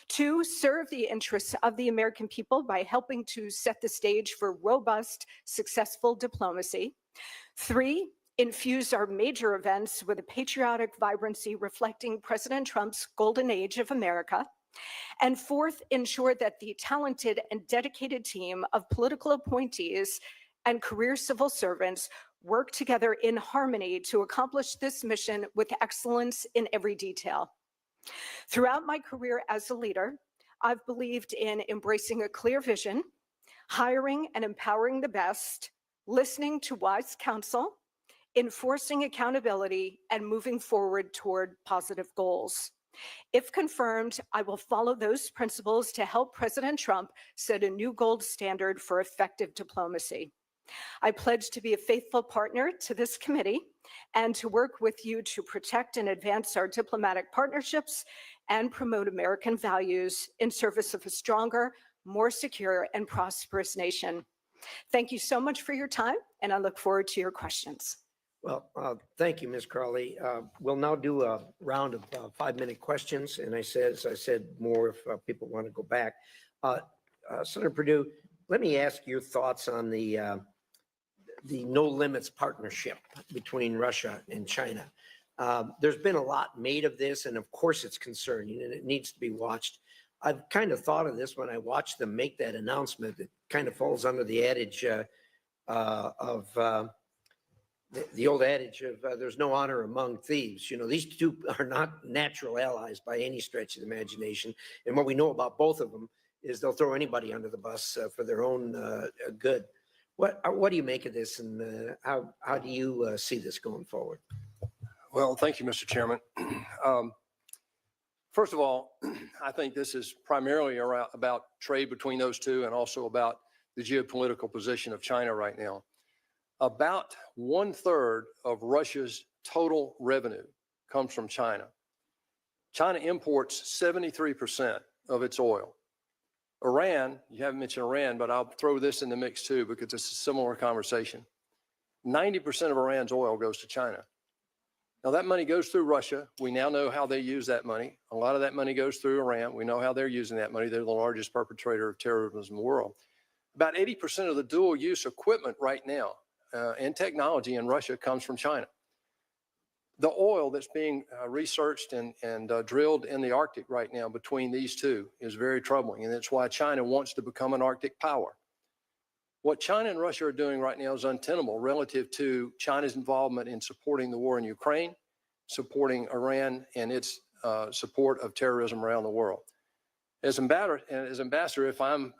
2, serve the interests of the American people by helping to set the stage for robust, successful diplomacy. 3, infuse our major events with a patriotic vibrancy reflecting President Trump's golden age of America. And 4th, ensure that the talented and dedicated team of political appointees and career civil servants work together in harmony to accomplish this mission with excellence in every detail. Throughout my career as a leader, I've believed in embracing a clear vision, hiring and empowering the best, listening to wise counsel, enforcing accountability, and moving forward toward positive goals. If confirmed, I will follow those principles to help President Trump set a new gold standard for effective diplomacy. I pledge to be a faithful partner to this committee and to work with you to protect and advance our diplomatic partnerships and promote American values in service of a stronger, more secure, and prosperous nation. Thank you so much for your time, and I look forward to your questions. Well, thank you, Ms. Crowley. We'll now do a round of 5-minute questions. And as I said, more if people want to go back. Senator Perdue, let me ask your thoughts on the no limits partnership between Russia and China. There's been a lot made of this, and of course it's concerning and it needs to be watched. I've kind of thought of this when I watched them make that announcement. It kind of falls under the adage the old adage of there's no honor among thieves. You know, these two are not natural allies by any stretch of the imagination. And what we know about both of them is they'll throw anybody under the bus for their own good. What do you make of this, and how do you see this going forward? Well, thank you, Mr. Chairman. First of all, I think this is primarily about trade between those two and also about the geopolitical position of China right now. About 1/3 of Russia's total revenue comes from China. China imports 73% of its oil. Iran, you haven't mentioned Iran, but I'll throw this in the mix too because it's a similar conversation. 90% of Iran's oil goes to China. Now that money goes through Russia. We now know how they use that money. A lot of that money goes through Iran. We know how they're using that money. They're the largest perpetrator of terrorism in the world. About 80% of the dual use equipment right now and technology in Russia comes from China. The oil that's being researched and drilled in the Arctic right now between these two is very troubling, and that's why China wants to become an Arctic power. What China and Russia are doing right now is untenable relative to China's involvement in supporting the war in Ukraine, supporting Iran and its support of terrorism around the world. As ambassador, if I'm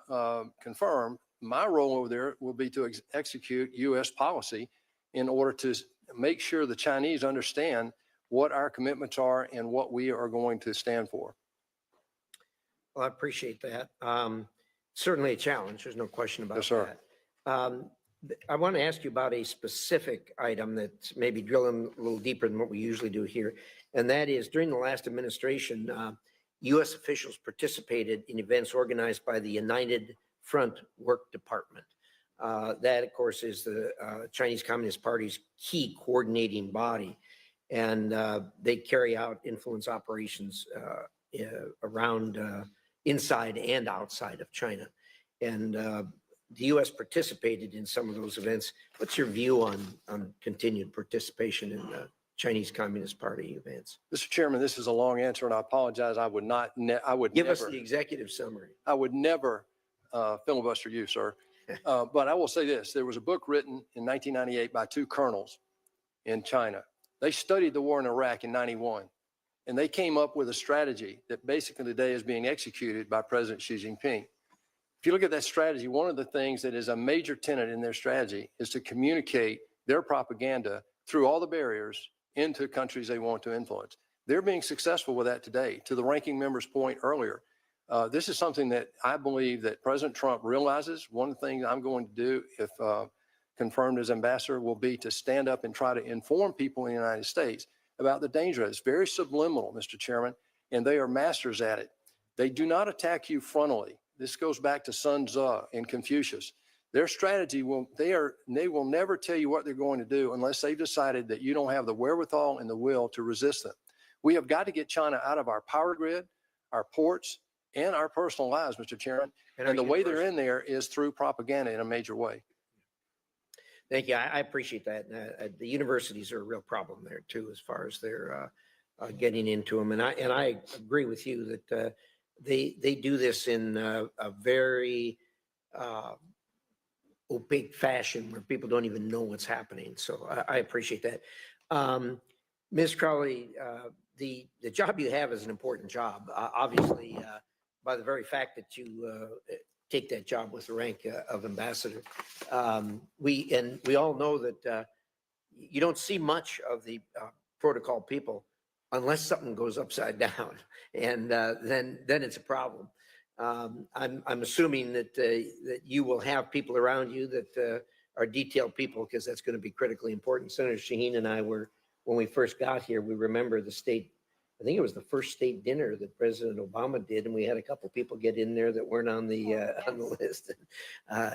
confirmed, my role over there will be to execute U.S. policy in order to make sure the Chinese understand what our commitments are and what we are going to stand for. Well, I appreciate that. Certainly a challenge. There's no question about Yes, sir. that. I want to ask you about a specific item that's maybe drilling a little deeper than what we usually do here. And that is during the last administration, U.S. officials participated in events organized by the United Front Work Department. That, of course, is the Chinese Communist Party's key coordinating body. And they carry out influence operations around inside and outside of China. And the U.S. participated in some of those events. What's your view on continued participation in the Chinese Communist Party events? Mr. Chairman, this is a long answer, and I apologize. I would not. Give us the executive summary. I would never filibuster you, sir. But I will say this. There was a book written in 1998 by two colonels in China. They studied the war in Iraq in 91, and they came up with a strategy that basically today is being executed by President Xi Jinping. If you look at that strategy, one of the things that is a major tenet in their strategy is to communicate their propaganda through all the barriers into countries they want to influence. They're being successful with that today. To the ranking member's point earlier, this is something that I believe that President Trump realizes. One of the things I'm going to do if confirmed as ambassador will be to stand up and try to inform people in the United States about the danger. It's very subliminal, Mr. Chairman, and they are masters at it. They do not attack you frontally. This goes back to Sun Tzu and Confucius. Their strategy they will never tell you what they're going to do unless they've decided that you don't have the wherewithal and the will to resist them. We have got to get China out of our power grid, our ports, and our personal lives, Mr. Chairman. And the way they're in there is through propaganda in a major way. Thank you. I appreciate that. The universities are a real problem there too, as far as they're getting into them. And I agree with you that they do this in a very opaque fashion where people don't even know what's happening. So I appreciate that. Ms. Crowley, the job you have is an important job. Obviously, by the very fact that you take that job with the rank of ambassador. We all know that you don't see much of the protocol people unless something goes upside down, and then it's a problem. I'm assuming that you will have people around you that are detailed people, because that's going to be critically important. Senator Shaheen and I were, when we first got here, we remember the state, I think it was the first state dinner that President Obama did, and we had a couple people get in there that weren't on the list.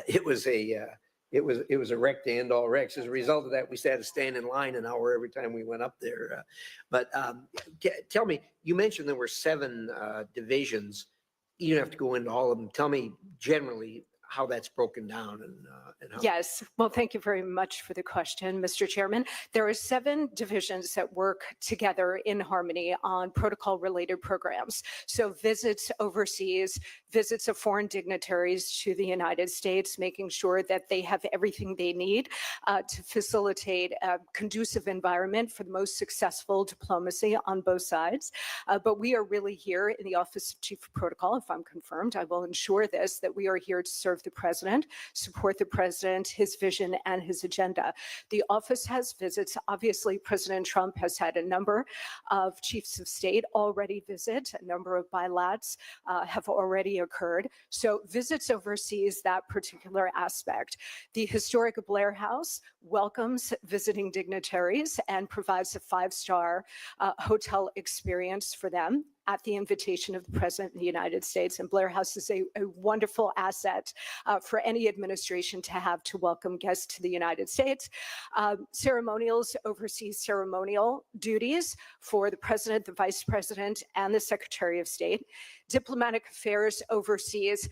It was a wreck to end all wrecks. As a result of that, we had to stand in line an hour every time we went up there. But tell me, you mentioned there were 7 divisions. You don't have to go into all of them. Tell me generally how that's broken down and how. Yes, well, thank you very much for the question, Mr. Chairman. There are 7 divisions that work together in harmony on protocol-related programs. So visits overseas, visits of foreign dignitaries to the United States, making sure that they have everything they need to facilitate a conducive environment for the most successful diplomacy on both sides. But we are really here in the Office of Chief of Protocol. If I'm confirmed, I will ensure this, that we are here to serve the president, support the president, his vision, and his agenda. The office has visits. Obviously, President Trump has had a number of chiefs of state already visit. A number of bilats have already occurred. So visits overseas, that particular aspect. The historic Blair House welcomes visiting dignitaries and provides a 5-star hotel experience for them at the invitation of the President of the United States. And Blair House is a wonderful asset for any administration to have to welcome guests to the United States. Ceremonials overseas ceremonial duties for the President, the Vice President, and the Secretary of State. Diplomatic affairs overseas,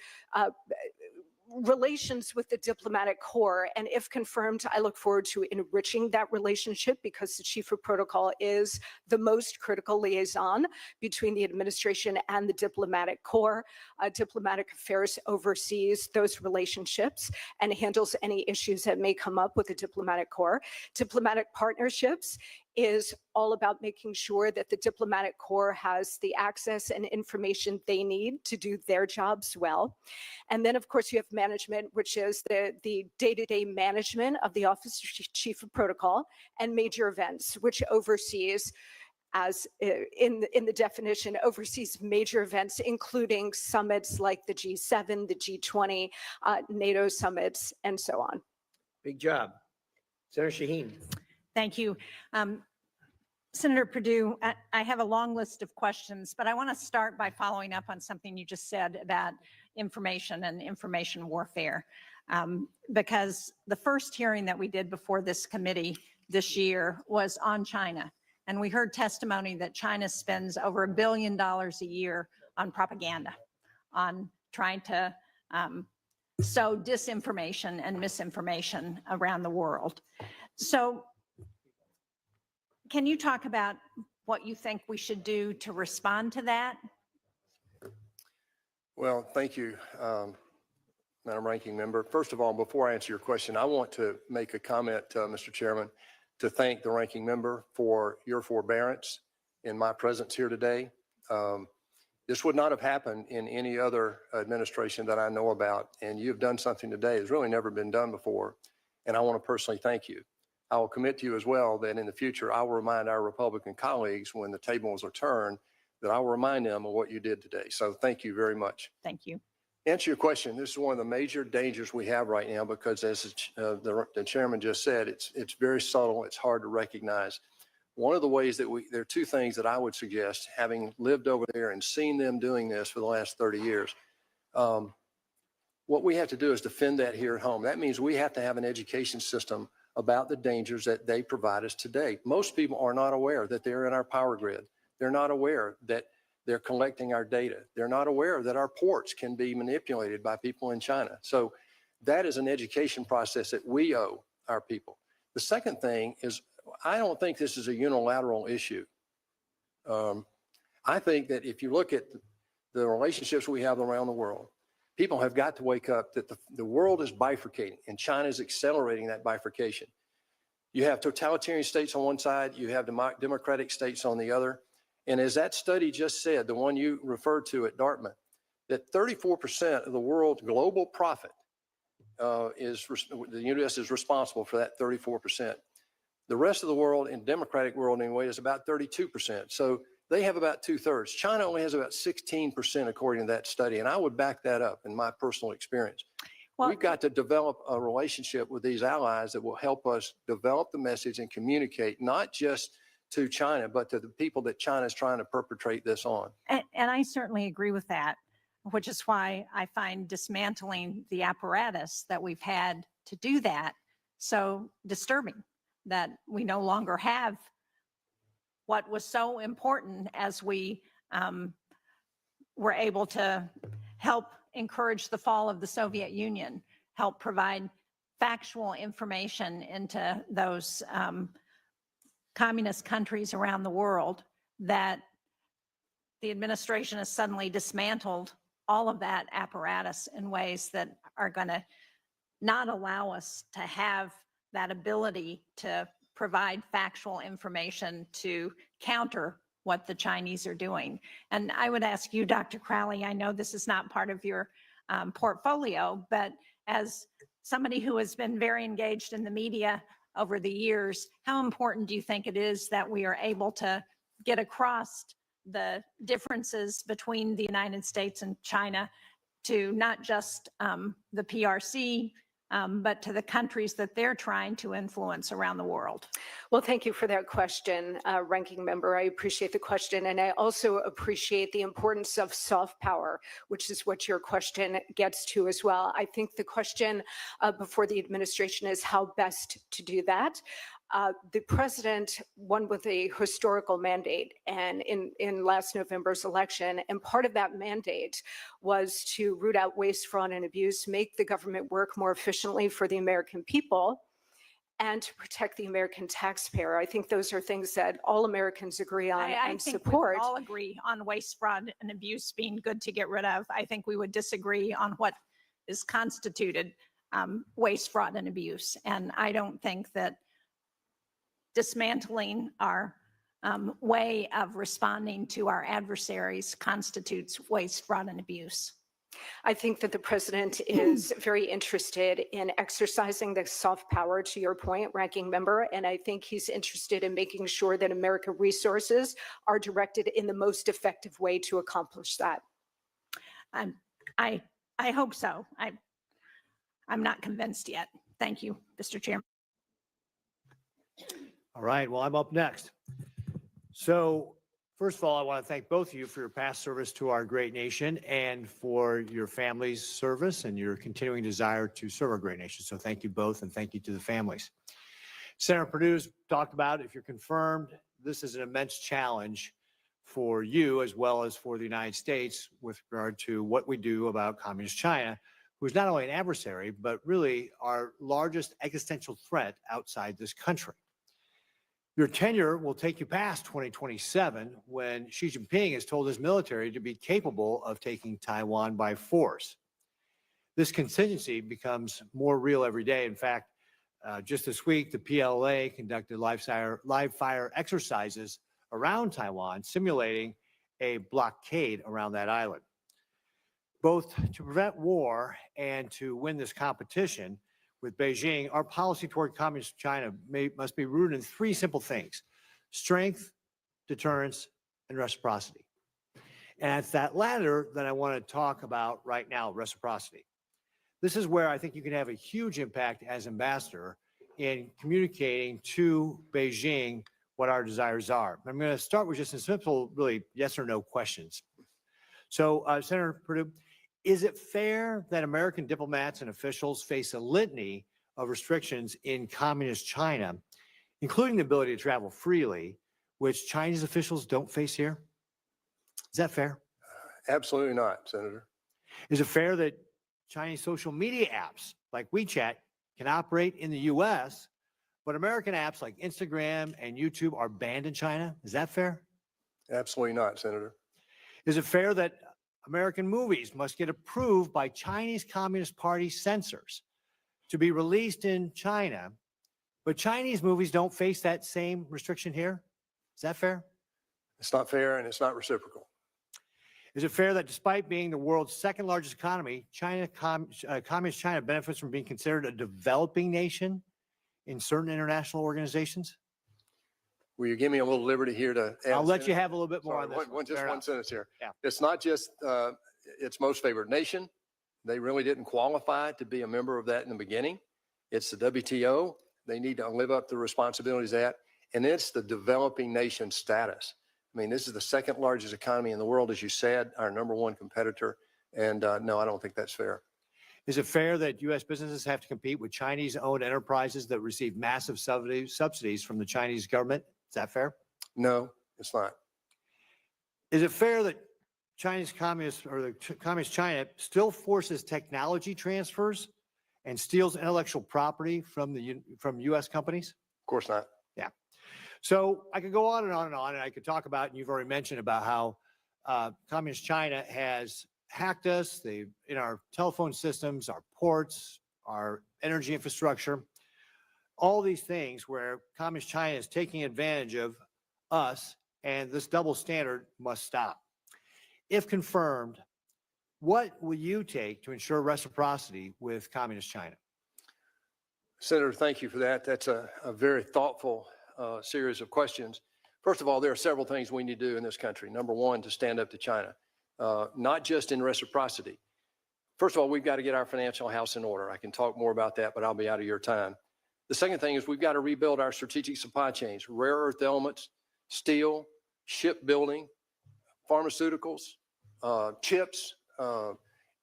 relations with the diplomatic corps. And if confirmed, I look forward to enriching that relationship because the Chief of Protocol is the most critical liaison between the administration and the diplomatic corps. Diplomatic affairs oversees those relationships and handles any issues that may come up with the diplomatic corps. Diplomatic partnerships is all about making sure that the diplomatic corps has the access and information they need to do their jobs well. And then, of course, you have management, which is the day-to-day management of the Office of Chief of Protocol and major events, which oversees, as in the definition, oversees major events, including summits like the G7, the G20, NATO summits, and so on. Big job. Senator Shaheen. Thank you. Senator Perdue, I have a long list of questions, but I want to start by following up on something you just said about information and information warfare. Because the first hearing that we did before this committee this year was on China. And we heard testimony that China spends over $1 billion a year on propaganda, on trying to sow disinformation and misinformation around the world. So can you talk about what you think we should do to respond to that? Well, thank you, Madam Ranking Member. First of all, before I answer your question, I want to make a comment, Mr. Chairman, to thank the Ranking Member for your forbearance in my presence here today. This would not have happened in any other administration that I know about, and you've done something today that's really never been done before, and I want to personally thank you. I will commit to you as well that in the future, I will remind our Republican colleagues when the tables are turned that I will remind them of what you did today. So thank you very much. Thank you. To answer your question, this is one of the major dangers we have right now because as the chairman just said, it's very subtle. It's hard to recognize. One of the ways that there are 2 things that I would suggest, having lived over there and seen them doing this for the last 30 years. What we have to do is defend that here at home. That means we have to have an education system about the dangers that they provide us today. Most people are not aware that they're in our power grid. They're not aware that they're collecting our data. They're not aware that our ports can be manipulated by people in China. So that is an education process that we owe our people. The second thing is, I don't think this is a unilateral issue. I think that if you look at the relationships we have around the world, people have got to wake up that the world is bifurcating and China is accelerating that bifurcation. You have totalitarian states on one side, you have democratic states on the other. And as that study just said, the one you referred to at Dartmouth, that 34% of the world's global profit the U.S. is responsible for that 34%. The rest of the world, in democratic world anyway, is about 32%. So they have about 2/3. China only has about 16% according to that study. And I would back that up in my personal experience. Well, we've got to develop a relationship with these allies that will help us develop the message and communicate, not just to China, but to the people that China is trying to perpetrate this on. And I certainly agree with that, which is why I find dismantling the apparatus that we've had to do that so disturbing, that we no longer have what was so important as we were able to help encouraged the fall of the Soviet Union, helped provide factual information into those communist countries around the world, that the administration has suddenly dismantled all of that apparatus in ways that are going to not allow us to have that ability to provide factual information to counter what the Chinese are doing. And I would ask you, Dr. Crowley, I know this is not part of your portfolio, but as somebody who has been very engaged in the media over the years, how important do you think it is that we are able to get across the differences between the United States and China to not just the PRC, but to the countries that they're trying to influence around the world? Well, thank you for that question, Ranking Member. I appreciate the question, and I also appreciate the importance of soft power, which is what your question gets to as well. I think the question before the administration is how best to do that. The president won with a historical mandate and in last November's election, and part of that mandate was to root out waste, fraud, and abuse, make the government work more efficiently for the American people, and to protect the American taxpayer. I think those are things that all Americans agree on I and think support. we would all agree on waste, fraud, and abuse being good to get rid of. I think we would disagree on what is constituted waste, fraud, and abuse. And I don't think that dismantling our way of responding to our adversaries constitutes waste, fraud, and abuse. I think that the president is very interested in exercising the soft power, to your point, Ranking Member, and I think he's interested in making sure that American resources are directed in the most effective way to accomplish that. I hope so. I'm not convinced yet. Thank you, Mr. Chairman. All right, well, I'm up next. So first of all, I want to thank both of you for your past service to our great nation and for your family's service and your continuing desire to serve our great nation. So thank you both, and thank you to the families. Senator Perdue's talked about, if you're confirmed, this is an immense challenge for you as well as for the United States with regard to what we do about Communist China, who is not only an adversary, but really our largest existential threat outside this country. Your tenure will take you past 2027 when Xi Jinping has told his military to be capable of taking Taiwan by force. This contingency becomes more real every day. In fact, just this week, the PLA conducted live fire exercises around Taiwan, simulating a blockade around that island. Both to prevent war and to win this competition with Beijing, our policy toward Communist China must be rooted in three simple things: strength, deterrence, and reciprocity. And it's that latter that I want to talk about right now, reciprocity. This is where I think you can have a huge impact as ambassador in communicating to Beijing what our desires are. I'm going to start with just a simple, really yes or no questions. So, Senator Perdue, is it fair that American diplomats and officials face a litany of restrictions in Communist China, including the ability to travel freely, which Chinese officials don't face here? Is that fair? Absolutely not, Senator. Is it fair that Chinese social media apps like WeChat can operate in the U.S., but American apps like Instagram and YouTube are banned in China? Is that fair? Absolutely not, Senator. Is it fair that American movies must get approved by Chinese Communist Party censors to be released in China, but Chinese movies don't face that same restriction here? Is that fair? It's not fair, and it's not reciprocal. Is it fair that despite being the world's second largest economy, Communist China benefits from being considered a developing nation in certain international organizations? Will you give me a little liberty here to add? I'll let you have a little bit more on this. Just one sentence here. Yeah. It's not just its most favored nation. They really didn't qualify to be a member of that in the beginning. It's the WTO. They need to live up to the responsibilities of that. And it's the developing nation status. I mean, this is the second largest economy in the world, as you said, our number one competitor. And no, I don't think that's fair. Is it fair that U.S. businesses have to compete with Chinese-owned enterprises that receive massive subsidies from the Chinese government? Is that fair? No, it's not. Is it fair that Chinese Communist or the Communist China still forces technology transfers and steals intellectual property from from U.S. companies? Of course not. Yeah. So I could go on and on and on, and I could talk about, and you've already mentioned about how Communist China has hacked us. They in our telephone systems, our ports, our energy infrastructure, all these things where Communist China is taking advantage of us, and this double standard must stop. If confirmed, what will you take to ensure reciprocity with Communist China? Senator, thank you for that. That's a very thoughtful series of questions. First of all, there are several things we need to do in this country. Number one, to stand up to China, not just in reciprocity. First of all, we've got to get our financial house in order. I can talk more about that, but I'll be out of your time. The second thing is we've got to rebuild our strategic supply chains, rare earth elements, steel, shipbuilding, pharmaceuticals, chips,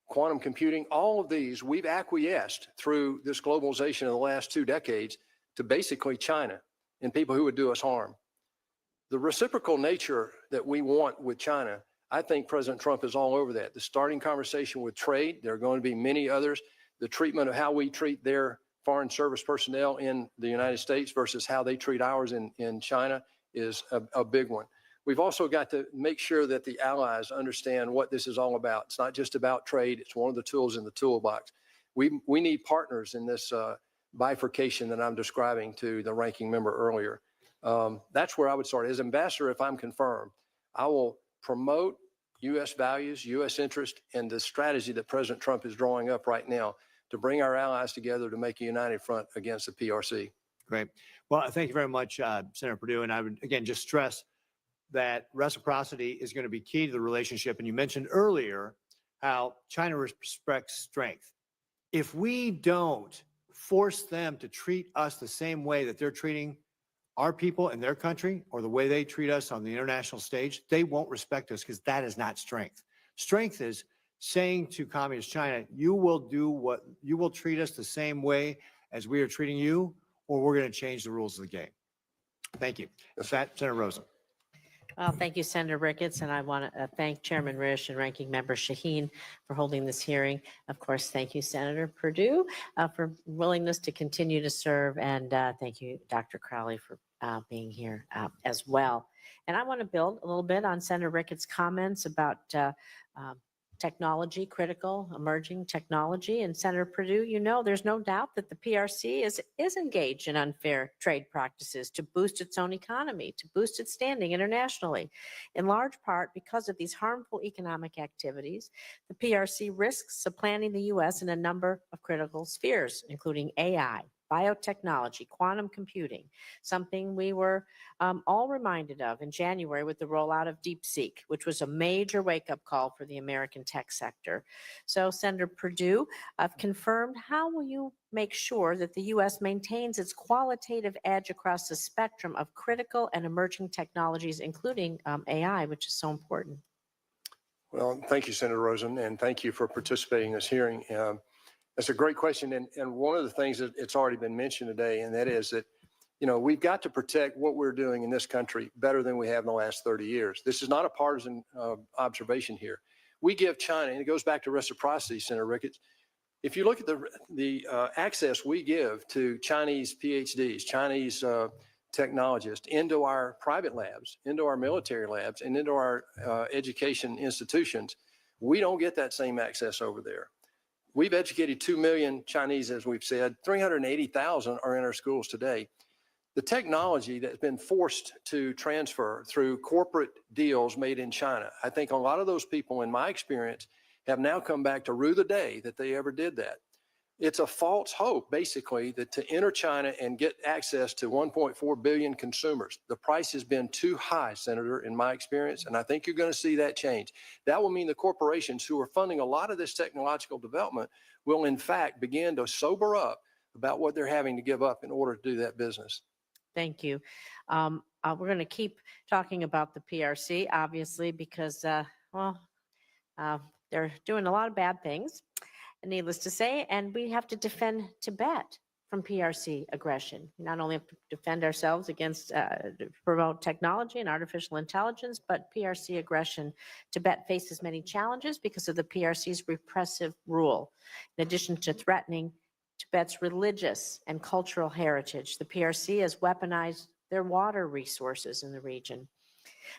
quantum computing. All of these we've acquiesced through this globalization of the last 2 decades to basically China and people who would do us harm. The reciprocal nature that we want with China, I think President Trump is all over that. The starting conversation with trade, there are going to be many others. The treatment of how we treat their foreign service personnel in the United States versus how they treat ours in China is a big one. We've also got to make sure that the allies understand what this is all about. It's not just about trade. It's one of the tools in the toolbox. We need partners in this bifurcation that I'm describing to the ranking member earlier. That's where I would start. As ambassador, if I'm confirmed, I will promote U.S. values, U.S. interest, and the strategy that President Trump is drawing up right now to bring our allies together to make a united front against the PRC. Great. Well, thank you very much, Senator Perdue. And I would, again, just stress that reciprocity is going to be key to the relationship. And you mentioned earlier how China respects strength. If we don't force them to treat us the same way that they're treating our people in their country or the way they treat us on the international stage, they won't respect us because that is not strength. Strength is saying to Communist China, you will treat us the same way as we are treating you, or we're going to change the rules of the game. Thank you. With that, Senator Rosen. Well, thank you, Senator Ricketts, and I want to thank Chairman Risch and Ranking Member Shaheen for holding this hearing. Of course, thank you, Senator Perdue, for willingness to continue to serve, and thank you, Dr. Crowley, for being here as well. And I want to build a little bit on Senator Ricketts' comments about technology, critical emerging technology. And Senator Perdue, you know, there's no doubt that the PRC is engaged in unfair trade practices to boost its own economy, to boost its standing internationally. In large part because of these harmful economic activities, the PRC risks supplanting the U.S. in a number of critical spheres, including AI, biotechnology, quantum computing, something we were all reminded of in January with the rollout of DeepSeek, which was a major wake-up call for the American tech sector. So, Senator Perdue, I've confirmed, how will you make sure that the U.S. maintains its qualitative edge across the spectrum of critical and emerging technologies, including AI, which is so important? Well, thank you, Senator Rosen, and thank you for participating in this hearing. That's a great question. And one of the things that it's already been mentioned today, and that is that, you know, we've got to protect what we're doing in this country better than we have in the last 30 years. This is not a partisan observation here. We give China, and it goes back to reciprocity, Senator Ricketts. If you look at the access we give to Chinese PhDs, Chinese technologists into our private labs, into our military labs, and into our education institutions, we don't get that same access over there. We've educated 2 million Chinese, as we've said. 380,000 are in our schools today. The technology that's been forced to transfer through corporate deals made in China, I think a lot of those people, in my experience, have now come back to rue the day that they ever did that. It's a false hope, basically, that to enter China and get access to 1.4 billion consumers. The price has been too high, Senator, in my experience, and I think you're going to see that change. That will mean the corporations who are funding a lot of this technological development will, in fact, begin to sober up about what they're having to give up in order to do that business. Thank you. We're going to keep talking about the PRC, obviously, because, they're doing a lot of bad things, needless to say, and we have to defend Tibet. from PRC aggression. We not only have to defend ourselves against, promote technology and artificial intelligence, but PRC aggression. Tibet faces many challenges because of the PRC's repressive rule. In addition to threatening Tibet's religious and cultural heritage, the PRC has weaponized their water resources in the region.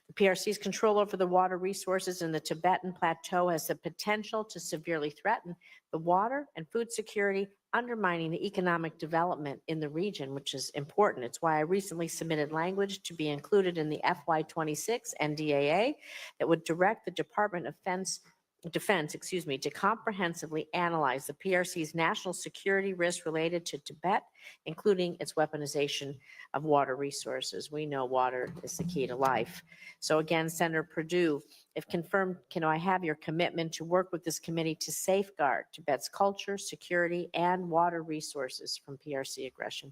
The PRC's control over the water resources in the Tibetan Plateau has the potential to severely threaten the water and food security, undermining the economic development in the region, which is important. It's why I recently submitted language to be included in the FY26 NDAA that would direct the Department of Defense, to comprehensively analyze the PRC's national security risks related to Tibet, including its weaponization of water resources. We know water is the key to life. So again, Senator Perdue, if confirmed, can I have your commitment to work with this committee to safeguard Tibet's culture, security, and water resources from PRC aggression?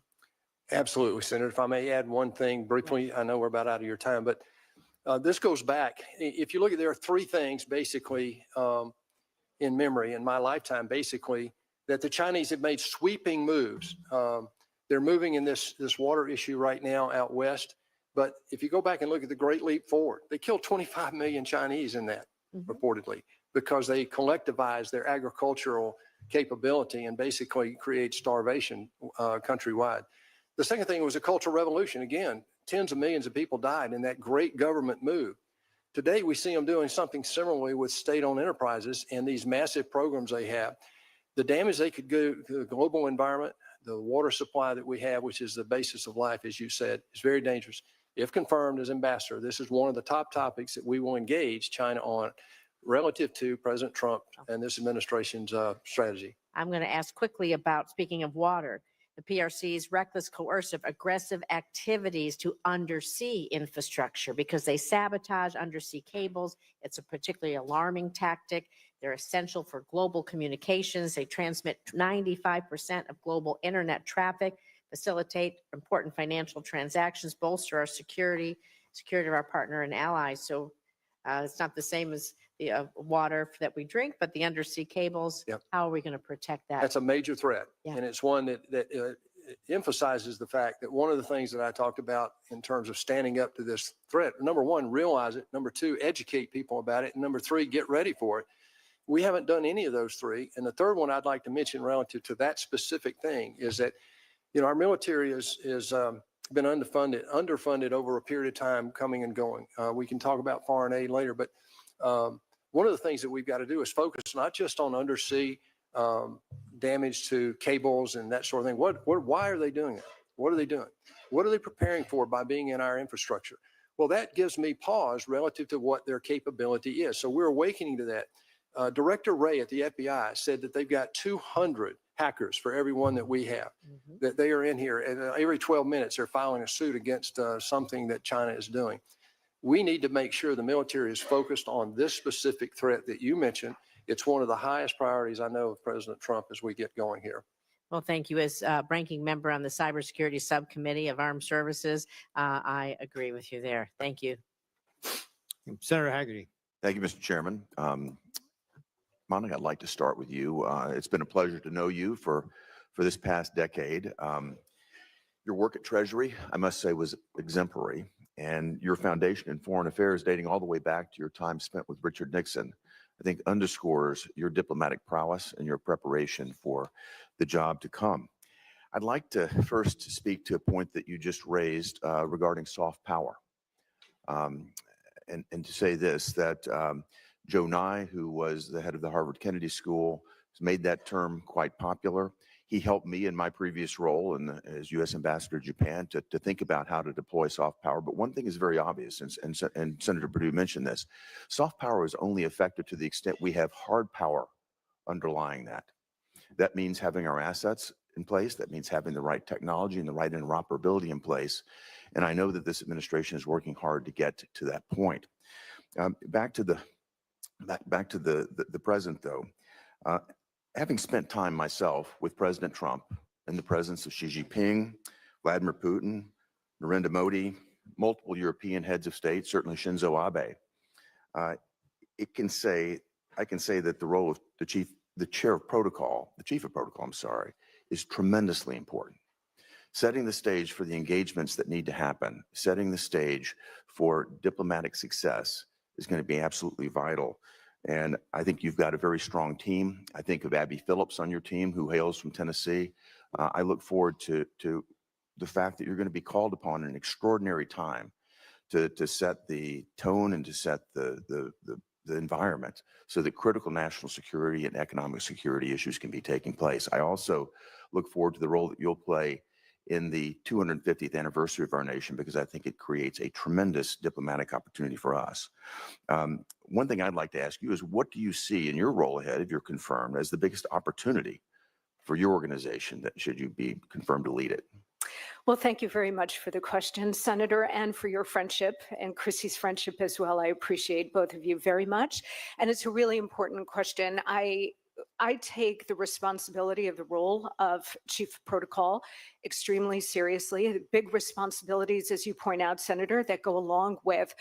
Absolutely, Senator. If I may add one thing briefly, I know we're about out of your time, but this goes back. If you look at, there are three things basically in memory in my lifetime, basically, that the Chinese have made sweeping moves. They're moving in this water issue right now out west. But if you go back and look at the Great Leap Forward, they killed 25 million Chinese in that, reportedly, because they collectivized their agricultural capability and basically create starvation countrywide. The second thing was a cultural revolution. Again, tens of millions of people died in that great government move. Today, we see them doing something similarly with state-owned enterprises and these massive programs they have. The damage they could do to the global environment, the water supply that we have, which is the basis of life, as you said, is very dangerous. If confirmed as ambassador, this is one of the top topics that we will engage China on relative to President Trump and this administration's strategy. I'm going to ask quickly about, speaking of water, the PRC's reckless, coercive, aggressive activities to undersea infrastructure because they sabotage undersea cables. It's a particularly alarming tactic. They're essential for global communications. They transmit 95% of global internet traffic, facilitate important financial transactions, bolster our security of our partner and allies. So it's not the same as the water that we drink, but the undersea cables. Yep. How are we going to protect that? That's a major threat. Yeah. And it's one that emphasizes the fact that one of the things that I talked about in terms of standing up to this threat, number one, realize it. Number two, educate people about it. And number three, get ready for it. We haven't done any of those three. And the third one I'd like to mention relative to that specific thing is that, you know, our military is been underfunded over a period of time, coming and going. We can talk about foreign aid later, but one of the things that we've got to do is focus not just on undersea damage to cables and that sort of thing. Why are they doing that? What are they doing? What are they preparing for by being in our infrastructure? Well, that gives me pause relative to what their capability is. So we're awakening to that. Director Wray at the FBI said that they've got 200 hackers for every one that we have, that they are in here. And every 12 minutes, they're filing a suit against something that China is doing. We need to make sure the military is focused on this specific threat that you mentioned. It's one of the highest priorities I know of President Trump as we get going here. Well, thank you. As ranking member on the Cybersecurity Subcommittee of Armed Services, I agree with you there. Thank you. Senator Haggerty. Thank you, Mr. Chairman. Monica, I'd like to start with you. It's been a pleasure to know you for this past decade. Your work at Treasury, I must say, was exemplary, and your foundation in foreign affairs dating all the way back to your time spent with Richard Nixon, I think underscores your diplomatic prowess and your preparation for the job to come. I'd like to first speak to a point that you just raised regarding soft power. And to say this, that Joe Nye, who was the head of the Harvard Kennedy School, has made that term quite popular. He helped me in my previous role as U.S. Ambassador to Japan to think about how to deploy soft power. But one thing is very obvious, and Senator Perdue mentioned this, soft power is only effective to the extent we have hard power underlying that. That means having our assets in place. That means having the right technology and the right interoperability in place. And I know that this administration is working hard to get to that point. Back to the present, though. Having spent time myself with President Trump in the presence of Xi Jinping, Vladimir Putin, Narendra Modi, multiple European heads of state, certainly Shinzo Abe, I can say that the role of the chief of protocol, is tremendously important. Setting the stage for the engagements that need to happen, setting the stage for diplomatic success is going to be absolutely vital. And I think you've got a very strong team. I think of Abby Phillips on your team, who hails from Tennessee. I look forward to the fact that you're going to be called upon in an extraordinary time to set the tone and to set the environment so that critical national security and economic security issues can be taking place. I also look forward to the role that you'll play in the 250th anniversary of our nation, because I think it creates a tremendous diplomatic opportunity for us. One thing I'd like to ask you is, what do you see in your role ahead, if you're confirmed, as the biggest opportunity for your organization that should you be confirmed to lead it? Well, thank you very much for the question, Senator, and for your friendship and Chrissy's friendship as well. I appreciate both of you very much. And it's a really important question. I take the responsibility of the role of Chief of Protocol extremely seriously. Big responsibilities, as you point out, Senator, that go along with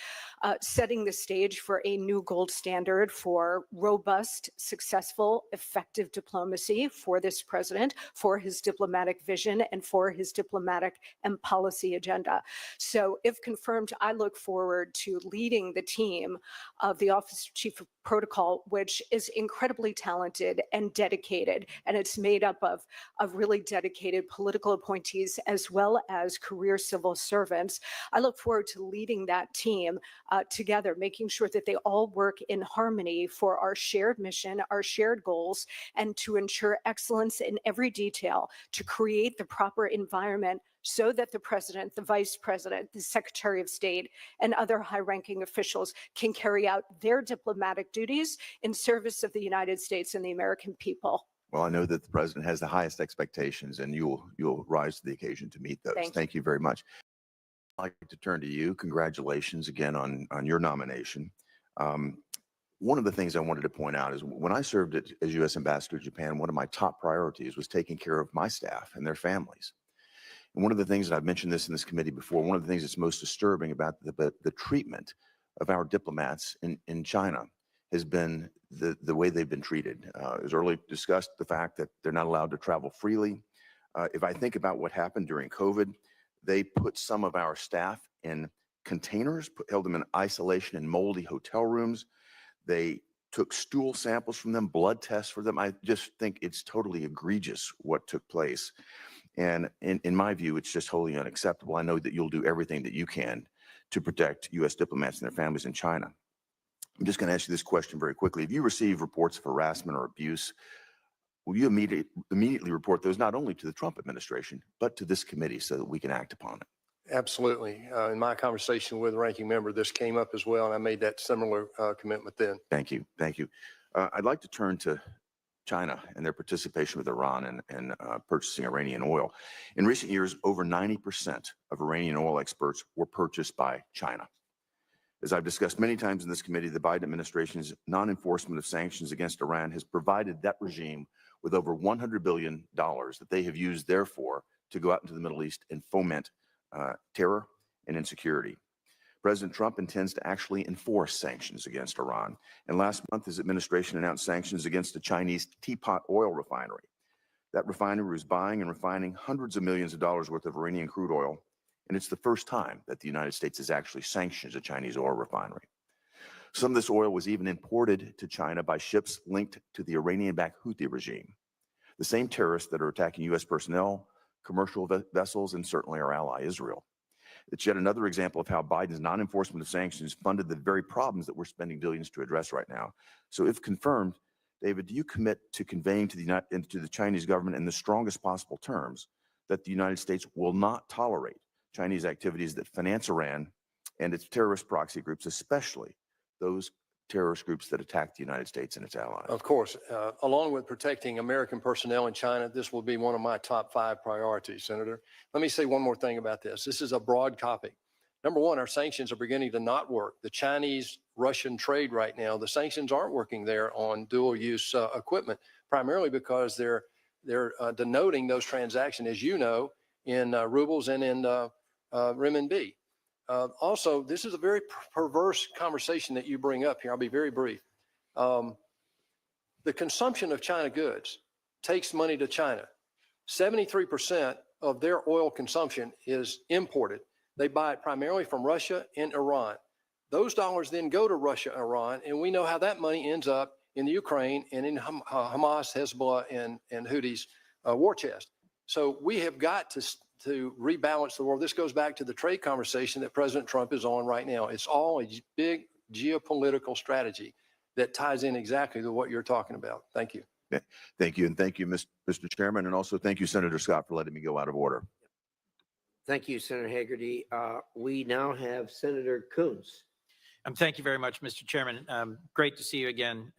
setting the stage for a new gold standard for robust, successful, effective diplomacy for this president, for his diplomatic vision, and for his diplomatic and policy agenda. So if confirmed, I look forward to leading the team of the Office of Chief of Protocol, which is incredibly talented and dedicated, and it's made up of really dedicated political appointees as well as career civil servants. I look forward to leading that team together, making sure that they all work in harmony for our shared mission, our shared goals, and to ensure excellence in every detail, to create the proper environment so that the president, the vice president, the secretary of state, and other high-ranking officials can carry out their diplomatic duties in service of the United States and the American people. Well, I know that the president has the highest expectations, and you'll rise to the occasion to meet those. Thank you very much. I'd like to turn to you. Congratulations again on your nomination. One of the things I wanted to point out is, when I served as U.S. Ambassador to Japan, one of my top priorities was taking care of my staff and their families. And one of the things, and I've mentioned this in this committee before, one of the things that's most disturbing about the treatment of our diplomats in China has been the way they've been treated. It was earlier discussed the fact that they're not allowed to travel freely. If I think about what happened during COVID, they put some of our staff in containers, held them in isolation in moldy hotel rooms. They took stool samples from them, blood tests for them. I just think it's totally egregious what took place. And in my view, it's just wholly unacceptable. I know that you'll do everything that you can to protect U.S. diplomats and their families in China. I'm just going to ask you this question very quickly. If you receive reports of harassment or abuse, will you immediately report those not only to the Trump administration, but to this committee so that we can act upon it? Absolutely. In my conversation with the ranking member, this came up as well, and I made that similar commitment then. Thank you. Thank you. I'd like to turn to China and their participation with Iran and purchasing Iranian oil. In recent years, over 90% of Iranian oil exports were purchased by China. As I've discussed many times in this committee, the Biden administration's non-enforcement of sanctions against Iran has provided that regime with over $100 billion that they have used, therefore, to go out into the Middle East and foment terror and insecurity. President Trump intends to actually enforce sanctions against Iran. And last month, his administration announced sanctions against the Chinese Teapot oil refinery. That refinery was buying and refining hundreds of millions of dollars worth of Iranian crude oil. And it's the first time that the United States has actually sanctioned a Chinese oil refinery. Some of this oil was even imported to China by ships linked to the Iranian-backed Houthi regime, the same terrorists that are attacking U.S. personnel, commercial vessels, and certainly our ally, Israel. It's yet another example of how Biden's non-enforcement of sanctions funded the very problems that we're spending billions to address right now. So if confirmed, David, do you commit to conveying to the Chinese government in the strongest possible terms that the United States will not tolerate Chinese activities that finance Iran and its terrorist proxy groups, especially those terrorist groups that attack the United States and its allies? Of course, along with protecting American personnel in China, this will be one of my top 5 priorities, Senator. Let me say one more thing about this. This is a broad topic. Number one, our sanctions are beginning to not work. The Chinese-Russian trade right now, the sanctions aren't working there on dual-use equipment, primarily because they're denoting those transactions, as you know, in rubles and in renminbi. Also, this is a very perverse conversation that you bring up here. I'll be very brief. The consumption of China goods takes money to China. 73% of their oil consumption is imported. They buy it primarily from Russia and Iran. Those dollars then go to Russia and Iran, and we know how that money ends up in the Ukraine and in Hamas, Hezbollah, and Houthis' war chest. So we have got to rebalance the world. This goes back to the trade conversation that President Trump is on right now. It's all a big geopolitical strategy that ties in exactly to what you're talking about. Thank you. Yeah, thank you. And thank you, Mr. Chairman. And also thank you, Senator Scott, for letting me go out of order. Thank you, Senator Hagerty. We now have Senator Coons. Thank you very much, Mr. Chairman. Great to see you again,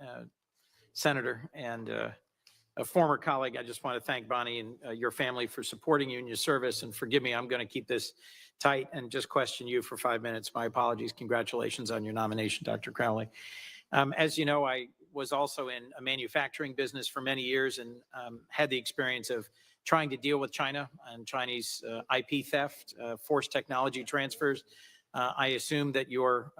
Senator, and a former colleague. I just want to thank Bonnie and your family for supporting you in your service. And forgive me, I'm going to keep this tight and just question you for 5 minutes. My apologies. Congratulations on your nomination, Dr. Crowley. As you know, I was also in a manufacturing business for many years and had the experience of trying to deal with China and Chinese IP theft, forced technology transfers. I assume that your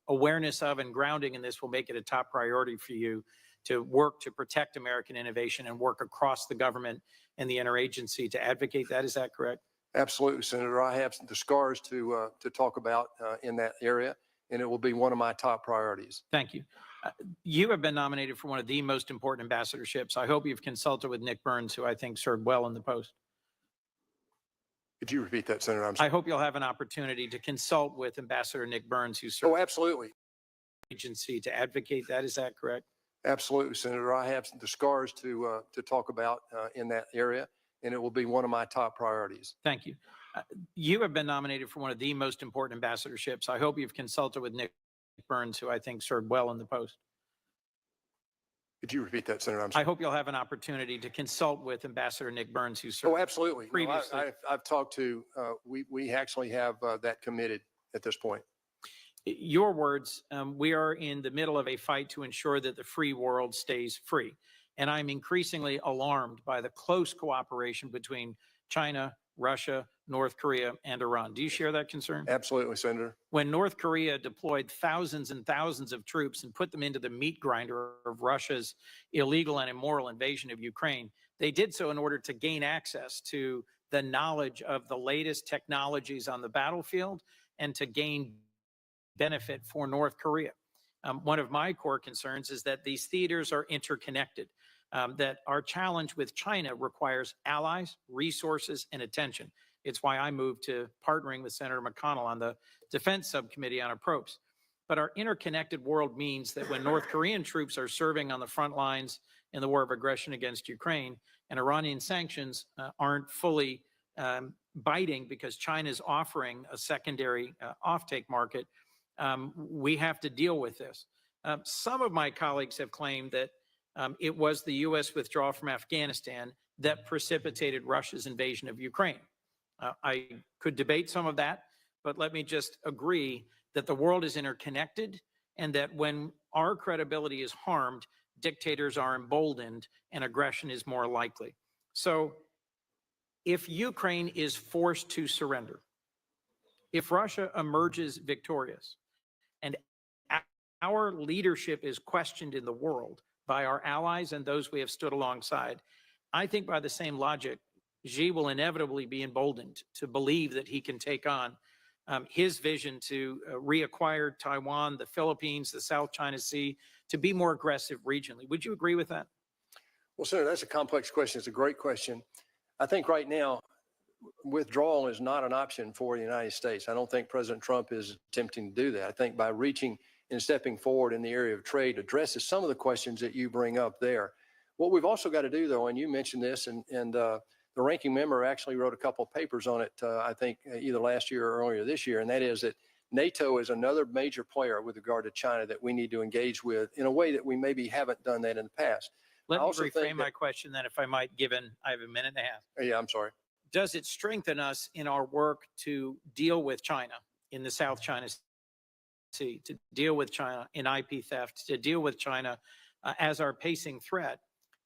awareness of and grounding in this will make it a top priority for you to work to protect American innovation and work across the government and the interagency to advocate that. Is that correct? Absolutely, Senator. I have the scars to talk about in that area, and it will be one of my top priorities. Thank you. You have been nominated for one of the most important ambassadorships. I hope you've consulted with Nick Burns, who I think served well in the post. Could you repeat that, Senator? I'm sorry. I hope you'll have an opportunity to consult with Ambassador Nick Burns, who served. Oh, absolutely. Agency to advocate that. Is that correct? Absolutely, Senator. I have the scars to talk about in that area, and it will be one of my top priorities. Thank you. You have been nominated for one of the most important ambassadorships. I hope you've consulted with Nick Burns, who I think served well in the post. Could you repeat that, Senator? I'm sorry. I hope you'll have an opportunity to consult with Ambassador Nick Burns, who served. Oh, absolutely. Previously. No, I've talked to, we actually have that committed at this point. Your words, we are in the middle of a fight to ensure that the free world stays free. And I'm increasingly alarmed by the close cooperation between China, Russia, North Korea, and Iran. Do you share that concern? Absolutely, Senator. When North Korea deployed thousands and thousands of troops and put them into the meat grinder of Russia's illegal and immoral invasion of Ukraine, they did so in order to gain access to the knowledge of the latest technologies on the battlefield and to gain benefit for North Korea. One of my core concerns is that these theaters are interconnected, that our challenge with China requires allies, resources, and attention. It's why I moved to partnering with Senator McConnell on the Defense Subcommittee on approach. But our interconnected world means that when North Korean troops are serving on the front lines in the war of aggression against Ukraine and Iranian sanctions aren't fully biting because China is offering a secondary offtake market, we have to deal with this. Some of my colleagues have claimed that it was the U.S. withdrawal from Afghanistan that precipitated Russia's invasion of Ukraine. I could debate some of that, but let me just agree that the world is interconnected and that when our credibility is harmed, dictators are emboldened and aggression is more likely. So if Ukraine is forced to surrender, if Russia emerges victorious, and our leadership is questioned in the world by our allies and those we have stood alongside, I think by the same logic, Xi will inevitably be emboldened to believe that he can take on his vision to reacquire Taiwan, the Philippines, the South China Sea, to be more aggressive regionally. Would you agree with that? Well, Senator, that's a complex question. It's a great question. I think right now, withdrawal is not an option for the United States. I don't think President Trump is attempting to do that. I think by reaching and stepping forward in the area of trade addresses some of the questions that you bring up there. What we've also got to do, though, and you mentioned this, and the ranking member actually wrote a couple of papers on it, I think either last year or earlier this year, and that is that NATO is another major player with regard to China that we need to engage with in a way that we maybe haven't done that in the past. Let me reframe my question then, if I might, given I have a minute and a half. Yeah, I'm sorry. Does it strengthen us in our work to deal with China in the South China Sea, to deal with China in IP theft, to deal with China as our pacing threat,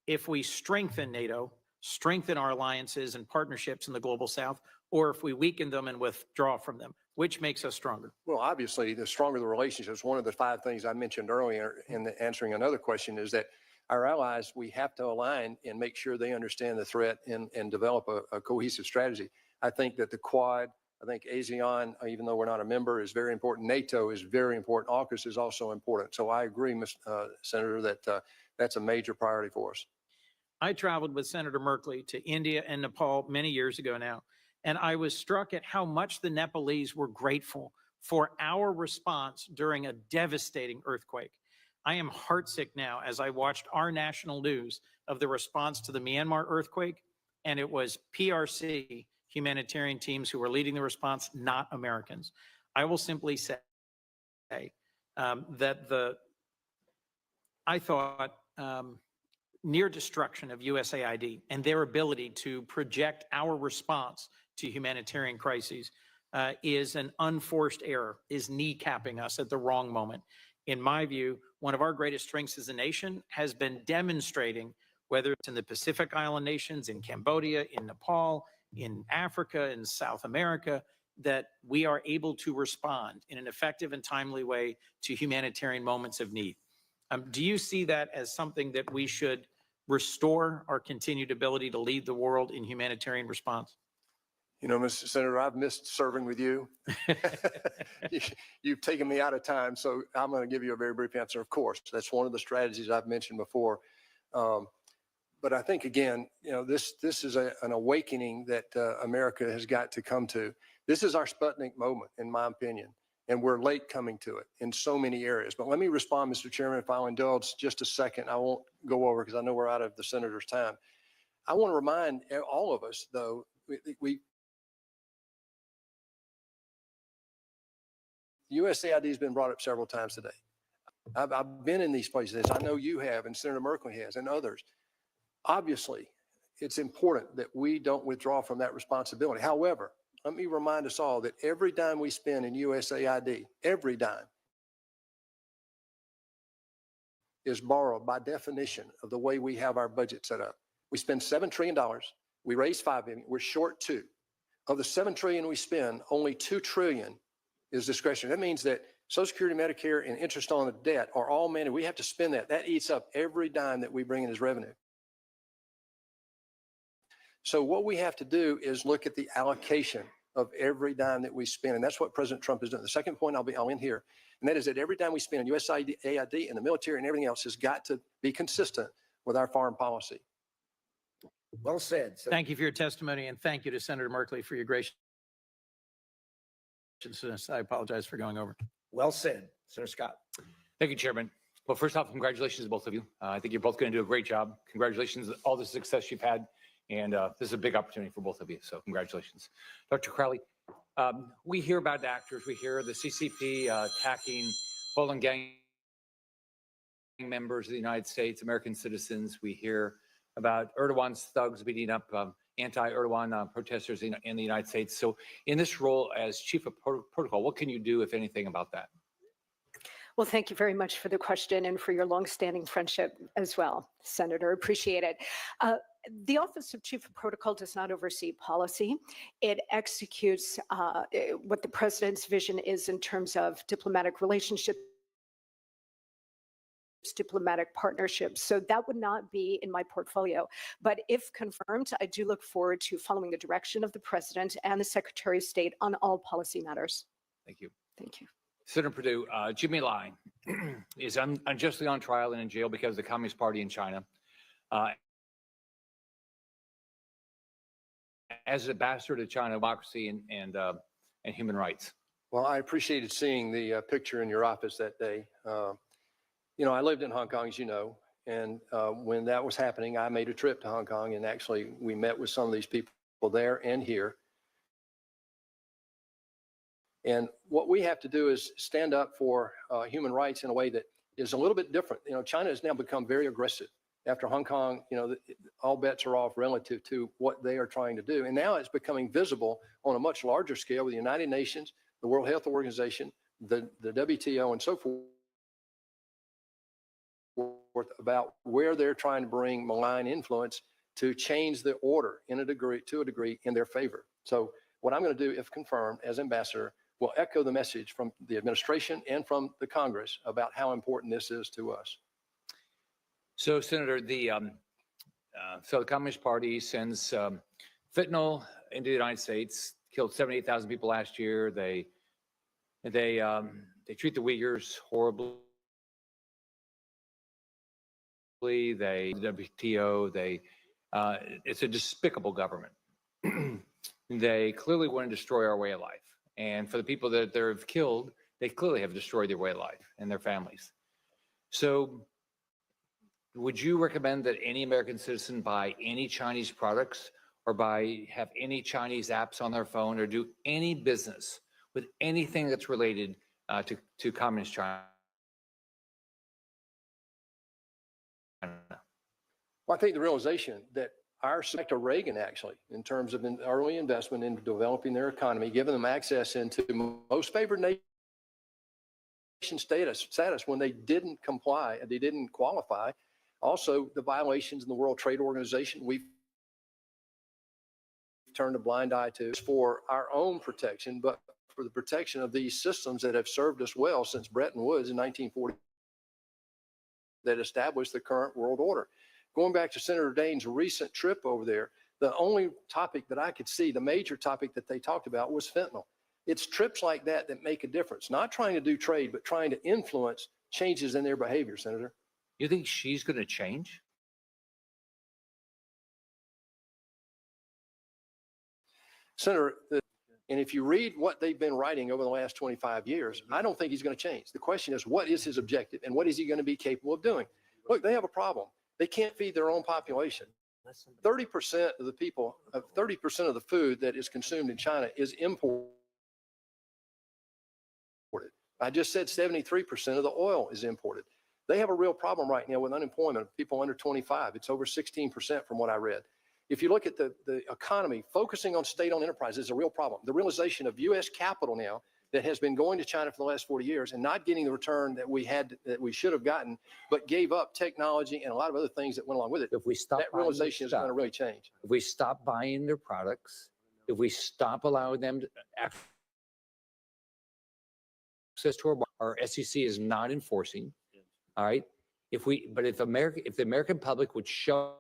if we strengthen NATO, strengthen our alliances and partnerships in the global South, or if we weaken them and withdraw from them? Which makes us stronger? Well, obviously, the stronger the relationships, one of the 5 things I mentioned earlier in answering another question is that our allies, we have to align and make sure they understand the threat and develop a cohesive strategy. I think that the Quad, I think ASEAN, even though we're not a member, is very important. NATO is very important. AUKUS is also important. So I agree, Senator, that that's a major priority for us. I traveled with Senator Merkley to India and Nepal many years ago now, and I was struck at how much the Nepalese were grateful for our response during a devastating earthquake. I am heartsick now as I watched our national news of the response to the Myanmar earthquake, and it was PRC humanitarian teams who were leading the response, not Americans. I will simply say that I thought near destruction of USAID and their ability to project our response to humanitarian crises is an unforced error, is kneecapping us at the wrong moment. In my view, one of our greatest strengths as a nation has been demonstrating, whether it's in the Pacific Island nations, in Cambodia, in Nepal, in Africa, in South America, that we are able to respond in an effective and timely way to humanitarian moments of need. Do you see that as something that we should restore our continued ability to lead the world in humanitarian response? You know, Mr. Senator, I've missed serving with you. You've taken me out of time, so I'm going to give you a very brief answer. Of course, that's one of the strategies I've mentioned before. But I think, again, you know, this is an awakening that America has got to come to. This is our Sputnik moment, in my opinion, and we're late coming to it in so many areas. But let me respond, Mr. Chairman, if I'll indulge just a second. I won't go over because I know we're out of the senator's time. I want to remind all of us, though, USAID has been brought up several times today. I've been in these places, I know you have, and Senator Merkley has, and others. Obviously, it's important that we don't withdraw from that responsibility. However, let me remind us all that every dime we spend in USAID, every dime, is borrowed by definition of the way we have our budget set up. We spend $7 trillion. We raise $5 billion. We're short $2 trillion. Of the $7 trillion we spend, only $2 trillion is discretionary. That means that Social Security, Medicare, and interest on the debt are all managed. We have to spend that. That eats up every dime that we bring in as revenue. So what we have to do is look at the allocation of every dime that we spend. And that's what President Trump has done. The second point, I'll end here. And that is that every dime we spend on USAID and the military and everything else has got to be consistent with our foreign policy. Well said. Thank you for your testimony, and thank you to Senator Merkley for your graciousness. I apologize for going over. Well said. Senator Scott. Thank you, Chairman. Well, first off, congratulations to both of you. I think you're both going to do a great job. Congratulations on all the success you've had. And this is a big opportunity for both of you. So congratulations. Dr. Crowley, we hear about actors. We hear the CCP attacking Poland gang members of the United States, American citizens. We hear about Erdogan's thugs beating up anti-Erdogan protesters in the United States. So in this role as chief of protocol, what can you do, if anything, about that? Well, thank you very much for the question and for your longstanding friendship as well, Senator. Appreciate it. The Office of Chief of Protocol does not oversee policy. It executes what the president's vision is in terms of diplomatic relationships, diplomatic partnerships. So that would not be in my portfolio. But if confirmed, I do look forward to following the direction of the president and the Secretary of State on all policy matters. Thank you. Thank you. Senator Perdue, Jimmy Lai is unjustly on trial and in jail because of the Communist Party in China. As an ambassador to China democracy and human rights. Well, I appreciated seeing the picture in your office that day. You know, I lived in Hong Kong, as you know, and when that was happening, I made a trip to Hong Kong, and actually we met with some of these people there and here. And what we have to do is stand up for human rights in a way that is a little bit different. You know, China has now become very aggressive. After Hong Kong, you know, all bets are off relative to what they are trying to do. And now it's becoming visible on a much larger scale with the United Nations, the World Health Organization, the WTO, and so forth, about where they're trying to bring malign influence to change the order to a degree in their favor. So what I'm going to do, if confirmed as ambassador, will echo the message from the administration and from the Congress about how important this is to us. So, Senator, so the Communist Party sends fentanyl into the United States, killed 78,000 people last year. They treat the Uyghurs horribly. They WTO. It's a despicable government. They clearly want to destroy our way of life. And for the people that they've killed, they clearly have destroyed their way of life and their families. So would you recommend that any American citizen buy any Chinese products or have any Chinese apps on their phone or do any business with anything that's related to communist China? Well, I think the realization that our sector, Reagan actually, in terms of early investment into developing their economy, giving them access into most favored nation status when they didn't comply, they didn't qualify. Also, the violations in the World Trade Organization, we've turned a blind eye to for our own protection, but for the protection of these systems that have served us well since Bretton Woods in 1940 that established the current world order. Going back to Senator Daines' recent trip over there, the only topic that I could see, the major topic that they talked about was fentanyl. It's trips like that that make a difference, not trying to do trade, but trying to influence changes in their behavior, Senator. You think she's going to change? Senator, and if you read what they've been writing over the last 25 years, I don't think he's going to change. The question is, what is his objective and what is he going to be capable of doing? Look, they have a problem. They can't feed their own population. 30% of the people, 30% of the food that is consumed in China is imported. I just said 73% of the oil is imported. They have a real problem right now with unemployment of people under 25. It's over 16% from what I read. If you look at the economy, focusing on state-owned enterprise is a real problem. The realization of U.S. capital now that has been going to China for the last 40 years and not getting the return that we should have gotten, but gave up technology and a lot of other things that went along with it. If we stop that realization is going to really change. If we stop buying their products, if we stop allowing them to access to our SEC is not enforcing. All right. If the American public would show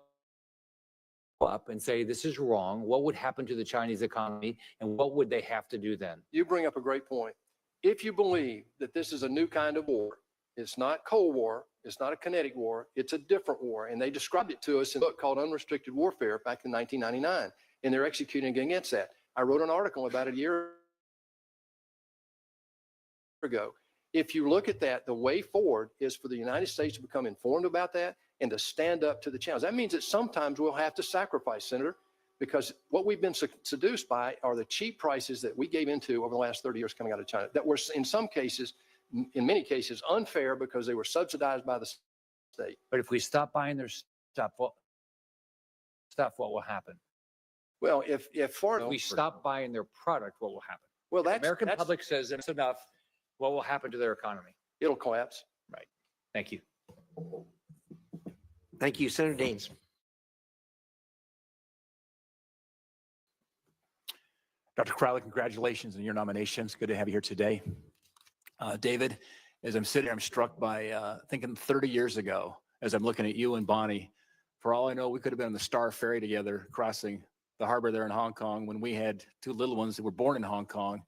up and say this is wrong, what would happen to the Chinese economy and what would they have to do then? You bring up a great point. If you believe that this is a new kind of war, it's not Cold War, it's not a kinetic war, it's a different war. And they described it to us in a book called Unrestricted Warfare back in 1999, and they're executing against that. I wrote an article about it a year ago. If you look at that, the way forward is for the United States to become informed about that and to stand up to the challenge. That means that sometimes we'll have to sacrifice, Senator, because what we've been seduced by are the cheap prices that we gave into over the last 30 years coming out of China that were in some cases, in many cases, unfair because they were subsidized by the state. But if we stop buying their stuff, what will happen? Well, if we stop buying their product, what will happen? Well, the American public says it's enough. What will happen to their economy? It'll collapse. Right. Thank you. Thank you, Senator Daines. Dr. Crowley, congratulations on your nominations. Good to have you here today. David, as I'm sitting here, I'm struck by thinking 30 years ago, as I'm looking at you and Bonnie, for all I know, we could have been on the Star Ferry together, crossing the harbor there in Hong Kong when we had two little ones that were born in Hong Kong.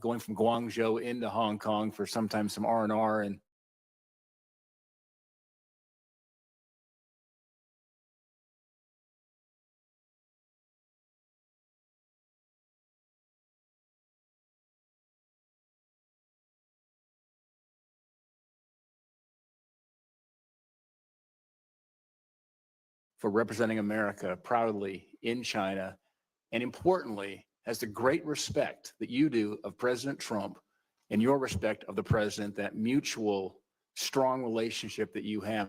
Going from Guangzhou into Hong Kong for sometimes some R&R and for representing America proudly in China, and importantly, has the great respect that you do of President Trump and your respect of the president, that mutual strong relationship that you have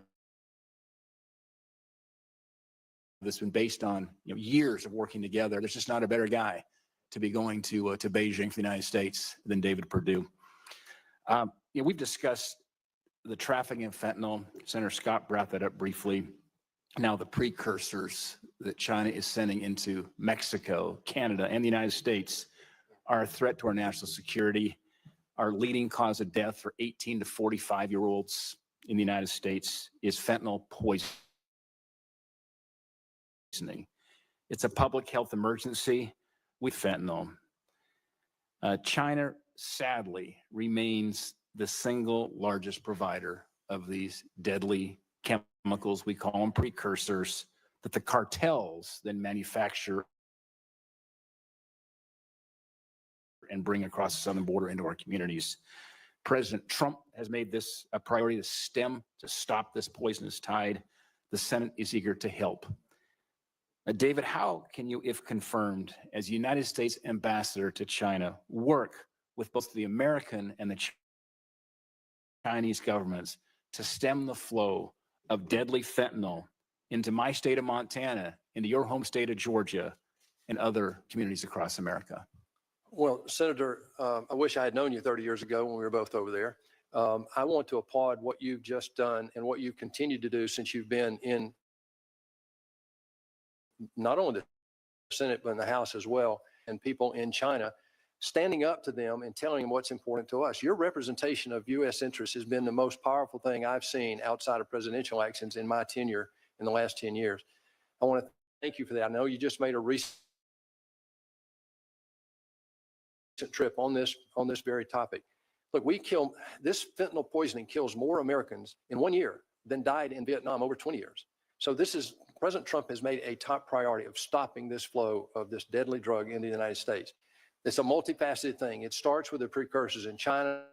that's been based on years of working together. There's just not a better guy to be going to Beijing for the United States than David Perdue. We've discussed the trafficking of fentanyl. Senator Scott brought that up briefly. Now the precursors that China is sending into Mexico, Canada, and the United States are a threat to our national security. our leading cause of death for 18 to 45-year-olds in the United States is fentanyl poisoning. It's a public health emergency with fentanyl. China, sadly, remains the single largest provider of these deadly chemicals. We call them precursors that the cartels then manufacture and bring across the southern border into our communities. President Trump has made this a priority to stop this poisonous tide. The Senate is eager to help. David, how can you, if confirmed, as United States ambassador to China, work with both the American and the Chinese governments to stem the flow of deadly fentanyl into my state of Montana, into your home state of Georgia, and other communities across America? Well, Senator, I wish I had known you 30 years ago when we were both over there. I want to applaud what you've just done and what you've continued to do since you've been in not only the Senate, but in the House as well, and people in China, standing up to them and telling them what's important to us. Your representation of U.S. interests has been the most powerful thing I've seen outside of presidential actions in my tenure in the last 10 years. I want to thank you for that. I know you just made a recent trip on this very topic. Look, this fentanyl poisoning kills more Americans in 1 year than died in Vietnam over 20 years. So President Trump has made a top priority of stopping this flow of this deadly drug into the United States. It's a multifaceted thing. It starts with the precursors in China.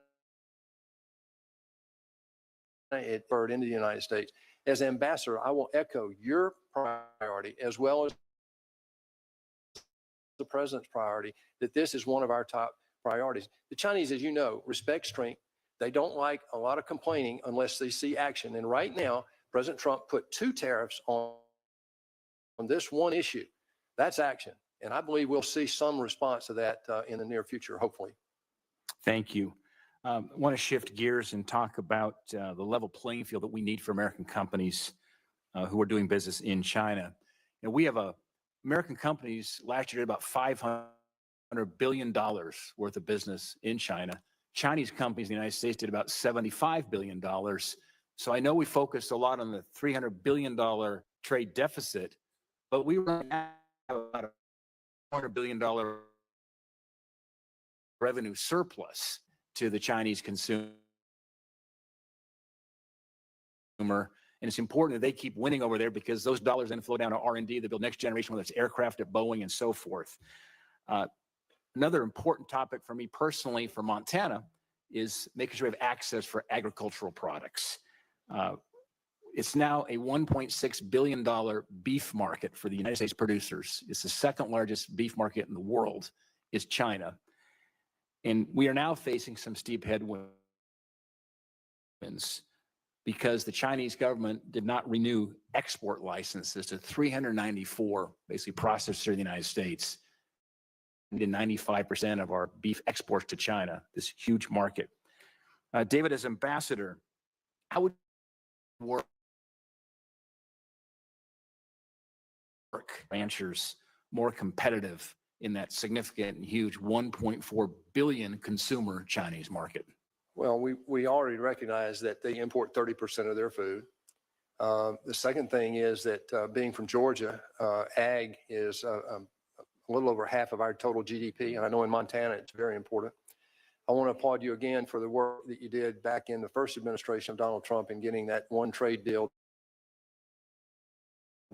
It poured into the United States. As ambassador, I will echo your priority as well as the president's priority, that this is one of our top priorities. The Chinese, as you know, respect strength. They don't like a lot of complaining unless they see action. And right now, President Trump put 2 tariffs on this one issue. That's action. And I believe we'll see some response to that in the near future, hopefully. Thank you. I want to shift gears and talk about the level playing field that we need for American companies who are doing business in China. And we have American companies last year did about $500 billion worth of business in China. Chinese companies in the United States did about $75 billion. So I know we focused a lot on the $300 billion trade deficit, but we run out about a $400 billion revenue surplus to the Chinese consumer. And it's important that they keep winning over there because those dollars then flow down to R&D to build next generation, whether it's aircraft at Boeing and so forth. Another important topic for me personally for Montana is making sure we have access for agricultural products. It's now a $1.6 billion beef market for the United States producers. It's the second largest beef market in the world is China. And we are now facing some steep headwinds because the Chinese government did not renew export licenses to 394 basically processors in the United States. We did 95% of our beef exports to China, this huge market. David, as ambassador, how would you work ranchers more competitive in that significant and huge 1.4 billion consumer Chinese market? Well, we already recognize that they import 30% of their food. The second thing is that being from Georgia, ag is a little over half of our total GDP. And I know in Montana, it's very important. I want to applaud you again for the work that you did back in the first administration of Donald Trump in getting that one trade deal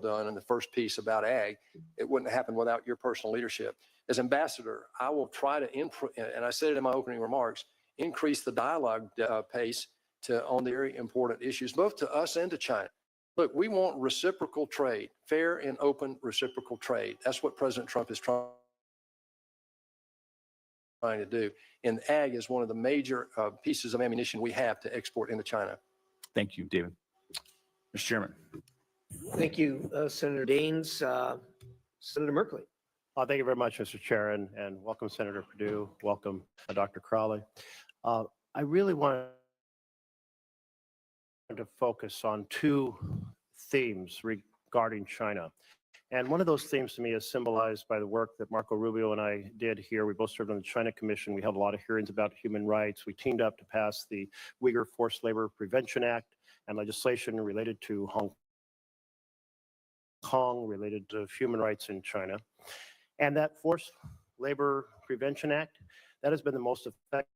done and the first piece about ag. It wouldn't have happened without your personal leadership. As ambassador, I will try to, and I said it in my opening remarks, increase the dialogue pace on the very important issues, both to us and to China. Look, we want reciprocal trade, fair and open reciprocal trade. That's what President Trump is trying to do. And ag is one of the major pieces of ammunition we have to export into China. Thank you, David. Mr. Chairman. Thank you, Senator Daines. Senator Merkley. Thank you very much, Mr. Chair, and welcome, Senator Perdue. Welcome, Dr. Crowley. I really want to focus on 2 themes regarding China. And one of those themes to me is symbolized by the work that Marco Rubio and I did here. We both served on the China Commission. We held a lot of hearings about human rights. We teamed up to pass the Uyghur Forced Labor Prevention Act and legislation related to Hong Kong, related to human rights in China. And that Forced Labor Prevention Act, that has been the most effective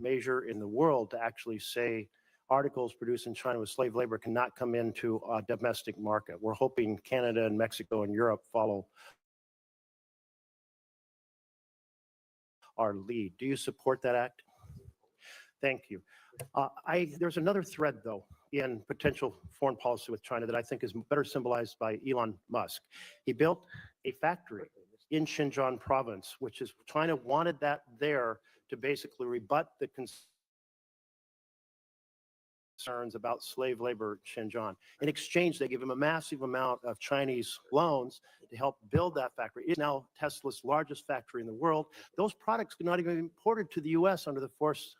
measure in the world to actually say articles produced in China with slave labor cannot come into a domestic market. We're hoping Canada and Mexico and Europe follow our lead. Do you support that act? Thank you. There's another thread, though, in potential foreign policy with China that I think is better symbolized by Elon Musk. He built a factory in Xinjiang province, which is China wanted that there to basically rebut the concerns about slave labor in Xinjiang. In exchange, they give him a massive amount of Chinese loans to help build that factory. It's now Tesla's largest factory in the world. Those products could not even be imported to the U.S. under the Forced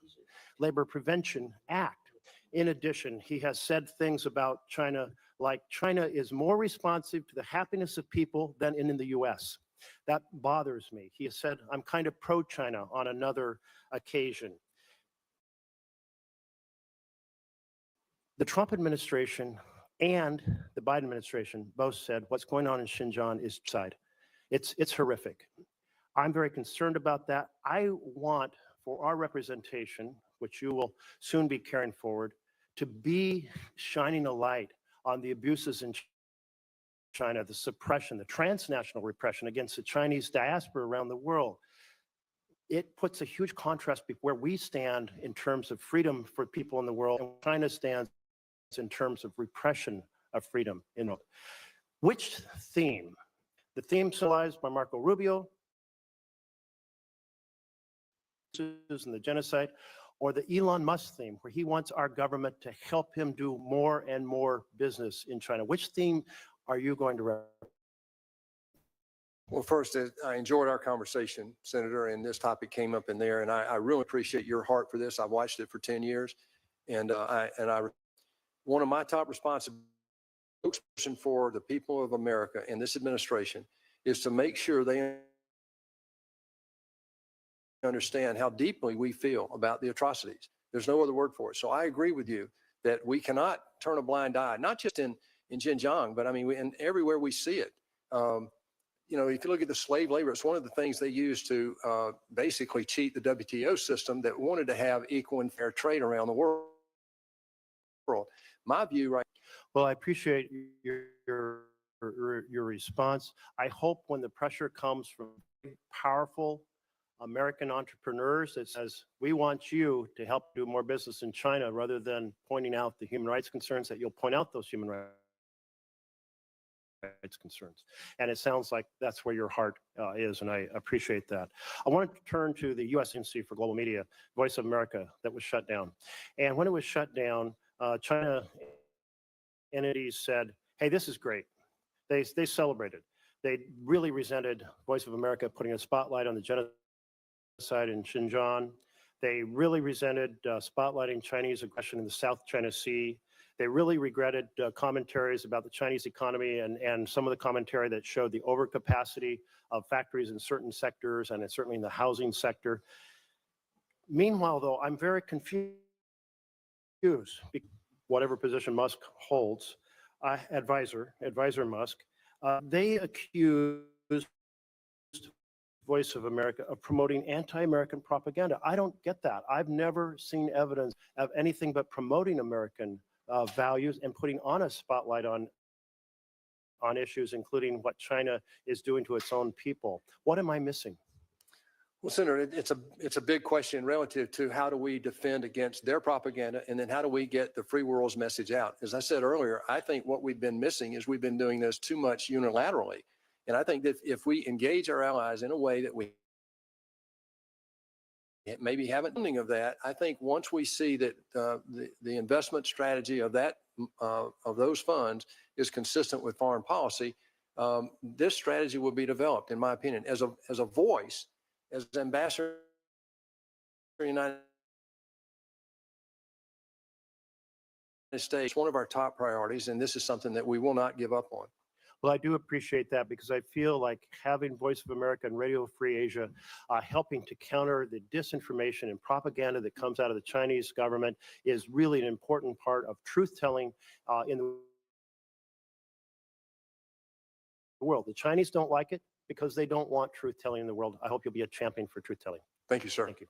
Labor Prevention Act. In addition, he has said things about China like China is more responsive to the happiness of people than in the U.S. That bothers me. He has said, I'm kind of pro-China on another occasion. The Trump administration and the Biden administration both said what's going on in Xinjiang is genocide. It's horrific. I'm very concerned about that. I want for our representation, which you will soon be carrying forward, to be shining a light on the abuses in China, the suppression, the transnational repression against the Chinese diaspora around the world. It puts a huge contrast where we stand in terms of freedom for people in the world and China stands in terms of repression of freedom. Which theme? The theme symbolized by Marco Rubio and the genocide, or the Elon Musk theme, where he wants our government to help him do more and more business in China? Which theme are you going to represent? Well, first, I enjoyed our conversation, Senator, and this topic came up in there, and I really appreciate your heart for this. I've watched it for 10 years, and one of my top responsibilities for the people of America and this administration is to make sure they understand how deeply we feel about the atrocities. There's no other word for it. So I agree with you that we cannot turn a blind eye, not just in Xinjiang, but I mean, everywhere we see it. You know, if you look at the slave labor, it's one of the things they used to basically cheat the WTO system that wanted to have equal and fair trade around the world. My view, right? Well, I appreciate your response. I hope when the pressure comes from powerful American entrepreneurs that says, we want you to help do more business in China, rather than pointing out the human rights concerns, that you'll point out those human rights concerns. And it sounds like that's where your heart is, and I appreciate that. I want to turn to the U.S. Agency for Global Media, Voice of America, that was shut down. And when it was shut down, China entities said, hey, this is great. They celebrated. They really resented Voice of America putting a spotlight on the genocide in Xinjiang. They really resented spotlighting Chinese aggression in the South China Sea. They really regretted commentaries about the Chinese economy and some of the commentary that showed the overcapacity of factories in certain sectors, and certainly in the housing sector. Meanwhile, though, I'm very confused. Whatever position Musk holds, advisor Musk, they accused Voice of America of promoting anti-American propaganda. I don't get that. I've never seen evidence of anything but promoting American values and putting on a spotlight on issues, including what China is doing to its own people. What am I missing? Well, Senator, it's a big question relative to how do we defend against their propaganda, and then how do we get the free world's message out? As I said earlier, I think what we've been missing is we've been doing this too much unilaterally. And I think that if we engage our allies in a way that we maybe haven't funding of that, I think once we see that the investment strategy of that of those funds is consistent with foreign policy, this strategy will be developed, in my opinion, as a voice, as ambassador of the United States. One of our top priorities, and this is something that we will not give up on. Well, I do appreciate that because I feel like having Voice of America and Radio Free Asia helping to counter the disinformation and propaganda that comes out of the Chinese government is really an important part of truth-telling in the world. The Chinese don't like it because they don't want truth-telling in the world. I hope you'll be a champion for truth-telling. Thank you, sir. Thank you.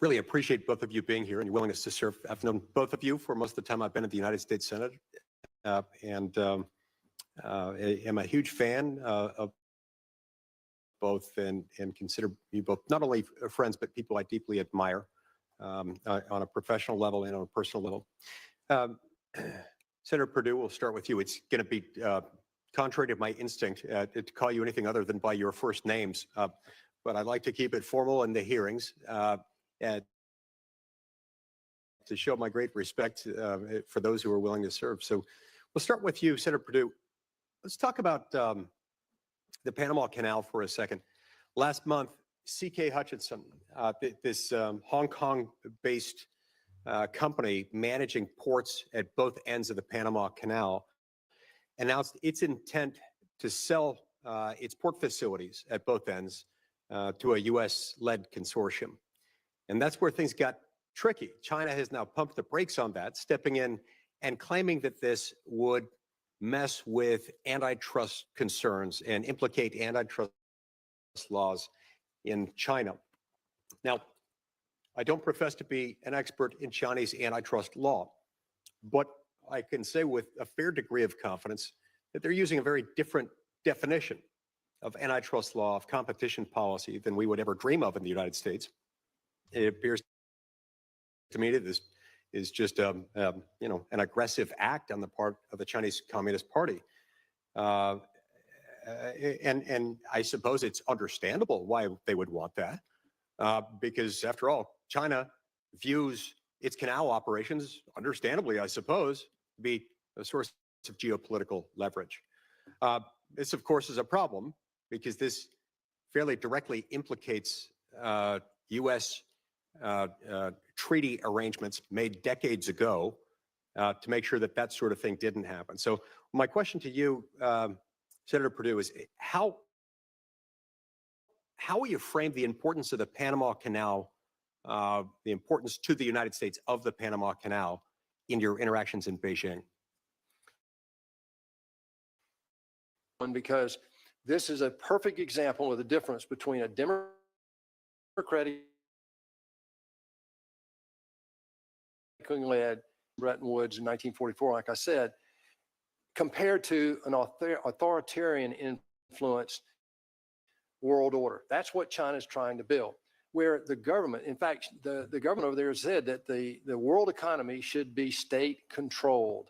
Really appreciate both of you being here and your willingness to serve. I've known both of you for most of the time I've been at the United States Senate, and am a huge fan of both and consider you both not only friends, but people I deeply admire on a professional level and on a personal level. Senator Perdue, we'll start with you. It's going to be contrary to my instinct to call you anything other than by your first names, but I'd like to keep it formal in the hearings and to show my great respect for those who are willing to serve. So we'll start with you, Senator Perdue. Let's talk about the Panama Canal for a second. Last month, C.K. Hutchinson, this Hong Kong-based company managing ports at both ends of the Panama Canal, announced its intent to sell its port facilities at both ends to a U.S.-led consortium. And that's where things got tricky. China has now pumped the brakes on that, stepping in and claiming that this would mess with antitrust concerns and implicate antitrust laws in China. Now, I don't profess to be an expert in Chinese antitrust law, but I can say with a fair degree of confidence that they're using a very different definition of antitrust law, of competition policy than we would ever dream of in the United States. It appears to me that this is just an aggressive act on the part of the Chinese Communist Party. And I suppose it's understandable why they would want that, because after all, China views its canal operations, understandably, I suppose, to be a source of geopolitical leverage. This, of course, is a problem because this fairly directly implicates U.S. Treaty arrangements made decades ago to make sure that that sort of thing didn't happen. So my question to you, Senator Perdue, is how will you frame the importance of the Panama Canal, the importance to the United States of the Panama Canal in your interactions in Beijing? Because this is a perfect example of the difference between a democratic led Bretton Woods in 1944, like I said, compared to an authoritarian influenced world order. That's what China's trying to build, where the government, in fact, the government over there said that the world economy should be state controlled.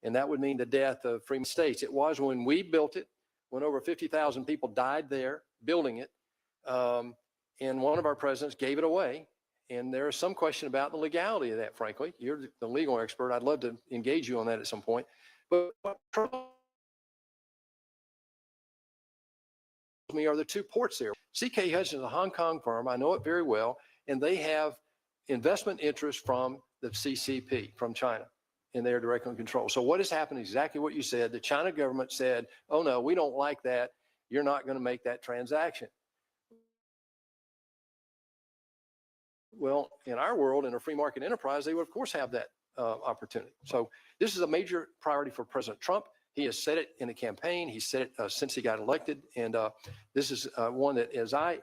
And that would mean the death of free states. It was when we built it, when over 50,000 people died there building it, and one of our presidents gave it away. And there is some question about the legality of that, frankly. You're the legal expert. I'd love to engage you on that at some point. But what troubles me are the two ports there. C.K. Hutchinson is a Hong Kong firm. I know it very well. And they have investment interests from the CCP, from China, and they're directly in control. So what has happened, exactly what you said, the China government said, oh no, we don't like that. You're not going to make that transaction. Well, in our world, in a free market enterprise, they would of course have that opportunity. So this is a major priority for President Trump. He has said it in the campaign. He said it since he got elected. And this is one that, as I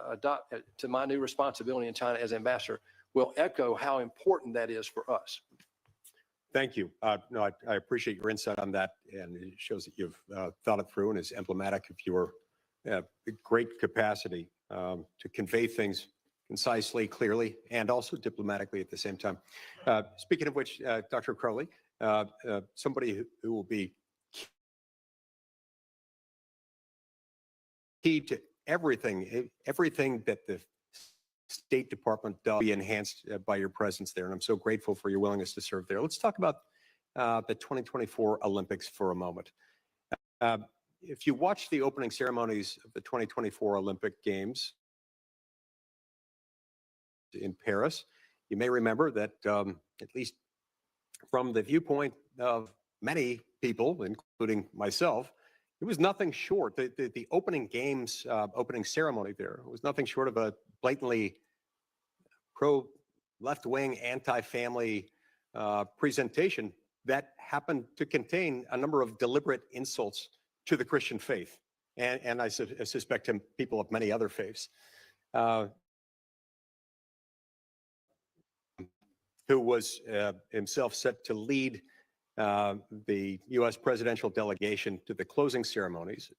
adopt to my new responsibility in China as ambassador, will echo how important that is for us. Thank you. No, I appreciate your insight on that, and it shows that you've thought it through and is emblematic of your great capacity to convey things concisely, clearly, and also diplomatically at the same time. Speaking of which, Dr. Crowley, somebody who will be key to everything that the State Department does be enhanced by your presence there, and I'm so grateful for your willingness to serve there. Let's talk about the 2024 Olympics for a moment. If you watch the opening ceremonies of the 2024 Olympic Games in Paris, you may remember that at least from the viewpoint of many people, including myself, it was nothing short. The opening games, opening ceremony there was nothing short of a blatantly pro-left-wing, anti-family presentation that happened to contain a number of deliberate insults to the Christian faith, and I suspect people of many other faiths, who was himself set to lead the U.S. presidential delegation to the closing ceremonies,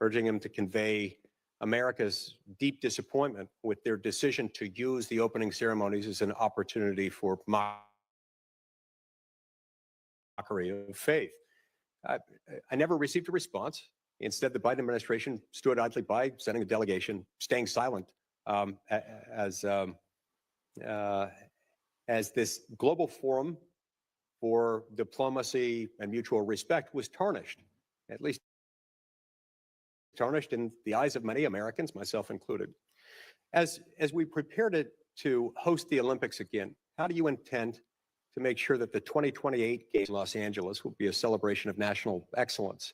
urging him to convey America's deep disappointment with their decision to use the opening ceremonies as an opportunity for mockery of faith. I never received a response. Instead, the Biden administration stood idly by, sending a delegation, staying silent as this global forum for diplomacy and mutual respect was tarnished, at least tarnished in the eyes of many Americans, myself included. As we prepare to host the Olympics again, how do you intend to make sure that the 2028 Games in Los Angeles will be a celebration of national excellence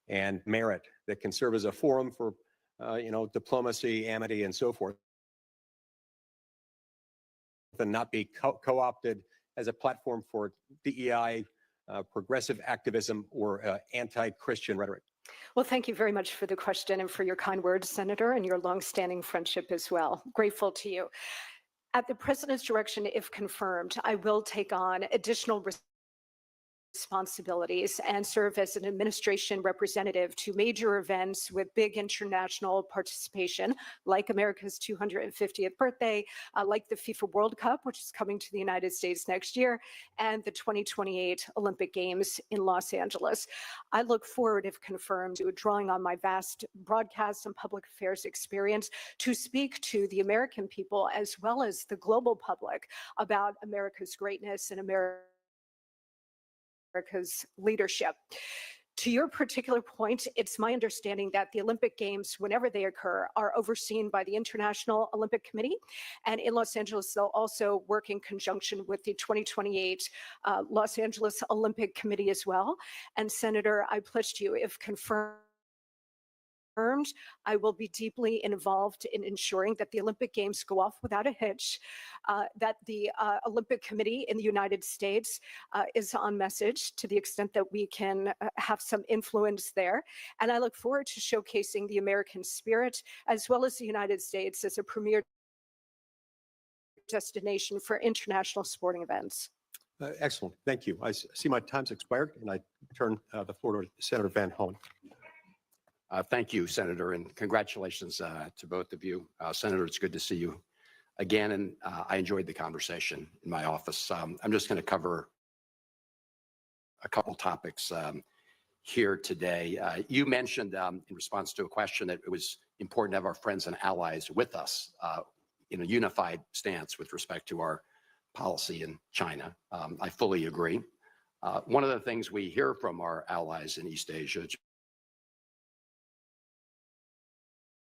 and merit that can serve as a forum for, diplomacy, amity, and so forth, and not be co-opted as a platform for DEI, progressive activism, or anti-Christian rhetoric? Well, thank you very much for the question and for your kind words, Senator, and your longstanding friendship as well. Grateful to you. At the President's direction, if confirmed, I will take on additional responsibilities and serve as an administration representative to major events with big international participation, like America's 250th birthday, like the FIFA World Cup, which is coming to the United States next year, and the 2028 Olympic Games in Los Angeles. I look forward, if confirmed, to drawing on my vast broadcast and public affairs experience to speak to the American people as well as the global public about America's greatness and America's leadership. To your particular point, it's my understanding that the Olympic Games, whenever they occur, are overseen by the International Olympic Committee. And in Los Angeles, they'll also work in conjunction with the 2028 Los Angeles Olympic Committee as well. And Senator, I pledge to you, if confirmed, I will be deeply involved in ensuring that the Olympic Games go off without a hitch, that the Olympic Committee in the United States is on message to the extent that we can have some influence there. And I look forward to showcasing the American spirit as well as the United States as a premier destination for international sporting events. Excellent. Thank you. I see my time's expired, and I turn the floor to Senator Van Hollen. Thank you, Senator, and congratulations to both of you. Senator, it's good to see you again, and I enjoyed the conversation in my office. I'm just going to cover a couple topics here today. You mentioned in response to a question that it was important to have our friends and allies with us in a unified stance with respect to our policy in China. I fully agree. One of the things we hear from our allies in East Asia,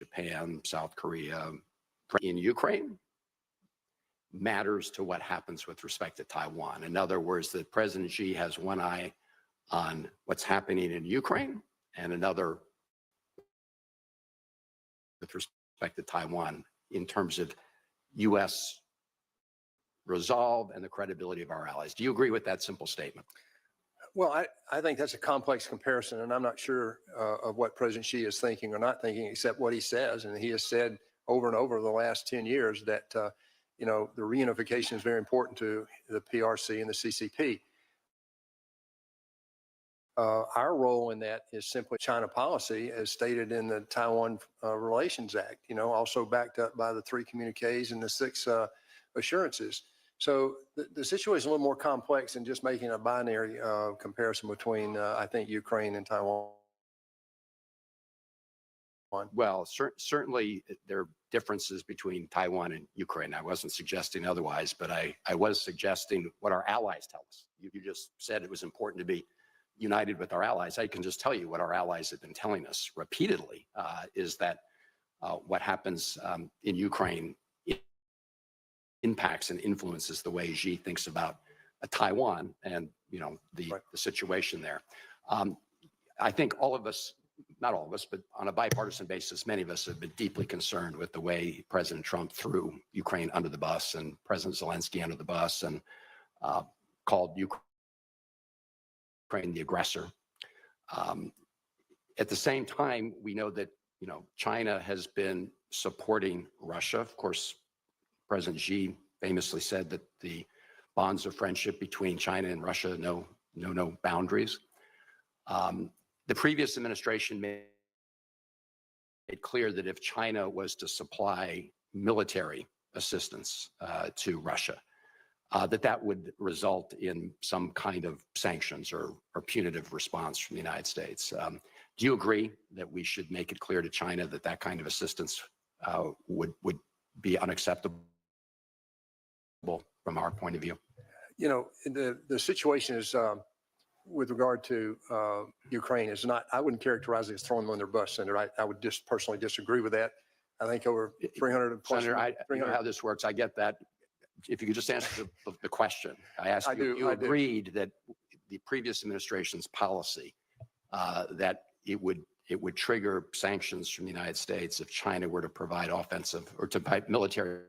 Japan, South Korea, in Ukraine, matters to what happens with respect to Taiwan. In other words, that President Xi has one eye on what's happening in Ukraine and another with respect to Taiwan in terms of U.S. resolve and the credibility of our allies. Do you agree with that simple statement? Well, I think that's a complex comparison, and I'm not sure of what President Xi is thinking or not thinking, except what he says. And he has said over and over the last 10 years that, the reunification is very important to the PRC and the CCP. Our role in that is simply China policy, as stated in the Taiwan Relations Act, also backed up by the 3 communiques and the 6 assurances. So the situation is a little more complex than just making a binary comparison between, I think, Ukraine and Taiwan. Well, certainly there are differences between Taiwan and Ukraine. I wasn't suggesting otherwise, but I was suggesting what our allies tell us. You just said it was important to be united with our allies. I can just tell you what our allies have been telling us repeatedly, is that what happens in Ukraine impacts and influences the way Xi thinks about Taiwan. And the situation there. I think all of us, not all of us, but on a bipartisan basis, many of us have been deeply concerned with the way President Trump threw Ukraine under the bus and President Zelensky under the bus and called Ukraine the aggressor. At the same time, we know that China has been supporting Russia. Of course, President Xi famously said that the bonds of friendship between China and Russia know no boundaries. The previous administration made it clear that if China was to supply military assistance to Russia, that would result in some kind of sanctions or punitive response from the United States. Do you agree that we should make it clear to China that that kind of assistance would be unacceptable from our point of view? The situation is with regard to Ukraine is not, I wouldn't characterize it as throwing them on their bus, Senator. I would just personally disagree with that. I think over 300 plus. Senator, I know how this works. I get that. If you could just answer the question. I asked you, you agreed that the previous administration's policy that it would trigger sanctions from the United States if China were to provide offensive or to provide military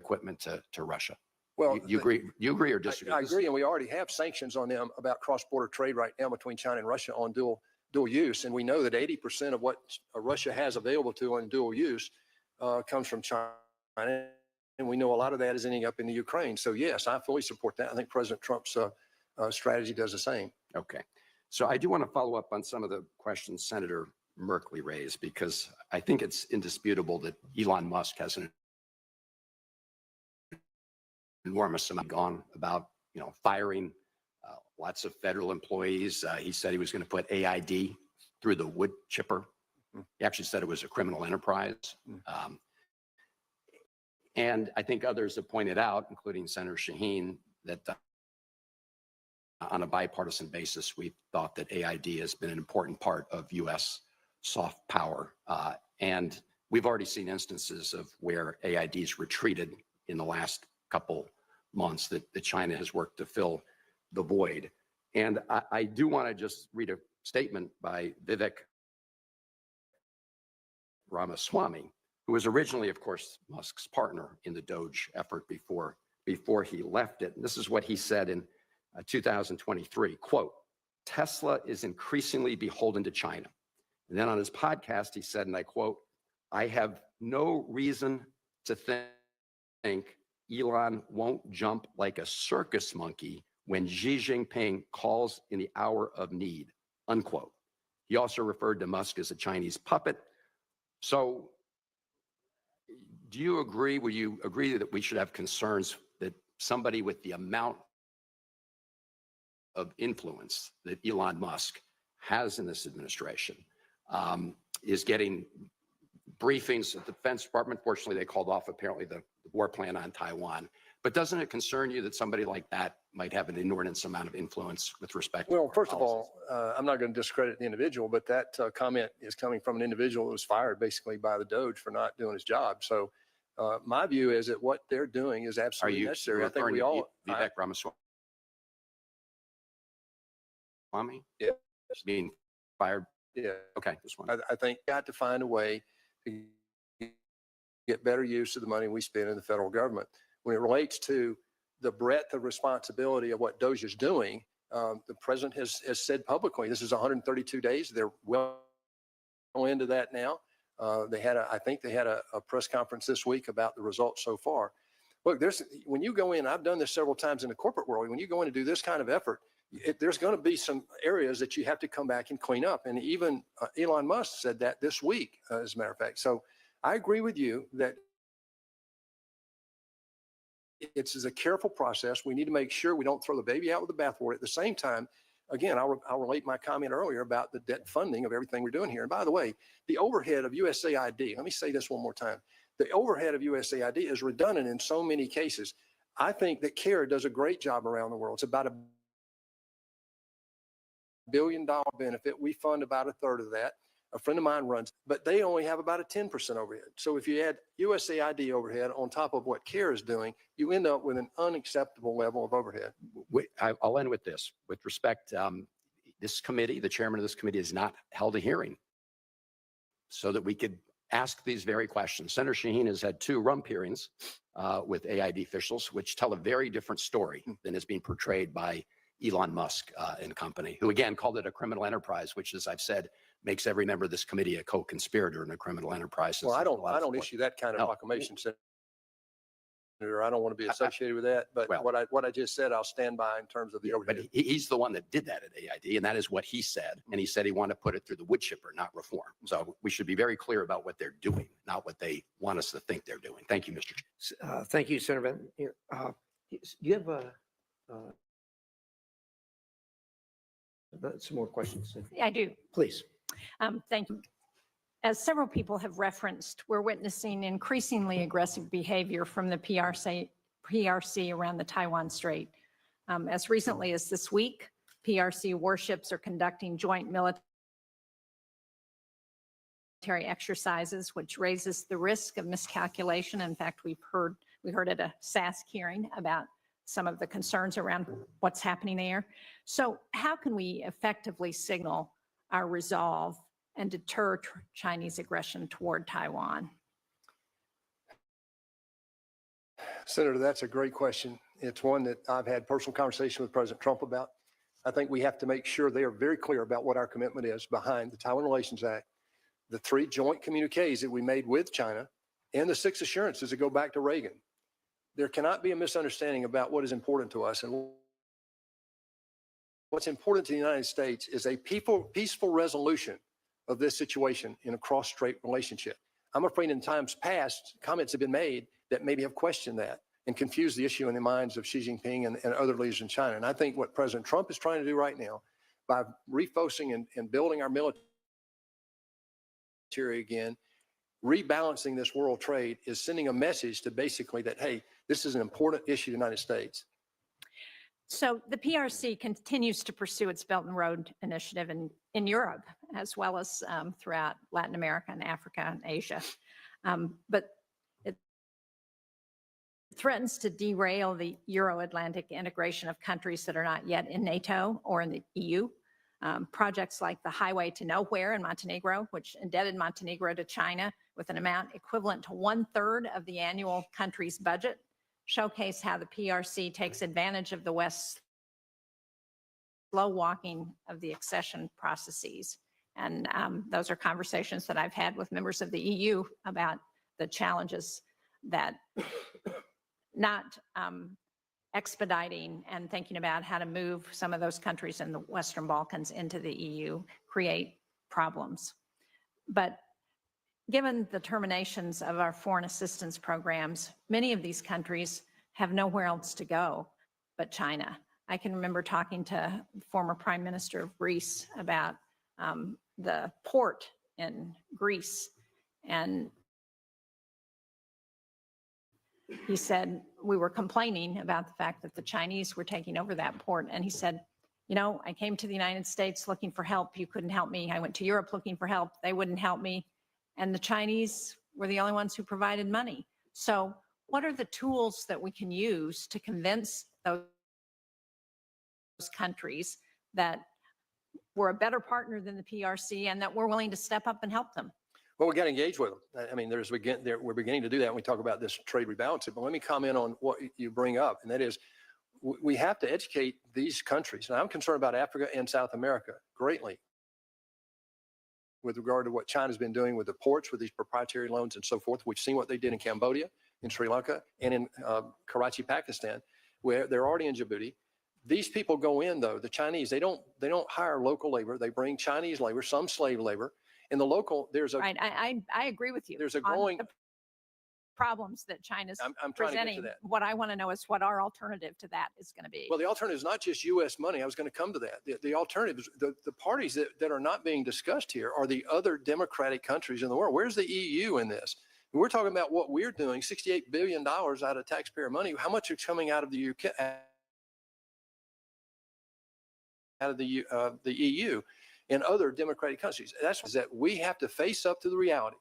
equipment to Russia. Well, you agree or disagree? I agree, and we already have sanctions on them about cross-border trade right now between China and Russia on dual use, and we know that 80% of what Russia has available to on dual use comes from China, and we know a lot of that is ending up in the Ukraine. So yes, I fully support that. I think President Trump's strategy does the same. Okay, so I do want to follow up on some of the questions Senator Merkley raised, because I think it's indisputable that Elon Musk has an enormous amount gone about, firing lots of federal employees. He said he was going to put AID through the wood chipper. He actually said it was a criminal enterprise. And I think others have pointed out, including Senator Shaheen, that on a bipartisan basis, we thought that AID has been an important part of U.S. soft power. And we've already seen instances of where AIDs retreated in the last couple months that China has worked to fill the void. And I do want to just read a statement by Vivek Ramaswamy, who was originally, of course, Musk's partner in the Doge effort before he left it. And this is what he said in 2023, quote, "Tesla is increasingly beholden to China." And then on his podcast, he said, and I quote, "I have no reason to think Elon won't jump like a circus monkey when Xi Jinping calls in the hour of need," unquote. He also referred to Musk as a Chinese puppet. So do you agree, will you agree that we should have concerns that somebody with the amount of influence that Elon Musk has in this administration is getting briefings at the Defense Department? Fortunately, they called off apparently the war plan on Taiwan. But doesn't it concern you that somebody like that might have an inordinate amount of influence with respect to Well, first of all, I'm not going to discredit the individual, but that comment is coming from an individual who was fired basically by the Doge for not doing his job. So my view is that what they're doing is absolutely necessary. I think we all. Vivek Ramaswamy? Yeah. Being fired? Yeah. Okay, this one. I think we got to find a way to get better use of the money we spend in the federal government. When it relates to the breadth of responsibility of what Doge is doing, the president has said publicly, this is 132 days. They're well into that now. I think they had a press conference this week about the results so far. Look, when you go in, I've done this several times in the corporate world, when you go in to do this kind of effort, there's going to be some areas that you have to come back and clean up. And even Elon Musk said that this week, as a matter of fact. So I agree with you that it's a careful process. We need to make sure we don't throw the baby out with the bathwater. At the same time, again, I'll relate my comment earlier about the debt funding of everything we're doing here. And by the way, the overhead of USAID, let me say this one more time. The overhead of USAID is redundant in so many cases. I think that CARE does a great job around the world. It's about $1 billion benefit. We fund about a third of that. A friend of mine runs, but they only have about a 10% overhead. So if you add USAID overhead on top of what CARE is doing, you end up with an unacceptable level of overhead. I'll end with this. With respect, this committee, the chairman of this committee has not held a hearing so that we could ask these very questions. Senator Shaheen has had 2 rump hearings with AID officials, which tell a very different story than is being portrayed by Elon Musk and company, who again called it a criminal enterprise, which, as I've said, makes every member of this committee a co-conspirator in a criminal enterprise. Well, I don't issue that kind of proclamation, Senator. I don't want to be associated with that, but what I just said, I'll stand by in terms of the overhead. But he's the one that did that at AID, and that is what he said. And he said he wanted to put it through the wood chipper, not reform. So we should be very clear about what they're doing, not what they want us to think they're doing. Thank you, Mr. Chair. Thank you, Senator Van. Do you have some more questions? I do. Please. Thank you. As several people have referenced, we're witnessing increasingly aggressive behavior from the PRC around the Taiwan Strait. As recently as this week, PRC warships are conducting joint military exercises, which raises the risk of miscalculation. In fact, we heard at a SASC hearing about some of the concerns around what's happening there. So how can we effectively signal our resolve and deter Chinese aggression toward Taiwan? Senator, that's a great question. It's one that I've had personal conversation with President Trump about. I think we have to make sure they are very clear about what our commitment is behind the Taiwan Relations Act, the 3 joint communiques that we made with China, and the 6 assurances that go back to Reagan. There cannot be a misunderstanding about what is important to us. And what's important to the United States is a peaceful resolution of this situation in a cross-strait relationship. I'm afraid in times past, comments have been made that maybe have questioned that and confused the issue in the minds of Xi Jinping and other leaders in China. And I think what President Trump is trying to do right now, by refocusing and building our military again, rebalancing this world trade, is sending a message to basically that, hey, this is an important issue to the United States. So the PRC continues to pursue its Belt and Road Initiative in Europe, as well as throughout Latin America and Africa and Asia. But it threatens to derail the Euro-Atlantic integration of countries that are not yet in NATO or in the EU. Projects like the Highway to Nowhere in Montenegro, which indebted Montenegro to China with an amount equivalent to 1/3 of the annual country's budget, showcase how the PRC takes advantage of the West's slow walking of the accession processes. And those are conversations that I've had with members of the EU about the challenges that not expediting and thinking about how to move some of those countries in the Western Balkans into the EU create problems. But given the terminations of our foreign assistance programs, many of these countries have nowhere else to go but China. I can remember talking to former Prime Minister of Greece about the port in Greece, and he said, we were complaining about the fact that the Chinese were taking over that port. And he said, you know, I came to the United States looking for help. You couldn't help me. I went to Europe looking for help. They wouldn't help me. And the Chinese were the only ones who provided money. So what are the tools that we can use to convince those countries that we're a better partner than the PRC and that we're willing to step up and help them? Well, we got to engage with them. I mean, we're beginning to do that when we talk about this trade rebalancing. But let me comment on what you bring up, and that is we have to educate these countries. And I'm concerned about Africa and South America greatly with regard to what China's been doing with the ports, with these proprietary loans and so forth. We've seen what they did in Cambodia, in Sri Lanka, and in Karachi, Pakistan, where they're already in Djibouti. These people go in, though, the Chinese, they don't hire local labor. They bring Chinese labor, some slave labor. In the local, there's a right. I agree with you. There's a growing problems that China's I'm trying presenting. to get to that. What I want to know is what our alternative to that is going to be. Well, the alternative is not just U.S. money. I was going to come to that. The alternative is the parties that are not being discussed here are the other democratic countries in the world. Where's the EU in this? We're talking about what we're doing, $68 billion out of taxpayer money. How much is coming out of the UK, out of the EU? in other democratic countries. That's that we have to face up to the reality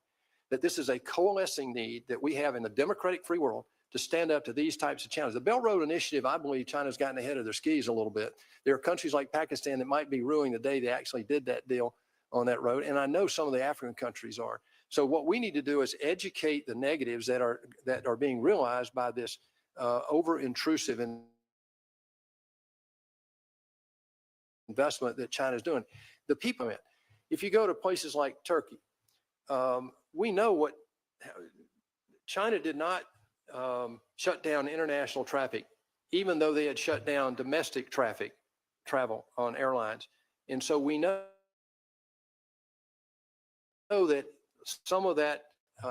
that this is a coalescing need that we have in the democratic free world to stand up to these types of challenges. The Belt Road Initiative, I believe China's gotten ahead of their skis a little bit. There are countries like Pakistan that might be ruining the day they actually did that deal on that road. And I know some of the African countries are. So what we need to do is educate the negatives that are being realized by this over-intrusive investment that China's doing. The people, if you go to places like Turkey, we know what China did not shut down international traffic, even though they had shut down domestic travel on airlines. And so we know that some of that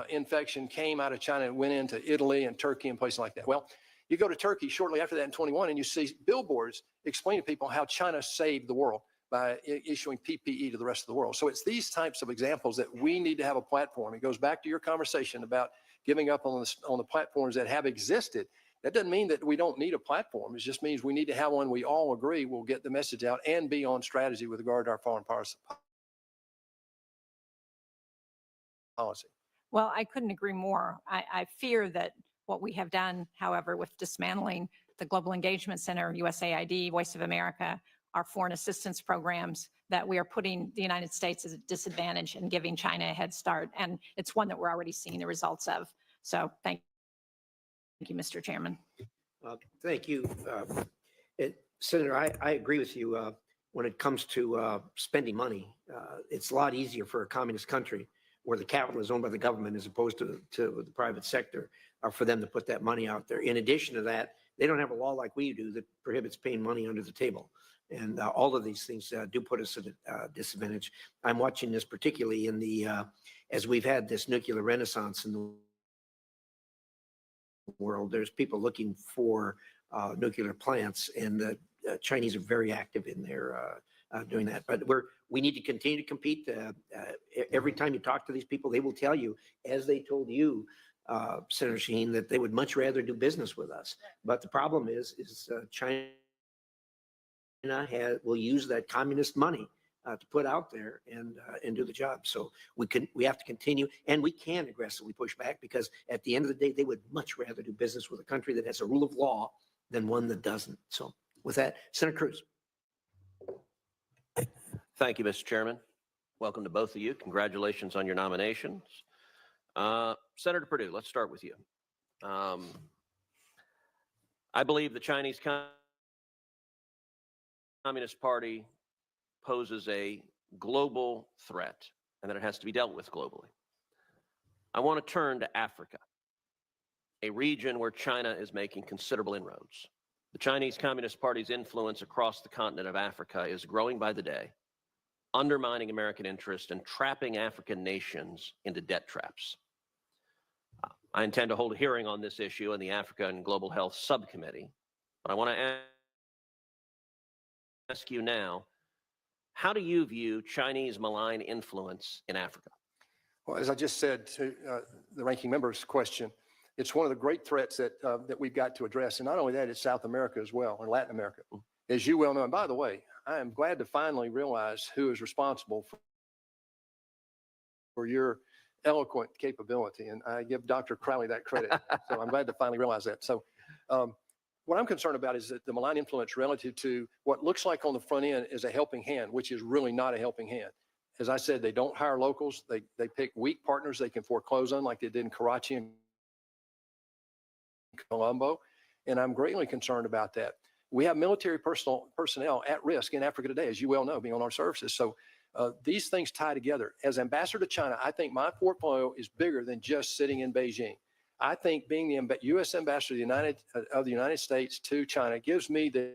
infection came out of China and went into Italy and Turkey and places like that. Well, you go to Turkey shortly after that in 21 and you see billboards explaining to people how China saved the world by issuing PPE to the rest of the world. So it's these types of examples that we need to have a platform. It goes back to your conversation about giving up on the platforms that have existed. That doesn't mean that we don't need a platform. It just means we need to have one we all agree will get the message out and be on strategy with regard to our foreign policy. Well, I couldn't agree more. I fear that what we have done, however, with dismantling the Global Engagement Center, USAID, Voice of America, our foreign assistance programs, that we are putting the United States at a disadvantage and giving China a head start. And it's one that we're already seeing the results of. So thank you, Mr. Chairman. Thank you. Senator, I agree with you when it comes to spending money. It's a lot easier for a communist country where the capital is owned by the government as opposed to the private sector, for them to put that money out there. In addition to that, they don't have a law like we do that prohibits paying money under the table. And all of these things do put us at a disadvantage. I'm watching this particularly in the, as we've had this nuclear renaissance in the world, there's people looking for nuclear plants, and the Chinese are very active in there doing that. But we need to continue to compete. Every time you talk to these people, they will tell you, as they told you, Senator Shaheen, that they would much rather do business with us. But the problem is China will use that communist money to put out there and do the job. So we have to continue, and we can aggressively push back, because at the end of the day, they would much rather do business with a country that has a rule of law than one that doesn't. So with that, Senator Cruz. Thank you, Mr. Chairman. Welcome to both of you. Congratulations on your nominations. Senator Perdue, let's start with you. I believe the Chinese Communist Party poses a global threat and that it has to be dealt with globally. I want to turn to Africa, a region where China is making considerable inroads. The Chinese Communist Party's influence across the continent of Africa is growing by the day, undermining American interest and trapping African nations into debt traps. I intend to hold a hearing on this issue in the Africa and Global Health Subcommittee, but I want to ask you now, how do you view Chinese malign influence in Africa? Well, as I just said to the ranking member's question, it's one of the great threats that we've got to address. And not only that, it's South America as well, or Latin America. As you well know, and by the way, I am glad to finally realize who is responsible for your eloquent capability. And I give Dr. Crowley that credit. So I'm glad to finally realize that. So what I'm concerned about is that the malign influence relative to what looks like on the front end is a helping hand, which is really not a helping hand. As I said, they don't hire locals. They pick weak partners they can foreclose on, like they did in Karachi and Colombo. And I'm greatly concerned about that. We have military personnel at risk in Africa today, as you well know, being on our services. So these things tie together. As ambassador to China, I think my portfolio is bigger than just sitting in Beijing. I think being the U.S. ambassador of the United States to China gives me the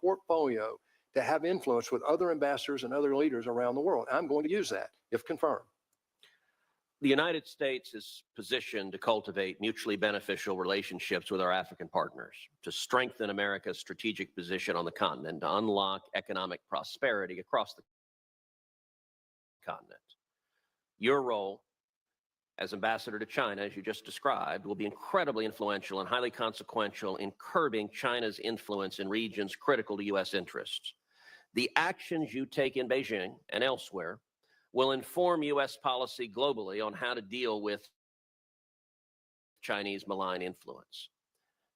portfolio to have influence with other ambassadors and other leaders around the world. I'm going to use that, if confirmed. The United States is positioned to cultivate mutually beneficial relationships with our African partners, to strengthen America's strategic position on the continent, to unlock economic prosperity across the continent. Your role as ambassador to China, as you just described, will be incredibly influential and highly consequential in curbing China's influence in regions critical to U.S. interests. The actions you take in Beijing and elsewhere will inform U.S. policy globally on how to deal with Chinese malign influence.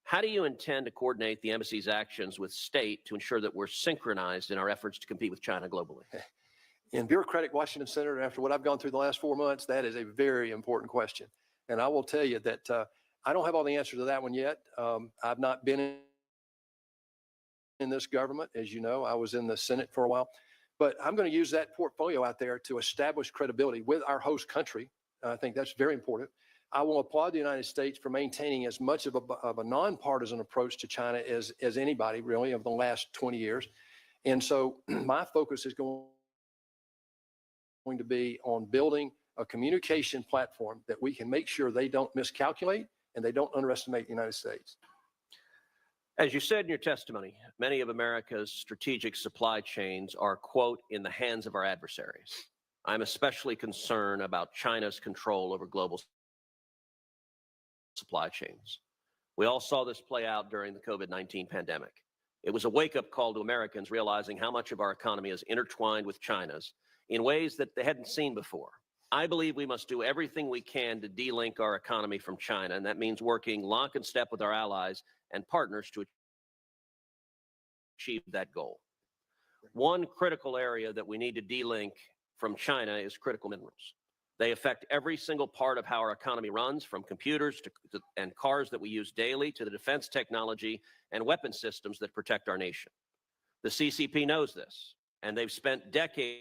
How do you intend to coordinate the embassy's actions with state to ensure that we're synchronized in our efforts to compete with China globally? In bureaucratic Washington, Senator, after what I've gone through the last 4 months, that is a very important question. And I will tell you that I don't have all the answers to that one yet. I've not been in this government. As you know, I was in the Senate for a while. But I'm going to use that portfolio out there to establish credibility with our host country. I think that's very important. I will applaud the United States for maintaining as much of a nonpartisan approach to China as anybody really of the last 20 years. And so my focus is going to be on building a communication platform that we can make sure they don't miscalculate and they don't underestimate the United States. As you said in your testimony, many of America's strategic supply chains are, quote, in the hands of our adversaries. I'm especially concerned about China's control over global supply chains. We all saw this play out during the COVID-19 pandemic. It was a wake-up call to Americans realizing how much of our economy is intertwined with China's in ways that they hadn't seen before. I believe we must do everything we can to de-link our economy from China, and that means working lock and step with our allies and partners to achieve that goal. One critical area that we need to de-link from China is critical minerals. They affect every single part of how our economy runs, from computers and cars that we use daily to the defense technology and weapon systems that protect our nation. The CCP knows this, and they've spent decades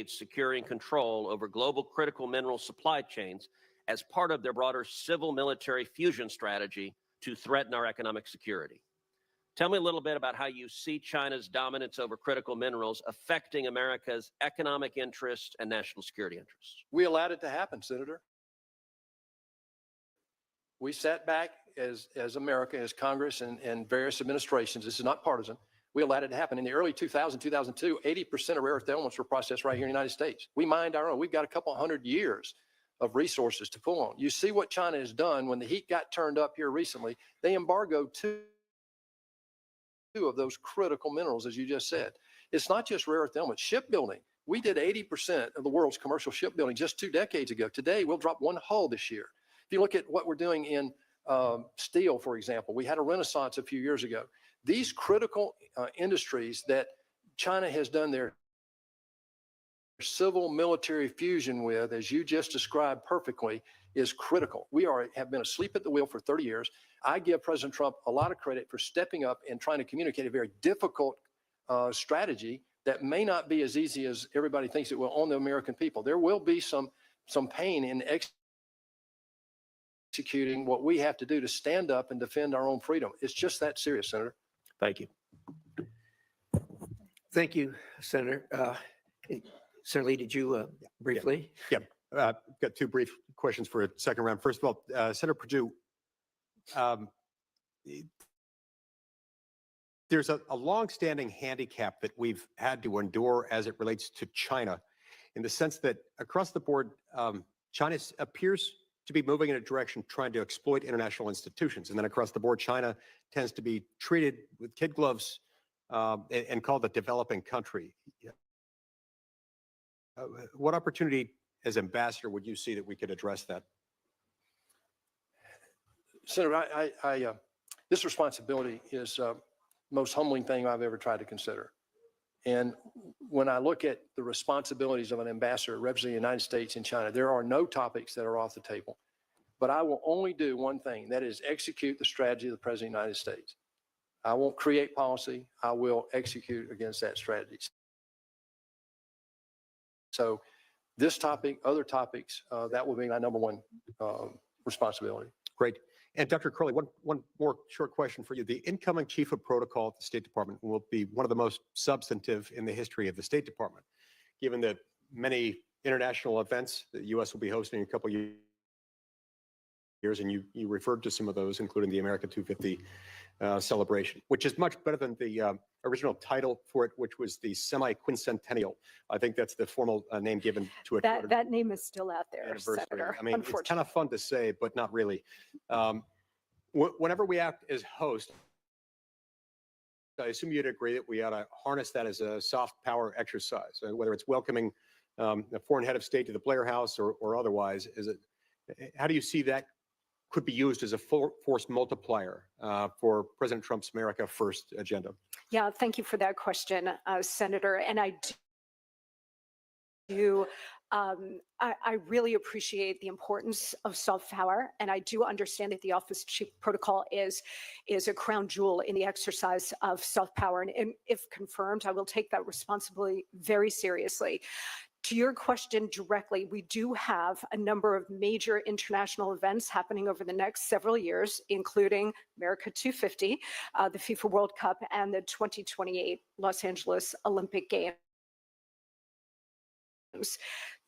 securing control over global critical mineral supply chains as part of their broader civil-military fusion strategy to threaten our economic security. Tell me a little bit about how you see China's dominance over critical minerals affecting America's economic interests and national security interests. We allowed it to happen, Senator. We sat back as America, as Congress and various administrations. This is not partisan. We allowed it to happen. In the early 2000, 2002, 80% of rare earth elements were processed right here in the United States. We mined our own. We've got a couple hundred years of resources to pull on. You see what China has done when the heat got turned up here recently. They embargoed two of those critical minerals, as you just said. It's not just rare earth elements. Shipbuilding. We did 80% of the world's commercial shipbuilding just 2 decades ago. Today, we'll drop 1 hull this year. If you look at what we're doing in steel, for example, we had a renaissance a few years ago. These critical industries that China has done their civil military fusion with, as you just described perfectly, is critical. We have been asleep at the wheel for 30 years. I give President Trump a lot of credit for stepping up and trying to communicate a very difficult strategy that may not be as easy as everybody thinks it will on the American people. There will be some pain in executing what we have to do to stand up and defend our own freedom. It's just that serious, Senator. Thank you. Thank you, Senator. Senator Lee, did you briefly? Yeah, got 2 brief questions for a second round. First of all, Senator Perdue, there's a longstanding handicap that we've had to endure as it relates to China, in the sense that across the board, China appears to be moving in a direction trying to exploit international institutions. And then across the board, China tends to be treated with kid gloves and called a developing country. What opportunity as ambassador would you see that we could address that? Senator, this responsibility is the most humbling thing I've ever tried to consider. And when I look at the responsibilities of an ambassador representing the United States in China, there are no topics that are off the table. But I will only do one thing, that is execute the strategy of the President of the United States. I won't create policy. I will execute against that strategy. So this topic, other topics, that will be my number one responsibility. Great. And Dr. Crowley, one more short question for you. The incoming chief of protocol at the State Department will be one of the most substantive in the history of the State Department, given the many international events that the U.S. will be hosting in a couple of years. And you referred to some of those, including the America 250 celebration, which is much better than the original title for it, which was the semi-quincentennial. I think that's the formal name given to it. That name is still out there, Anniversary. Senator. I mean, it's kind of fun to say, but not really. Whenever we act as host, I assume you'd agree that we ought to harness that as a soft power exercise, whether it's welcoming a foreign head of state to the Blair House or otherwise. How do you see that could be used as a force multiplier for President Trump's America First agenda? Yeah, thank you for that question, Senator. And I really appreciate the importance of soft power, and I do understand that the Office of Chief Protocol is a crown jewel in the exercise of soft power. And if confirmed, I will take that responsibility very seriously. To your question directly, we do have a number of major international events happening over the next several years, including America 250, the FIFA World Cup, and the 2028 Los Angeles Olympic Games.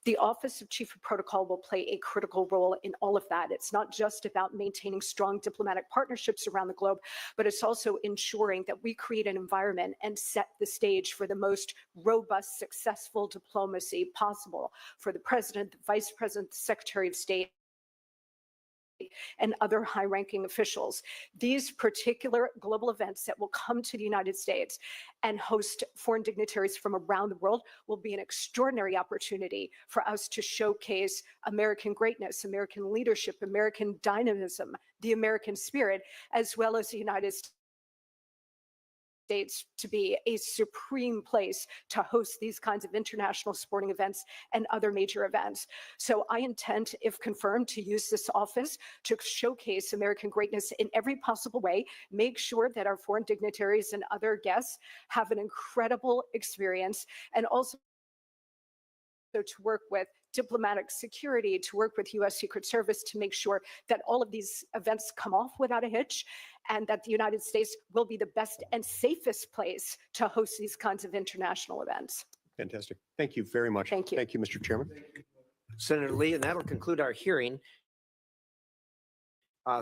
The Office of Chief of Protocol will play a critical role in all of that. It's not just about maintaining strong diplomatic partnerships around the globe, but it's also ensuring that we create an environment and set the stage for the most robust, successful diplomacy possible for the President, the Vice President, the Secretary of State, and other high-ranking officials. These particular global events that will come to the United States and host foreign dignitaries from around the world will be an extraordinary opportunity for us to showcase American greatness, American leadership, American dynamism, the American spirit, as well as the United States to be a supreme place to host these kinds of international sporting events and other major events. So I intend, if confirmed, to use this office to showcase American greatness in every possible way, make sure that our foreign dignitaries and other guests have an incredible experience, and also to work with diplomatic security, to work with U.S. Secret Service to make sure that all of these events come off without a hitch, and that the United States will be the best and safest place to host these kinds of international events. Fantastic. Thank you very much. Thank you. Thank you, Mr. Chairman. Senator Lee, and that'll conclude our hearing.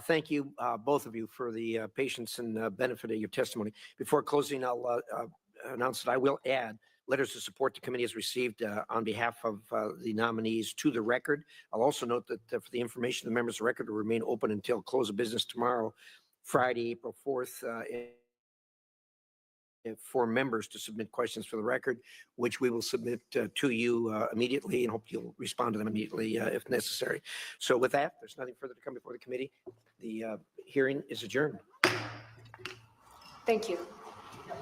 Thank you, both of you, for the patience and benefit of your testimony. Before closing, I'll announce that I will add letters of support the committee has received on behalf of the nominees to the record. I'll also note that for the information, the members of the record will remain open until close of business tomorrow, Friday, April 4th, for members to submit questions for the record, which we will submit to you immediately, and hope you'll respond to them immediately if necessary. So with that, there's nothing further to come before the committee. The hearing is adjourned. Thank you.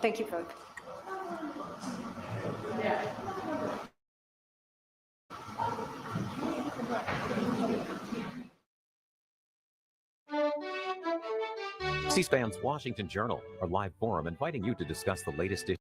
Thank you both. C-SPAN's Washington Journal, our live forum inviting you to discuss the latest issues.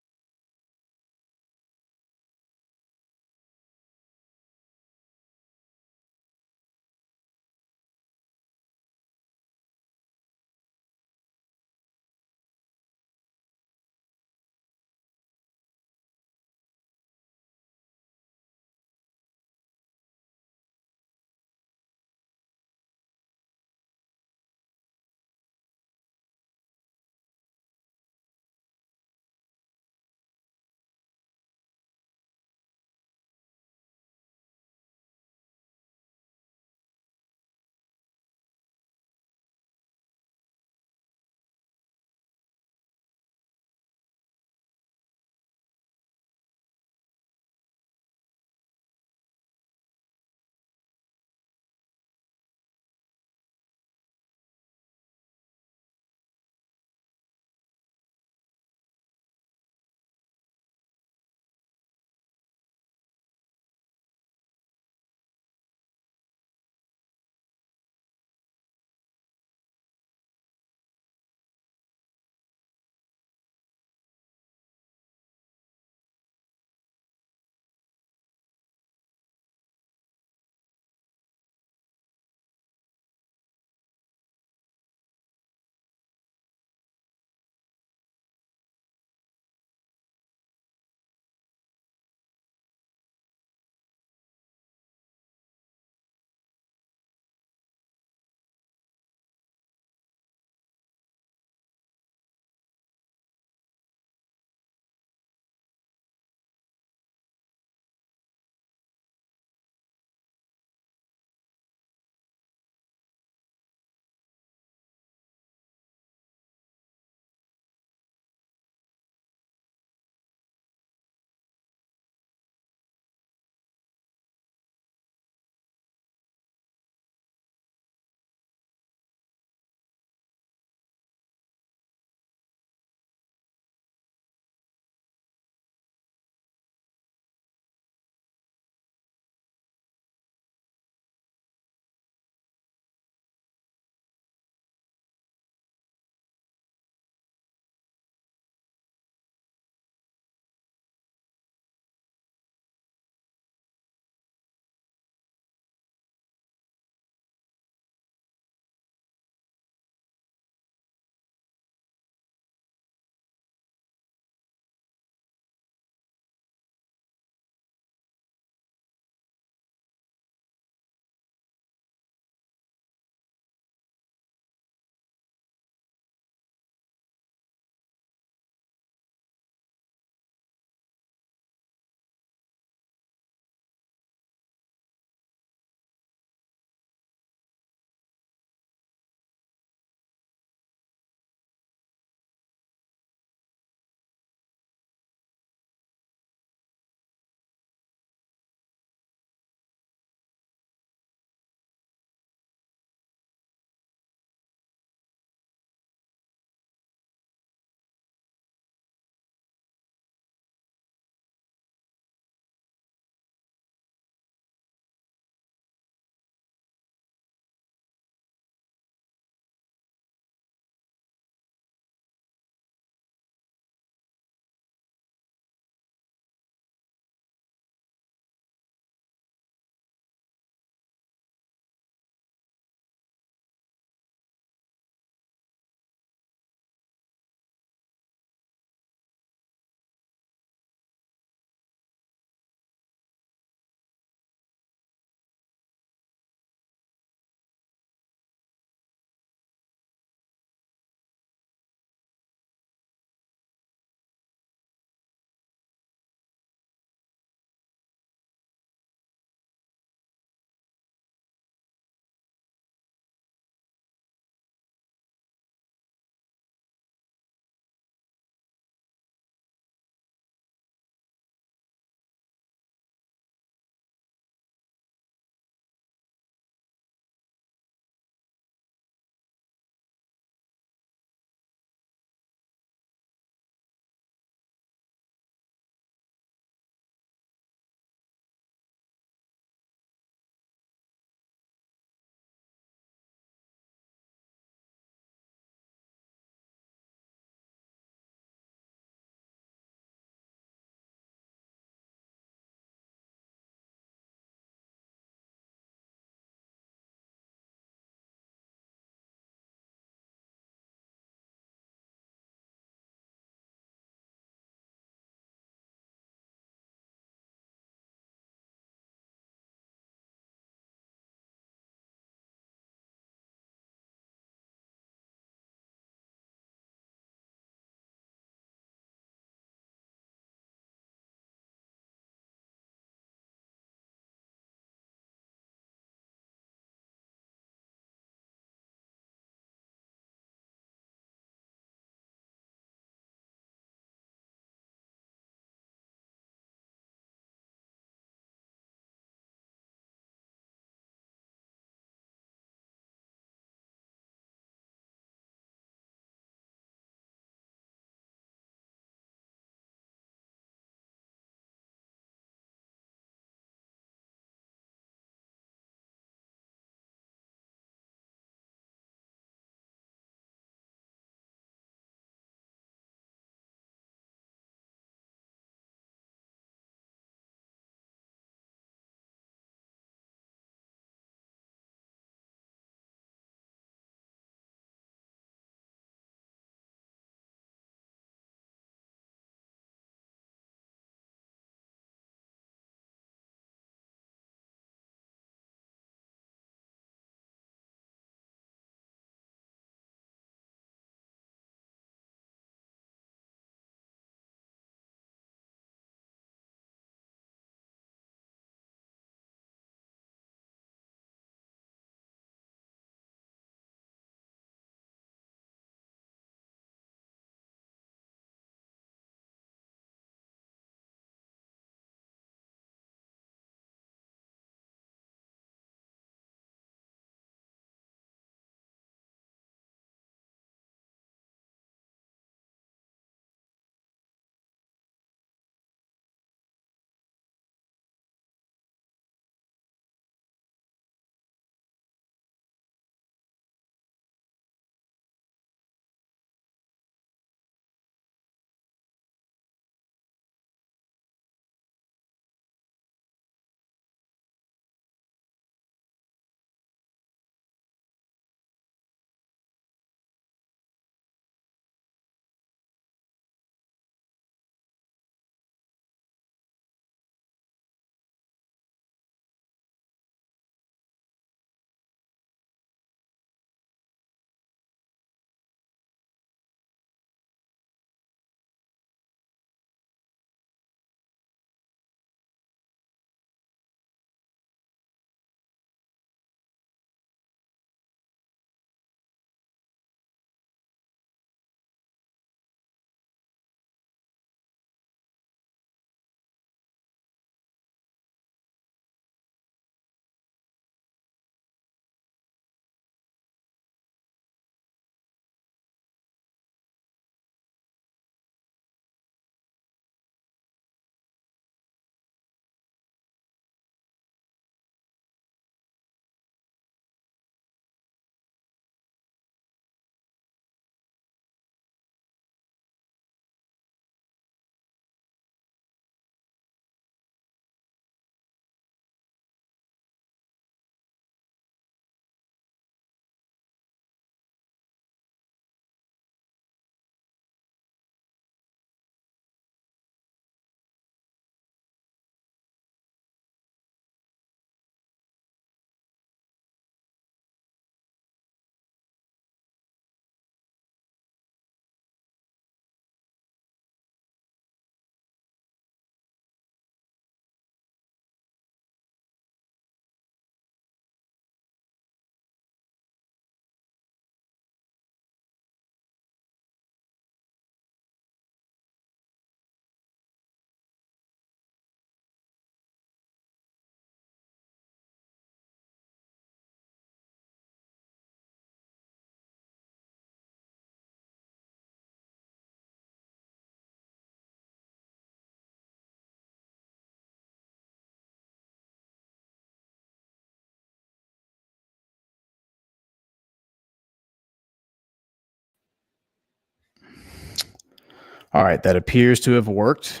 All right, that appears to have worked.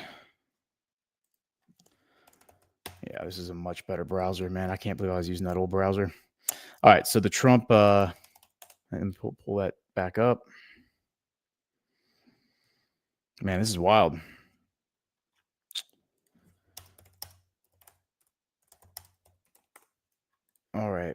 Yeah, this is a much better browser, man. I can't believe I was using that old browser. All right, so the Trump, and pull that back up. Man, this is wild. All right.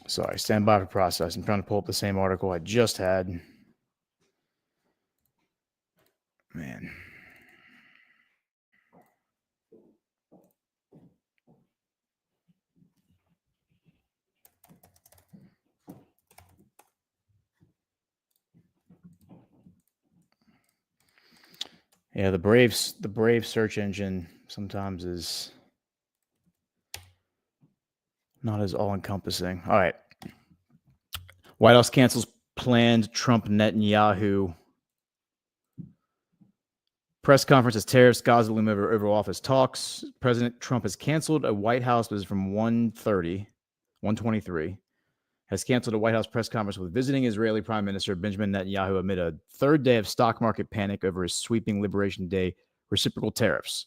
Sorry, stand by for process. I'm trying to pull up the same article I just had. Man. Yeah, the Brave search engine sometimes is not as all-encompassing. All right. White House cancels planned Trump-Netanyahu press conference as tariffs Gaza loom over Oval Office talks. President Trump has canceled a White House, this is from 1:23, has canceled a White House press conference with visiting Israeli Prime Minister Benjamin Netanyahu amid a third day of stock market panic over his sweeping Liberation Day reciprocal tariffs.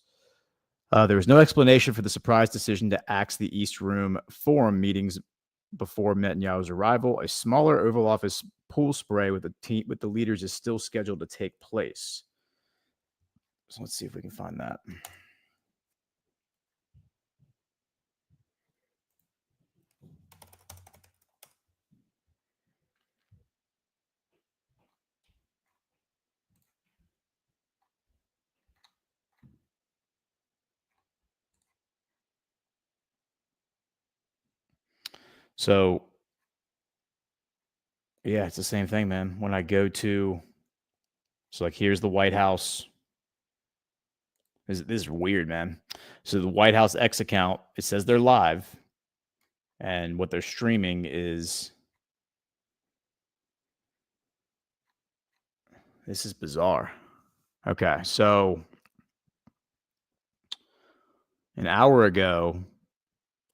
There was no explanation for the surprise decision to axe the East Room Forum meetings before Netanyahu's arrival. A smaller Oval Office pool spray with the leaders is still scheduled to take place. So let's see if we can find that. So, yeah, it's the same thing, man. When I go to, so like, here's the White House. This is weird, man. So the White House X account, it says they're live. And what they're streaming is, this is bizarre. Okay, so an hour ago,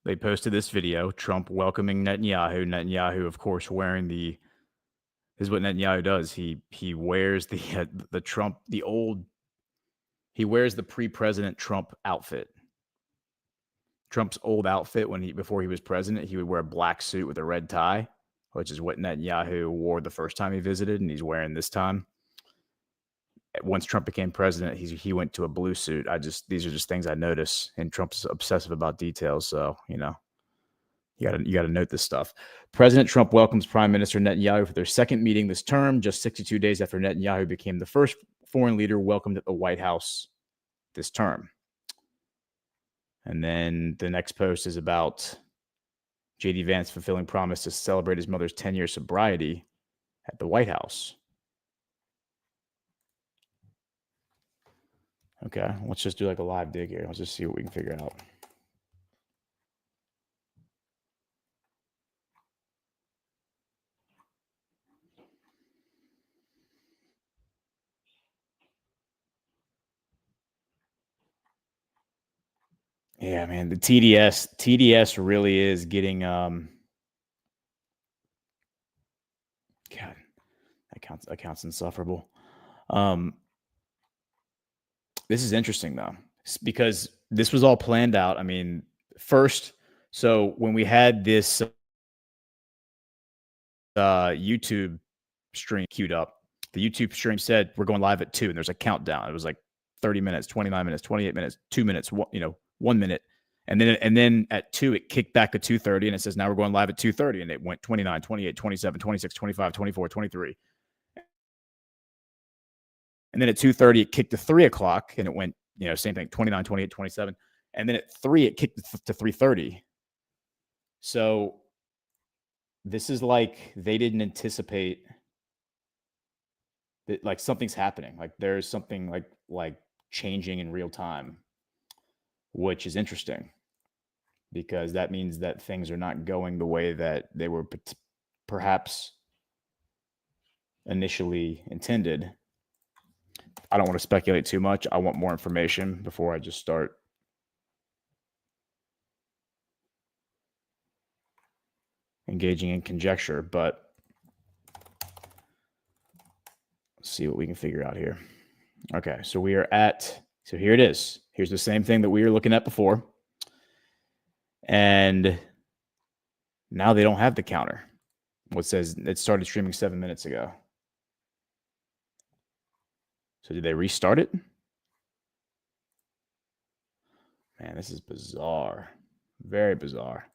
they posted this video, Trump welcoming Netanyahu. Netanyahu, of course, wearing this is what Netanyahu does. He wears the Trump, he wears the pre-president Trump outfit. Trump's old outfit before he was president, he would wear a black suit with a red tie, which is what Netanyahu wore the first time he visited, and he's wearing this time. Once Trump became president, he went to a blue suit. These are just things I notice, and Trump's obsessive about details. So, you got to note this stuff. President Trump welcomes Prime Minister Netanyahu for their second meeting this term, just 62 days after Netanyahu became the first foreign leader welcomed at the White House this term. And then the next post is about J.D. Vance fulfilling promise to celebrate his mother's 10-year sobriety at the White House. Okay, let's just do like a live dig here. Let's just see what we can figure out. Yeah, man, the TDS really is getting God, account's insufferable. This is interesting though, because this was all planned out. I mean, first, so when we had this YouTube stream queued up, the YouTube stream said we're going live at 2, and there's a countdown. It was like 30 minutes, 29 minutes, 28 minutes, 2 minutes, 1 minute. And then at 2, it kicked back to 2:30, and it says now we're going live at 2:30, and it went 29, 28, 27, 26, 25, 24, 23. And then at 2:30, it kicked to 3 o'clock, and it went, same thing, 29, 28, 27. And then at 3, it kicked to 3:30. So this is like they didn't anticipate that, like, something's happening. Like there's something like changing in real time. which is interesting because that means that things are not going the way that they were perhaps initially intended. I don't want to speculate too much. I want more information before I just start engaging in conjecture, but let's see what we can figure out here. Okay, so we are at, so here it is. Here's the same thing that we were looking at before. And now they don't have the counter. What says it started streaming 7 minutes ago. So did they restart it? Man, this is bizarre. Very bizarre.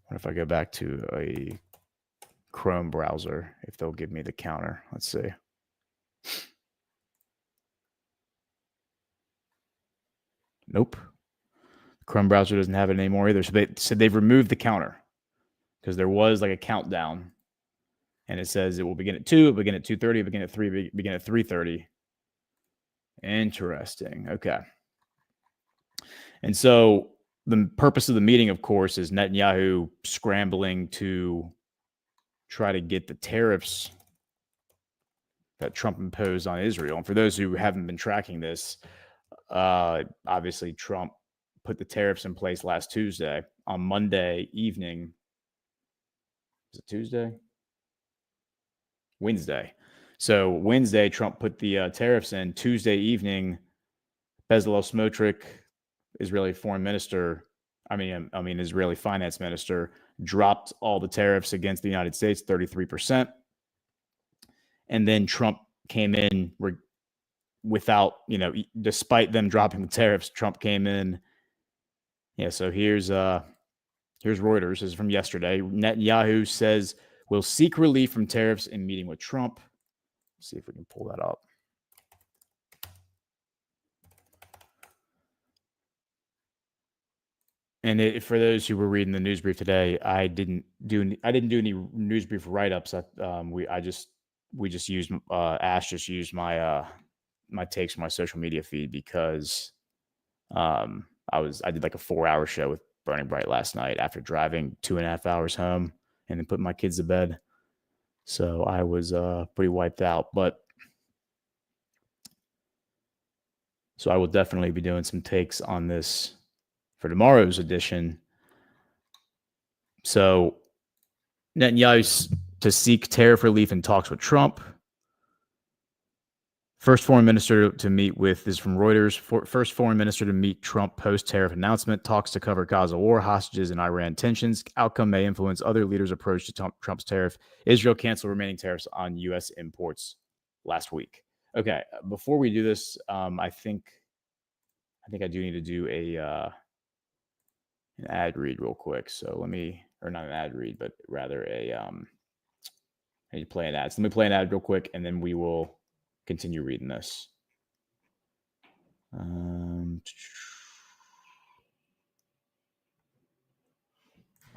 What if I go back to a Chrome browser, if they'll give me the counter? Let's see. Nope. Chrome browser doesn't have it anymore either. So they said they've removed the counter because there was like a countdown. And it says it will begin at 2, it'll begin at 2:30, begin at 3, begin at 3:30. Interesting. Okay. And so the purpose of the meeting, of course, is Netanyahu scrambling to try to get the tariffs that Trump imposed on Israel. And for those who haven't been tracking this, obviously Trump put the tariffs in place last Tuesday. On Monday evening, is it Tuesday? Wednesday. So Wednesday, Trump put the tariffs in. Tuesday evening, Bezalel Smotrich, Israeli foreign minister, Israeli finance minister, dropped all the tariffs against the United States, 33%. And then Trump came in without, despite them dropping the tariffs, Trump came in. Yeah, so here's Reuters. This is from yesterday. Netanyahu says we'll seek relief from tariffs in meeting with Trump. Let's see if we can pull that up. And for those who were reading the news brief today, I didn't do any news brief write-ups. We just used Ashe just used my my takes from my social media feed because I did like a 4-hour show with Burning Bright last night after driving 2.5 hours home and then putting my kids to bed. So I was pretty wiped out, so I will definitely be doing some takes on this for tomorrow's edition. So Netanyahu's to seek tariff relief in talks with Trump. First foreign minister to meet with, this is from Reuters, first foreign minister to meet Trump post-tariff announcement, talks to cover Gaza war, hostages, and Iran tensions. Outcome may influence other leaders' approach to Trump's tariff. Israel canceled remaining tariffs on U.S. imports last week. Okay, before we do this, I think I do need to do an ad read real quick. So let me, or not an ad read, but rather I need to play an ad. So let me play an ad real quick, and then we will continue reading this.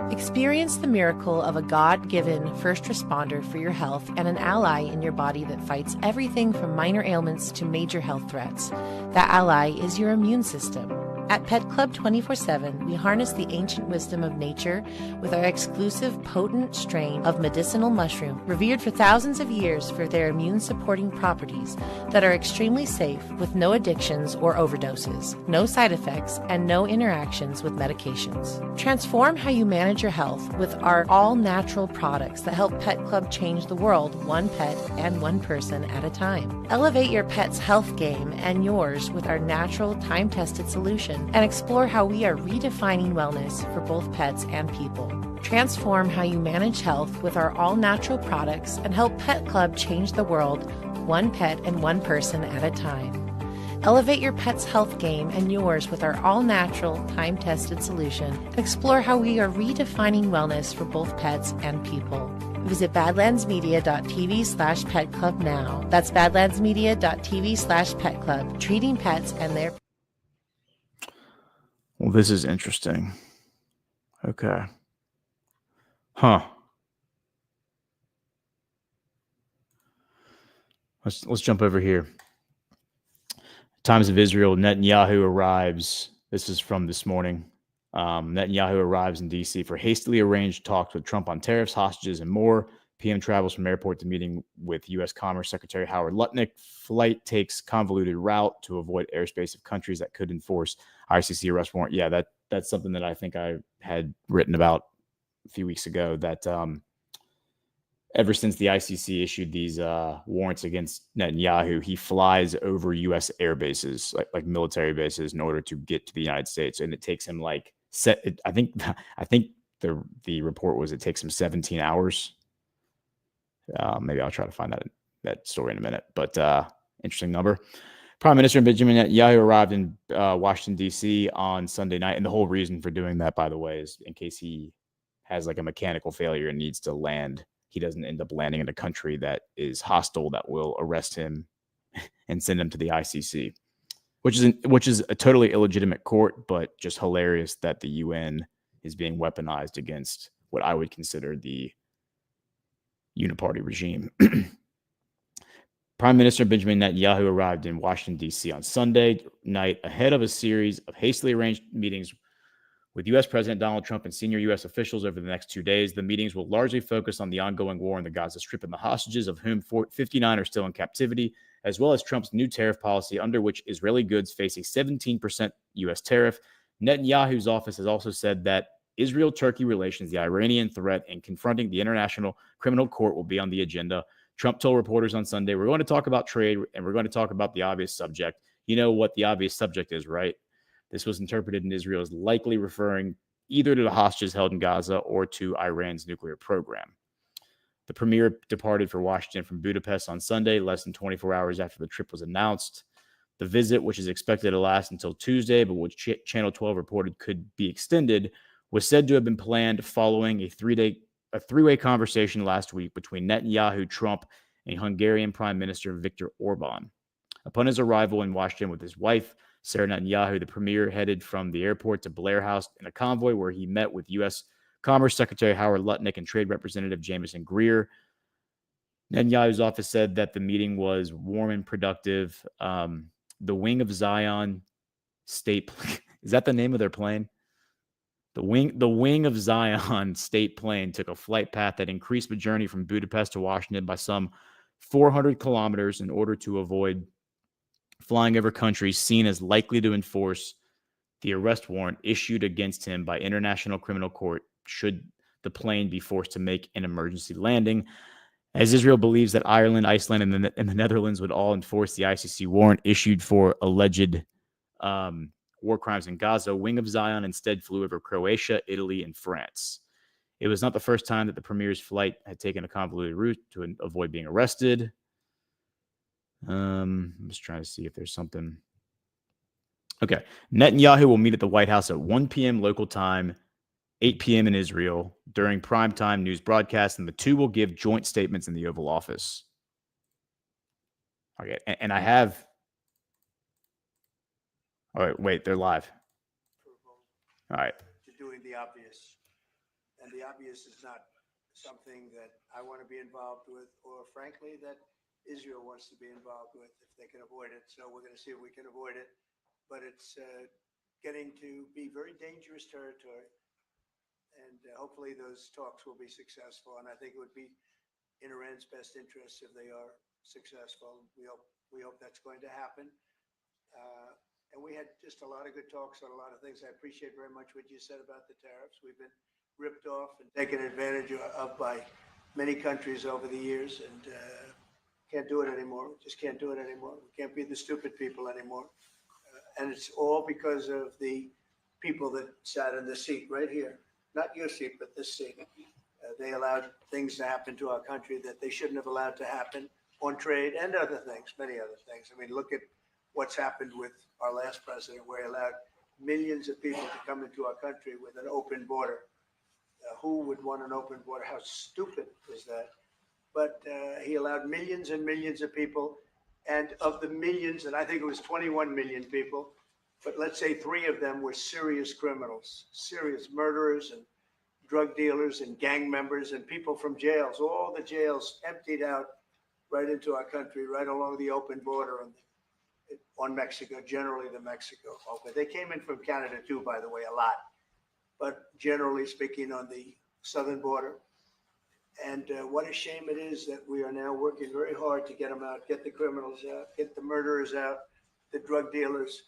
Experience the miracle of a God-given first responder for your health and an ally in your body that fights everything from minor ailments to major health threats. That ally is your immune system. At Pet Club 24/7, we harness the ancient wisdom of nature with our exclusive potent strain of medicinal mushroom, revered for thousands of years for their immune-supporting properties that are extremely safe with no addictions or overdoses, no side effects, and no interactions with medications. Transform how you manage your health with our all-natural products that help Pet Club change the world one pet and one person at a time. Elevate your pet's health game and yours with our natural, time-tested solution, and explore how we are redefining wellness for both pets and people. Transform how you manage health with our all-natural products and help Pet Club change the world one pet and one person at a time. Elevate your pet's health game and yours with our all-natural, time-tested solution, and explore how we are redefining wellness for both pets and people. Visit badlandsmedia.tv/petclub now. That's badlandsmedia.tv/petclub, treating pets and their... Well, this is interesting. Okay. Huh. Let's jump over here. Times of Israel, Netanyahu arrives This is from this morning. Netanyahu arrives in D.C. for hastily arranged talks with Trump on tariffs, hostages, and more. PM travels from airport to meeting with U.S. Commerce Secretary Howard Lutnick. Flight takes convoluted route to avoid airspace of countries that could enforce ICC arrest warrant. Yeah, that's something that I think I had written about a few weeks ago, that ever since the ICC issued these warrants against Netanyahu, he flies over U.S. air bases, like military bases, in order to get to the United States, and it takes him I think the report was it takes him 17 hours. Maybe I'll try to find that story in a minute, but interesting number. Prime Minister Benjamin Netanyahu arrived in Washington, D.C. on Sunday night, and the whole reason for doing that, by the way, is in case he has like a mechanical failure and needs to land, he doesn't end up landing in a country that is hostile that will arrest him and send him to the ICC, which is a totally illegitimate court, but just hilarious that the UN is being weaponized against what I would consider the uniparty regime. Prime Minister Benjamin Netanyahu arrived in Washington, D.C. on Sunday night ahead of a series of hastily arranged meetings with U.S. President Donald Trump and senior U.S. officials over the next 2 days. The meetings will largely focus on the ongoing war in the Gaza Strip and the hostages, of whom 59 are still in captivity, as well as Trump's new tariff policy, under which Israeli goods face a 17% U.S. tariff. Netanyahu's office has also said that Israel-Turkey relations, the Iranian threat, and confronting the International Criminal Court will be on the agenda. Trump told reporters on Sunday, "We're going to talk about trade, and we're going to talk about the obvious subject." You know what the obvious subject is, right? This was interpreted in Israel as likely referring either to the hostages held in Gaza or to Iran's nuclear program. The premier departed for Washington from Budapest on Sunday, less than 24 hours after the trip was announced. The visit, which is expected to last until Tuesday, but which Channel 12 reported could be extended, was said to have been planned following a three-way conversation last week between Netanyahu, Trump, and Hungarian Prime Minister Viktor Orban. Upon his arrival in Washington with his wife, Sarah Netanyahu, the premier headed from the airport to Blair House in a convoy where he met with U.S. Commerce Secretary Howard Lutnick and Trade Representative Jamieson Greer. Netanyahu's office said that the meeting was warm and productive. The Wing of Zion state is that the name of their plane? The Wing of Zion state plane took a flight path that increased the journey from Budapest to Washington by some 400 kilometers in order to avoid flying over countries seen as likely to enforce the arrest warrant issued against him by International Criminal Court should the plane be forced to make an emergency landing. As Israel believes that Ireland, Iceland, and the Netherlands would all enforce the ICC warrant issued for alleged war crimes in Gaza, Wing of Zion instead flew over Croatia, Italy, and France. It was not the first time that the premier's flight had taken a convoluted route to avoid being arrested. I'm just trying to see if there's something. Okay. Netanyahu will meet at the White House at 1 p.m. local time, 8 p.m. in Israel during primetime news broadcasts, and the two will give joint statements in the Oval Office. Okay. And I have. All right. Wait, they're live. All right. Doing the obvious. And the obvious is not something that I want to be involved with, or frankly, that Israel wants to be involved with if they can avoid it. So we're going to see if we can avoid it. But it's getting to be very dangerous territory. And hopefully those talks will be successful. And I think it would be in Iran's best interest if they are successful. We hope that's going to happen. And we had just a lot of good talks on a lot of things. I appreciate very much what you said about the tariffs. We've been ripped off and taken advantage of by many countries over the years, and can't do it anymore. We just can't do it anymore. We can't be the stupid people anymore. And it's all because of the people that sat in the seat right here. Not your seat, but this seat. They allowed things to happen to our country that they shouldn't have allowed to happen on trade and other things, many other things. I mean, look at what's happened with our last president, where he allowed millions of people to come into our country with an open border. Who would want an open border? How stupid is that? But he allowed millions and millions of people, and of the millions, and I think it was 21 million people, but let's say 3 of them were serious criminals, serious murderers and drug dealers and gang members and people from jails. All the jails emptied out right into our country, right along the open border. And on Mexico, generally the Mexico. Okay, they came in from Canada too, by the way, a lot, but generally speaking on the southern border. And what a shame it is that we are now working very hard to get them out, get the criminals out, get the murderers out, the drug dealers,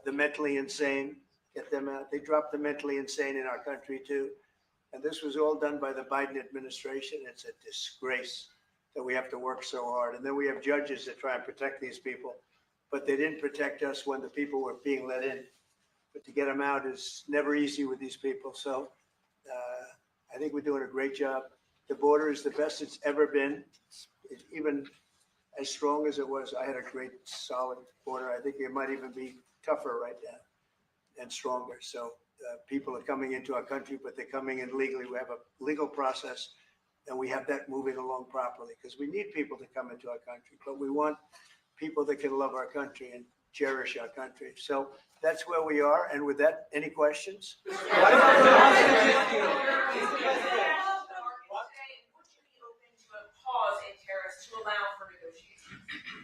the mentally insane, get them out. They dropped the mentally insane in our country too. And this was all done by the Biden administration. It's a disgrace that we have to work so hard. And then we have judges that try and protect these people, but they didn't protect us when the people were being let in. But to get them out is never easy with these people. So I think we're doing a great job. The border is the best it's ever been. It's even as strong as it was. I had a great, solid border. I think it might even be tougher right now and stronger. So people are coming into our country, but they're coming in legally. We have a legal process, and we have that moving along properly because we need people to come into our country, but we want people that can love our country and cherish our country. So that's where we are. And with that, any questions?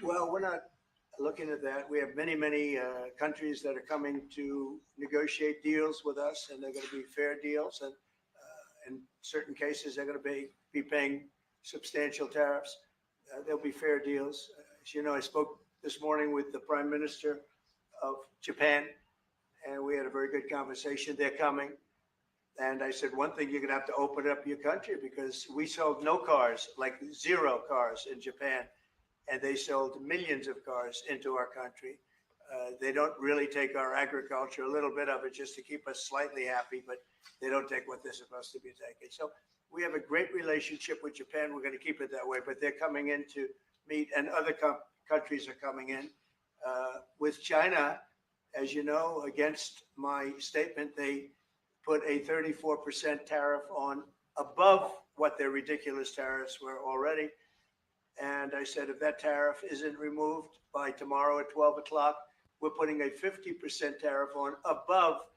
Well, we're not looking at that. We have many countries that are coming to negotiate deals with us, and they're going to be fair deals. And in certain cases, they're going to be paying substantial tariffs. There'll be fair deals. As you know, I spoke this morning with the Prime Minister of Japan, and we had a very good conversation. They're coming. And I said, one thing, you're going to have to open up your country because we sold no cars, like 0 cars in Japan. And they sold millions of cars into our country. They don't really take our agriculture, a little bit of it just to keep us slightly happy, but they don't take what they're supposed to be taking. So we have a great relationship with Japan. We're going to keep it that way, but they're coming in to meet, and other countries are coming in. With China, as you know, against my statement, they put a 34% tariff on above what their ridiculous tariffs were already. And I said, if that tariff isn't removed by tomorrow at 12 o'clock, we're putting a 50% tariff on above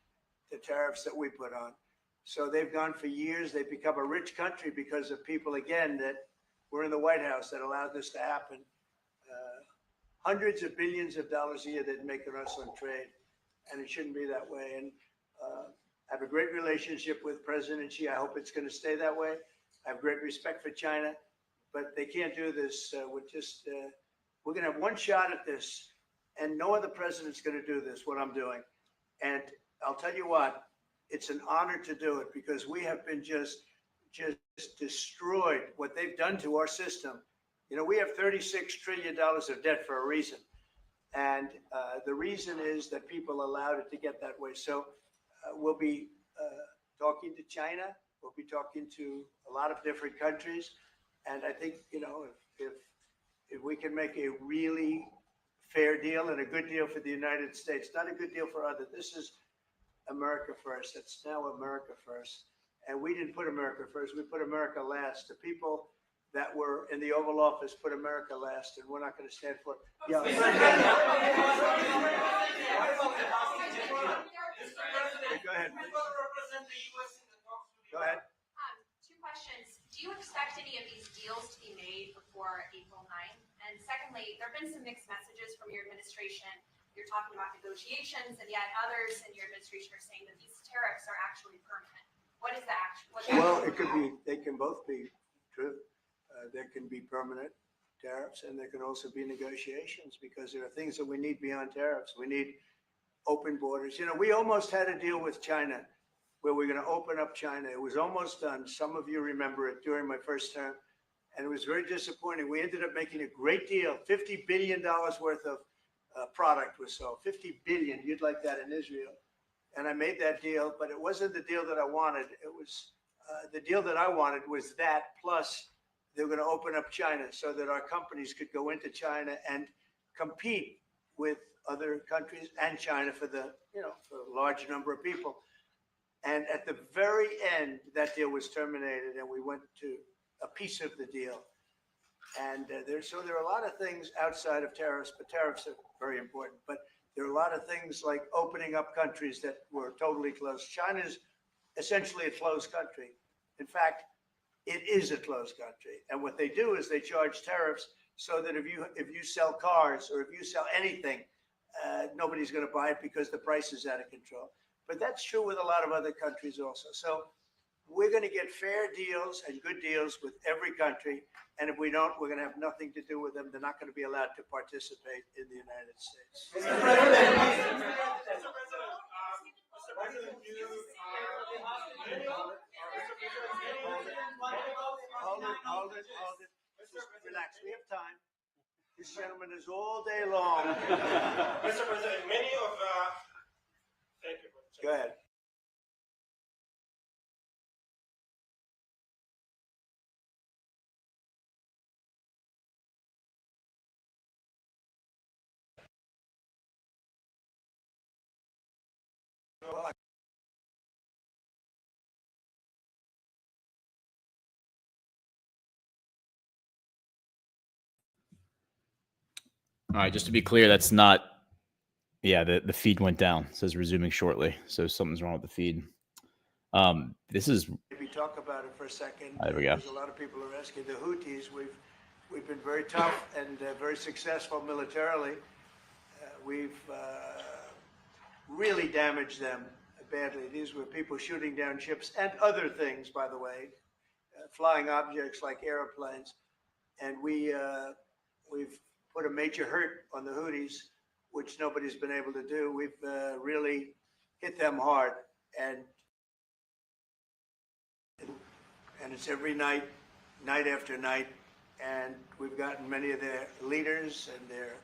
the tariffs that we put on. So they've gone for years. They've become a rich country because of people, again, that were in the White House that allowed this to happen. Hundreds of billions of dollars a year they'd make on us on trade. And it shouldn't be that way. And I have a great relationship with President Xi. I hope it's going to stay that way. I have great respect for China. But they can't do this with just, we're going to have one shot at this, and no other president's going to do this, what I'm doing. And I'll tell you what, it's an honor to do it because we have been just destroyed what they've done to our system. You know, we have $36 trillion of debt for a reason. And the reason is that people allowed it to get that way. So we'll be talking to China. We'll be talking to a lot of different countries. And I think, you know, if we can make a really fair deal and a good deal for the United States, not a good deal for others. This is America first. It's now America first. And we didn't put America first. We put America last. The people that were in the Oval Office put America last, and we're not going to stand for it. Yeah. Go ahead. Go ahead. 2 questions. Do you expect any of these deals to be made before April 9th? And secondly, there have been some mixed messages from your administration. You're talking about negotiations, and yet others in your administration are saying that these tariffs are actually permanent. What is that? Well, it could be, they can both be true. There can be permanent tariffs, and there can also be negotiations because there are things that we need beyond tariffs. We need open borders. You know, we almost had a deal with China where we're going to open up China. It was almost done. Some of you remember it during my first term, and it was very disappointing. We ended up making a great deal. $50 billion worth of product was sold. $50 billion. You'd like that in Israel. And I made that deal, but it wasn't the deal that I wanted. It was the deal that I wanted was that, plus they were going to open up China so that our companies could go into China and compete with other countries and China for the, you know, for a large number of people. And at the very end, that deal was terminated, and we went to a piece of the deal. And so there are a lot of things outside of tariffs, but tariffs are very important. But there are a lot of things like opening up countries that were totally closed. China's essentially a closed country. In fact, it is a closed country. And what they do is they charge tariffs so that if you sell cars or if you sell anything, nobody's going to buy it because the price is out of control. But that's true with a lot of other countries also. So we're going to get fair deals and good deals with every country. And if we don't, we're going to have nothing to do with them. They're not going to be allowed to participate in the United States. Hold it. Just relax. We have time. This gentleman is all day long. Mr. President, many of thank you. Go ahead. All right, just to be clear, that's not, yeah, the feed went down. It says resuming shortly. So something's wrong with the feed. This is, Maybe talk about it for a second. There we go. Because a lot of people are asking the Houthis. We've been very tough and very successful militarily. We've really damaged them badly. These were people shooting down ships and other things, by the way, flying objects like airplanes. And we've put a major hurt on the Houthis, which nobody's been able to do. We've really hit them hard. And it's every night, night after night. And we've gotten many of their leaders and their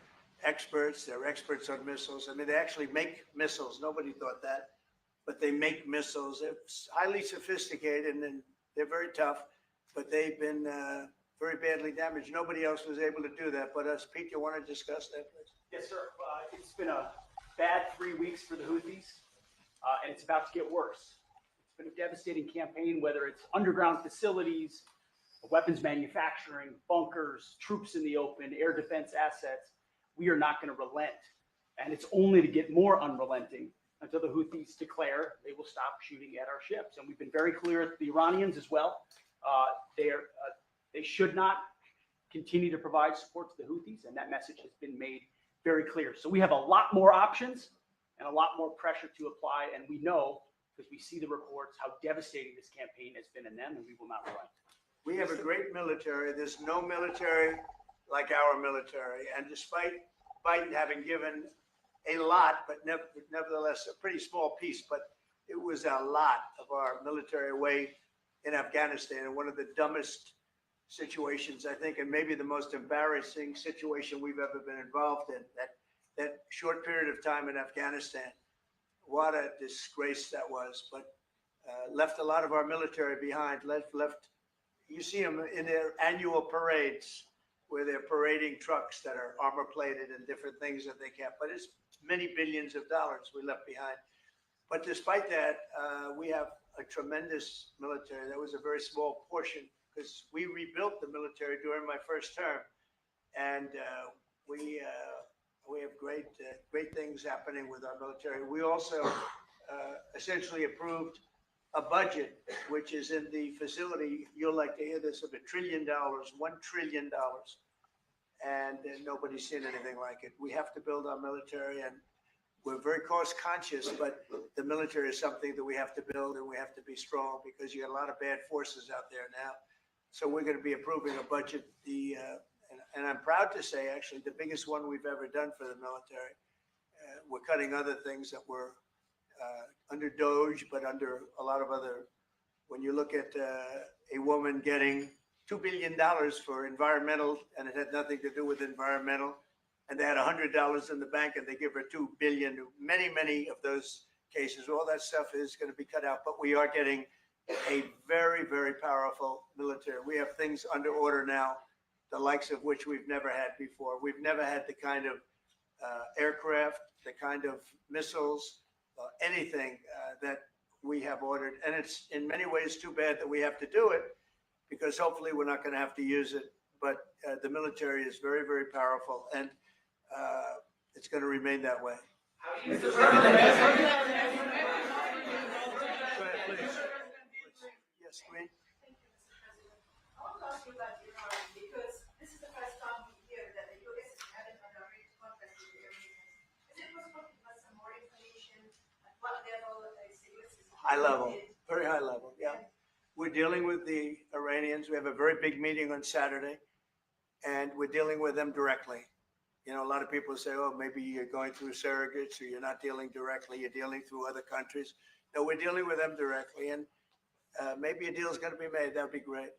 experts. They're experts on missiles. I mean, they actually make missiles. Nobody thought that. But they make missiles. They're highly sophisticated and they're very tough. But they've been very badly damaged. Nobody else was able to do that but us. Pete, you want to discuss that, please? Yes, sir. It's been a bad 3 weeks for the Houthis, and it's about to get worse. It's been a devastating campaign, whether it's underground facilities, weapons manufacturing, bunkers, troops in the open, air defense assets. We are not going to relent. And it's only to get more unrelenting until the Houthis declare they will stop shooting at our ships. And we've been very clear with the Iranians as well. They should not continue to provide support to the Houthis, and that message has been made very clear. So we have a lot more options and a lot more pressure to apply, and we know, because we see the reports, how devastating this campaign has been in them, and we will not relent. We have a great military. There's no military like our military. And despite Biden having given a lot, but nevertheless a pretty small piece, but it was a lot of our military away in Afghanistan. And one of the dumbest situations, I think, and maybe the most embarrassing situation we've ever been involved in, that short period of time in Afghanistan. What a disgrace that was, but left a lot of our military behind, left. You see them in their annual parades where they're parading trucks that are armor plated and different things that they kept, but it's many billions of dollars we left behind. But despite that, we have a tremendous military. That was a very small portion because we rebuilt the military during my first term, and we have great things happening with our military. We also essentially approved a budget, which is in the facility, you'll like to hear this, of $1 trillion, $1 trillion. And nobody's seen anything like it. We have to build our military, and we're very cost conscious, but the military is something that we have to build, and we have to be strong because you got a lot of bad forces out there now. So we're going to be approving a budget, and I'm proud to say, actually, the biggest one we've ever done for the military. We're cutting other things that were under Doge, but under a lot of other, when you look at a woman getting $2 billion for environmental, and it had nothing to do with environmental, and they had $100 in the bank and they give her $2 billion, many of those cases, all that stuff is going to be cut out, but we are getting a very, very powerful military. We have things under order now, the likes of which we've never had before. We've never had the kind of aircraft, the kind of missiles, anything that we have ordered. And it's in many ways too bad that we have to do it because hopefully we're not going to have to use it. But the military is very, very powerful, and it's going to remain that way. Go ahead, please. Yes, Green. I want to ask you about Iran because this is the first time we hear High level, very high level, yeah. We're dealing with the Iranians. We have a very big meeting on Saturday, and we're dealing with them directly. You know, a lot of people say, oh, maybe you're going through surrogates or you're not dealing directly, you're dealing through other countries. No, we're dealing with them directly, and maybe a deal is going to be made. That would be great.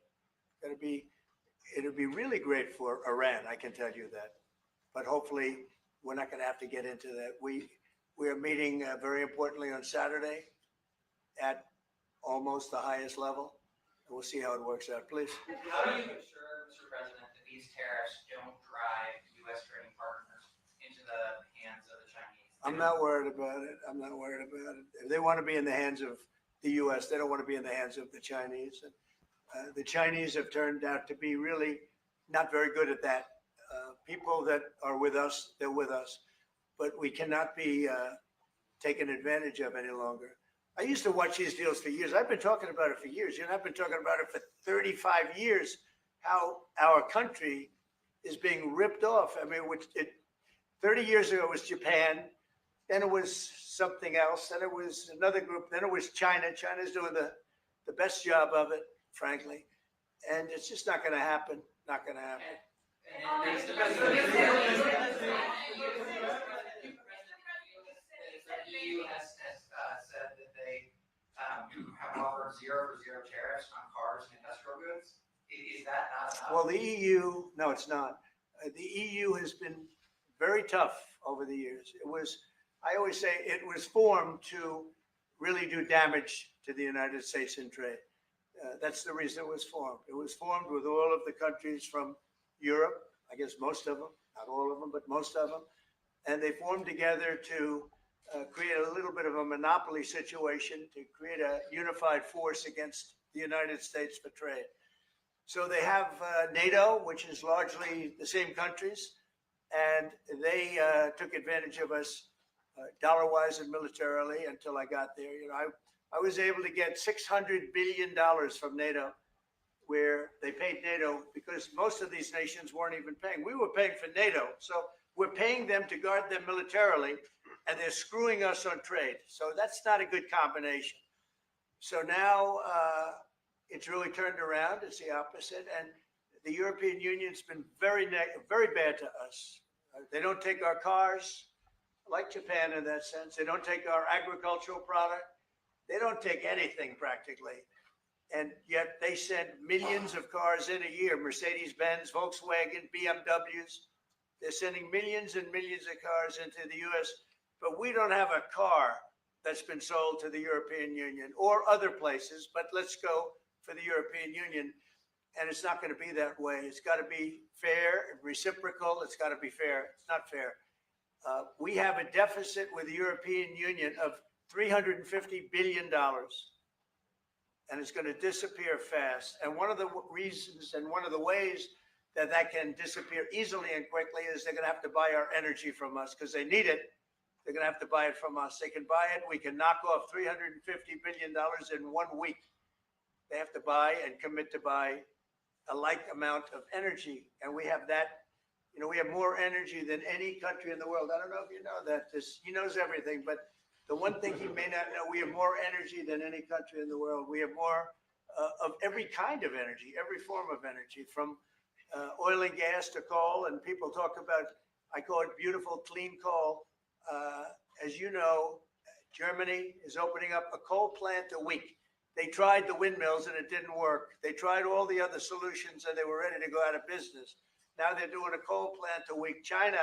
It'll be really great for Iran, I can tell you that. But hopefully, we're not going to have to get into that. We are meeting very importantly on Saturday at almost the highest level. And we'll see how it works out. Please. How do you ensure, Mr. President, that these tariffs don't drive U.S. trading partners into the hands of the Chinese? I'm not worried about it. I'm not worried about it. If they want to be in the hands of the U.S., they don't want to be in the hands of the Chinese. And the Chinese have turned out to be really not very good at that. People that are with us, they're with us. But we cannot be taken advantage of any longer. I used to watch these deals for years. I've been talking about it for years. I've been talking about it for 35 years, how our country is being ripped off. I mean, 30 years ago it was Japan, then it was something else, then it was another group, then it was China. China's doing the best job of it, frankly. And it's just not going to happen. Not going to happen. The EU has said that they have offered 0 for 0 tariffs on cars and industrial goods. Is that not enough? Well, the EU, no, it's not. The EU has been very tough over the years. I always say it was formed to really do damage to the United States in trade. That's the reason it was formed. It was formed with all of the countries from Europe, I guess most of them, not all of them, but most of them. And they formed together to create a little bit of a monopoly situation, to create a unified force against the United States for trade. So they have NATO, which is largely the same countries, and they took advantage of us dollar-wise and militarily until I got there. You know, I was able to get $600 billion from NATO, where they paid NATO because most of these nations weren't even paying. We were paying for NATO, so we're paying them to guard them militarily, and they're screwing us on trade. So that's not a good combination. So now it's really turned around. It's the opposite. And the European Union's been very bad to us. They don't take our cars, like Japan in that sense. They don't take our agricultural product. They don't take anything practically. And yet they send millions of cars in a year, Mercedes-Benz, Volkswagen, BMWs. They're sending millions and millions of cars into the U.S., but we don't have a car that's been sold to the European Union or other places, but let's go for the European Union. And it's not going to be that way. It's got to be fair, reciprocal. It's got to be fair. It's not fair. We have a deficit with the European Union of $350 billion, and it's going to disappear fast. And one of the reasons and one of the ways that that can disappear easily and quickly is they're going to have to buy our energy from us because they need it. They're going to have to buy it from us. They can buy it. We can knock off $350 billion in 1 week. They have to buy and commit to buy a like amount of energy. And we have that, you know, we have more energy than any country in the world. I don't know if you know that. He knows everything, but the one thing he may not know, we have more energy than any country in the world. We have more of every kind of energy, every form of energy, from oil and gas to coal. And people talk about, I call it beautiful, clean coal. As you know, Germany is opening up a coal plant a week. They tried the windmills and it didn't work. They tried all the other solutions and they were ready to go out of business. Now they're doing a coal plant a week. China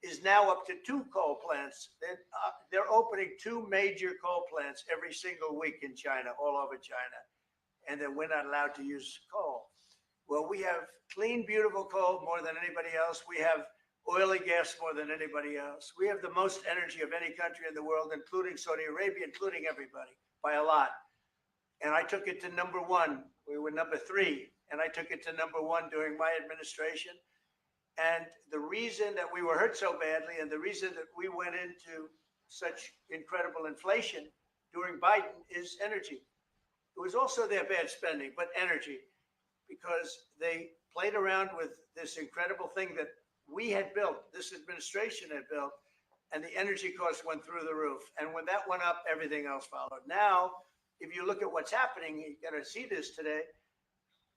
is now up to 2 coal plants. They're opening 2 major coal plants every single week in China, all over China. And then we're not allowed to use coal. Well, we have clean, beautiful coal more than anybody else. We have oil and gas more than anybody else. We have the most energy of any country in the world, including Saudi Arabia, including everybody, by a lot. And I took it to #1. We were #3, and I took it to #1 during my administration. And the reason that we were hurt so badly and the reason that we went into such incredible inflation during Biden is energy. It was also their bad spending, but energy, because they played around with this incredible thing that we had built, this administration had built, and the energy costs went through the roof. And when that went up, everything else followed. Now, if you look at what's happening, you got to see this today.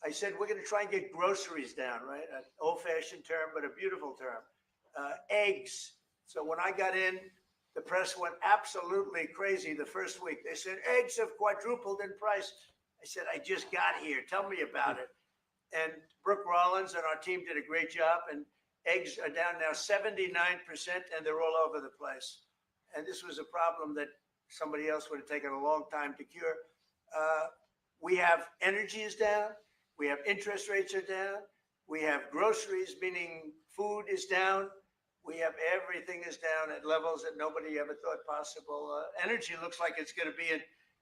I said, we're going to try and get groceries down, right? An old-fashioned term, but a beautiful term. Eggs. So when I got in, the press went absolutely crazy the first week. They said, eggs have quadrupled in price. I said, I just got here. Tell me about it. And Brooke Rollins and our team did a great job. And eggs are down now 79%, and they're all over the place. And this was a problem that somebody else would have taken a long time to cure. We have energy is down. We have interest rates are down. We have groceries, meaning food is down. We have everything is down at levels that nobody ever thought possible. Energy looks like it's going to be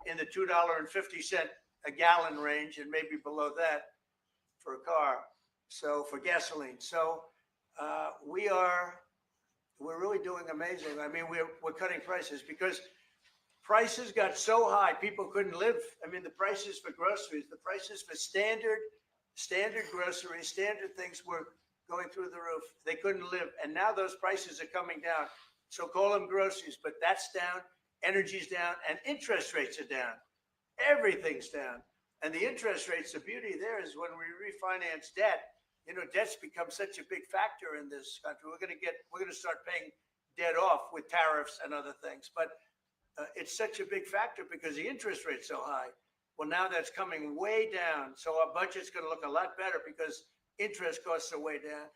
in the $2.50 a gallon range and maybe below that for a car. So for gasoline. So we're really doing amazing. I mean, we're cutting prices because prices got so high, people couldn't live. I mean, the prices for groceries, the prices for standard groceries, standard things were going through the roof. They couldn't live. And now those prices are coming down. So call them groceries, but that's down, energy's down, and interest rates are down. Everything's down. And the interest rates, the beauty there is when we refinance debt, you know, debt's become such a big factor in this country. We're going to start paying debt off with tariffs and other things. But it's such a big factor because the interest rate's so high. Well, now that's coming way down. So our budget's going to look a lot better because interest costs are way down.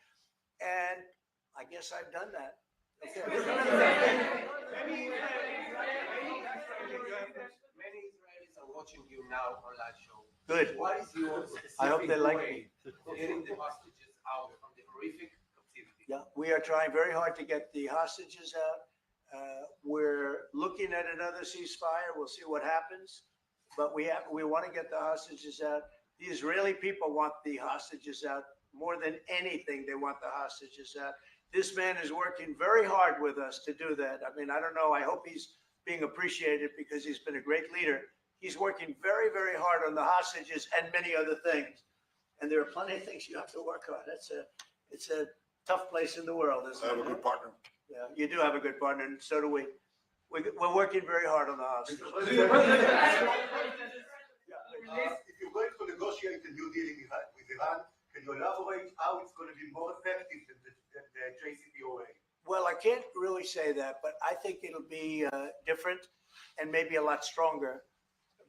And I guess I've done that. Okay. Many Israelis are watching you now on that show. Good. What is your specific I hope they like way me. of getting the hostages out from the horrific captivity? Yeah, we are trying very hard to get the hostages out. We're looking at another ceasefire. We'll see what happens. But we want to get the hostages out. The Israeli people want the hostages out more than anything. They want the hostages out. This man is working very hard with us to do that. I mean, I don't know. I hope he's being appreciated because he's been a great leader. He's working very, very hard on the hostages and many other things. And there are plenty of things you have to work on. It's a tough place in the world, isn't it? I have a good partner. Yeah, you do have a good partner, and so do we. We're working very hard on the hostages. If you're going to negotiate a new deal with Iran, can you elaborate how it's going to be more effective than the JCPOA? Well, I can't really say that, but I think it'll be different and maybe a lot stronger.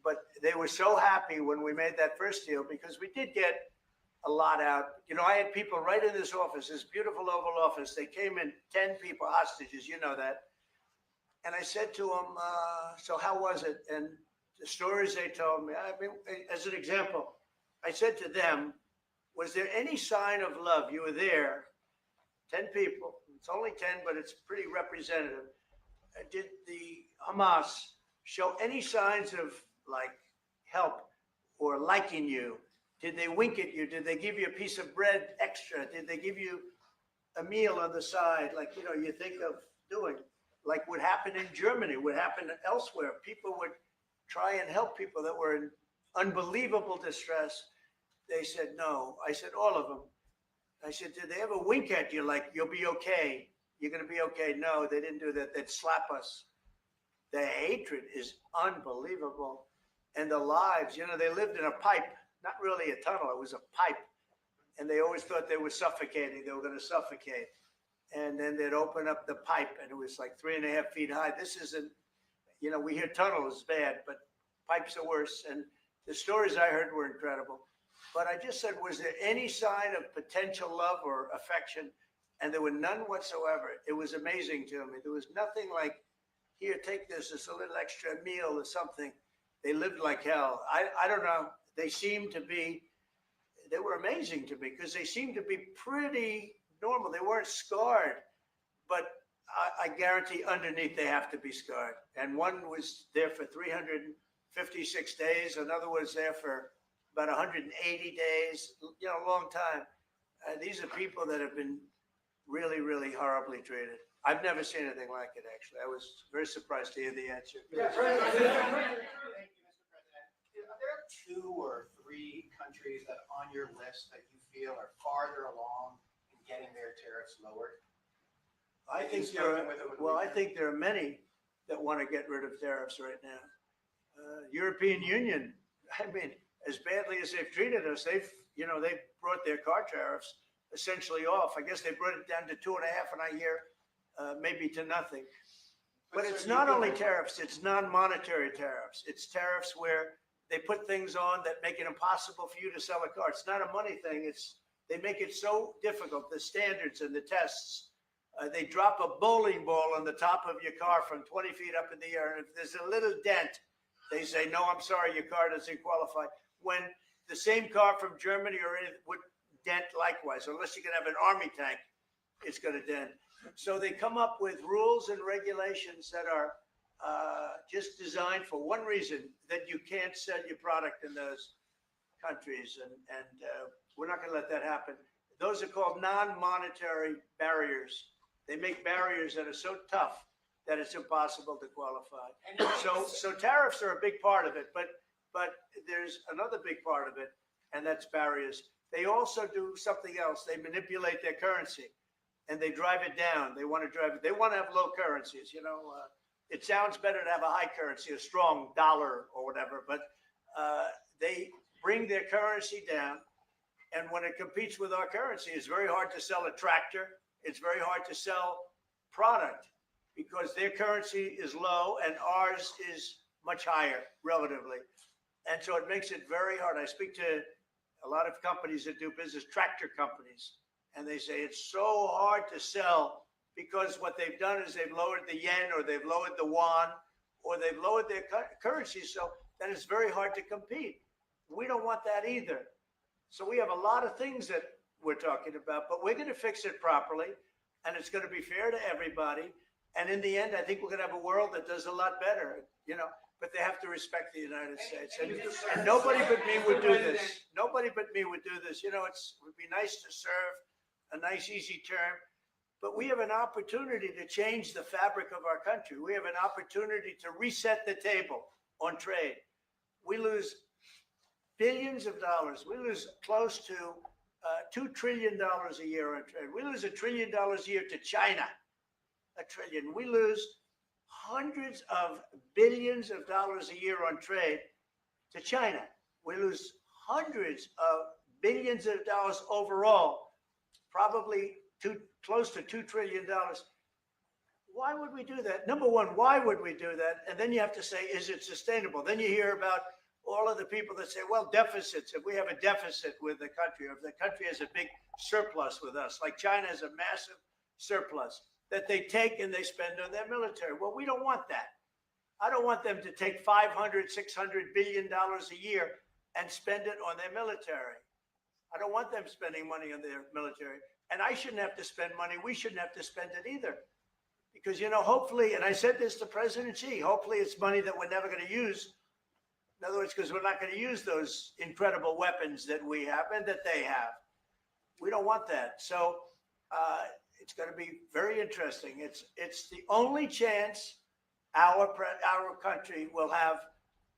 But they were so happy when we made that first deal because we did get a lot out. You know, I had people right in this office, this beautiful Oval Office. They came in, 10 people, hostages, you know that. And I said to them, so how was it? And the stories they told me, I mean, as an example, I said to them, was there any sign of love? You were there, 10 people. It's only 10, but it's pretty representative. Did the Hamas show any signs of like help or liking you? Did they wink at you? Did they give you a piece of bread extra? Did they give you a meal on the side? Like, you know, you think of doing, like what happened in Germany, what happened elsewhere. People would try and help people that were in unbelievable distress. They said, no. I said, all of them. I said, did they ever wink at you like, you'll be okay? You're going to be okay? No, they didn't do that. They'd slap us. The hatred is unbelievable. And the lives, you know, they lived in a pipe, not really a tunnel. It was a pipe. And they always thought they were suffocating. They were going to suffocate. And then they'd open up the pipe and it was like 3.5 feet high. This isn't, you know, we hear tunnels bad, but pipes are worse. And the stories I heard were incredible. But I just said, was there any sign of potential love or affection? And there were none whatsoever. It was amazing to me. There was nothing like, here, take this, it's a little extra meal or something. They lived like hell. I don't know. They seemed to be, they were amazing to me because they seemed to be pretty normal. They weren't scarred, but I guarantee underneath they have to be scarred. And one was there for 356 days. Another was there for about 180 days, you know, a long time. These are people that have been really, really horribly treated. I've never seen anything like it, actually. I was very surprised to hear the answer. Yeah, Thank you, Mr. President. Are there 2 or 3 countries that on your list that you feel are farther along in getting their tariffs lowered? I think there are many that want to get rid of tariffs right now. European Union, I mean, as badly as they've treated us, they've brought their car tariffs essentially off. I guess they brought it down to 2.5, and I hear maybe to nothing. But it's not only tariffs, it's non-monetary tariffs. It's tariffs where they put things on that make it impossible for you to sell a car. It's not a money thing. They make it so difficult, the standards and the tests. They drop a bowling ball on the top of your car from 20 feet up in the air. And if there's a little dent, they say, no, I'm sorry, your car doesn't qualify. When the same car from Germany or anything would dent likewise, unless you can have an army tank, it's going to dent. So they come up with rules and regulations that are just designed for one reason, that you can't sell your product in those countries. And we're not going to let that happen. Those are called non-monetary barriers. They make barriers that are so tough that it's impossible to qualify. So tariffs are a big part of it, but there's another big part of it, and that's barriers. They also do something else. They manipulate their currency, and they drive it down. They want to have low currencies. It sounds better to have a high currency, a strong dollar or whatever, but they bring their currency down. And when it competes with our currency, it's very hard to sell a tractor. It's very hard to sell product because their currency is low and ours is much higher relatively. And so it makes it very hard. I speak to a lot of companies that do business, tractor companies, and they say it's so hard to sell because what they've done is they've lowered the yen or they've lowered the yuan or they've lowered their currency, so that it's very hard to compete. We don't want that either. So we have a lot of things that we're talking about, but we're going to fix it properly, and it's going to be fair to everybody. And in the end, I think we're going to have a world that does a lot better, but they have to respect the United States. And nobody but me would do this. Nobody but me would do this. It would be nice to serve, a nice, easy term, but we have an opportunity to change the fabric of our country. We have an opportunity to reset the table on trade. We lose billions of dollars. We lose close to $2 trillion a year on trade. We lose $1 trillion a year to China, $1 trillion. We lose hundreds of billions of dollars a year on trade to China. We lose hundreds of billions of dollars overall, probably close to $2 trillion. Why would we do that? Number one, why would we do that? And then you have to say, is it sustainable? Then you hear about all of the people that say, well, deficits, if we have a deficit with the country, or if the country has a big surplus with us, like China has a massive surplus that they take and they spend on their military. Well, we don't want that. I don't want them to take $500, $600 billion a year and spend it on their military. I don't want them spending money on their military. And I shouldn't have to spend money. We shouldn't have to spend it either. Because, hopefully, and I said this to President Xi, hopefully it's money that we're never going to use. In other words, because we're not going to use those incredible weapons that we have and that they have. We don't want that. So it's going to be very interesting. It's the only chance our country will have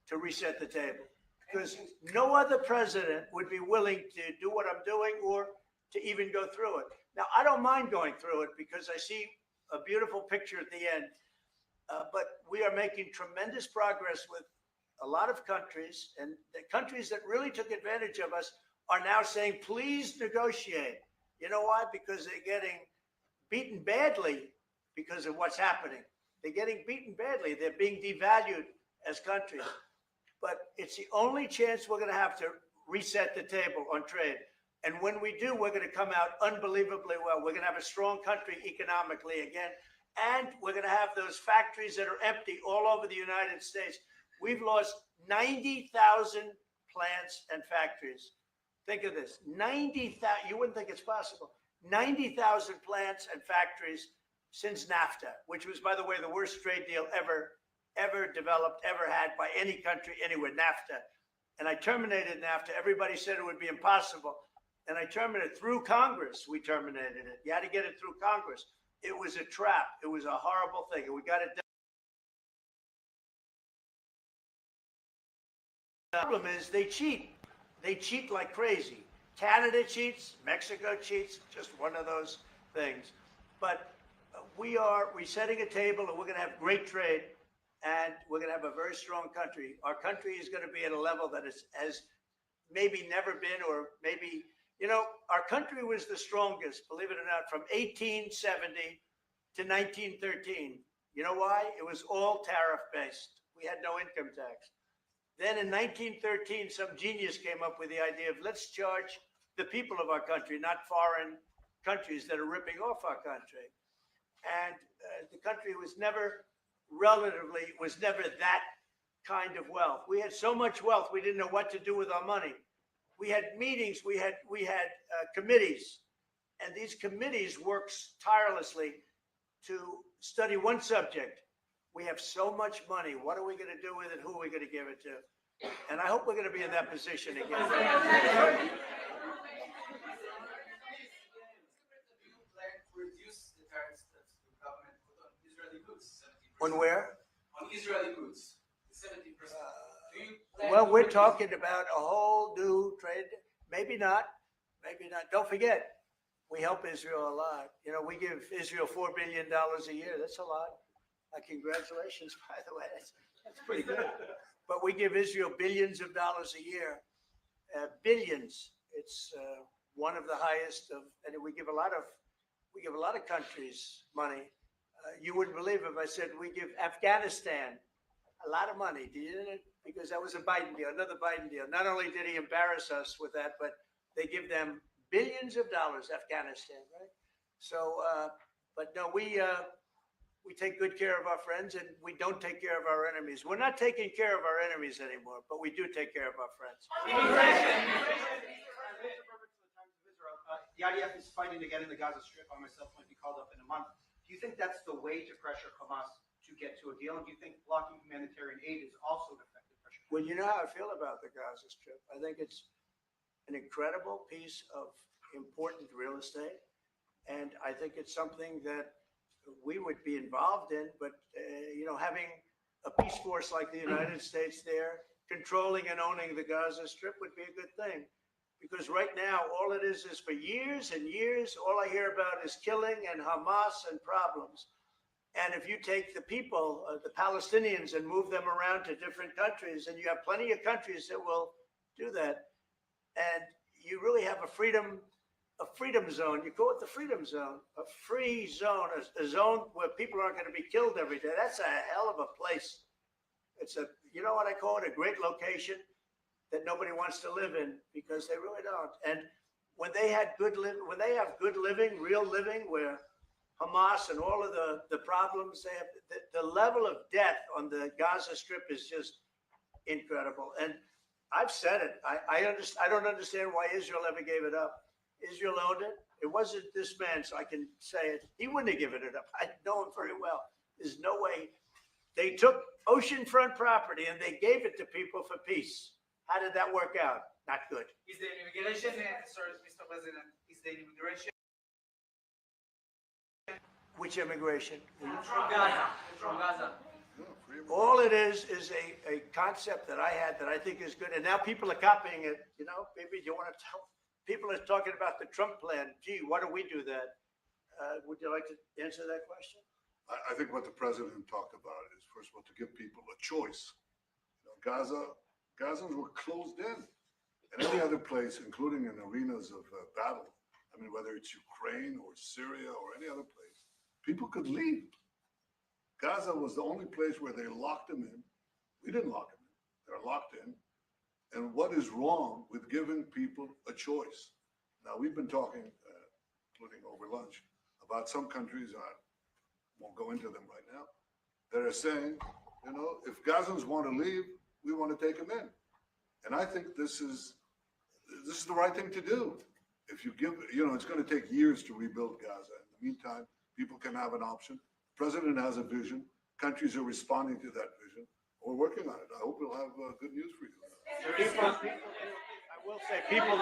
to reset the table. Because no other president would be willing to do what I'm doing or to even go through it. Now, I don't mind going through it because I see a beautiful picture at the end. But we are making tremendous progress with a lot of countries, and the countries that really took advantage of us are now saying, please negotiate. You know why? Because they're getting beaten badly because of what's happening. They're getting beaten badly. They're being devalued as countries. But it's the only chance we're going to have to reset the table on trade. And when we do, we're going to come out unbelievably well. We're going to have a strong country economically again. And we're going to have those factories that are empty all over the United States. We've lost 90,000 plants and factories. Think of this, 90,000, you wouldn't think it's possible. 90,000 plants and factories since NAFTA, which was, by the way, the worst trade deal ever developed, ever had by any country anywhere, NAFTA. And I terminated NAFTA. Everybody said it would be impossible. And I terminated it through Congress. We terminated it. You had to get it through Congress. It was a trap. It was a horrible thing. And we got it done. The problem is they cheat. They cheat like crazy. Canada cheats. Mexico cheats. Just one of those things. But we're setting a table and we're going to have great trade and we're going to have a very strong country. Our country is going to be at a level that has maybe never been, or maybe, our country was the strongest, believe it or not, from 1870 to 1913. You know why? It was all tariff based. We had no income tax. Then in 1913, some genius came up with the idea of let's charge the people of our country, not foreign countries that are ripping off our country. And the country was never that kind of wealth. We had so much wealth, we didn't know what to do with our money. We had meetings, we had committees, and these committees worked tirelessly to study one subject. We have so much money. What are we going to do with it? Who are we going to give it to? And I hope we're going to be in that position again. On where? On Israeli goods, 70%. Well, we're talking about a whole new trade. Maybe not. Maybe not. Don't forget, we help Israel a lot. We give Israel $4 billion a year. That's a lot. Congratulations, by the way. That's pretty good. But we give Israel billions of dollars a year. Billions. It's one of the highest of, and we give a lot of countries money. You wouldn't believe if I said we give Afghanistan a lot of money. Didn't it? Because that was a Biden deal, another Biden deal. Not only did he embarrass us with that, but they give them billions of dollars, Afghanistan, right? So, but no, we take good care of our friends and we don't take care of our enemies. We're not taking care of our enemies anymore, but we do take care of our friends. The IDF is fighting again in the Gaza Strip. I myself might be called up in a month. Do you think that's the way to pressure Hamas to get to a deal? And do you think blocking humanitarian aid is also an effective pressure? Well, you know how I feel about the Gaza Strip. I think it's an incredible piece of important real estate. And I think it's something that we would be involved in, but having a peace force like the United States there, controlling and owning the Gaza Strip would be a good thing. Because right now, all it is for years and years, all I hear about is killing and Hamas and problems. And if you take the people, the Palestinians, and move them around to different countries, and you have plenty of countries that will do that, and you really have a freedom zone. You call it the freedom zone, a free zone, a zone where people aren't going to be killed every day. That's a hell of a place. It's you know what I call it, a great location that nobody wants to live in, because they really don't. And when they have good living, real living, where Hamas and all of the problems they have, the level of death on the Gaza Strip is just incredible. And I've said it. I don't understand why Israel ever gave it up. Israel owned it. It wasn't this man, so I can say it. He wouldn't have given it up. I know him very well. There's no way. They took oceanfront property and they gave it to people for peace. How did that work out? Not good. Is the immigration, sorry, Mr. President, is the immigration? Which immigration? From Gaza. From Gaza. All it is a concept that I had that I think is good. And now people are copying it. Maybe you want to tell. People are talking about the Trump plan. Gee, why don't we do that? Would you like to answer that question? I think what the president talked about is, first of all, to give people a choice. Gazans were closed in. And any other place, including in arenas of battle, I mean, whether it's Ukraine or Syria or any other place, people could leave. Gaza was the only place where they locked them in. We didn't lock them in. They're locked in. And what is wrong with giving people a choice? Now, we've been talking, including over lunch, about some countries, I won't go into them right now, that are saying, if Gazans want to leave, we want to take them in. And I think this is the right thing to do. If you give, it's going to take years to rebuild Gaza. In the meantime, people can have an option. The president has a vision. Countries are responding to that vision. We're working on it. I hope we'll have good news for you. I will say, people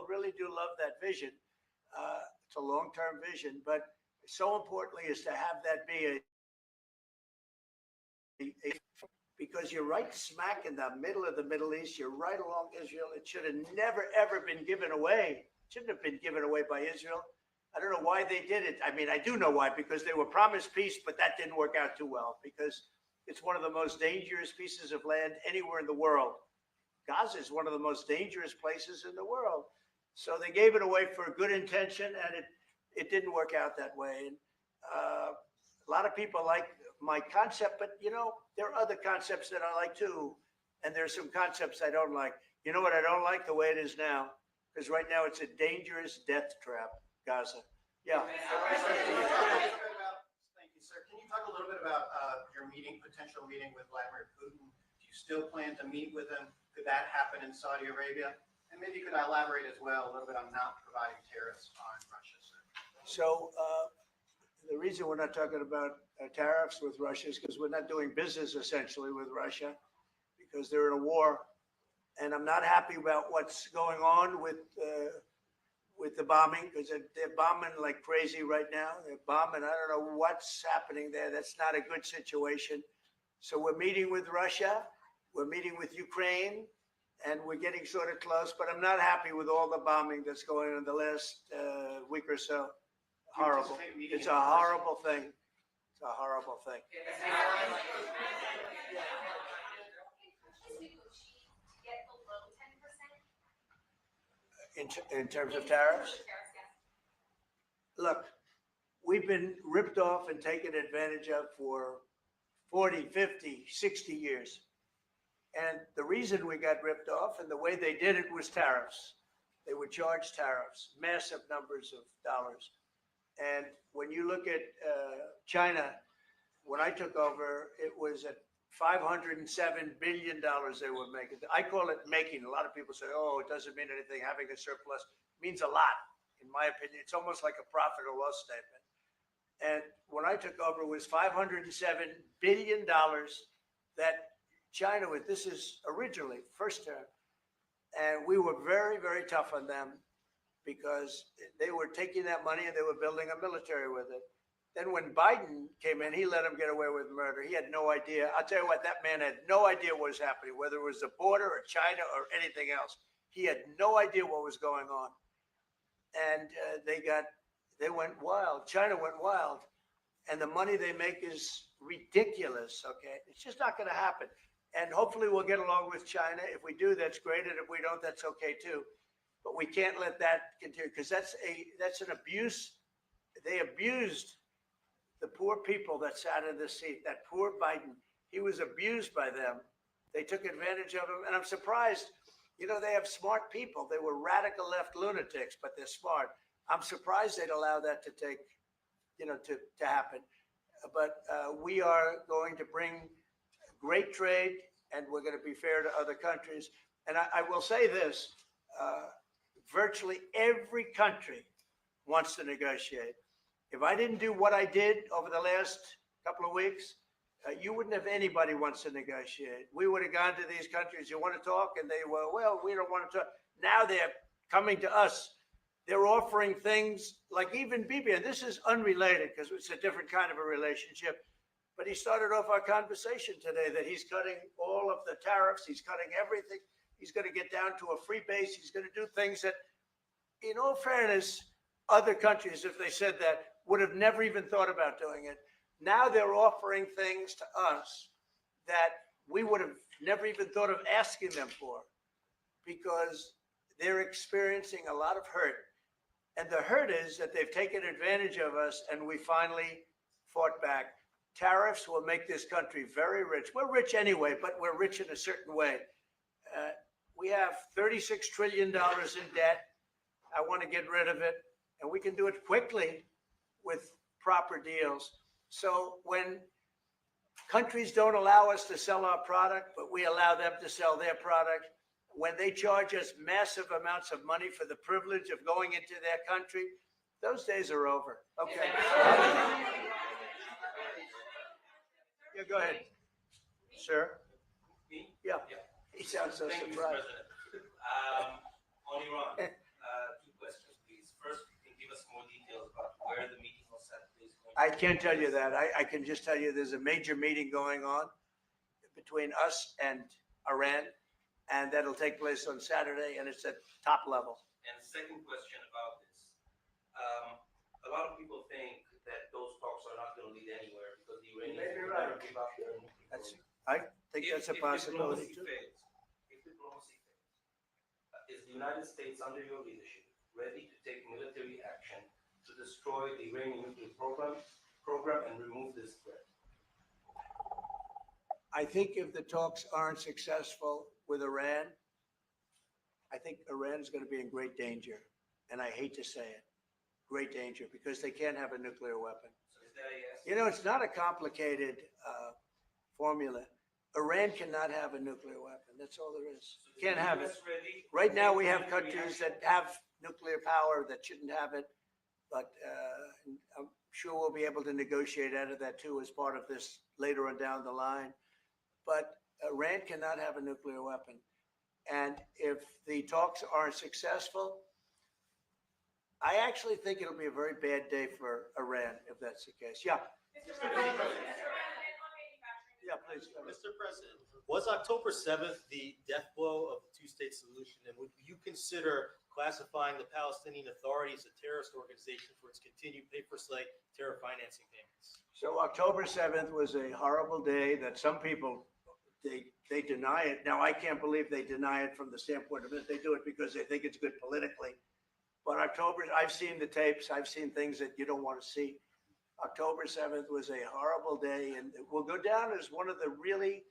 really do love that vision. It's a long-term vision, but so importantly is to have that be because you're right smack in the middle of the Middle East. You're right along Israel. It should have never, ever been given away. It shouldn't have been given away by Israel. I don't know why they did it. I mean, I do know why, because they were promised peace, but that didn't work out too well because it's one of the most dangerous pieces of land anywhere in the world. Gaza is one of the most dangerous places in the world. So they gave it away for a good intention, and it didn't work out that way. And a lot of people like my concept, but you know, there are other concepts that I like too. And there's some concepts I don't like. You know what I don't like? The way it is now. Because right now it's a dangerous death trap, Gaza. Yeah. Thank you, sir. Can you talk a little bit about your potential meeting with Vladimir Putin? Do you still plan to meet with him? Could that happen in Saudi Arabia? And maybe you could elaborate as well a little bit on not providing tariffs on Russia, sir. So the reason we're not talking about tariffs with Russia is because we're not doing business essentially with Russia because they're in a war. And I'm not happy about what's going on with the bombing because they're bombing like crazy right now. They're bombing. I don't know what's happening there. That's not a good situation. So we're meeting with Russia. We're meeting with Ukraine. And we're getting sort of close. But I'm not happy with all the bombing that's going on in the last week or so. Horrible. It's a horrible thing. It's a horrible thing. In terms of tariffs? Look, we've been ripped off and taken advantage of for 40, 50, 60 years. And the reason we got ripped off and the way they did it was tariffs. They would charge tariffs, massive numbers of dollars. And when you look at China, when I took over, it was at $507 billion they were making. I call it making. A lot of people say, oh, it doesn't mean anything. Having a surplus means a lot, in my opinion. It's almost like a profit or loss statement. And when I took over, it was $507 billion that China was, this is originally, first term. And we were very, very tough on them because they were taking that money and they were building a military with it. Then when Biden came in, he let him get away with murder. He had no idea. I'll tell you what, that man had no idea what was happening, whether it was the border or China or anything else. He had no idea what was going on. And they went wild. China went wild. And the money they make is ridiculous, okay? It's just not going to happen. And hopefully we'll get along with China. If we do, that's great. And if we don't, that's okay too. But we can't let that continue because that's an abuse. They abused the poor people that sat in the seat. That poor Biden, he was abused by them. They took advantage of him. And I'm surprised, you know, they have smart people. They were radical left lunatics, but they're smart. I'm surprised they'd allow that to take, you know, to happen. But we are going to bring great trade and we're going to be fair to other countries. And I will say this, virtually every country wants to negotiate. If I didn't do what I did over the last couple of weeks, you wouldn't have anybody wants to negotiate. We would have gone to these countries, you want to talk? And they were, well, we don't want to talk. Now they're coming to us. They're offering things like even Bibi, and this is unrelated because it's a different kind of a relationship. But he started off our conversation today that he's cutting all of the tariffs. He's cutting everything. He's going to get down to a free base. He's going to do things that, in all fairness, other countries, if they said that, would have never even thought about doing it. Now they're offering things to us that we would have never even thought of asking them for because they're experiencing a lot of hurt. And the hurt is that they've taken advantage of us and we finally fought back. Tariffs will make this country very rich. We're rich anyway, but we're rich in a certain way. We have $36 trillion in debt. I want to get rid of it. And we can do it quickly with proper deals. So when countries don't allow us to sell our product, but we allow them to sell their product, when they charge us massive amounts of money for the privilege of going into their country, those days are over. Okay. Yeah, go ahead. Sir? Me? Yeah. He sounds so Thank you, surprised. Mr. President. On Iran, two questions, please. First, you can give us more details about where the meeting will set place. I can't tell you that. I can just tell you there's a major meeting going on between us and Iran, and that'll take place on Saturday, and it's at top level. And second question about this. a lot of people think that those talks are not going to lead anywhere because the You Iranians may be will right. never give up their nuclear That's, program. I think that's a possibility too. If diplomacy fails, is the United States under your leadership ready to take military action to destroy the Iranian nuclear program and remove this threat? I think if the talks aren't successful with Iran, I think Iran is going to be in great danger. And I hate to say it, great danger, because they can't have a nuclear weapon. So is that a yes? You know, it's not a complicated formula. Iran cannot have a nuclear weapon. That's all there is. So is Can't the have it. US ready to Right now, take we have military countries action? that have nuclear power that shouldn't have it. But I'm sure we'll be able to negotiate out of that too as part of this later on down the line. But Iran cannot have a nuclear weapon. And if the talks aren't successful, I actually think it'll be a very bad day for Iran if that's the case. Yeah. Yeah, please. Mr. President, was October 7th the death blow of the two-state solution? And would you consider classifying the Palestinian Authority as a terrorist organization for its continued pay-for-slay terror financing payments? So October 7th was a horrible day that some people, they deny it. Now, I can't believe they deny it from the standpoint of it. They do it because they think it's good politically. But October, I've seen the tapes. I've seen things that you don't want to see. October 7th was a horrible day, and it will go down as one of the really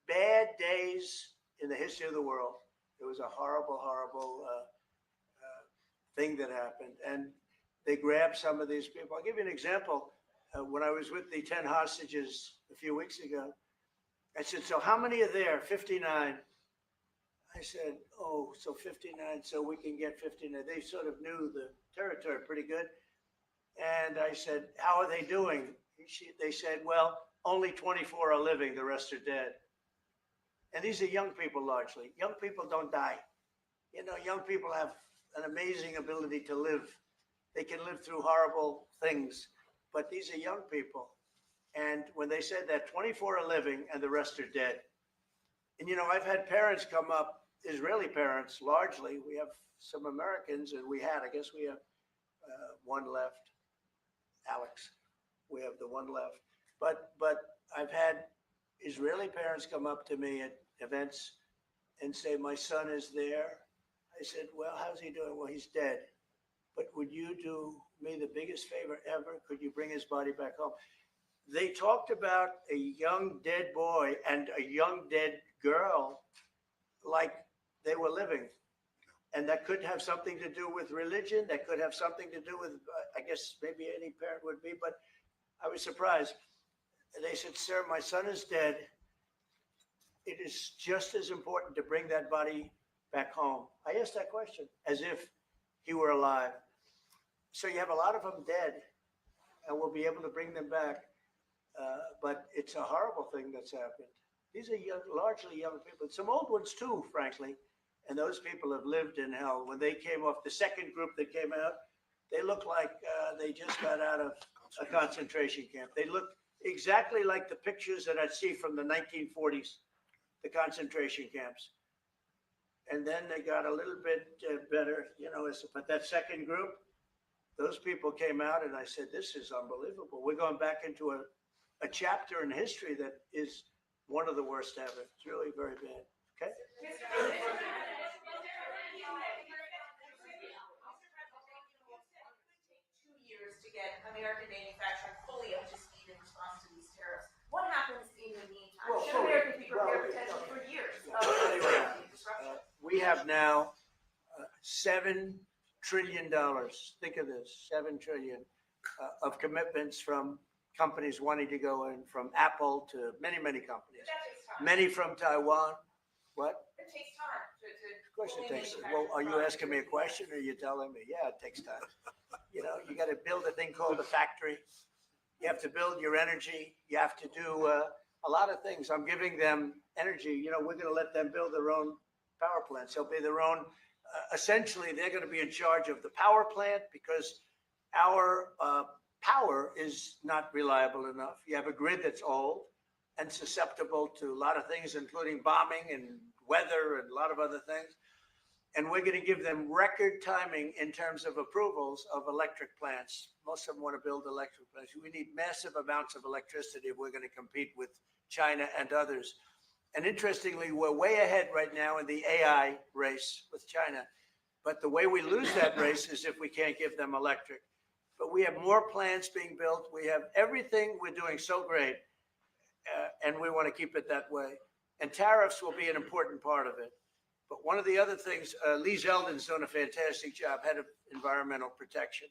bad days in the history of the world. It was a horrible, horrible thing that happened. And they grabbed some of these people. I'll give you an example. When I was with the 10 hostages a few weeks ago, I said, so how many are there? 59. I said, oh, so 59, so we can get 59. They sort of knew the territory pretty good. And I said, how are they doing? They said, well, only 24 are living, the rest are dead. And these are young people largely. Young people don't die. You know, young people have an amazing ability to live. They can live through horrible things, but these are young people. And when they said that 24 are living and the rest are dead. And, you know, I've had parents come up, Israeli parents, largely. We have some Americans, and I guess we have one left. Alex, we have the one left. But I've had Israeli parents come up to me at events and say, my son is there. I said, well, how's he doing? Well, he's dead. But would you do me the biggest favor ever? Could you bring his body back home? They talked about a young dead boy and a young dead girl like they were living. And that could have something to do with religion. That could have something to do with, I guess maybe any parent would be, but I was surprised. They said, sir, my son is dead. It is just as important to bring that body back home. I asked that question as if he were alive. So you have a lot of them dead, and we'll be able to bring them back. But it's a horrible thing that's happened. These are young, largely young people, some old ones too, frankly. And those people have lived in hell. When they came off, the second group that came out, they looked like they just got out of a concentration camp. They looked exactly like the pictures that I'd see from the 1940s, the concentration camps. And then they got a little bit better, you know, but that second group, those people came out and I said, this is unbelievable. We're going back into a chapter in history that is one of the worst ever. It's really very bad. Okay? To get American manufacturing fully up to speed in response to these tariffs. What happens in the meantime? Well, Should Americans be prepared potentially for years of disruption? We have now $7 trillion. Think of this, 7 trillion of commitments from companies wanting to go in, from Apple to many, many companies. But that takes time. Many from Taiwan. What? It takes time to Of course it fully takes. manufacture Well, are you products. asking me a question or are you telling me? Yeah, it takes time. You know, you got to build a thing called a factory. You have to build your energy. You have to do a lot of things. I'm giving them energy. You know, we're going to let them build their own power plants. They'll be their own. Essentially, they're going to be in charge of the power plant because our power is not reliable enough. You have a grid that's old and susceptible to a lot of things, including bombing and weather and a lot of other things. And we're going to give them record timing in terms of approvals of electric plants. Most of them want to build electric plants. We need massive amounts of electricity if we're going to compete with China and others. And interestingly, we're way ahead right now in the AI race with China. But the way we lose that race is if we can't give them electric. But we have more plants being built. We have everything. We're doing so great. And we want to keep it that way. And tariffs will be an important part of it. But one of the other things, Lee Zeldin's done a fantastic job, head of environmental protection.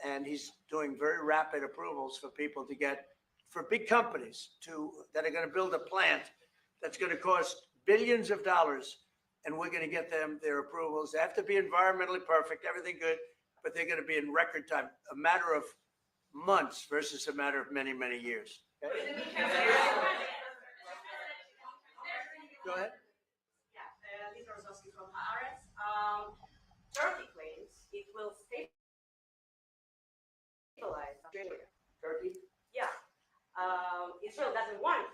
And he's doing very rapid approvals for people to get, for big companies that are going to build a plant that's going to cost billions of dollars. And we're going to get them their approvals. They have to be environmentally perfect, everything good, but they're going to be in record time, a matter of months versus a matter of many, many years. Okay? Go ahead. From Haaretz. Turkey claims it will stabilize Australia. Turkey? Yeah. Israel doesn't want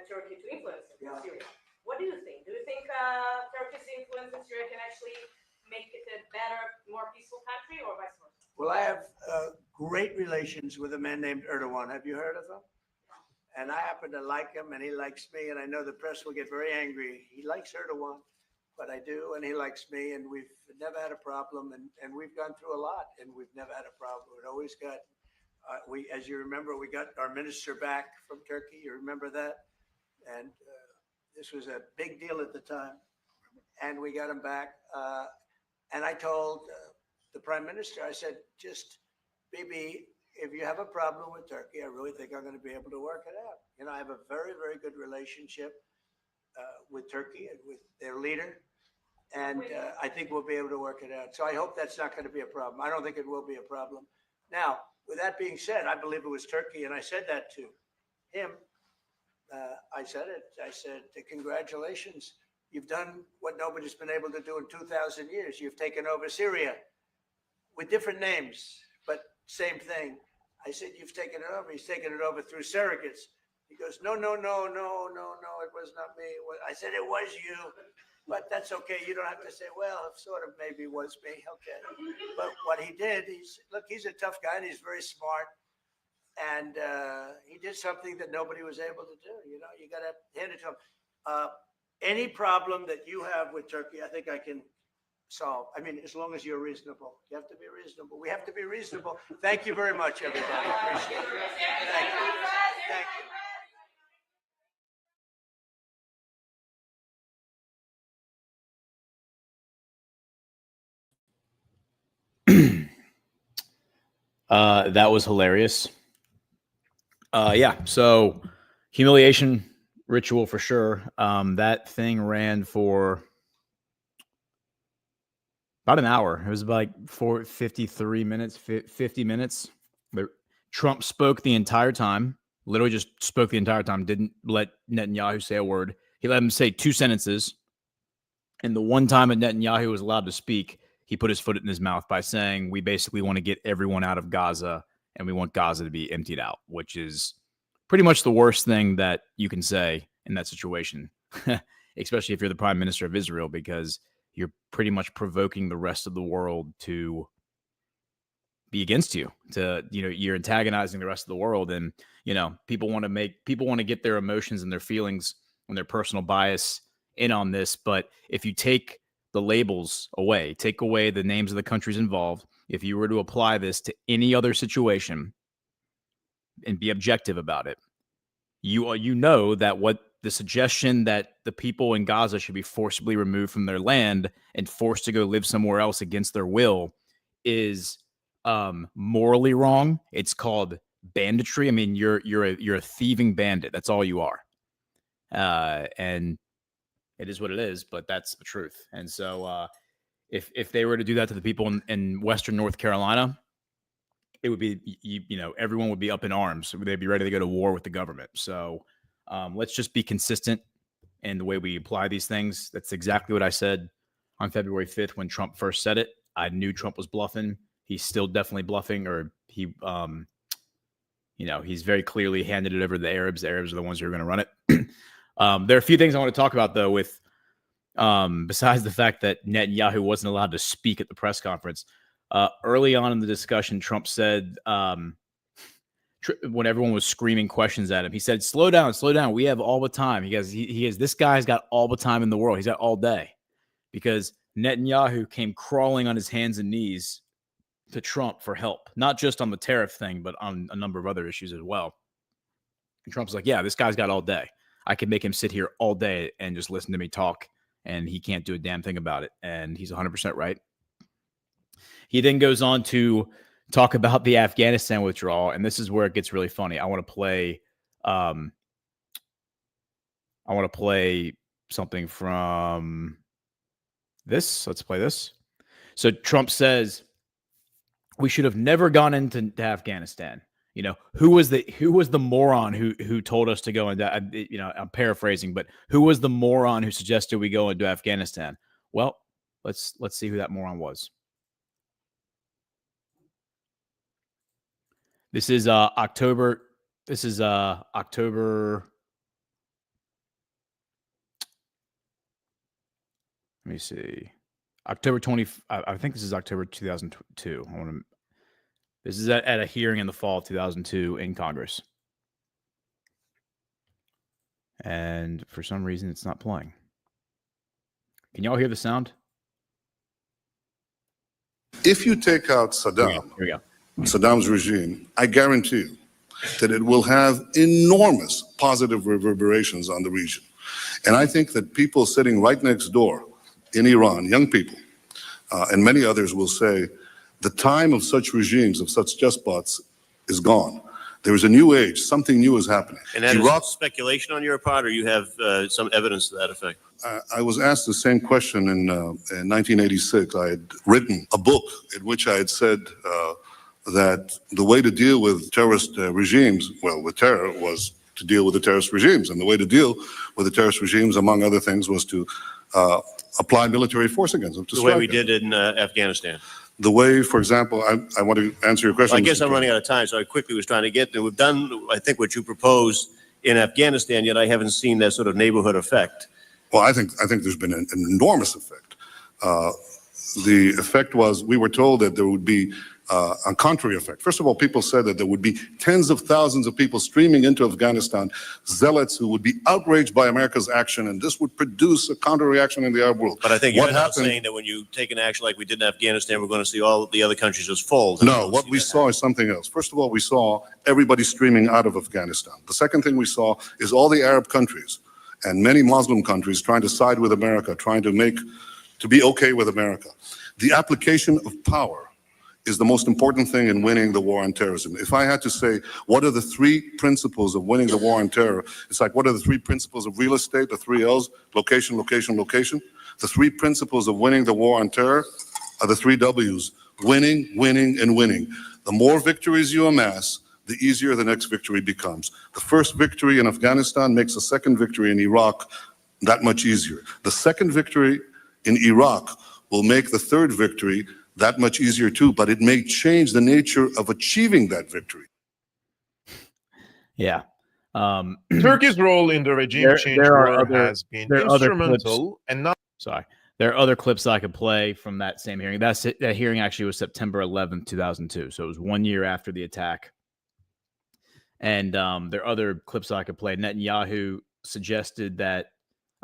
Turkey to influence Syria. What do you think? Do you think Turkey's influence in Syria can actually make it a better, more peaceful country, or vice versa? Well, I have great relations with a man named Erdogan. Have you heard of him? And I happen to like him, and he likes me. And I know the press will get very angry. He likes Erdogan, but I do, and he likes me. And we've never had a problem. And we've gone through a lot, and we've never had a problem. We've always got, as you remember, we got our minister back from Turkey. You remember that? And this was a big deal at the time. And we got him back. And I told the prime minister, I said, just, Bibi, if you have a problem with Turkey, I really think I'm going to be able to work it out. You know, I have a very, very good relationship with Turkey and with their leader. And I think we'll be able to work it out. So I hope that's not going to be a problem. I don't think it will be a problem. Now, with that being said, I believe it was Turkey. And I said that to him. I said it. I said, congratulations. You've done what nobody's been able to do in 2,000 years. You've taken over Syria with different names, but same thing. I said, you've taken it over. He's taken it over through surrogates. He goes, no, it was not me. I said, it was you, but that's okay. You don't have to say, well, it sort of maybe was me. Okay. But what he did, he's a tough guy and he's very smart. And he did something that nobody was able to do. You know, you got to hand it to him. Any problem that you have with Turkey, I think I can solve. I mean, as long as you're reasonable. You have to be reasonable. We have to be reasonable. Thank you very much, everybody. Appreciate it. Thank you. Thank you. That was hilarious. Yeah, so humiliation ritual for sure. That thing ran for about an hour. It was about like 53 minutes, 50 minutes. Trump spoke the entire time, literally just spoke the entire time, didn't let Netanyahu say a word. He let him say 2 sentences. And the one time that Netanyahu was allowed to speak, he put his foot in his mouth by saying, we basically want to get everyone out of Gaza and we want Gaza to be emptied out, which is pretty much the worst thing that you can say in that situation, especially if you're the prime minister of Israel, because you're pretty much provoking the rest of the world to be against you. You're antagonizing the rest of the world. And, people want to get their emotions and their feelings and their personal bias in on this. But if you take the labels away, take away the names of the countries involved, if you were to apply this to any other situation and be objective about it, you know that what the suggestion that the people in Gaza should be forcibly removed from their land and forced to go live somewhere else against their will is morally wrong. It's called banditry. I mean, you're a thieving bandit. That's all you are. And it is what it is, but that's the truth. And so if they were to do that to the people in Western North Carolina, it would be, everyone would be up in arms. They'd be ready to go to war with the government. So let's just be consistent in the way we apply these things. That's exactly what I said on February 5th when Trump first said it. I knew Trump was bluffing. He's still definitely bluffing, or he's very clearly handed it over to the Arabs. The Arabs are the ones who are going to run it. There are a few things I want to talk about, though, with besides the fact that Netanyahu wasn't allowed to speak at the press conference. Early on in the discussion, Trump said, when everyone was screaming questions at him, he said, slow down, slow down. We have all the time. This guy's got all the time in the world. He's got all day, because Netanyahu came crawling on his hands and knees to Trump for help, not just on the tariff thing, but on a number of other issues as well. And Trump's like, yeah, this guy's got all day. I could make him sit here all day and just listen to me talk, and he can't do a damn thing about it. And he's 100% right. He then goes on to talk about the Afghanistan withdrawal, and this is where it gets really funny. I want to play something from this. Let's play this. So Trump says, we should have never gone into Afghanistan. You know, who was the moron who told us to go into, you know, I'm paraphrasing, but who was the moron who suggested we go into Afghanistan? Well, let's see who that moron was. This is October. This is October. Let me see. October 20. I think this is October 2002. This is at a hearing in the fall of 2002 in Congress. And for some reason, it's not playing. Can y'all hear the sound? If you take out Saddam, Here we go. Saddam's regime, I guarantee you that it will have enormous positive reverberations on the region. And I think that people sitting right next door in Iran, young people, and many others will say, the time of such regimes, of such despots, is gone. There is a new age. Something new is happening. And that is speculation on your part, or you have some evidence to that effect? I was asked the same question in 1986. I had written a book in which I had said that the way to deal with terrorist regimes, well, with terror, was to deal with the terrorist regimes. And the way to deal with the terrorist regimes, among other things, was to apply military force against them. The way we did in Afghanistan. The way, for example, I want to answer your question. I guess I'm running out of time, so I quickly was trying to get there. We've done, I think, what you proposed in Afghanistan, yet I haven't seen that sort of neighborhood effect. Well, I think there's been an enormous effect. The effect was, we were told that there would be a contrary effect. First of all, people said that there would be tens of thousands of people streaming into Afghanistan, zealots who would be outraged by America's action, and this would produce a counter-reaction in the Arab world. But I think you're not saying that when you take an action like we did in Afghanistan, we're going to see all the other countries just fold. No, what we saw is something else. First of all, we saw everybody streaming out of Afghanistan. The second thing we saw is all the Arab countries and many Muslim countries trying to side with America, trying to be okay with America. The application of power is the most important thing in winning the war on terrorism. If I had to say, what are the three principles of winning the war on terror? It's like, what are the three principles of real estate? The three L's, location, location, location. The three principles of winning the war on terror are the three W's, winning, winning, and winning. The more victories you amass, the easier the next victory becomes. The first victory in Afghanistan makes the second victory in Iraq that much easier. The second victory in Iraq will make the third victory that much easier too, but it may change the nature of achieving that victory. Yeah. Turkey's role in the regime change war has been instrumental and not. Sorry. There are other clips that I could play from that same hearing. That hearing actually was September 11th, 2002. So it was 1 year after the attack. And there are other clips that I could play. Netanyahu suggested that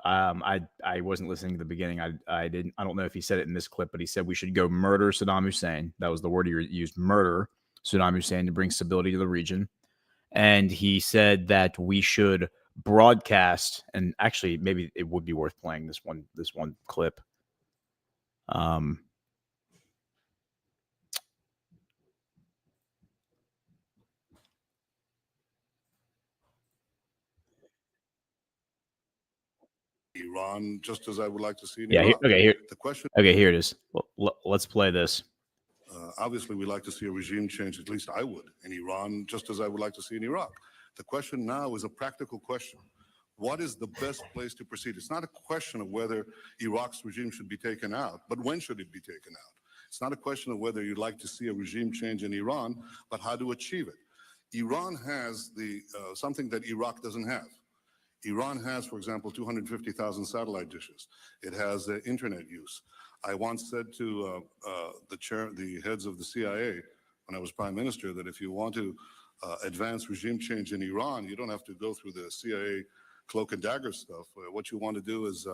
I wasn't listening to the beginning. I don't know if he said it in this clip, but he said we should go murder Saddam Hussein. That was the word he used, murder Saddam Hussein, to bring stability to the region. And he said that we should broadcast, and actually maybe it would be worth playing this one clip. Iran, just as I would like to see in Yeah. Iraq. Here it is. Let's play this. Obviously, we like to see a regime change, at least I would, in Iran, just as I would like to see in Iraq. The question now is a practical question. What is the best place to proceed? It's not a question of whether Iraq's regime should be taken out, but when should it be taken out? It's not a question of whether you'd like to see a regime change in Iran, but how to achieve it. Iran has something that Iraq doesn't have. Iran has, for example, 250,000 satellite dishes. It has internet use. I once said to the heads of the CIA when I was prime minister that if you want to advance regime change in Iran, you don't have to go through the CIA cloak and dagger stuff. What you want to do is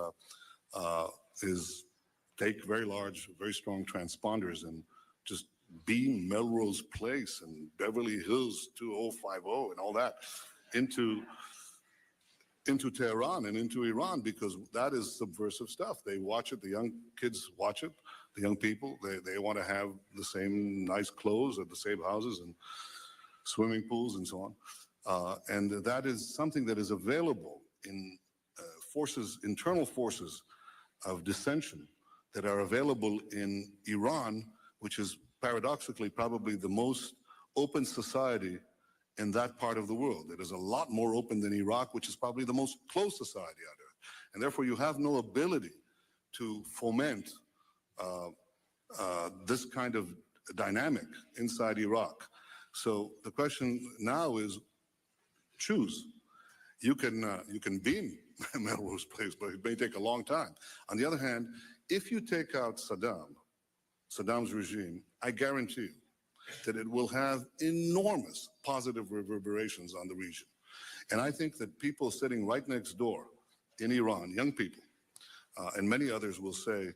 take very large, very strong transponders and just beam Melrose Place and Beverly Hills 2050 and all that into Tehran and into Iran, because that is subversive stuff. They watch it, the young kids watch it, the young people, they want to have the same nice clothes at the same houses and swimming pools and so on. And that is something that is available in internal forces of dissension that are available in Iran, which is paradoxically probably the most open society in that part of the world. It is a lot more open than Iraq, which is probably the most closed society on earth. And therefore you have no ability to foment this kind of dynamic inside Iraq. So the question now is choose. You can beam Melrose Place, but it may take a long time. On the other hand, if you take out Saddam's regime, I guarantee you that it will have enormous positive reverberations on the region. And I think that people sitting right next door in Iran, young people, and many others will say,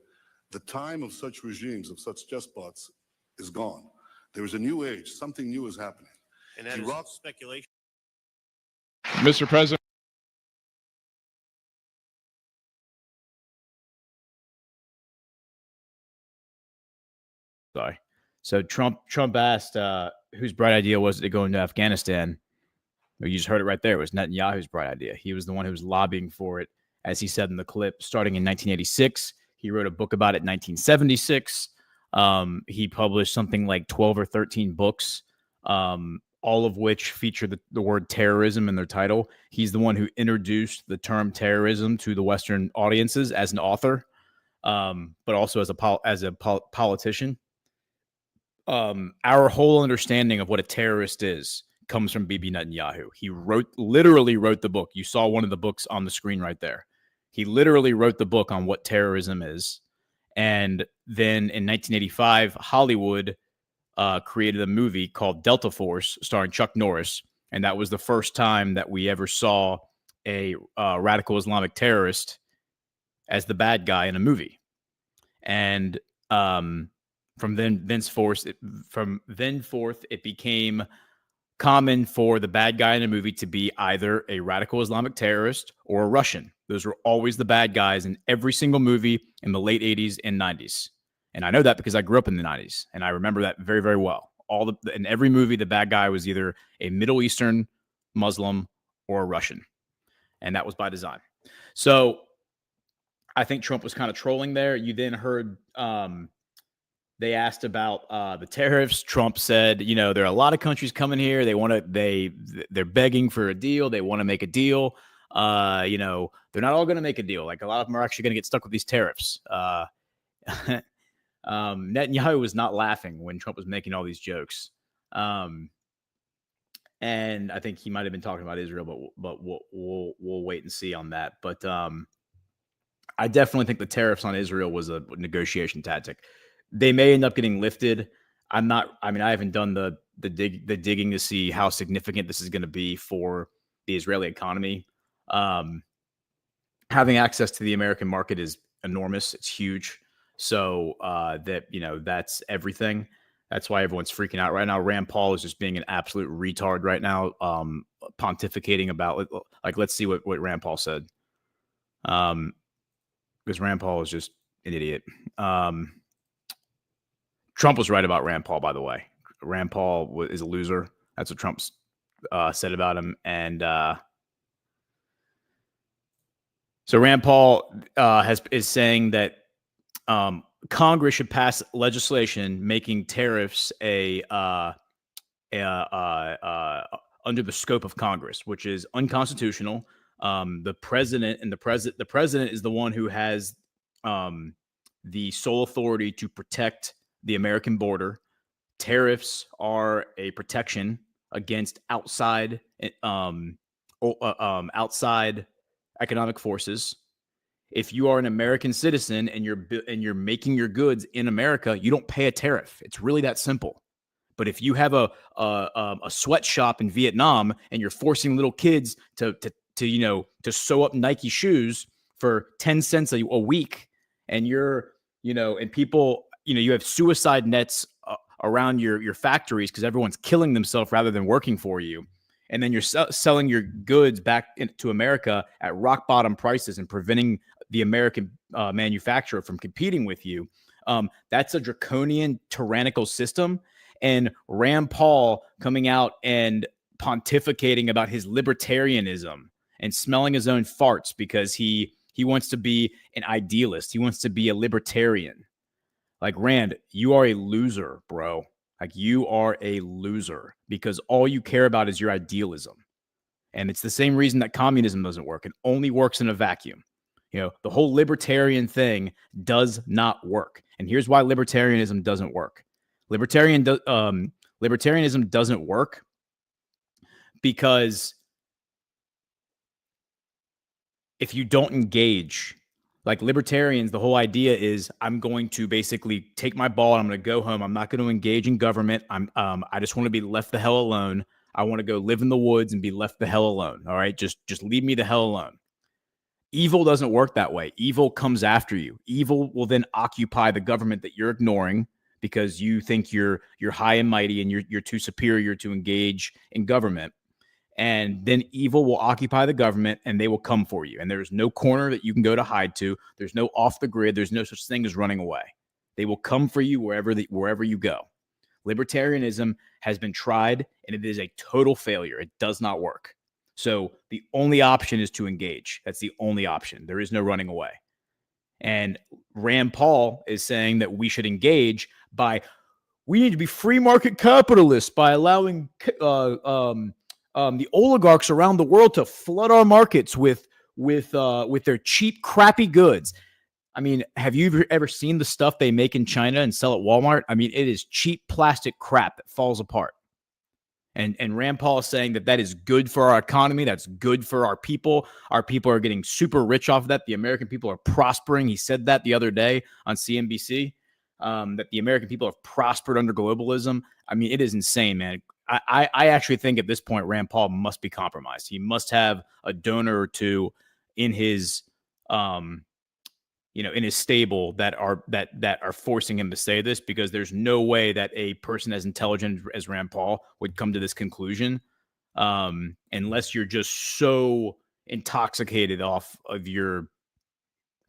the time of such regimes, of such despots, is gone. There is a new age, something new is happening. And that Iraq, is speculation. Mr. President. Sorry. So Trump asked whose bright idea was it to go into Afghanistan. You just heard it right there. It was Netanyahu's bright idea. He was the one who was lobbying for it, as he said in the clip, starting in 1986. He wrote a book about it in 1976. He published something like 12 or 13 books, all of which feature the word terrorism in their title. He's the one who introduced the term terrorism to the Western audiences as an author, but also as a politician. Our whole understanding of what a terrorist is comes from Bibi Netanyahu. He literally wrote the book. You saw one of the books on the screen right there. He literally wrote the book on what terrorism is. And then in 1985, Hollywood created a movie called Delta Force starring Chuck Norris. And that was the first time that we ever saw a radical Islamic terrorist as the bad guy in a movie. And from then forth, it became common for the bad guy in a movie to be either a radical Islamic terrorist or a Russian. Those were always the bad guys in every single movie in the late 80s and 90s. And I know that because I grew up in the 90s, and I remember that very, very well. In every movie, the bad guy was either a Middle Eastern Muslim or a Russian. And that was by design. So I think Trump was kind of trolling there. You then heard they asked about the tariffs. Trump said, there are a lot of countries coming here. They're begging for a deal. They want to make a deal. They're not all going to make a deal. Like, a lot of them are actually going to get stuck with these tariffs. Netanyahu was not laughing when Trump was making all these jokes. And I think he might have been talking about Israel, but we'll wait and see on that. But I definitely think the tariffs on Israel was a negotiation tactic. They may end up getting lifted. I haven't done the digging to see how significant this is going to be for the Israeli economy. Having access to the American market is enormous. It's huge. So that's everything. That's why everyone's freaking out right now. Rand Paul is just being an absolute retard right now, pontificating about, like, let's see what Rand Paul said. Because Rand Paul is just an idiot. Trump was right about Rand Paul, by the way. Rand Paul is a loser. That's what Trump said about him. And so Rand Paul is saying that Congress should pass legislation making tariffs under the scope of Congress, which is unconstitutional. The president is the one who has the sole authority to protect the American border. Tariffs are a protection against outside economic forces. If you are an American citizen and you're making your goods in America, you don't pay a tariff. It's really that simple. But if you have a sweatshop in Vietnam and you're forcing little kids to sew up Nike shoes for 10 cents a week, and and people, you have suicide nets around your factories because everyone's killing themselves rather than working for you, and then you're selling your goods back to America at rock bottom prices and preventing the American manufacturer from competing with you. That's a draconian, tyrannical system. And Rand Paul coming out and pontificating about his libertarianism and smelling his own farts because he wants to be an idealist. He wants to be a libertarian. Like, Rand, you are a loser, bro. Like, you are a loser because all you care about is your idealism. And it's the same reason that communism doesn't work. It only works in a vacuum. The whole libertarian thing does not work. And here's why libertarianism doesn't work. Libertarianism doesn't work because if you don't engage, like libertarians, the whole idea is I'm going to basically take my ball and I'm going to go home. I'm not going to engage in government. I just want to be left the hell alone. I want to go live in the woods and be left the hell alone. All right. Just leave me the hell alone. Evil doesn't work that way. Evil comes after you. Evil will then occupy the government that you're ignoring because you think you're high and mighty and you're too superior to engage in government. And then evil will occupy the government and they will come for you. And there's no corner that you can go to hide to. There's no off the grid. There's no such thing as running away. They will come for you wherever you go. Libertarianism has been tried and it is a total failure. It does not work. So the only option is to engage. That's the only option. There is no running away. And Rand Paul is saying that we should engage we need to be free market capitalists by allowing the oligarchs around the world to flood our markets with their cheap, crappy goods. I mean, have you ever seen the stuff they make in China and sell at Walmart? I mean, it is cheap plastic crap that falls apart. And Rand Paul is saying that is good for our economy. That's good for our people. Our people are getting super rich off of that. The American people are prospering. He said that the other day on CNBC, that the American people have prospered under globalism. I mean, it is insane, man. I actually think at this point, Rand Paul must be compromised. He must have a donor or two in his, in his stable that are forcing him to say this, because there's no way that a person as intelligent as Rand Paul would come to this conclusion, unless you're just so intoxicated off of your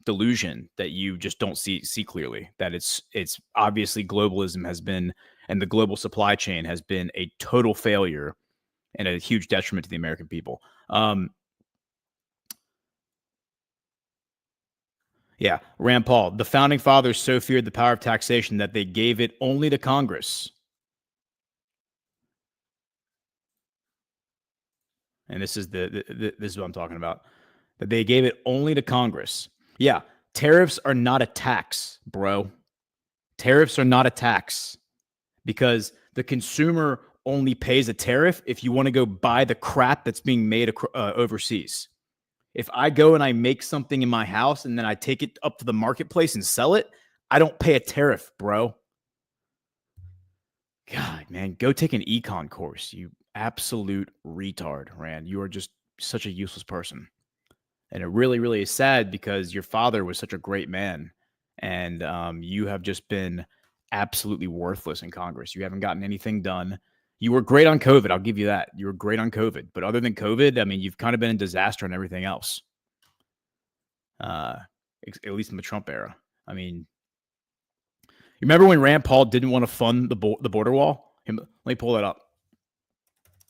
delusion that you just don't see clearly that it's obviously globalism has been, and the global supply chain has been, a total failure and a huge detriment to the American people. Yeah, Rand Paul, the founding fathers so feared the power of taxation that they gave it only to Congress. And this is this is what I'm talking about. That they gave it only to Congress. Yeah, tariffs are not a tax, bro. Tariffs are not a tax because the consumer only pays a tariff if you want to go buy the crap that's being made overseas. If I go and I make something in my house and then I take it up to the marketplace and sell it, I don't pay a tariff, bro. God, man, go take an econ course, you absolute retard, Rand. You are just such a useless person. And it really, really is sad because your father was such a great man. And you have just been absolutely worthless in Congress. You haven't gotten anything done. You were great on COVID. I'll give you that. You were great on COVID. But other than COVID, I mean, you've kind of been a disaster on everything else. At least in the Trump era. I mean, you remember when Rand Paul didn't want to fund the border wall? Let me pull that up.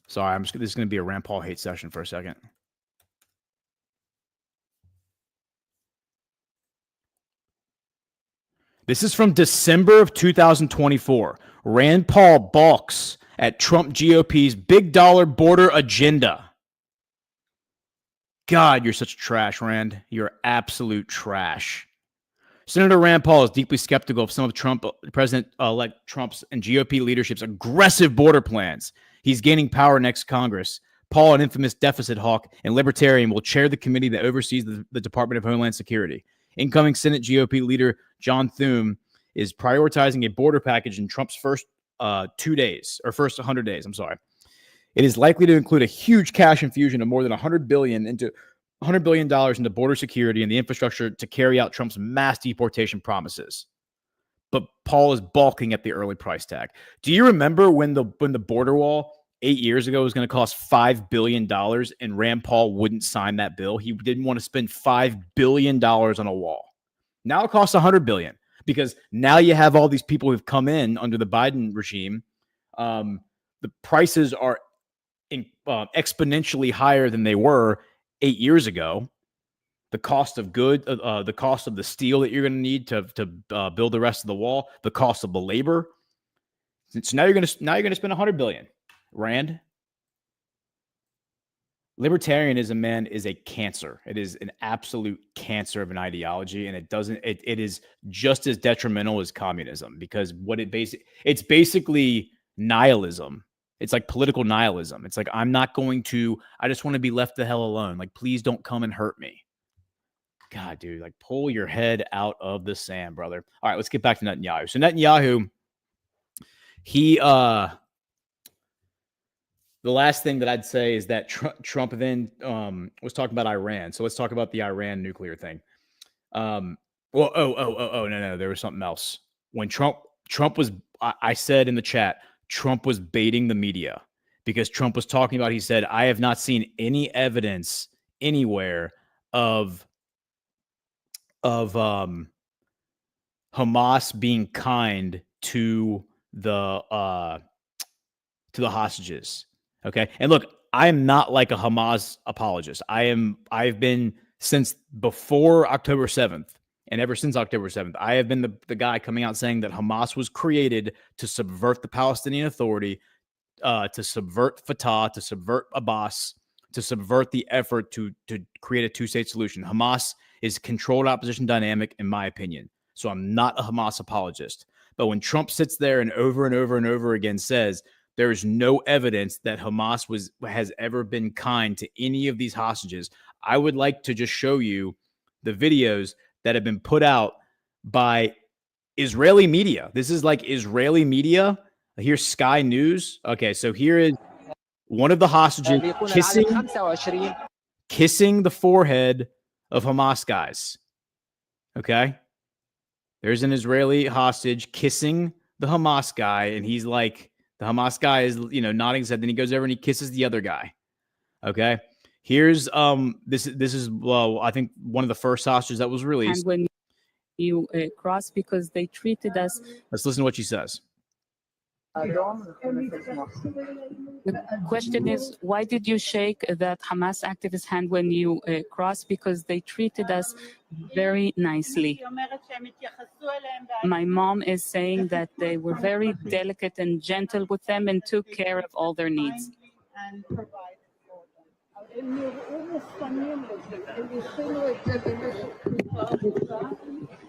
Sorry, this is going to be a Rand Paul hate session for a second. This is from December of 2024. Rand Paul balks at Trump GOP's big dollar border agenda. God, you're such trash, Rand. You're absolute trash. Senator Rand Paul is deeply skeptical of some of President-elect Trump's and GOP leadership's aggressive border plans. He's gaining power next Congress, Paul, an infamous deficit hawk and libertarian, will chair the committee that oversees the Department of Homeland Security. Incoming Senate GOP leader John Thune is prioritizing a border package in Trump's first 2 days, or first 100 days, I'm sorry. It is likely to include a huge cash infusion of more than $100 billion into border security and the infrastructure to carry out Trump's mass deportation promises. But Paul is balking at the early price tag. Do you remember when the border wall 8 years ago was going to cost $5 billion and Rand Paul wouldn't sign that bill? He didn't want to spend $5 billion on a wall. Now it costs $100 billion because now you have all these people who've come in under the Biden regime. The prices are exponentially higher than they were 8 years ago. The cost of the cost of the steel that you're going to need to build the rest of the wall, the cost of the labor. So now you're going to spend $100 billion. Rand, libertarianism, man, is a cancer. It is an absolute cancer of an ideology, and it is just as detrimental as communism because it's basically nihilism. It's like political nihilism. It's like I just want to be left the hell alone. Like, please don't come and hurt me. God, dude, like pull your head out of the sand, brother. All right, let's get back to Netanyahu. So Netanyahu, the last thing that I'd say is that Trump then was talking about Iran. So let's talk about the Iran nuclear thing. No, there was something else. When Trump was, I said in the chat, Trump was baiting the media because Trump was talking about, he said, I have not seen any evidence anywhere of Hamas being kind to the hostages. Okay. And look, I am not like a Hamas apologist. I've been since before October 7th. And ever since October 7th, I have been the guy coming out saying that Hamas was created to subvert the Palestinian Authority, to subvert Fatah, to subvert Abbas, to subvert the effort to create a two-state solution. Hamas is controlled opposition dynamic, in my opinion. So I'm not a Hamas apologist. But when Trump sits there and over again says there is no evidence that Hamas has ever been kind to any of these hostages, I would like to just show you the videos that have been put out by Israeli media. This is like Israeli media. Here's Sky News. Okay, so here is one of the hostages kissing the forehead of Hamas guys. Okay. There's an Israeli hostage kissing the Hamas guy, and he's like, the Hamas guy is, nodding his head. Then he goes over and he kisses the other guy. Okay. Here's this is I think one of the first hostages that was released. And when you cross, because they treated us. Let's listen to what she says. The question is, why did you shake that Hamas activist hand when you crossed? Because they treated us very nicely. My mom is saying that they were very delicate and gentle with them and took care of all their needs.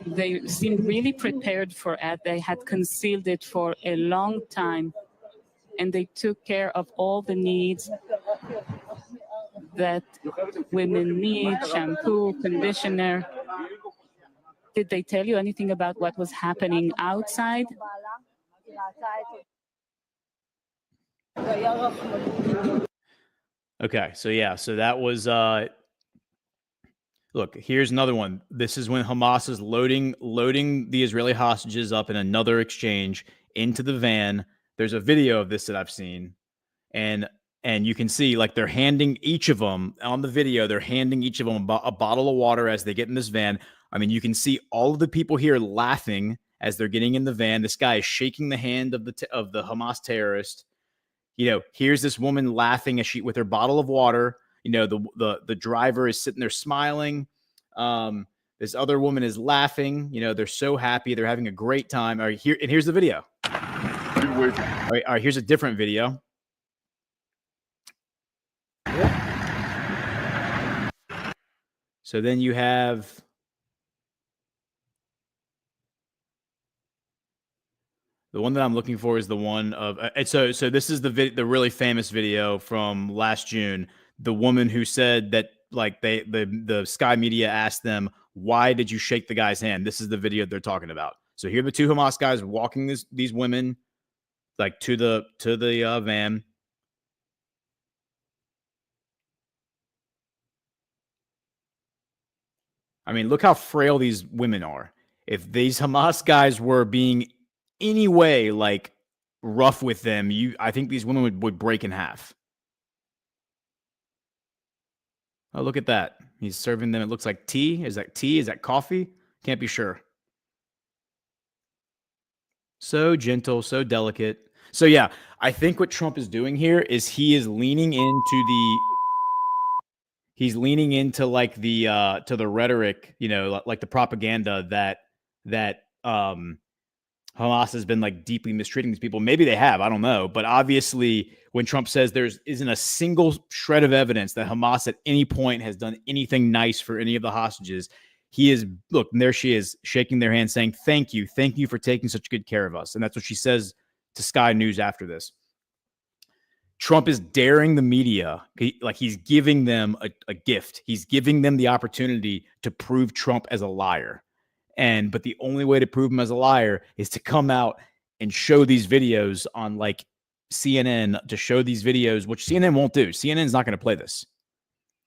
They seemed really prepared for it. They had concealed it for a long time, and they took care of all the needs that women need: shampoo, conditioner. Did they tell you anything about what was happening outside? Okay, so that was look, here's another one. This is when Hamas is loading the Israeli hostages up in another exchange into the van. There's a video of this that I've seen, and you can see like they're handing each of them on the video. They're handing each of them a bottle of water as they get in this van. I mean, you can see all of the people here laughing as they're getting in the van. This guy is shaking the hand of the Hamas terrorist. Here's this woman laughing as with her bottle of water. The driver is sitting there smiling. This other woman is laughing. They're so happy. They're having a great time. All right, here's the video. All right, here's a different video. So then you have The one that I'm looking for is the one of so this is the really famous video from last June. The woman who said that like the Sky Media asked them, why did you shake the guy's hand? This is the video they're talking about. So here are the two Hamas guys walking these women like to the van. I mean, look how frail these women are. If these Hamas guys were being any way like rough with them, I think these women would break in half. Oh, look at that. He's serving them. It looks like tea. Is that tea? Is that coffee? Can't be sure. So gentle, so delicate. So yeah, I think what Trump is doing here is he is leaning into like the to the rhetoric, you know, like the propaganda that Hamas has been like deeply mistreating these people. Maybe they have, I don't know. But obviously when Trump says there isn't a single shred of evidence that Hamas at any point has done anything nice for any of the hostages, he is, look, and there she is shaking their hand saying, thank you for taking such good care of us. And that's what she says to Sky News after this. Trump is daring the media, like he's giving them a gift. He's giving them the opportunity to prove Trump as a liar. But the only way to prove him as a liar is to come out and show these videos on like CNN, to show these videos, which CNN won't do. CNN's not going to play this.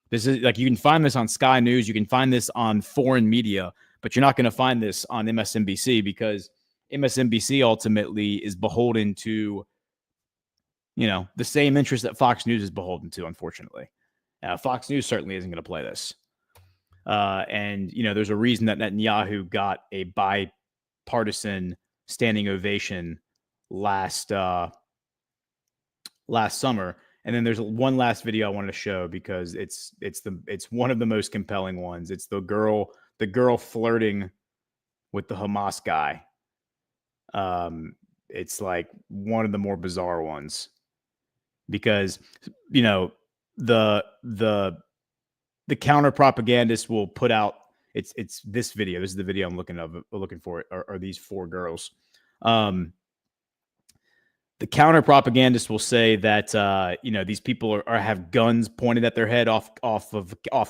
This is like, you can find this on Sky News. You can find this on foreign media, but you're not going to find this on MSNBC because MSNBC ultimately is beholden to, you know, the same interest that Fox News is beholden to, unfortunately. Fox News certainly isn't going to play this. And, you know, there's a reason that Netanyahu got a bipartisan standing ovation last summer. And then there's one last video I wanted to show because it's one of the most compelling ones. It's the girl flirting with the Hamas guy. It's like one of the more bizarre ones because, you know, the counter propagandist will put out it's this video. This is the video I'm looking for. Are these four girls? The counter propagandist will say that you know, these people have guns pointed at their head off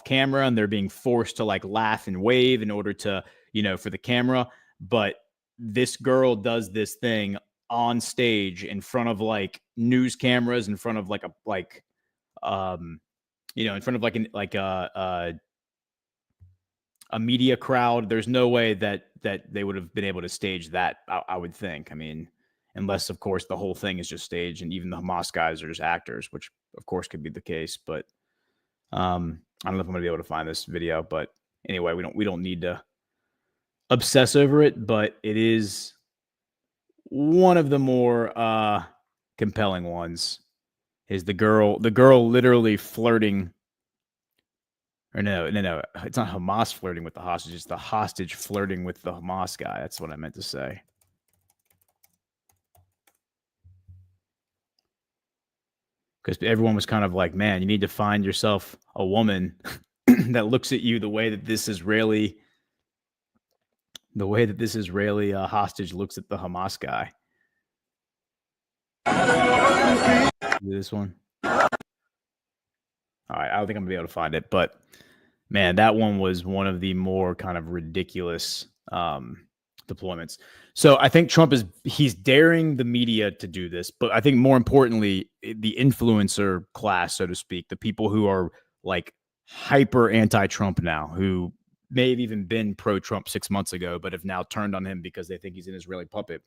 camera, and they're being forced to like laugh and wave in order to, you know, for the camera. But this girl does this thing on stage in front of like news cameras, in front of like you know, in front of a media crowd. There's no way that they would have been able to stage that, I would think. I mean, unless, of course, the whole thing is just staged and even the Hamas guys are just actors, which, of course, could be the case. But I don't know if I'm going to be able to find this video. But anyway, we don't need to obsess over it. But it is one of the more compelling ones. Is the girl literally flirting? Or no, it's not Hamas flirting with the hostage. It's the hostage flirting with the Hamas guy. That's what I meant to say. Because everyone was kind of like, man, you need to find yourself a woman that looks at you the way that this Israeli hostage looks at the Hamas guy. This one. All right, I don't think I'm gonna be able to find it, but man, that one was one of the more kind of ridiculous deployments. So I think Trump he's daring the media to do this, but I think more importantly, the influencer class, so to speak, the people who are like hyper anti-Trump now, who may have even been pro-Trump 6 months ago, but have now turned on him because they think he's an Israeli puppet.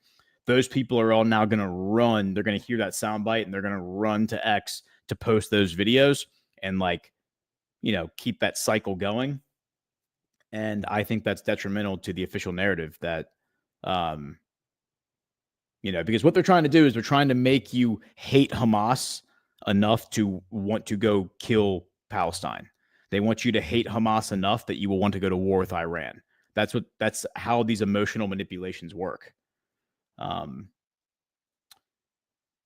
Those people are all now going to run. They're going to hear that soundbite and they're going to run to X to post those videos and like, you know, keep that cycle going. And I think that's detrimental to the official narrative that, you know, because what they're trying to do is they're trying to make you hate Hamas enough to want to go kill Palestine. They want you to hate Hamas enough that you will want to go to war with Iran. That's how these emotional manipulations work. And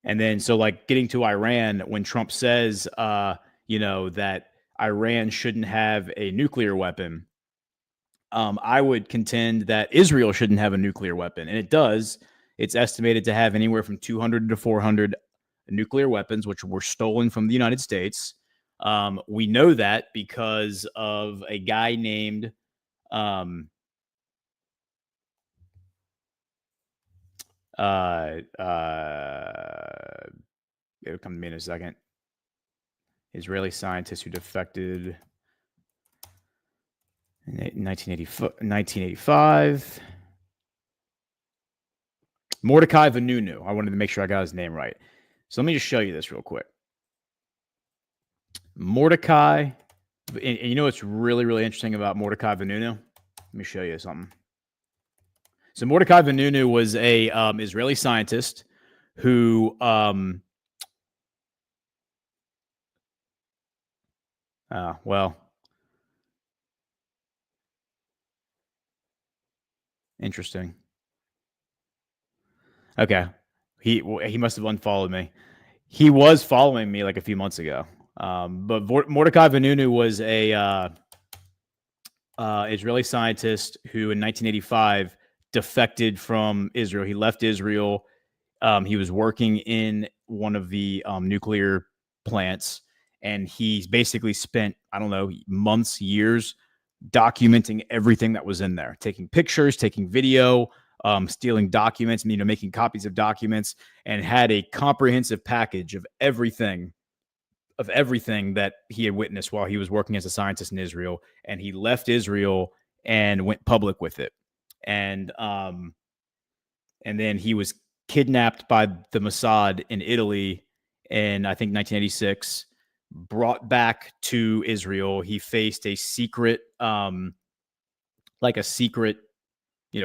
then, so like getting to Iran, when Trump says, you know, that Iran shouldn't have a nuclear weapon, I would contend that Israel shouldn't have a nuclear weapon. And it does. It's estimated to have anywhere from 200 to 400 nuclear weapons, which were stolen from the United States. We know that because of a guy named it'll come to me in a second. Israeli scientist who defected in 1985. Mordecai Vanunu. I wanted to make sure I got his name right. So let me just show you this real quick. Mordecai, and you know what's really, really interesting about Mordecai Vanunu? Let me show you something. So Mordecai Vanunu was a Israeli scientist who well, interesting. Okay, he must have unfollowed me. He was following me like a few months ago. But Mordecai Vanunu was a Israeli scientist who in 1985 defected from Israel. He left Israel. He was working in one of the nuclear plants, and he basically spent, I don't know, months, years documenting everything that was in there, taking pictures, taking video, stealing documents, making copies of documents, and had a comprehensive package of everything that he had witnessed while he was working as a scientist in Israel. And he left Israel and went public with it. And then he was kidnapped by the Mossad in Italy in, I think, 1986, brought back to Israel. He faced a secret,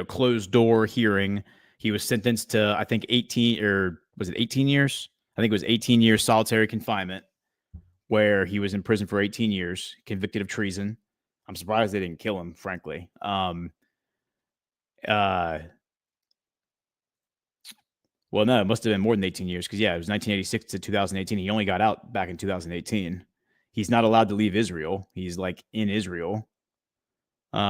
closed door hearing. He was sentenced to, I think, 18 years? I think it was 18 years solitary confinement, where he was in prison for 18 years, convicted of treason. I'm surprised they didn't kill him, frankly. Well, no, it must have been more than 18 years because, yeah, it was 1986 to 2018. He only got out back in 2018. He's not allowed to leave Israel. He's like in Israel. He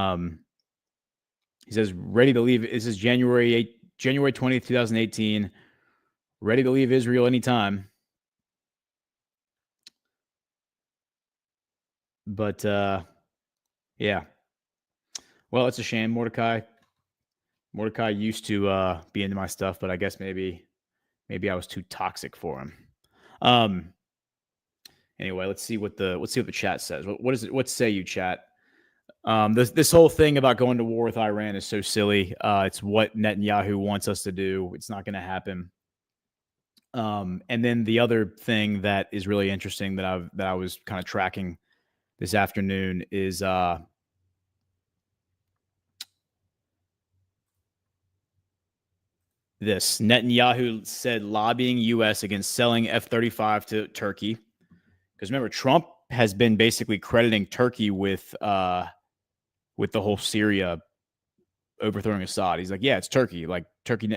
says, ready to leave. This is January 20th, 2018. Ready to leave Israel anytime. But, yeah. Well, it's a shame. Mordecai used to be into my stuff, but I guess maybe I was too toxic for him. Anyway, let's see what the chat says. What is it? What say you, chat? This whole thing about going to war with Iran is so silly. It's what Netanyahu wants us to do. It's not going to happen. And then the other thing that is really interesting that I was kind of tracking this afternoon is this. Netanyahu said lobbying U.S. against selling F-35 to Turkey. Because remember, Trump has been basically crediting Turkey with the whole Syria overthrowing Assad. He's like, yeah, it's Turkey. Like Turkey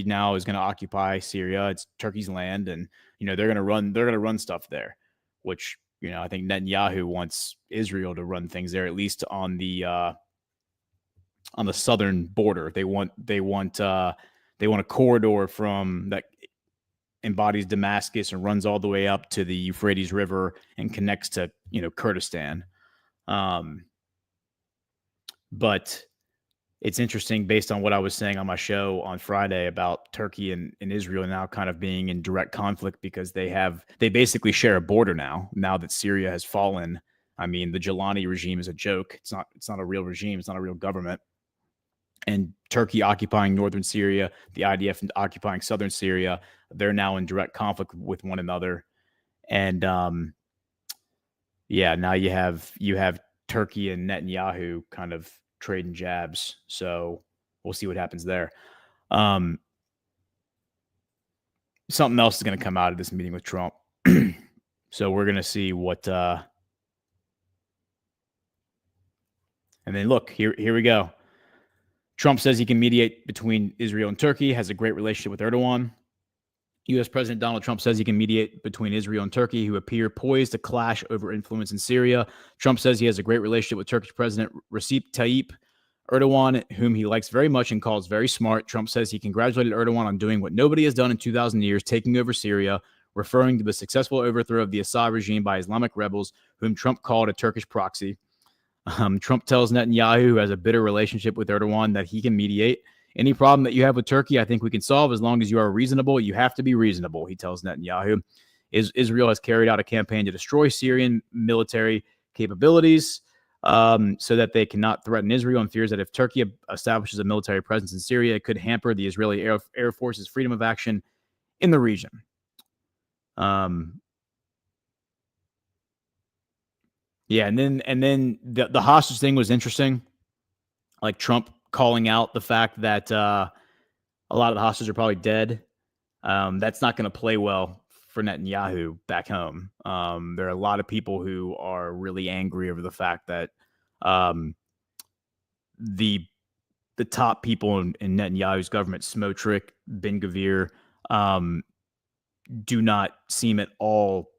now is going to occupy Syria. It's Turkey's land, and they're going to run stuff there. Which I think Netanyahu wants Israel to run things there, at least on the southern border. They want a corridor from that embodies Damascus and runs all the way up to the Euphrates River and connects to Kurdistan. But it's interesting based on what I was saying on my show on Friday about Turkey and Israel now kind of being in direct conflict because they basically share a border now that Syria has fallen. I mean, the Jelani regime is a joke. It's not a real regime. It's not a real government. And Turkey occupying northern Syria, the IDF occupying southern Syria, they're now in direct conflict with one another. And now you have Turkey and Netanyahu kind of trading jabs. So we'll see what happens there. Something else is going to come out of this meeting with Trump. So we're going to see what. And then look, here we go. Trump says he can mediate between Israel and Turkey, has a great relationship with Erdogan. U.S. President Donald Trump says he can mediate between Israel and Turkey, who appear poised to clash over influence in Syria. Trump says he has a great relationship with Turkish President Recep Tayyip Erdogan, whom he likes very much and calls very smart. Trump says he congratulated Erdogan on doing what nobody has done in 2,000 years, taking over Syria, referring to the successful overthrow of the Assad regime by Islamic rebels, whom Trump called a Turkish proxy. Trump tells Netanyahu, who has a bitter relationship with Erdogan, that he can mediate. Any problem that you have with Turkey, I think we can solve as long as you are reasonable. You have to be reasonable, he tells Netanyahu. Israel has carried out a campaign to destroy Syrian military capabilities so that they cannot threaten Israel, and fears that if Turkey establishes a military presence in Syria, it could hamper the Israeli Air Force's freedom of action in the region. Yeah, and then the hostage thing was interesting. Like Trump calling out the fact that a lot of the hostages are probably dead. That's not going to play well for Netanyahu back home. There are a lot of people who are really angry over the fact that the top people in Netanyahu's government, Smotrich, Ben-Gvir, do not seem at all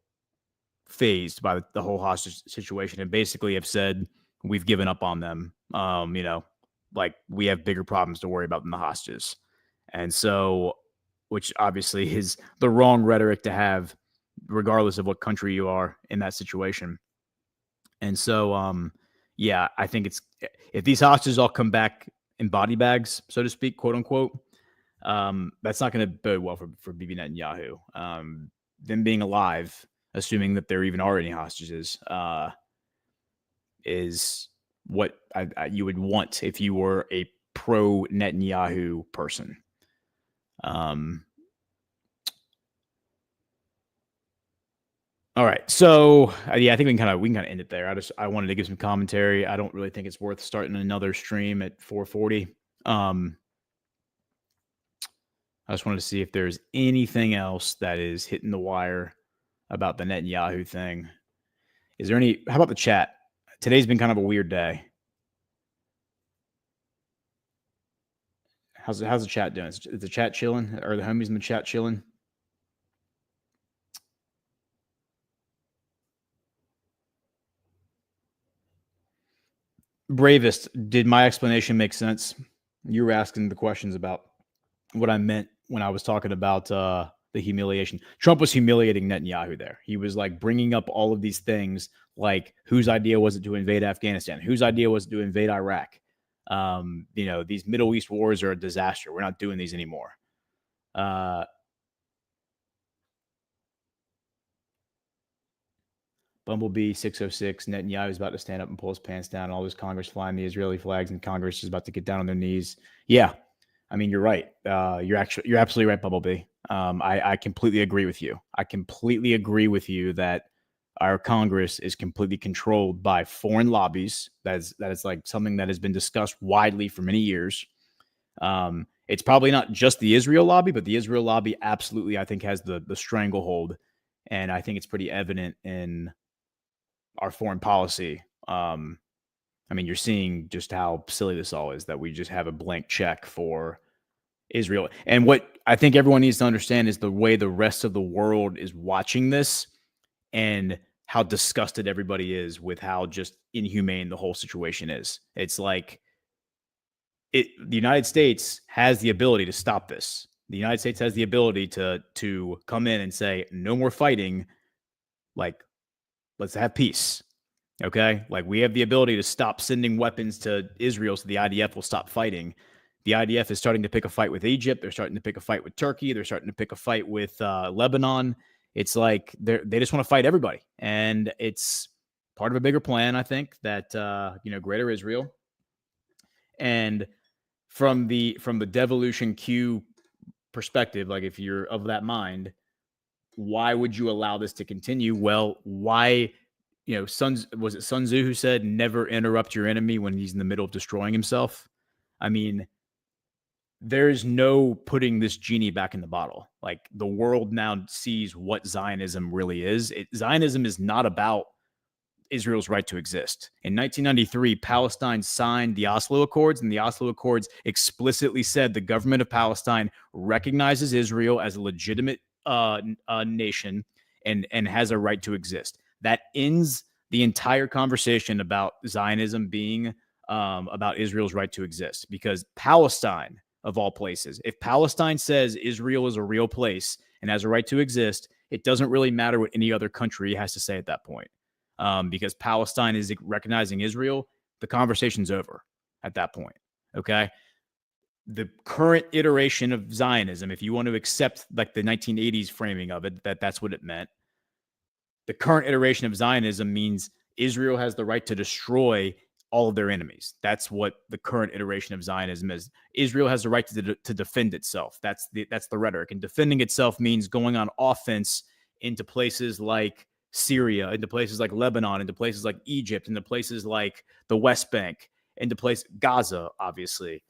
fazed by the whole hostage situation, and basically have said, we've given up on them. Like we have bigger problems to worry about than the hostages. And so, which obviously is the wrong rhetoric to have, regardless of what country you are in that situation. And so, yeah, I think if these hostages all come back in body bags, so to speak, quote unquote, that's not going to bode well for Bibi Netanyahu. Them being alive, assuming that there even are any hostages, is what you would want if you were a pro Netanyahu person. All right, so yeah, I think we can kind of end it there. I wanted to give some commentary. I don't really think it's worth starting another stream at 4:40. I just wanted to see if there's anything else that is hitting the wire about the Netanyahu thing. Is there any? How about the chat? Today's been kind of a weird day. How's the chat doing? Is the chat chilling? Are the homies in the chat chilling? Bravest, did my explanation make sense? You were asking the questions about what I meant when I was talking about the humiliation. Trump was humiliating Netanyahu there. He was like bringing up all of these things, like whose idea was it to invade Afghanistan? Whose idea was it to invade Iraq? These Middle East wars are a disaster. We're not doing these anymore. Bumblebee 606, Netanyahu is about to stand up and pull his pants down. All this Congress flying the Israeli flags, and Congress is about to get down on their knees. Yeah, I mean, you're right. You're absolutely right, Bumblebee. I completely agree with you. I completely agree with you that our Congress is completely controlled by foreign lobbies. That is like something that has been discussed widely for many years. It's probably not just the Israel lobby, but the Israel lobby absolutely, I think, has the stranglehold. And I think it's pretty evident in our foreign policy. I mean, you're seeing just how silly this all is, that we just have a blank check for Israel. And what I think everyone needs to understand is the way the rest of the world is watching this and how disgusted everybody is with how just inhumane the whole situation is. It's like the United States has the ability to stop this. The United States has the ability to come in and say, no more fighting. Like, let's have peace. Okay. Like, we have the ability to stop sending weapons to Israel so the IDF will stop fighting. The IDF is starting to pick a fight with Egypt. They're starting to pick a fight with Turkey. They're starting to pick a fight with Lebanon. It's like they just want to fight everybody. And it's part of a bigger plan, I think, that, greater Israel. And from the devolution Q perspective, like if you're of that mind, why would you allow this to continue? Well, why, Sun Tzu who said, never interrupt your enemy when he's in the middle of destroying himself? I mean, there's no putting this genie back in the bottle. Like, the world now sees what Zionism really is. Zionism is not about Israel's right to exist. In 1993, Palestine signed the Oslo Accords, and the Oslo Accords explicitly said the government of Palestine recognizes Israel as a legitimate nation and has a right to exist. That ends the entire conversation about Zionism being about Israel's right to exist, because Palestine, of all places, if Palestine says Israel is a real place and has a right to exist, it doesn't really matter what any other country has to say at that point, because Palestine is recognizing Israel. The conversation's over at that point. Okay. The current iteration of Zionism, if you want to accept like the 1980s framing of it, that's what it meant. The current iteration of Zionism means Israel has the right to destroy all of their enemies. That's what the current iteration of Zionism is. Israel has the right to defend itself. That's the rhetoric. And defending itself means going on offense into places like Syria, into places like Lebanon, into places like Egypt, into places like the West Bank, into Gaza, obviously.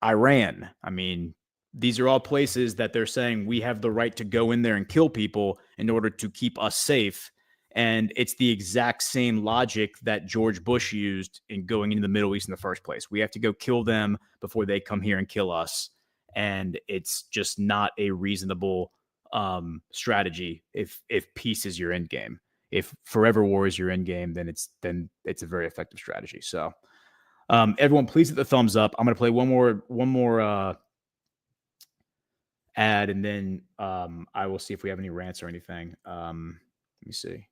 Iran. I mean, these are all places that they're saying we have the right to go in there and kill people in order to keep us safe. And it's the exact same logic that George Bush used in going into the Middle East in the first place. We have to go kill them before they come here and kill us. And it's just not a reasonable strategy if peace is your end game. If forever war is your end game, then it's a very effective strategy. So everyone, please hit the thumbs up. I'm going to play one more ad, and then I will see if we have any rants or anything. Let me see.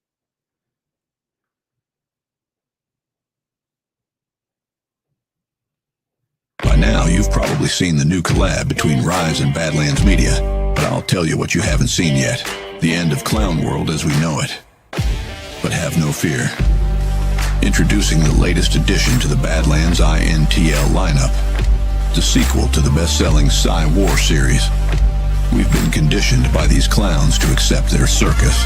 By now, you've probably seen the new collab between Rise and Badlands Media, but I'll tell you what you haven't seen yet. The end of Clown World as we know it. But have no fear. Introducing the latest addition to the Badlands INTL lineup, the sequel to the best-selling Sci War series. We've been conditioned by these clowns to accept their circus.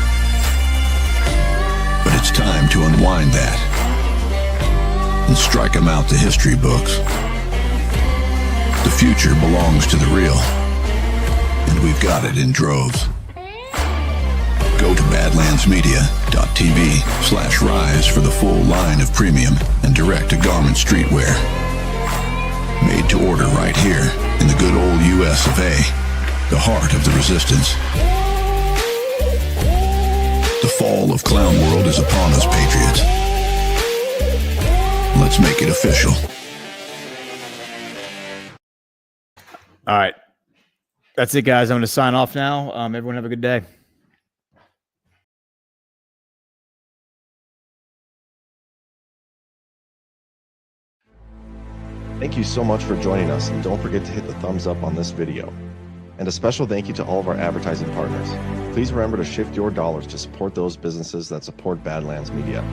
But it's time to unwind that and strike them out the history books. The future belongs to the real, and we've got it in droves. Go to badlandsmedia.tv/rise for the full line of premium and direct-to-garment streetwear. Made to order right here in the good old US of A, the heart of the resistance. The fall of Clown World is upon us, patriots. Let's make it official. All right. That's it, guys. I'm going to sign off now. Everyone have a good day. Thank you so much for joining us, and don't forget to hit the thumbs up on this video. And a special thank you to all of our advertising partners. Please remember to shift your dollars to support those businesses that support Badlands Media.